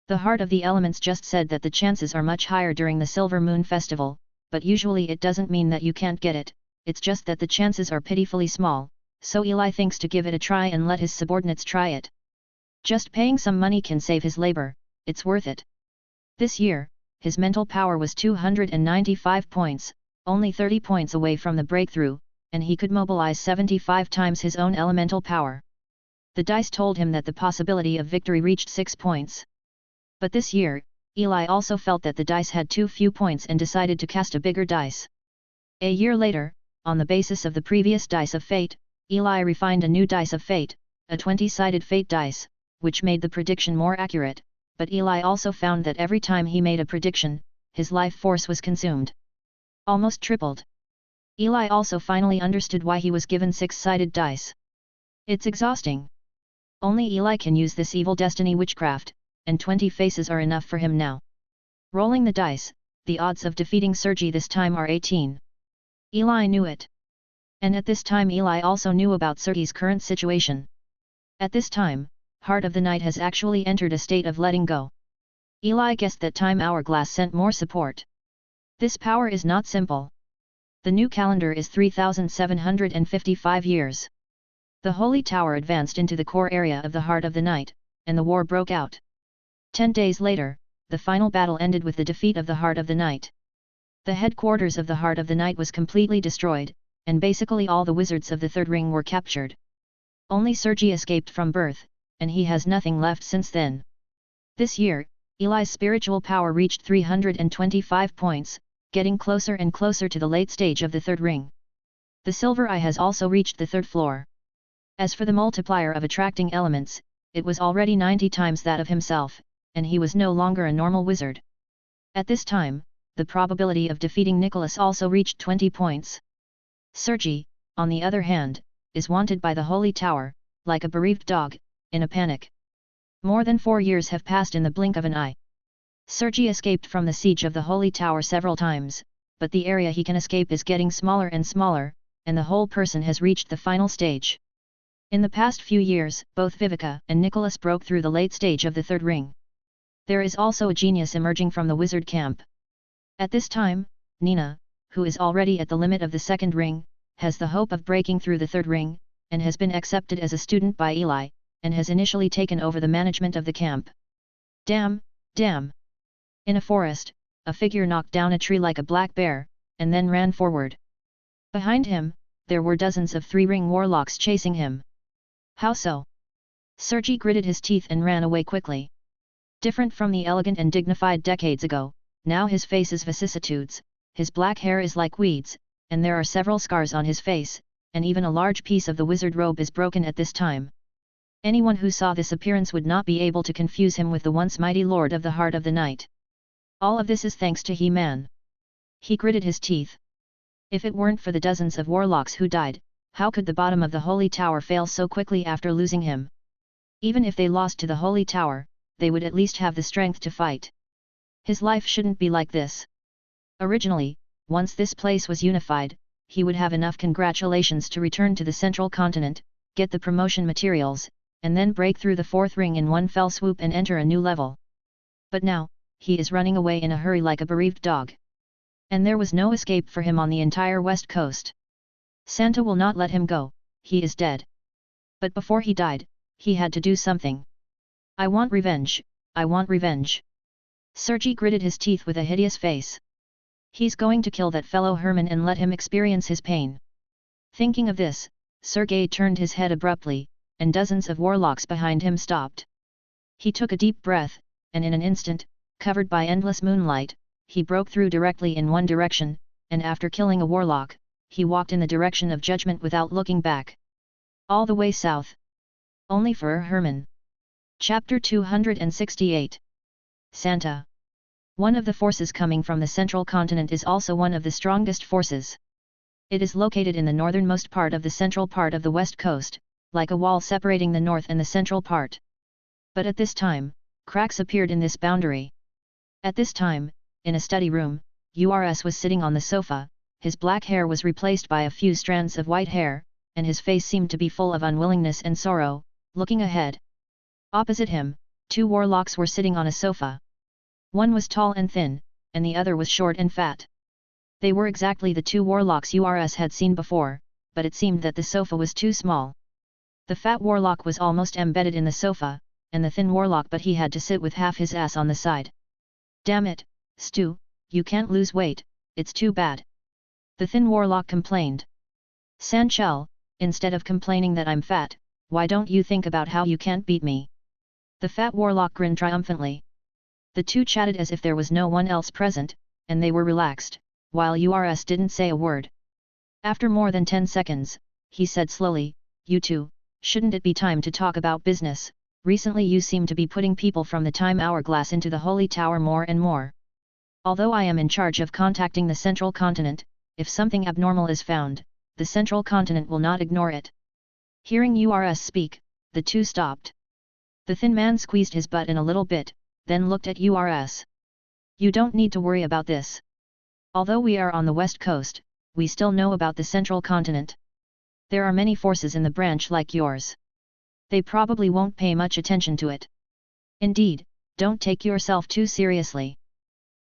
The Heart of the Elements just said that the chances are much higher during the Silver Moon Festival, but usually it doesn't mean that you can't get it, it's just that the chances are pitifully small, so Eli thinks to give it a try and let his subordinates try it. Just paying some money can save his labor, it's worth it. This year, his mental power was 295 points, only 30 points away from the breakthrough, and he could mobilize 75 times his own elemental power. The dice told him that the possibility of victory reached 6 points. But this year, Eli also felt that the dice had too few points and decided to cast a bigger dice. A year later, on the basis of the previous dice of fate, Eli refined a new dice of fate, a 20-sided fate dice, which made the prediction more accurate, but Eli also found that every time he made a prediction, his life force was consumed. Almost tripled. Eli also finally understood why he was given 6-sided dice. It's exhausting. Only Eli can use this evil destiny witchcraft, and 20 faces are enough for him now. Rolling the dice, the odds of defeating Sergi this time are 18. Eli knew it. And at this time Eli also knew about Sergi's current situation. At this time, Heart of the Night has actually entered a state of letting go. Eli guessed that Time Hourglass sent more support. This power is not simple. The new calendar is 3,755 years. The Holy Tower advanced into the core area of the Heart of the Night, and the war broke out. 10 days later, the final battle ended with the defeat of the Heart of the Night. The headquarters of the Heart of the Night was completely destroyed, and basically all the wizards of the Third Ring were captured. Only Sergi escaped from birth, and he has nothing left since then. This year, Eli's spiritual power reached 325 points, getting closer and closer to the late stage of the Third Ring. The Silver Eye has also reached the 3rd floor. As for the multiplier of attracting elements, it was already 90 times that of himself, and he was no longer a normal wizard. At this time, the probability of defeating Nicholas also reached 20 points. Sergi, on the other hand, is wanted by the Holy Tower, like a bereaved dog, in a panic. More than 4 years have passed in the blink of an eye. Sergi escaped from the siege of the Holy Tower several times, but the area he can escape is getting smaller and smaller, and the whole person has reached the final stage. In the past few years, both Vivica and Nicholas broke through the late stage of the Third Ring. There is also a genius emerging from the wizard camp. At this time, Nina, who is already at the limit of the 2nd ring, has the hope of breaking through the 3rd ring, and has been accepted as a student by Eli, and has initially taken over the management of the camp. Damn! In a forest, a figure knocked down a tree like a black bear, and then ran forward. Behind him, there were dozens of 3-ring warlocks chasing him. How so? Sergi gritted his teeth and ran away quickly. Different from the elegant and dignified decades ago, now his face is vicissitudes, his black hair is like weeds, and there are several scars on his face, and even a large piece of the wizard robe is broken at this time. Anyone who saw this appearance would not be able to confuse him with the once mighty Lord of the Heart of the Night. All of this is thanks to He-Man. He gritted his teeth. If it weren't for the dozens of warlocks who died, how could the bottom of the Holy Tower fail so quickly after losing him? Even if they lost to the Holy Tower, they would at least have the strength to fight. His life shouldn't be like this. Originally, once this place was unified, he would have enough congratulations to return to the central continent, get the promotion materials, and then break through the 4th ring in one fell swoop and enter a new level. But now, he is running away in a hurry like a bereaved dog. And there was no escape for him on the entire west coast. Santa will not let him go, he is dead. But before he died, he had to do something. I want revenge, I want revenge. Sergi gritted his teeth with a hideous face. He's going to kill that fellow Herman and let him experience his pain. Thinking of this, Sergei turned his head abruptly, and dozens of warlocks behind him stopped. He took a deep breath, and in an instant, covered by endless moonlight, he broke through directly in one direction, and after killing a warlock, he walked in the direction of judgment without looking back. All the way south. Only for Herman. Chapter 268. Santa. One of the forces coming from the central continent is also one of the strongest forces. It is located in the northernmost part of the central part of the west coast, like a wall separating the north and the central part. But at this time, cracks appeared in this boundary. At this time, in a study room, Urs was sitting on the sofa, his black hair was replaced by a few strands of white hair, and his face seemed to be full of unwillingness and sorrow, looking ahead. Opposite him, 2 warlocks were sitting on a sofa. One was tall and thin, and the other was short and fat. They were exactly the 2 warlocks Urs had seen before, but it seemed that the sofa was too small. The fat warlock was almost embedded in the sofa, and the thin warlock but he had to sit with half his ass on the side. Damn it, Stu, you can't lose weight, it's too bad. The thin warlock complained. Sanchel, instead of complaining that I'm fat, why don't you think about how you can't beat me? The fat warlock grinned triumphantly. The 2 chatted as if there was no one else present, and they were relaxed, while Urs didn't say a word. After more than 10 seconds, he said slowly, "You two, shouldn't it be time to talk about business? Recently you seem to be putting people from the time hourglass into the Holy Tower more and more." Although I am in charge of contacting the central continent, if something abnormal is found, the central continent will not ignore it. Hearing URS speak, the two stopped. The thin man squeezed his butt in a little bit, then looked at URS. You don't need to worry about this. Although we are on the west coast, we still know about the central continent. There are many forces in the branch like yours. They probably won't pay much attention to it. Indeed, don't take yourself too seriously.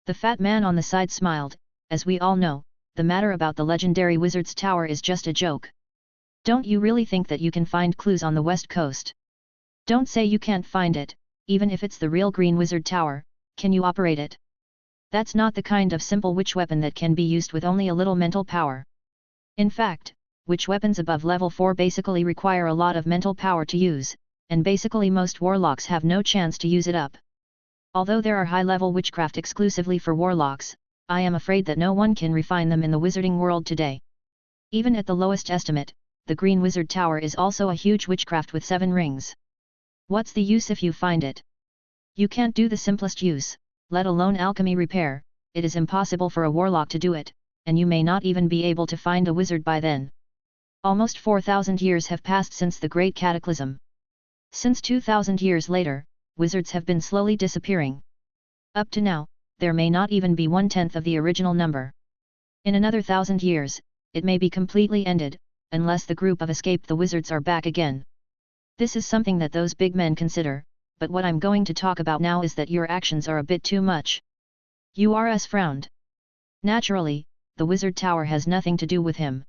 The fat man on the side smiled. As we all know, the matter about the legendary wizard's tower is just a joke. Don't you really think that you can find clues on the west coast? Don't say you can't find it, even if it's the real green wizard tower. Can you operate it? That's not the kind of simple witch weapon that can be used with only a little mental power. In fact, witch weapons above level 4 basically require a lot of mental power to use, and basically most warlocks have no chance to use it up. Although there are high-level witchcraft exclusively for warlocks, I am afraid that no one can refine them in the wizarding world today. Even at the lowest estimate, the Green Wizard Tower is also a huge witchcraft with 7 rings. What's the use if you find it? You can't do the simplest use, let alone alchemy repair. It is impossible for a warlock to do it, and you may not even be able to find a wizard by then. Almost 4,000 years have passed since the Great Cataclysm. Since 2,000 years later, wizards have been slowly disappearing. Up to now, there may not even be 1/10 of the original number. In another 1,000 years, it may be completely ended, unless the group of escaped the wizards are back again. This is something that those big men consider, but what I'm going to talk about now is that your actions are a bit too much. URS frowned. Naturally, the wizard tower has nothing to do with him.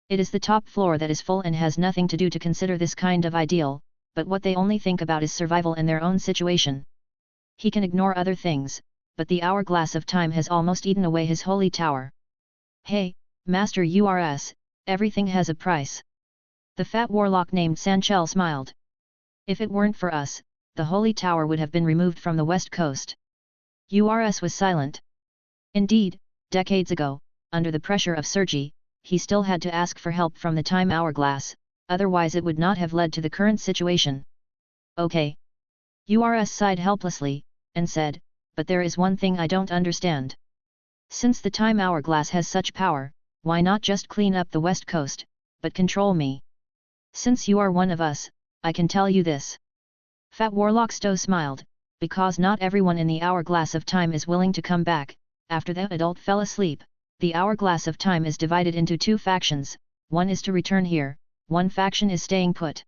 It is the top floor that is full and has nothing to do to consider this kind of ideal, but what they only think about is survival and their own situation. He can ignore other things, but the hourglass of time has almost eaten away his holy tower. Hey, Master URS, everything has a price. The fat warlock named Sanchel smiled. If it weren't for us, the holy tower would have been removed from the west coast. URS was silent. Indeed, decades ago, under the pressure of Sergi, he still had to ask for help from the time hourglass, otherwise it would not have led to the current situation. Okay. URS sighed helplessly, and said, but there is one thing I don't understand. Since the time hourglass has such power, why not just clean up the west coast, but control me? Since you are one of us, I can tell you this. Fat Warlock Stowe smiled, because not everyone in the hourglass of time is willing to come back. After the adult fell asleep, the hourglass of time is divided into 2 factions, one is to return here, one faction is staying put.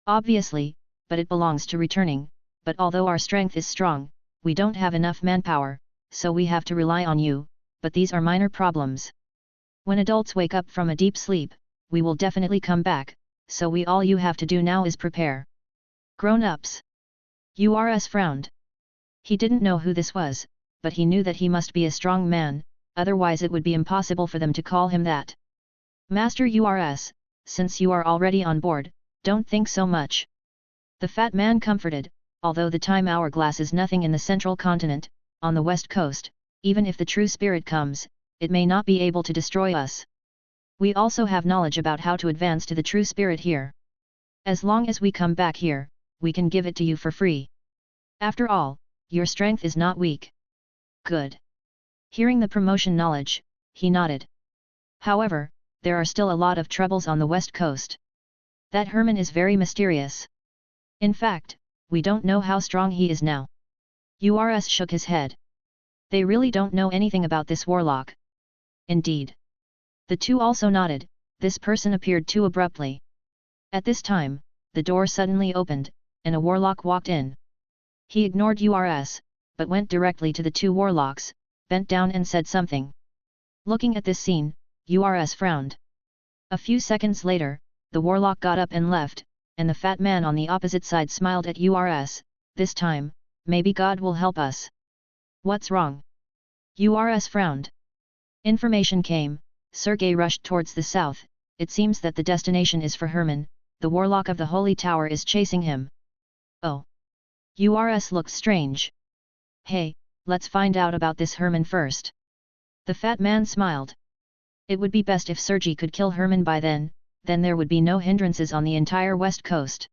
Obviously, but it belongs to returning, but although our strength is strong, we don't have enough manpower, so we have to rely on you, but these are minor problems. When adults wake up from a deep sleep, we will definitely come back, so all you have to do now is prepare. Grown-ups. URS frowned. He didn't know who this was, but he knew that he must be a strong man, otherwise it would be impossible for them to call him that. Master URS, since you are already on board, don't think so much. The fat man comforted, although the time hourglass is nothing in the central continent, on the west coast, even if the true spirit comes, it may not be able to destroy us. We also have knowledge about how to advance to the true spirit here. As long as we come back here, we can give it to you for free. After all, your strength is not weak. Good. Hearing the promotion knowledge, he nodded. However, there are still a lot of troubles on the west coast. That Herman is very mysterious. In fact, we don't know how strong he is now. URS shook his head. They really don't know anything about this warlock. Indeed. The two also nodded. This person appeared too abruptly. At this time, the door suddenly opened, and a warlock walked in. He ignored URS, but went directly to the 2 warlocks, bent down and said something. Looking at this scene, URS frowned. A few seconds later, the warlock got up and left, and the fat man on the opposite side smiled at URS. This time, maybe God will help us. What's wrong? URS frowned. Information came. Sergei rushed towards the south. It seems that the destination is for Herman. The warlock of the Holy Tower is chasing him. Oh. URS looked strange. Hey, let's find out about this Herman first. The fat man smiled. It would be best if Sergei could kill Herman by then there would be no hindrances on the entire west coast.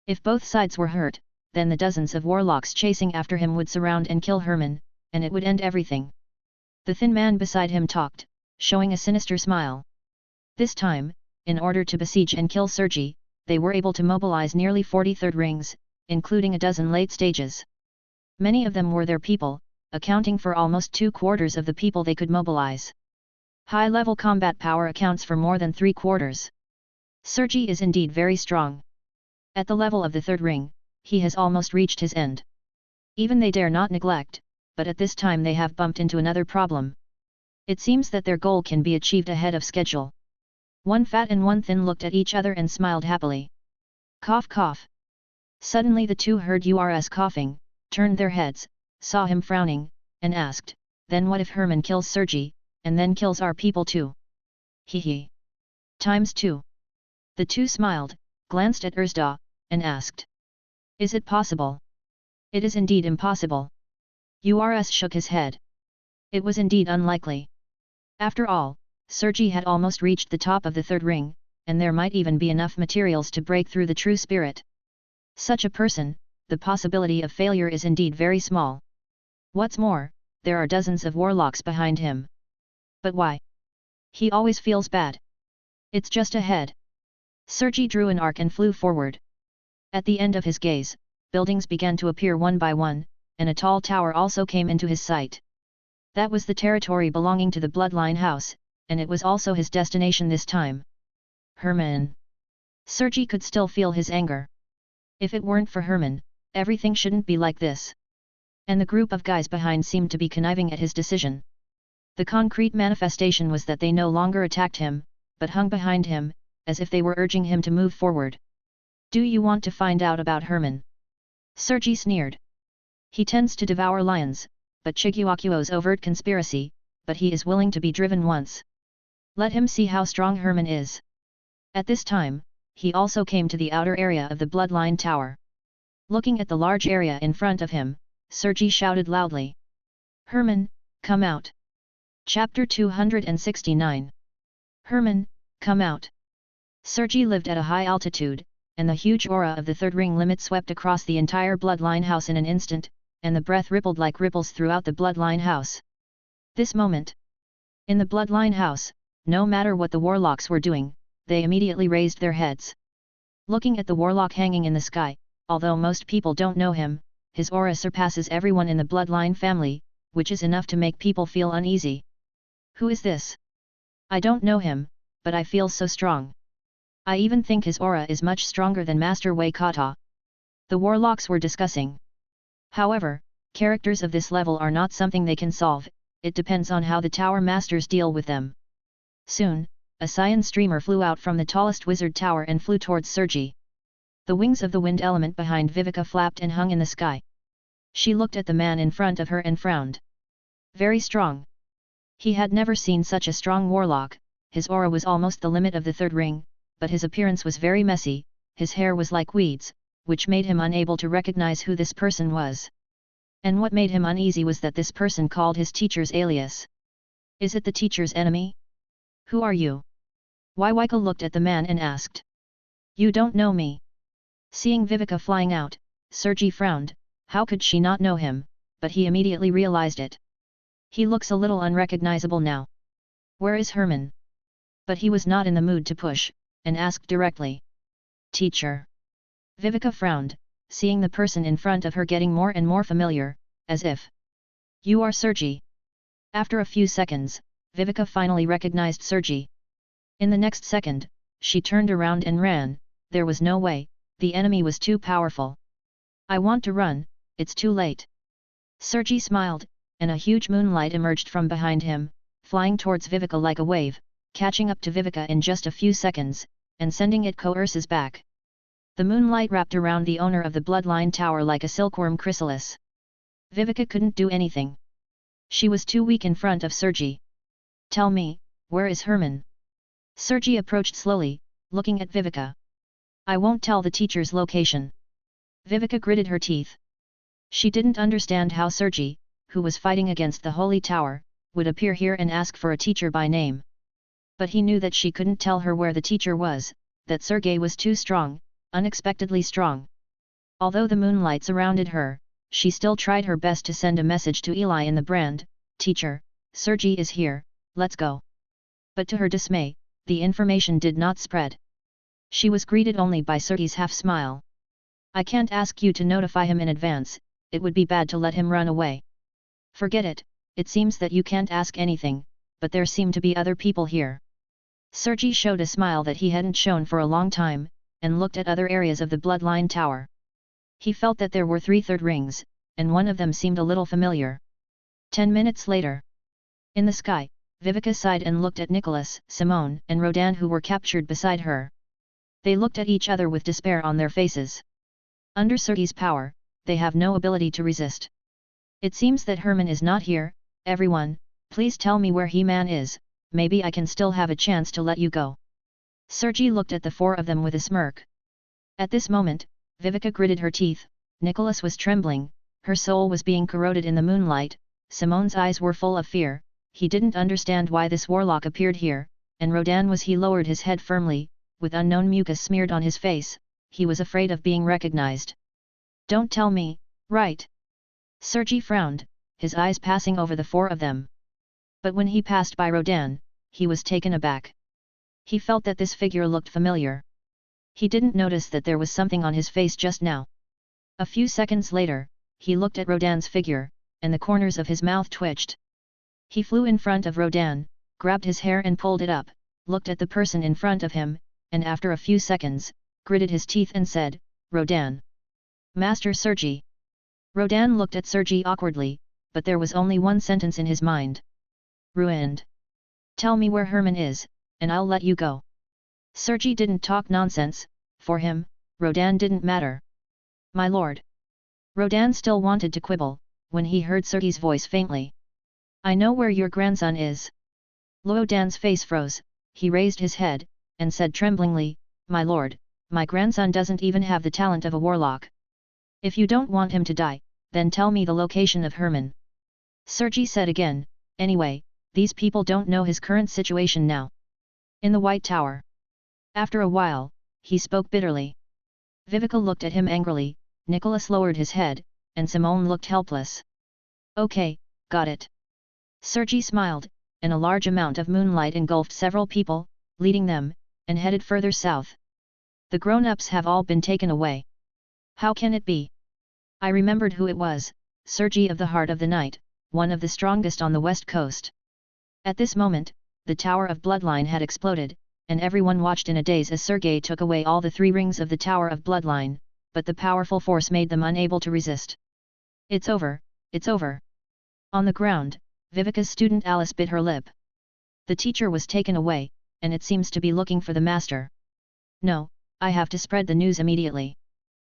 If both sides were hurt, then the dozens of warlocks chasing after him would surround and kill Herman, and it would end everything. The thin man beside him talked, showing a sinister smile. This time, in order to besiege and kill Sergi, they were able to mobilize nearly 40 third rings, including a dozen late stages. Many of them were their people, accounting for almost 2/4 of the people they could mobilize. High-level combat power accounts for more than 3/4. Sergi is indeed very strong. At the level of the third ring, he has almost reached his end. Even they dare not neglect, but at this time they have bumped into another problem. It seems that their goal can be achieved ahead of schedule. One fat and one thin looked at each other and smiled happily. Cough cough. Suddenly the two heard Urs coughing, turned their heads, saw him frowning, and asked, "Then what if Herman kills Sergi, and then kills our people too?" Hee hee. ×2. The two smiled, glanced at Erzda, and asked, "Is it possible?" "It is indeed impossible." Urs shook his head. It was indeed unlikely. After all, Sergi had almost reached the top of the third ring, and there might even be enough materials to break through the true spirit. Such a person, the possibility of failure is indeed very small. What's more, there are dozens of warlocks behind him. But why? He always feels bad. It's just ahead. Sergi drew an arc and flew forward. At the end of his gaze, buildings began to appear one by one, and a tall tower also came into his sight. That was the territory belonging to the Bloodline House, and it was also his destination this time. Herman. Sergi could still feel his anger. If it weren't for Herman, everything shouldn't be like this. And the group of guys behind seemed to be conniving at his decision. The concrete manifestation was that they no longer attacked him, but hung behind him, as if they were urging him to move forward. "Do you want to find out about Herman?" Sergi sneered. "He tends to devour lions, but Chiguakuo's overt conspiracy, but he is willing to be driven once. Let him see how strong Herman is." At this time, he also came to the outer area of the Bloodline Tower. Looking at the large area in front of him, Sergi shouted loudly, "Herman, come out!" Chapter 269. Herman, come out! Sergi lived at a high altitude, and the huge aura of the third ring limit swept across the entire Bloodline House in an instant, and the breath rippled like ripples throughout the Bloodline House. This moment. In the Bloodline House, no matter what the warlocks were doing, they immediately raised their heads. Looking at the warlock hanging in the sky, although most people don't know him, his aura surpasses everyone in the Bloodline family, which is enough to make people feel uneasy. Who is this? I don't know him, but I feel so strong. I even think his aura is much stronger than Master Wei Kata. The warlocks were discussing. However, characters of this level are not something they can solve, it depends on how the tower masters deal with them. Soon, a cyan streamer flew out from the tallest wizard tower and flew towards Sergi. The wings of the wind element behind Vivica flapped and hung in the sky. She looked at the man in front of her and frowned. Very strong. He had never seen such a strong warlock, his aura was almost the limit of the third ring, but his appearance was very messy, his hair was like weeds, which made him unable to recognize who this person was. And what made him uneasy was that this person called his teacher's alias. Is it the teacher's enemy? Who are you? Waika looked at the man and asked. You don't know me. Seeing Vivica flying out, Sergi frowned, how could she not know him, but he immediately realized it. He looks a little unrecognizable now. Where is Herman? But he was not in the mood to push, and asked directly. Teacher. Vivica frowned, seeing the person in front of her getting more and more familiar, as if. You are Sergi. After a few seconds, Vivica finally recognized Sergi. In the next second, she turned around and ran, there was no way, the enemy was too powerful. I want to run, it's too late. Sergi smiled, and a huge moonlight emerged from behind him, flying towards Vivica like a wave, catching up to Vivica in just a few seconds, and sending it coerces back. The moonlight wrapped around the owner of the Bloodline Tower like a silkworm chrysalis. Vivica couldn't do anything. She was too weak in front of Sergi. Tell me, where is Herman? Sergi approached slowly, looking at Vivica. I won't tell the teacher's location. Vivica gritted her teeth. She didn't understand how Sergi, who was fighting against the Holy Tower, would appear here and ask for a teacher by name. But he knew that she couldn't tell her where the teacher was, that Sergei was too strong, unexpectedly strong. Although the moonlight surrounded her, she still tried her best to send a message to Eli in the brand, Teacher, Sergei is here, let's go. But to her dismay, the information did not spread. She was greeted only by Sergei's half-smile. I can't ask you to notify him in advance, it would be bad to let him run away. Forget it, it seems that you can't ask anything, but there seem to be other people here. Sergei showed a smile that he hadn't shown for a long time, and looked at other areas of the bloodline tower. He felt that there were 3 third rings, and one of them seemed a little familiar. 10 minutes later. In the sky, Vivica sighed and looked at Nicholas, Simone, and Rodan who were captured beside her. They looked at each other with despair on their faces. Under Sergei's power, they have no ability to resist. It seems that Herman is not here. Everyone, please tell me where He-Man is, maybe I can still have a chance to let you go. Sergei looked at the 4 of them with a smirk. At this moment, Vivica gritted her teeth, Nicholas was trembling, her soul was being corroded in the moonlight, Simone's eyes were full of fear, he didn't understand why this warlock appeared here, and Rodan he lowered his head firmly, with unknown mucus smeared on his face, he was afraid of being recognized. Don't tell me, right? Sergei frowned, his eyes passing over the 4 of them. But when he passed by Rodan, he was taken aback. He felt that this figure looked familiar. He didn't notice that there was something on his face just now. A few seconds later, he looked at Rodan's figure, and the corners of his mouth twitched. He flew in front of Rodan, grabbed his hair and pulled it up, looked at the person in front of him, and after a few seconds, gritted his teeth and said, Rodan. Master Sergei. Rodan looked at Sergei awkwardly, but there was only one sentence in his mind. Ruined. Tell me where Herman is, and I'll let you go. Sergei didn't talk nonsense, for him, Rodan didn't matter. My lord. Rodan still wanted to quibble, when he heard Sergei's voice faintly. I know where your grandson is. Rodan's face froze, he raised his head, and said tremblingly, My lord, my grandson doesn't even have the talent of a warlock. If you don't want him to die, then tell me the location of Herman. Sergei said again, anyway, these people don't know his current situation now. In the White Tower. After a while, he spoke bitterly. Vivica looked at him angrily, Nicholas lowered his head, and Simone looked helpless. Okay, got it. Sergei smiled, and a large amount of moonlight engulfed several people, leading them, and headed further south. The grown-ups have all been taken away. How can it be? I remembered who it was, Sergei of the Heart of the Night, one of the strongest on the west coast. At this moment, the Tower of Bloodline had exploded, and everyone watched in a daze as Sergei took away all the 3 rings of the Tower of Bloodline, but the powerful force made them unable to resist. It's over, it's over. On the ground, Vivica's student Alice bit her lip. The teacher was taken away, and it seems to be looking for the master. No, I have to spread the news immediately.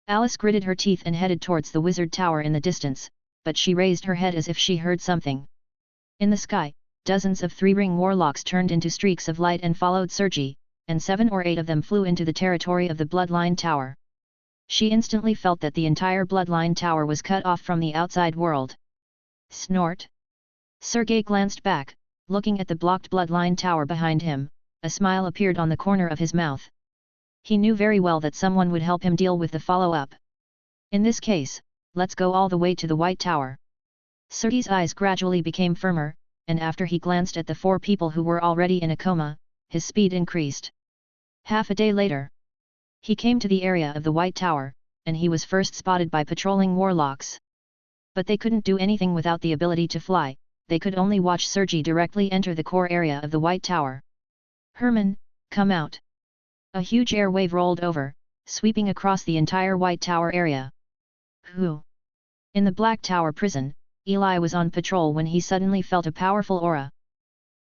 Alice gritted her teeth and headed towards the wizard tower in the distance, but she raised her head as if she heard something. In the sky, dozens of 3-ring warlocks turned into streaks of light and followed Sergei, and 7 or 8 of them flew into the territory of the Bloodline Tower. She instantly felt that the entire Bloodline Tower was cut off from the outside world. Snort! Sergei glanced back, looking at the blocked Bloodline Tower behind him, a smile appeared on the corner of his mouth. He knew very well that someone would help him deal with the follow-up. In this case, let's go all the way to the White Tower. Sergei's eyes gradually became firmer, and after he glanced at the 4 people who were already in a coma, his speed increased. Half a day later, he came to the area of the White Tower, and he was first spotted by patrolling warlocks. But they couldn't do anything without the ability to fly, they could only watch Sergei directly enter the core area of the White Tower. Herman, come out! A huge air wave rolled over, sweeping across the entire White Tower area. Who? In the Black Tower prison, Eli was on patrol when he suddenly felt a powerful aura.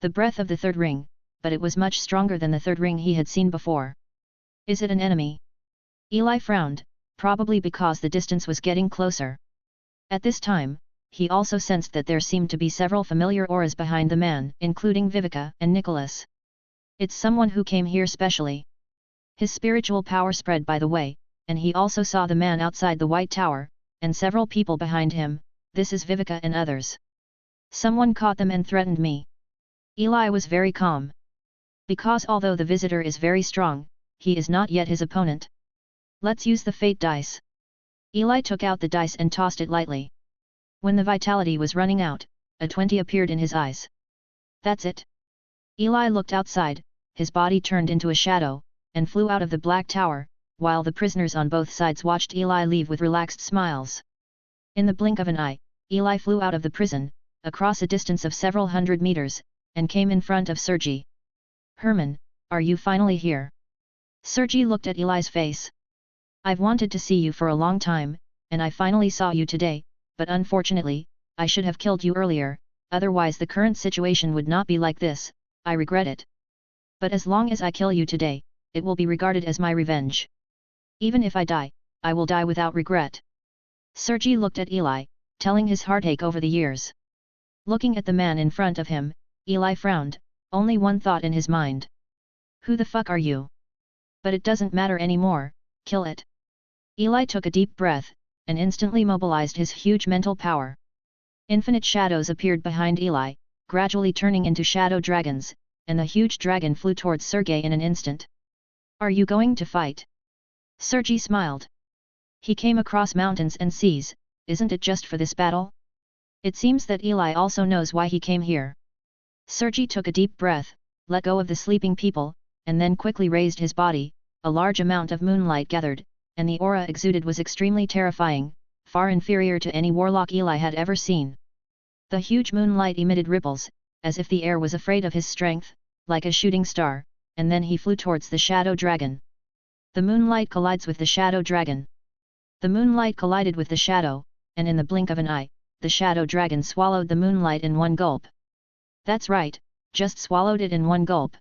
The breath of the 3rd ring, but it was much stronger than the 3rd ring he had seen before. Is it an enemy? Eli frowned, probably because the distance was getting closer. At this time, he also sensed that there seemed to be several familiar auras behind the man, including Vivica and Nicholas. It's someone who came here specially. His spiritual power spread by the way, and he also saw the man outside the White Tower, and several people behind him. This is Vivica and others. Someone caught them and threatened me. Eli was very calm. Because although the visitor is very strong, he is not yet his opponent. Let's use the fate dice. Eli took out the dice and tossed it lightly. When the vitality was running out, a 20 appeared in his eyes. That's it. Eli looked outside, his body turned into a shadow, and flew out of the black tower, while the prisoners on both sides watched Eli leave with relaxed smiles. In the blink of an eye, Eli flew out of the prison, across a distance of several hundred meters, and came in front of Sergei. Herman, are you finally here? Sergei looked at Eli's face. I've wanted to see you for a long time, and I finally saw you today, but unfortunately, I should have killed you earlier, otherwise the current situation would not be like this. I regret it. But as long as I kill you today, it will be regarded as my revenge. Even if I die, I will die without regret. Sergei looked at Eli, telling his heartache over the years. Looking at the man in front of him, Eli frowned, only one thought in his mind. Who the fuck are you? But it doesn't matter anymore, kill it. Eli took a deep breath, and instantly mobilized his huge mental power. Infinite shadows appeared behind Eli, gradually turning into shadow dragons, and the huge dragon flew towards Sergei in an instant. Are you going to fight? Sergei smiled. He came across mountains and seas, isn't it just for this battle? It seems that Eli also knows why he came here. Sergei took a deep breath, let go of the sleeping people, and then quickly raised his body. A large amount of moonlight gathered, and the aura exuded was extremely terrifying, far inferior to any warlock Eli had ever seen. The huge moonlight emitted ripples, as if the air was afraid of his strength, like a shooting star, and then he flew towards the shadow dragon. The moonlight collides with the shadow dragon. The moonlight collided with the shadow, and in the blink of an eye, the shadow dragon swallowed the moonlight in one gulp. That's right, just swallowed it in one gulp.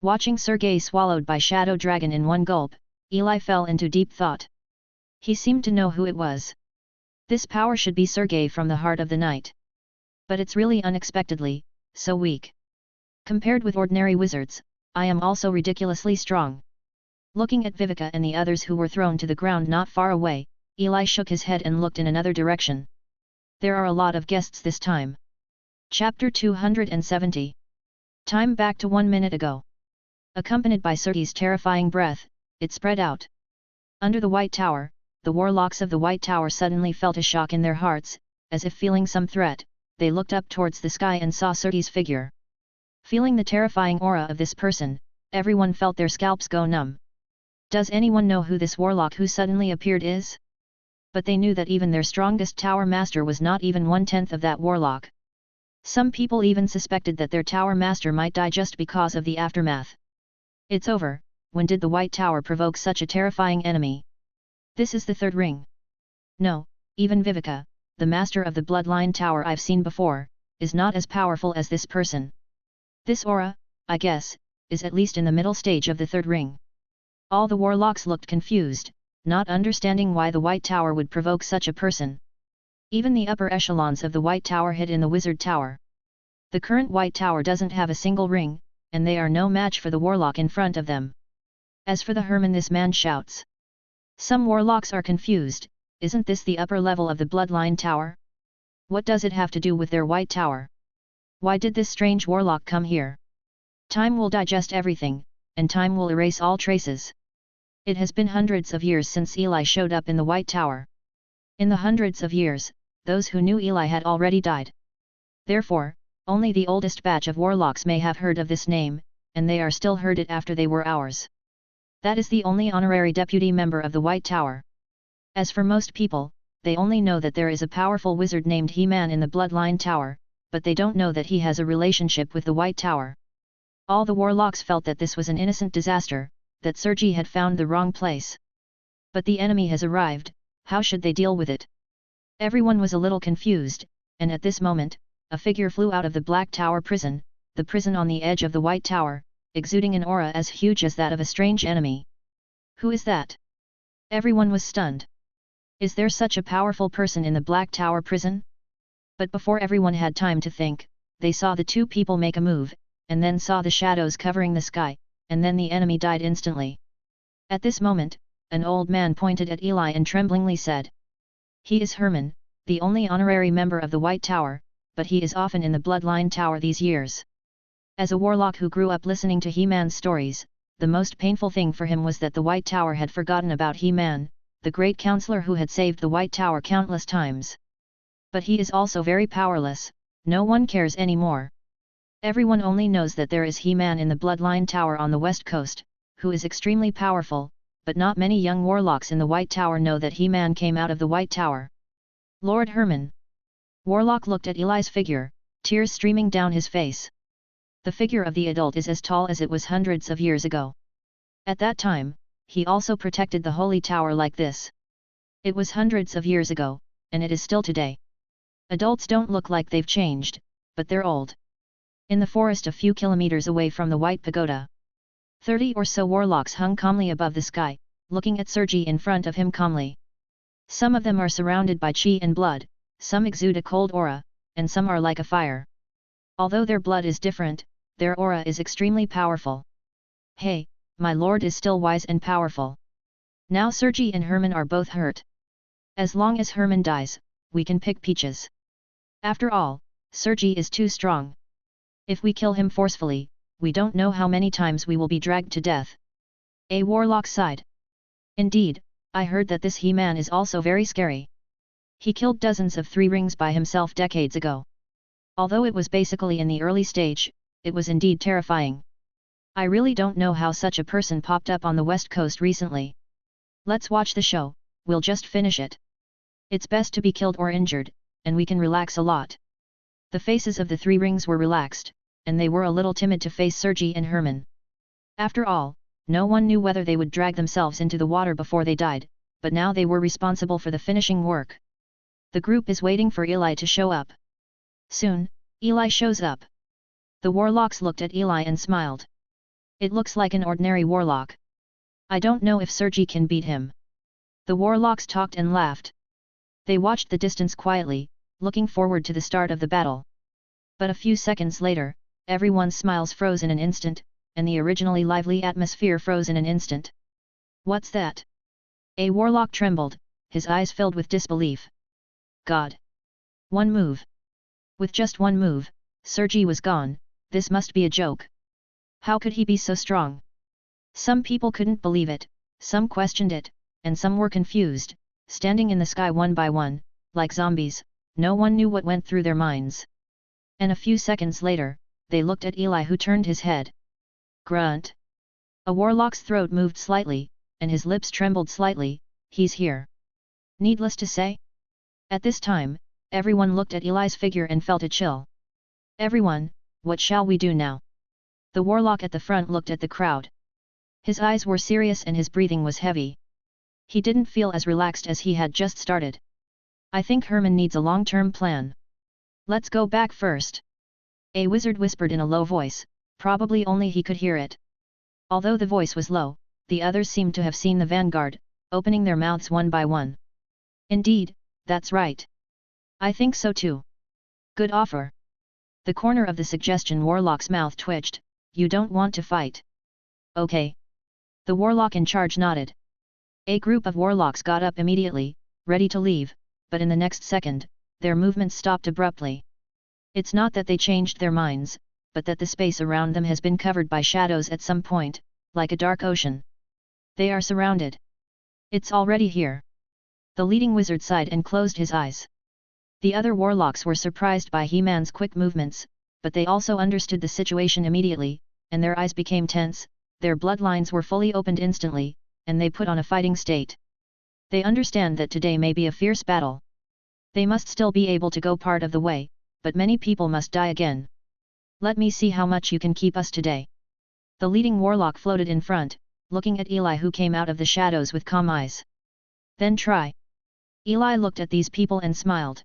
Watching Sergei swallowed by shadow dragon in one gulp, Eli fell into deep thought. He seemed to know who it was. This power should be Sergei from the heart of the night. But it's really unexpectedly, so weak. Compared with ordinary wizards, I am also ridiculously strong. Looking at Vivica and the others who were thrown to the ground not far away, Eli shook his head and looked in another direction. There are a lot of guests this time. Chapter 270. Time back to 1 minute ago. Accompanied by Sergei's terrifying breath, it spread out. Under the White Tower, the warlocks of the White Tower suddenly felt a shock in their hearts, as if feeling some threat. They looked up towards the sky and saw Sergei's figure. Feeling the terrifying aura of this person, everyone felt their scalps go numb. Does anyone know who this warlock who suddenly appeared is? But they knew that even their strongest tower master was not even 1/10 of that warlock. Some people even suspected that their tower master might die just because of the aftermath. It's over. When did the White Tower provoke such a terrifying enemy? This is the third ring. No, even Vivica, the master of the Bloodline Tower I've seen before, is not as powerful as this person. This aura, I guess, is at least in the middle stage of the third ring. All the warlocks looked confused, not understanding why the White Tower would provoke such a person. Even the upper echelons of the White Tower hid in the Wizard Tower. The current White Tower doesn't have a single ring, and they are no match for the warlock in front of them. As for the Herman, this man shouts. Some warlocks are confused, isn't this the upper level of the Bloodline Tower? What does it have to do with their White Tower? Why did this strange warlock come here? Time will digest everything, and time will erase all traces. It has been hundreds of years since Eli showed up in the White Tower. In the hundreds of years, those who knew Eli had already died. Therefore, only the oldest batch of warlocks may have heard of this name, and they are still heard it after they were ours. That is the only honorary deputy member of the White Tower. As for most people, they only know that there is a powerful wizard named He-Man in the Bloodline Tower, but they don't know that he has a relationship with the White Tower. All the warlocks felt that this was an innocent disaster, that Sergei had found the wrong place. But the enemy has arrived, how should they deal with it? Everyone was a little confused, and at this moment, a figure flew out of the Black Tower prison, the prison on the edge of the White Tower, exuding an aura as huge as that of a strange enemy. Who is that? Everyone was stunned. Is there such a powerful person in the Black Tower prison? But before everyone had time to think, they saw the two people make a move, and then saw the shadows covering the sky, and then the enemy died instantly. At this moment, an old man pointed at Eli and tremblingly said. He is Herman, the only honorary member of the White Tower, but he is often in the Bloodline Tower these years. As a warlock who grew up listening to He-Man's stories, the most painful thing for him was that the White Tower had forgotten about He-Man, the great counselor who had saved the White Tower countless times. But he is also very powerless, no one cares anymore. Everyone only knows that there is He-Man in the Bloodline Tower on the west coast, who is extremely powerful, but not many young warlocks in the White Tower know that He-Man came out of the White Tower. Lord Herman. Warlock looked at Eli's figure, tears streaming down his face. The figure of the adult is as tall as it was hundreds of years ago. At that time, he also protected the Holy Tower like this. It was hundreds of years ago, and it is still today. Adults don't look like they've changed, but they're old. In the forest a few kilometers away from the White Pagoda, 30 or so warlocks hung calmly above the sky, looking at Sergi in front of him calmly. Some of them are surrounded by chi and blood, some exude a cold aura, and some are like a fire. Although their blood is different, their aura is extremely powerful. Hey, my lord is still wise and powerful. Now Sergi and Herman are both hurt. As long as Herman dies, we can pick peaches. After all, Sergi is too strong. If we kill him forcefully, we don't know how many times we will be dragged to death. A warlock sighed. Indeed, I heard that this He-Man is also very scary. He killed dozens of three rings by himself decades ago. Although it was basically in the early stage, it was indeed terrifying. I really don't know how such a person popped up on the west coast recently. Let's watch the show, we'll just finish it. It's best to be killed or injured, and we can relax a lot. The faces of the three rings were relaxed, and they were a little timid to face Sergi and Herman. After all, no one knew whether they would drag themselves into the water before they died, but now they were responsible for the finishing work. The group is waiting for Eli to show up. Soon, Eli shows up. The warlocks looked at Eli and smiled. It looks like an ordinary warlock. I don't know if Sergi can beat him. The warlocks talked and laughed. They watched the distance quietly, looking forward to the start of the battle. But a few seconds later, everyone's smiles froze in an instant, and the originally lively atmosphere froze in an instant. What's that? A warlock trembled, his eyes filled with disbelief. God! One move. With just one move, Sergi was gone. This must be a joke. How could he be so strong? Some people couldn't believe it, some questioned it, and some were confused, standing in the sky one by one, like zombies. No one knew what went through their minds. And a few seconds later, they looked at Eli, who turned his head. Grunt. A warlock's throat moved slightly, and his lips trembled slightly. He's here. Needless to say? At this time, everyone looked at Eli's figure and felt a chill. Everyone, what shall we do now? The warlock at the front looked at the crowd. His eyes were serious and his breathing was heavy. He didn't feel as relaxed as he had just started. I think Herman needs a long-term plan. Let's go back first. A wizard whispered in a low voice, probably only he could hear it. Although the voice was low, the others seemed to have seen the vanguard, opening their mouths one by one. Indeed, that's right. I think so too. Good offer. The corner of the suggestion warlock's mouth twitched. You don't want to fight. Okay. The warlock in charge nodded. A group of warlocks got up immediately, ready to leave, but in the next second, their movements stopped abruptly. It's not that they changed their minds, but that the space around them has been covered by shadows at some point, like a dark ocean. They are surrounded. It's already here. The leading wizard sighed and closed his eyes. The other warlocks were surprised by He-Man's quick movements, but they also understood the situation immediately, and their eyes became tense, their bloodlines were fully opened instantly, and they put on a fighting state. They understand that today may be a fierce battle. They must still be able to go part of the way, but many people must die again. Let me see how much you can keep us today. The leading warlock floated in front, looking at Eli, who came out of the shadows with calm eyes. Then try. Eli looked at these people and smiled.